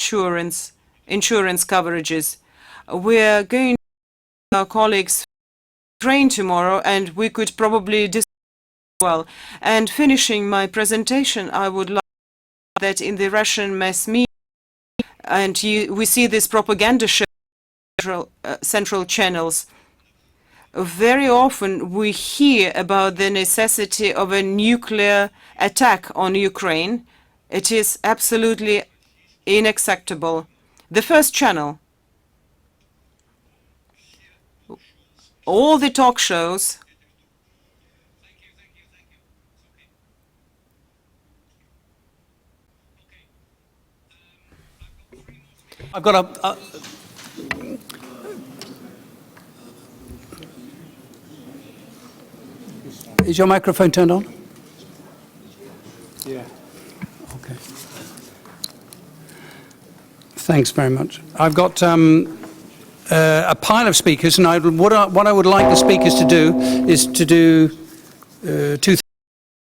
insurance coverages. We're going to our colleagues train tomorrow, and we could probably discuss well. And finishing my presentation, I would like that in the Russian mass media, and we see this propaganda show central channels. Very often we hear about the necessity of a nuclear attack on Ukraine. It is absolutely unacceptable. The first channel, all the talk shows I've got a is your microphone turned on? Yeah. Okay. Thanks very much. I've got a pile of speakers, and what I would like the speakers to do is to do two things: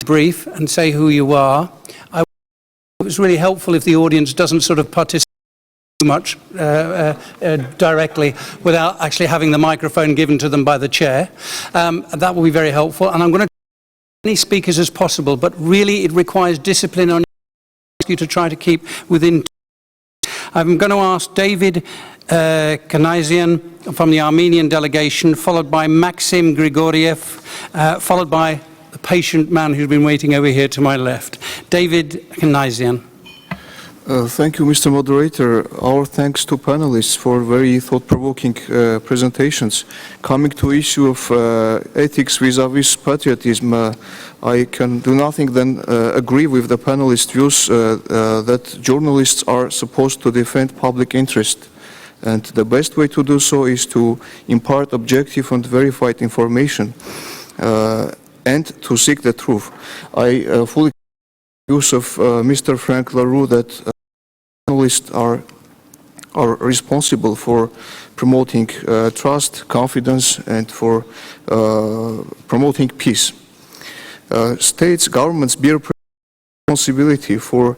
brief and say who you are. It was really helpful if the audience doesn't sort of participate too much directly without actually having the microphone given to them by the chair. That will be very helpful, and I'm going to as many speakers as possible, but really it requires discipline on you to try to keep within. I'm going to ask David Kanazian from the Armenian delegation, followed by Maxim Grigoriev, followed by the patient man who's been waiting over here to my left. David Kanazian. Thank you, Mr. Moderator. Our thanks to panelists for very thought-provoking presentations. Coming to issue of ethics vis-à-vis patriotism, I can do nothing than agree with the panelists' views that journalists are supposed to defend public interest. And the best way to do so is to impart objective and verified information and to seek the truth. I fully use of Mr. Frank LaRue that journalists are responsible for promoting trust, confidence, and for promoting peace. States, governments bear responsibility for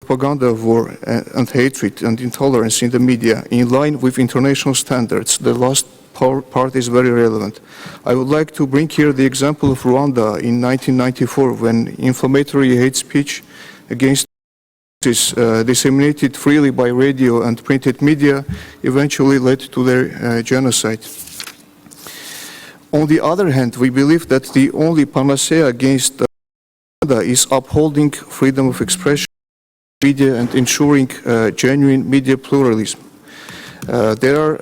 propaganda of war and hatred and intolerance in the media in line with international standards. The last part is very relevant. I would like to bring here the example of Rwanda in 1994, when inflammatory hate speech against disseminated freely by radio and printed media eventually led to their genocide. On the other hand, we believe that the only panacea against Rwanda is upholding freedom of expression, media, and ensuring genuine media pluralism. There are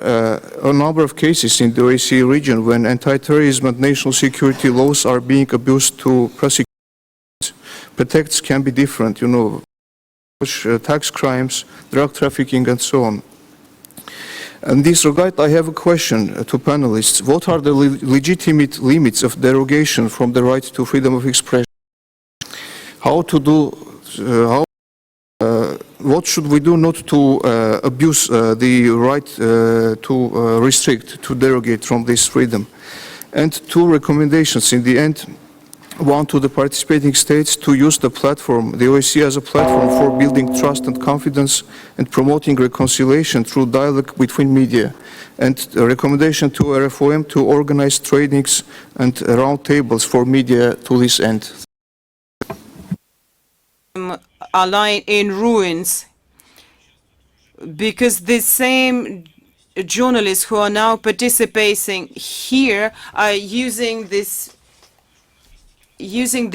a number of cases in the OSCE region when anti-terrorism and national security laws are being abused to prosecute. Pretexts can be different, you know, tax crimes, drug trafficking, and so on. In this regard, I have a question to panelists. What are the legitimate limits of derogation from the right to freedom of expression? How what should we do not to abuse the right to restrict, to derogate from this freedom? And two recommendations in the end. One, to the participating states to use the platform, the OSCE as a platform for building trust and confidence and promoting reconciliation through dialogue between media. And a recommendation to RFOM to organize trainings and roundtables for media to this end. Are lying in ruins because the same journalists who are now participating here are using the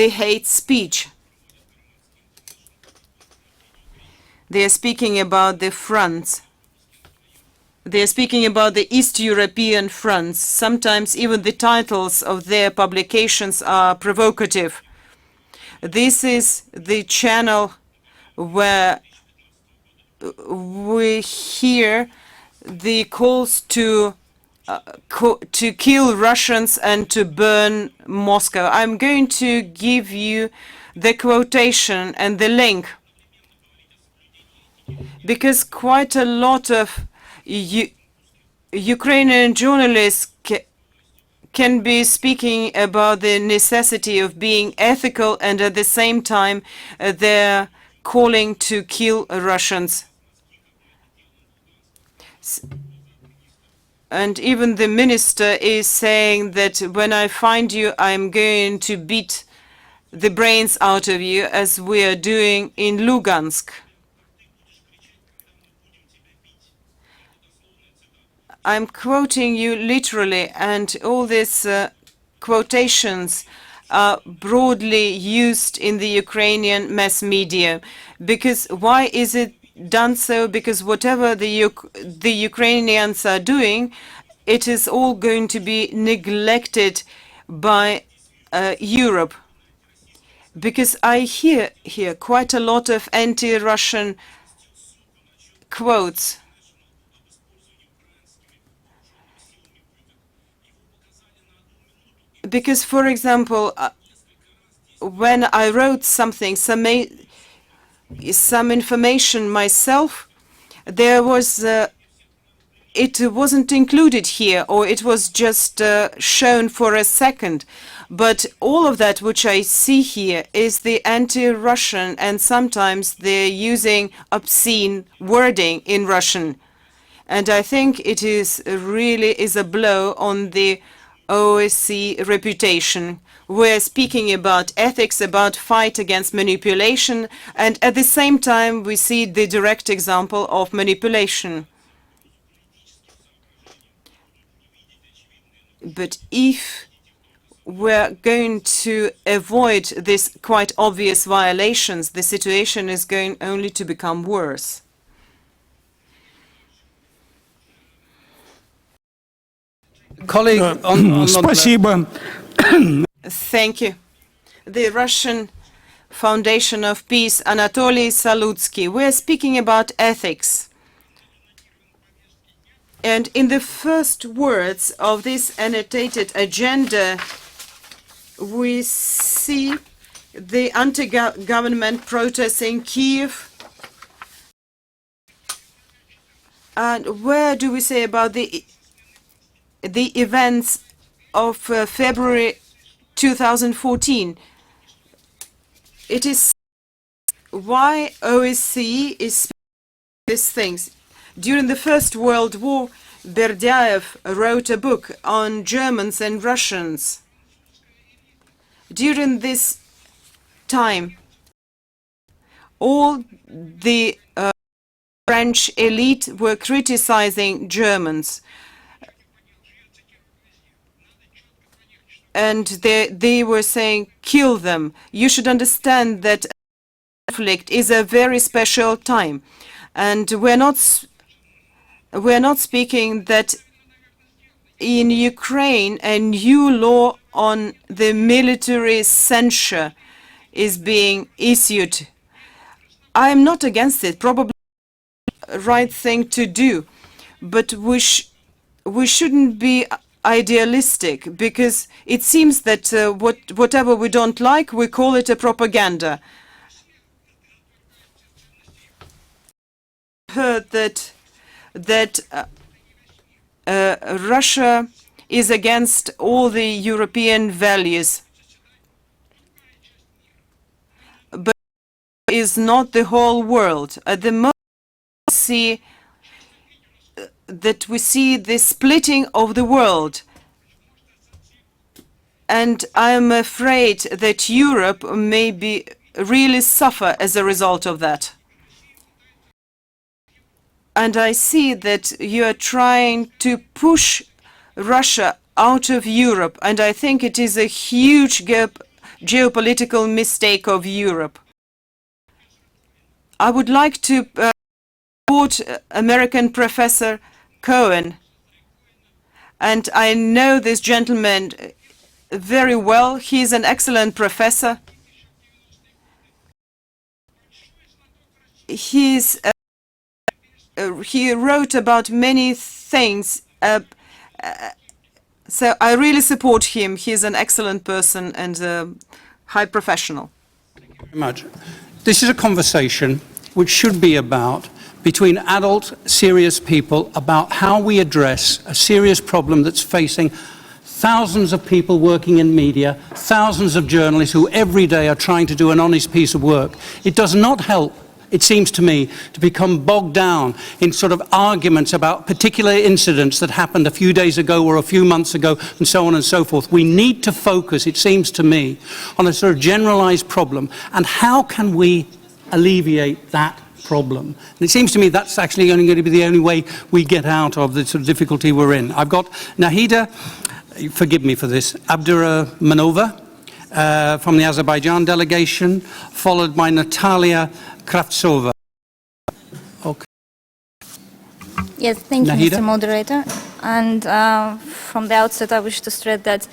hate speech. They are speaking about the fronts. They are speaking about the East European fronts. Sometimes even the titles of their publications are provocative. This is the channel where we hear the calls to kill Russians and to burn Moscow. I'm going to give you the quotation and the link, because quite a lot of Ukrainian journalists can be speaking about the necessity of being ethical, and at the same time they're calling to kill Russians. And even the minister is saying that when I find you, I'm going to beat the brains out of you, as we are doing in Lugansk. I'm quoting you literally, and all these quotations are broadly used in the Ukrainian mass media. Because why is it done so? Because whatever the Ukrainians are doing, it is all going to be neglected by Europe. Because I hear here quite a lot of anti-Russian quotes. Because, for example, when I wrote something, some information myself, there was it wasn't included here, or it was just shown for a second. But all of that which I see here is the anti-Russian, and sometimes they're using obscene wording in Russian. And I think it is really a blow on the OSCE reputation. We're speaking about ethics, about fight against manipulation, and at the same time we see the direct example of manipulation. But if we're going to avoid these quite obvious violations, the situation is going only to become worse. Colleague, Thank you. The Russian Foundation of Peace, Anatoly Salutsky. We're speaking about ethics. And in the first words of this annotated agenda, we see the anti-government protests in Kiev. And where do we say about the events of February 2014? It is why OSCE is speaking these things. During the First World War, Berdyaev wrote a book on Germans and Russians. During this time, all the French elite were criticizing Germans. And they were saying, kill them. You should understand that conflict is a very special time. And we're not speaking that in Ukraine a new law on the military censure is being issued. I'm not against it, probably the right thing to do, but we shouldn't be idealistic, because it seems that whatever we don't like, we call it a propaganda. heard that Russia is against all the European values, but is not the whole world. At the moment, we see the splitting of the world, and I am afraid that Europe may be really suffer as a result of that. And I see that you are trying to push Russia out of Europe, and I think it is a huge geopolitical mistake of Europe. I would like to support American Professor Cohen, and I know this gentleman very well. He's an excellent professor. He wrote about many things, so I really support him. He's an excellent person and a high professional. Thank you very much. This is a conversation which should be about between adult, serious people about how we address a serious problem that's facing thousands of people working in media, thousands of journalists who every day are trying to do an honest piece of work. It does not help, it seems to me, to become bogged down in sort of arguments about particular incidents that happened a few days ago or a few months ago and so on and so forth. We need to focus, it seems to me, on a sort of generalized problem and how can we alleviate that problem. And it seems to me that's actually only going to be the only way we get out of the sort of difficulty we're in. I've got Nahida, forgive me for this, Abdurrahmanova from the Azerbaijan delegation, followed by Natalia Kravtsova. Okay. Yes, thank you, Nahida? Mr. Moderator. And from the outset, I wish to stress that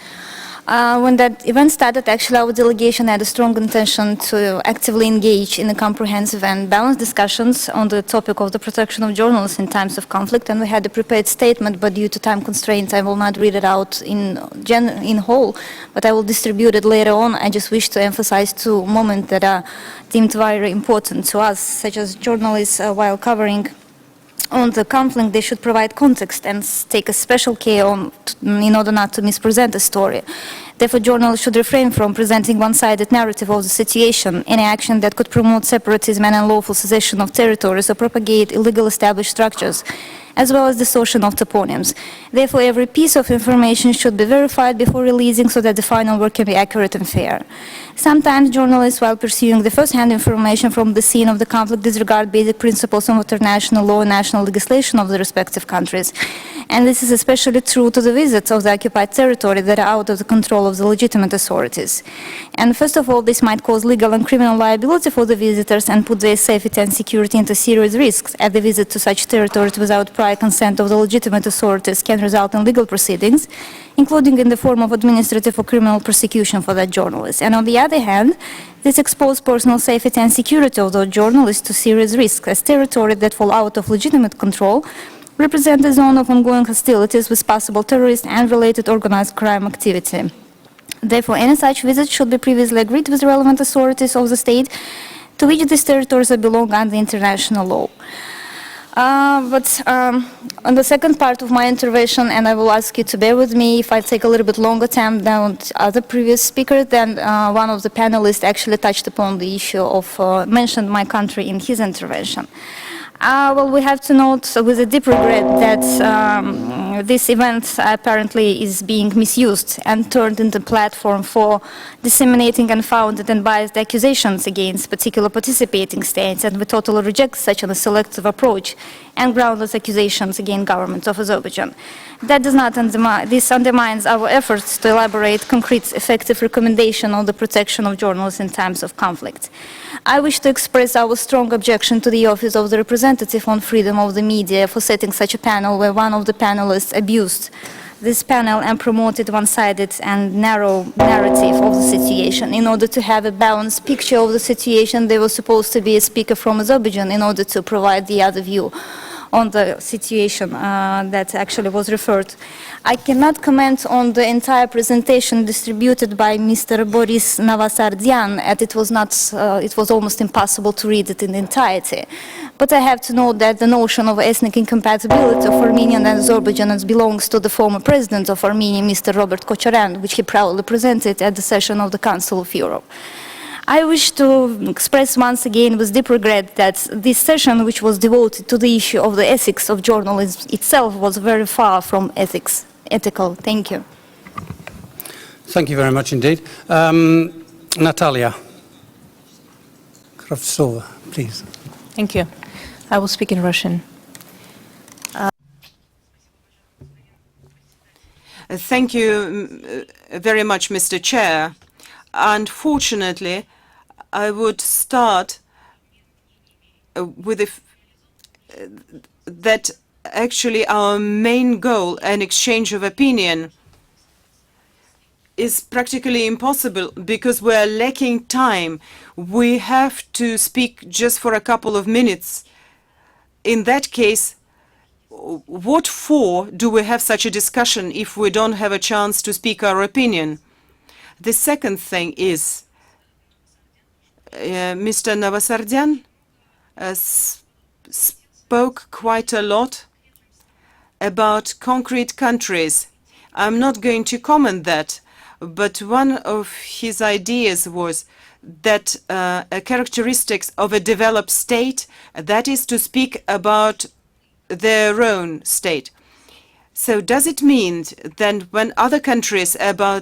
when that event started, actually our delegation had a strong intention to actively engage in the comprehensive and balanced discussions on the topic of the protection of journalists in times of conflict, and we had a prepared statement, but due to time constraints, I will not read it out in whole, but I will distribute it later on. I just wish to emphasize two moments that are deemed very important to us, such as journalists, while covering on the conflict, they should provide context and take a special care in order not to mispresent the story. Therefore, journalists should refrain from presenting one-sided narrative of the situation. Any action that could promote separatism and unlawful secession of territories or propagate illegal established structures, as well as distortion of toponyms. Therefore, every piece of information should be verified before releasing so that the final work can be accurate and fair. Sometimes journalists, while pursuing the first-hand information from the scene of the conflict, disregard basic principles of international law and national legislation of the respective countries. And this is especially true to the visits of the occupied territory that are out of the control of the legitimate authorities. And first of all, this might cause legal and criminal liability for the visitors and put their safety and security into serious risks, as the visit to such territories without prior consent of the legitimate authorities can result in legal proceedings, including in the form of administrative or criminal prosecution for that journalist. And on the other hand, this exposes personal safety and security of those journalists to serious risks, as territories that fall out of legitimate control represent a zone of ongoing hostilities with possible terrorist and related organized crime activity. Therefore, any such visit should be previously agreed with relevant authorities of the state to which these territories belong under international law. On the second part of my intervention, and I will ask you to bear with me if I take a little bit longer time than other previous speakers, then one of the panelists actually touched upon the issue of, mentioned my country in his intervention. Well, we have to note with a deep regret that this event apparently is being misused and turned into a platform for disseminating unfounded and biased accusations against particular participating states, and we totally reject such a selective approach and groundless accusations against government of Azerbaijan. That does not this undermines our efforts to elaborate concrete, effective recommendation on the protection of journalists in times of conflict. I wish to express our strong objection to the Office of the Representative on Freedom of the Media for setting such a panel where one of the panelists abused this panel and promoted one-sided and narrow narrative of the situation. In order to have a balanced picture of the situation, there was supposed to be a speaker from Azerbaijan in order to provide the other view on the situation that actually was referred. I cannot comment on the entire presentation distributed by Mr. Boris Navasardyan, as it was almost impossible to read it in entirety. But I have to note that the notion of ethnic incompatibility of Armenian and Azerbaijans belongs to the former president of Armenia, Mr. Robert Kocharan, which he proudly presented at the session of the Council of Europe. I wish to express once again with deep regret that this session, which was devoted to the issue of the ethics of journalism itself, was very far from ethical. Thank you. Thank you very much indeed. Natalia Kravtsova, please. Thank you. I will speak in Russian. Thank you very much, Mr. Chair. Unfortunately, I would start with that actually our main goal, an exchange of opinion, is practically impossible because we're lacking time. We have to speak just for a couple of minutes. In that case, what for do we have such a discussion if we don't have a chance to speak our opinion? The second thing is, Mr. Navasardyan spoke quite a lot about concrete countries. I'm not going to comment that, but one of his ideas was that a characteristics of a developed state, that is to speak about their own state. So does it mean that when other countries are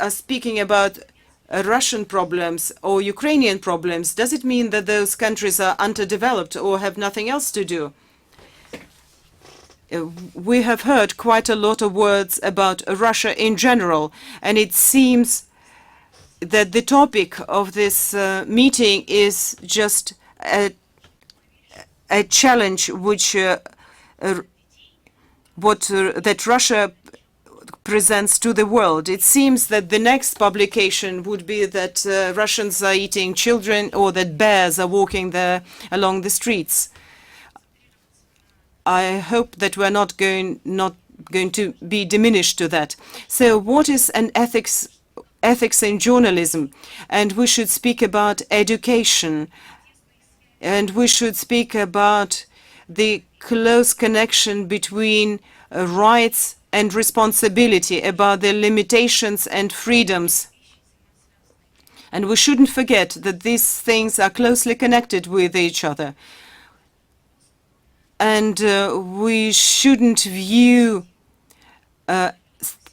speaking about Russian problems or Ukrainian problems, does it mean that those countries are underdeveloped or have nothing else to do? We have heard quite a lot of words about Russia in general, and it seems that the topic of this meeting is just a challenge which that Russia presents to the world. It seems that the next publication would be that Russians are eating children or that bears are walking there along the streets. I hope that we're not going to be diminished to that. So what is an ethics in journalism? And we should speak about education, and we should speak about the close connection between rights and responsibility, about the limitations and freedoms. And we shouldn't forget that these things are closely connected with each other. And we shouldn't view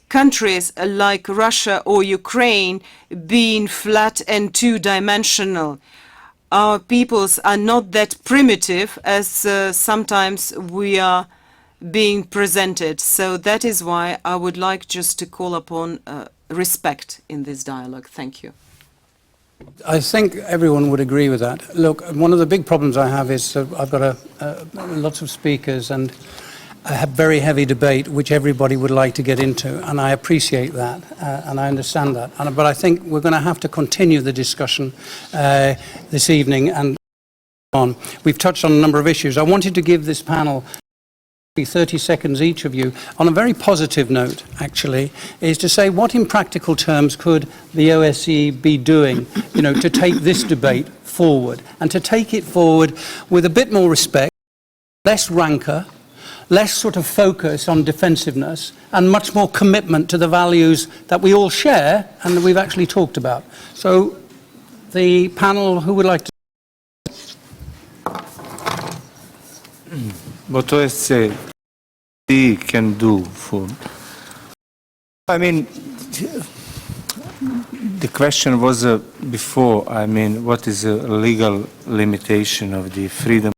countries like Russia or Ukraine being flat and two-dimensional. Our peoples are not that primitive as sometimes we are being presented. So that is why I would like just to call upon respect in this dialogue. Thank you. I think everyone would agree with that. Look, one of the big problems I have is I've got lots of speakers and I have very heavy debate, which everybody would like to get into, and I appreciate that, and I understand that. But I think we're going to have to continue the discussion this evening and on. We've touched on a number of issues. I wanted to give this panel 30 seconds each of you on a very positive note, actually, is to say what in practical terms could the OSCE be doing, to take this debate forward, and to take it forward with a bit more respect, less rancor, less sort of focus on defensiveness, and much more commitment to the values that we all share and that we've actually talked about. So the panel, who would like to? What OSCE can do for... I mean, the question was before, what is a legal limitation of the freedom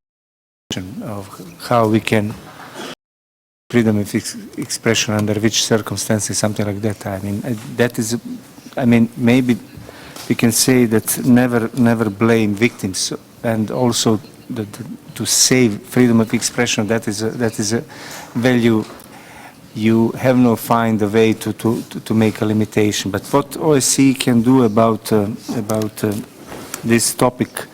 of how we can freedom of expression under which circumstances, something like that. That is, maybe we can say that never blame victims, and also to save freedom of expression. That is a value. You have no find a way to make a limitation. But what OSCE can do about this topic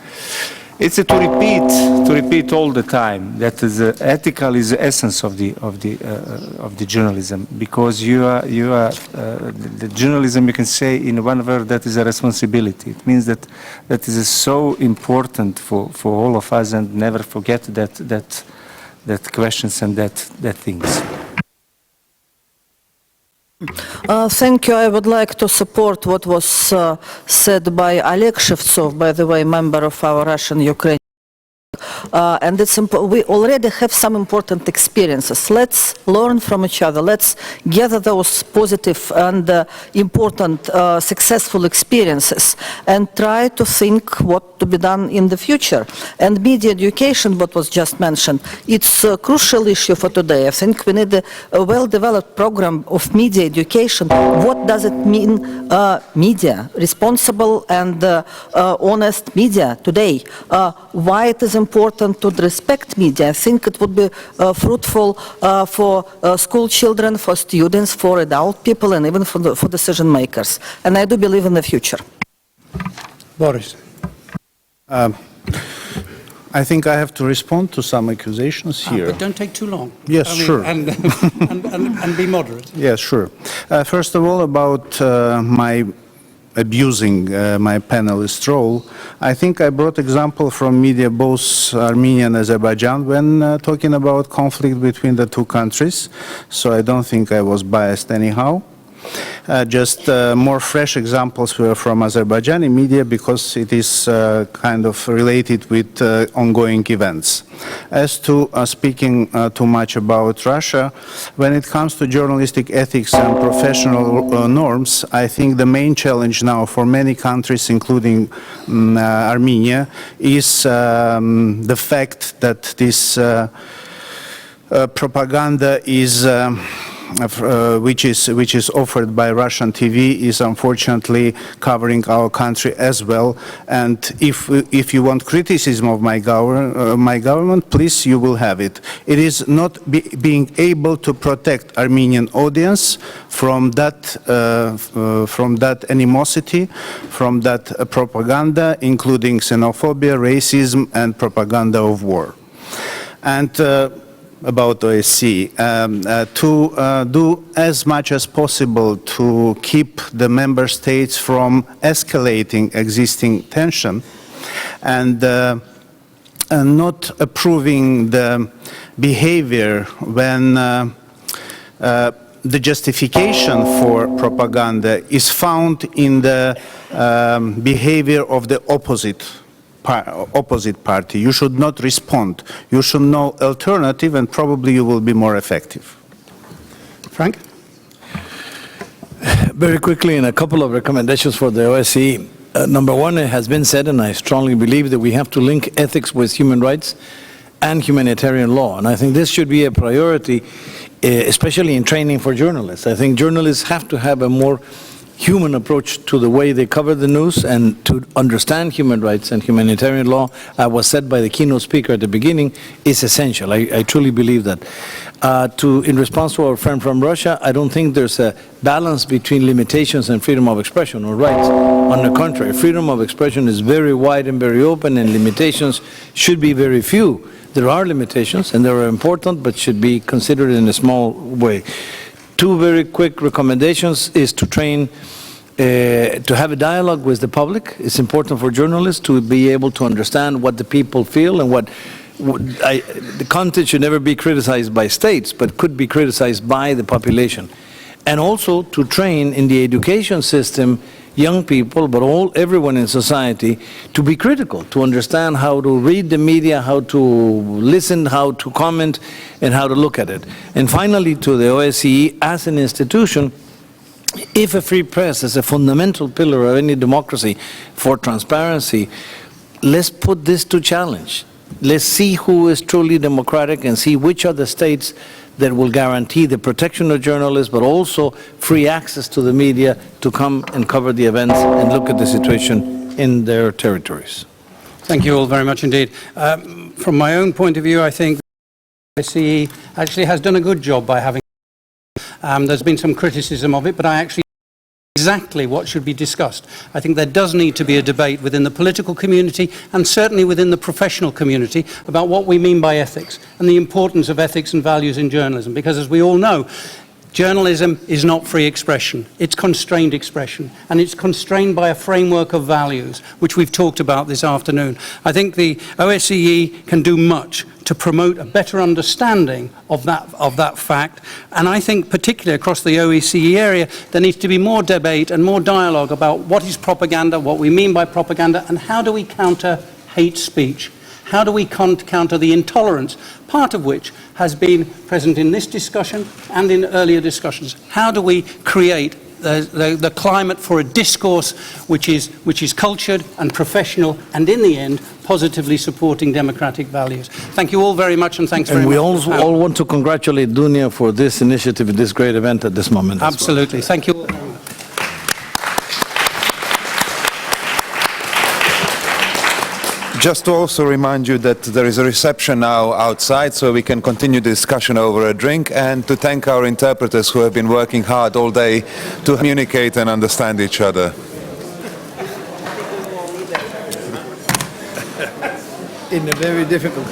It's to repeat all the time that ethical is the essence of the journalism, because the journalism, you can say in one word, that is a responsibility. It means that is so important for all of us, and never forget that questions and that things. Thank you. I would like to support what was said by Oleg Shevtsov, by the way, member of our Russian-Ukrainian. And we already have some important experiences. Let's learn from each other. Let's gather those positive and important, successful experiences and try to think what to be done in the future. And media education, what was just mentioned, it's a crucial issue for today. I think we need a well-developed program of media education. What does it mean, media, responsible and honest media today? Why it is important to respect media. I think it would be fruitful for school children, for students, for adult people, and even for decision makers. And I do believe in the future. Boris. I think I have to respond to some accusations here. But don't take too long. Yes, sure. And be moderate. Yes, sure. First of all, about my abusing my panelist role, I think I brought example from media, both Armenia and Azerbaijan, when talking about conflict between the two countries. So I don't think I was biased anyhow. Just more fresh examples were from Azerbaijani media, because it is kind of related with ongoing events. As to speaking too much about Russia, when it comes to journalistic ethics and professional norms, I think the main challenge now for many countries, including Armenia, is the fact that this propaganda is which is offered by Russian TV is unfortunately covering our country as well. And if you want criticism of my government, please, you will have it. It is not being able to protect Armenian audience from that animosity, from that propaganda, including xenophobia, racism, and propaganda of war. And about OSCE, to do as much as possible to keep the member states from escalating existing tension, and not approving the behavior when the justification for propaganda is found in the behavior of the opposite party. You should not respond. You should know alternative, and probably you will be more effective. Frank? Very quickly, in a couple of recommendations for the OSCE. Number one, it has been said, and I strongly believe that we have to link ethics with human rights and humanitarian law. And I think this should be a priority, especially in training for journalists. I think journalists have to have a more human approach to the way they cover the news, and to understand human rights and humanitarian law, as was said by the keynote speaker at the beginning, is essential. I truly believe that. In response to our friend from Russia, I don't think there's a balance between limitations and freedom of expression or rights. On the contrary, freedom of expression is very wide and very open, and limitations should be very few. There are limitations, and they are important, but should be considered in a small way. Two very quick recommendations is to train, to have a dialogue with the public. It's important for journalists to be able to understand what the people feel, and the content should never be criticized by states, but could be criticized by the population. And also to train in the education system young people, but everyone in society, to be critical, to understand how to read the media, how to listen, how to comment, and how to look at it. And finally, to the OSCE as an institution, if a free press is a fundamental pillar of any democracy for transparency, let's put this to challenge. Let's see who is truly democratic, and see which are the states that will guarantee the protection of journalists, but also free access to the media to come and cover the events and look at the situation in their territories. Thank you all very much indeed. From my own point of view, I think the OSCE actually has done a good job by having. There's been some criticism of it, but I actually think exactly what should be discussed. I think there does need to be a debate within the political community and certainly within the professional community about what we mean by ethics and the importance of ethics and values in journalism, because as we all know, journalism is not free expression, it's constrained expression, and it's constrained by a framework of values, which we've talked about this afternoon. I think the OSCE can do much to promote a better understanding of that fact, and I think particularly across the OSCE area, there needs to be more debate and more dialogue about what is propaganda, what we mean by propaganda, and how do we counter hate speech. How do we counter the intolerance, part of which has been present in this discussion and in earlier discussions? How do we create the climate for a discourse which is cultured and professional and, in the end, positively supporting democratic values? Thank you all very much, and thanks very much. And we all want to congratulate Dunia for this initiative, this great event at this moment. Absolutely. Thank you all. Just to also remind you that there is a reception now outside, so we can continue the discussion over a drink, and to thank our interpreters who have been working hard all day to communicate and understand each other. In a very difficult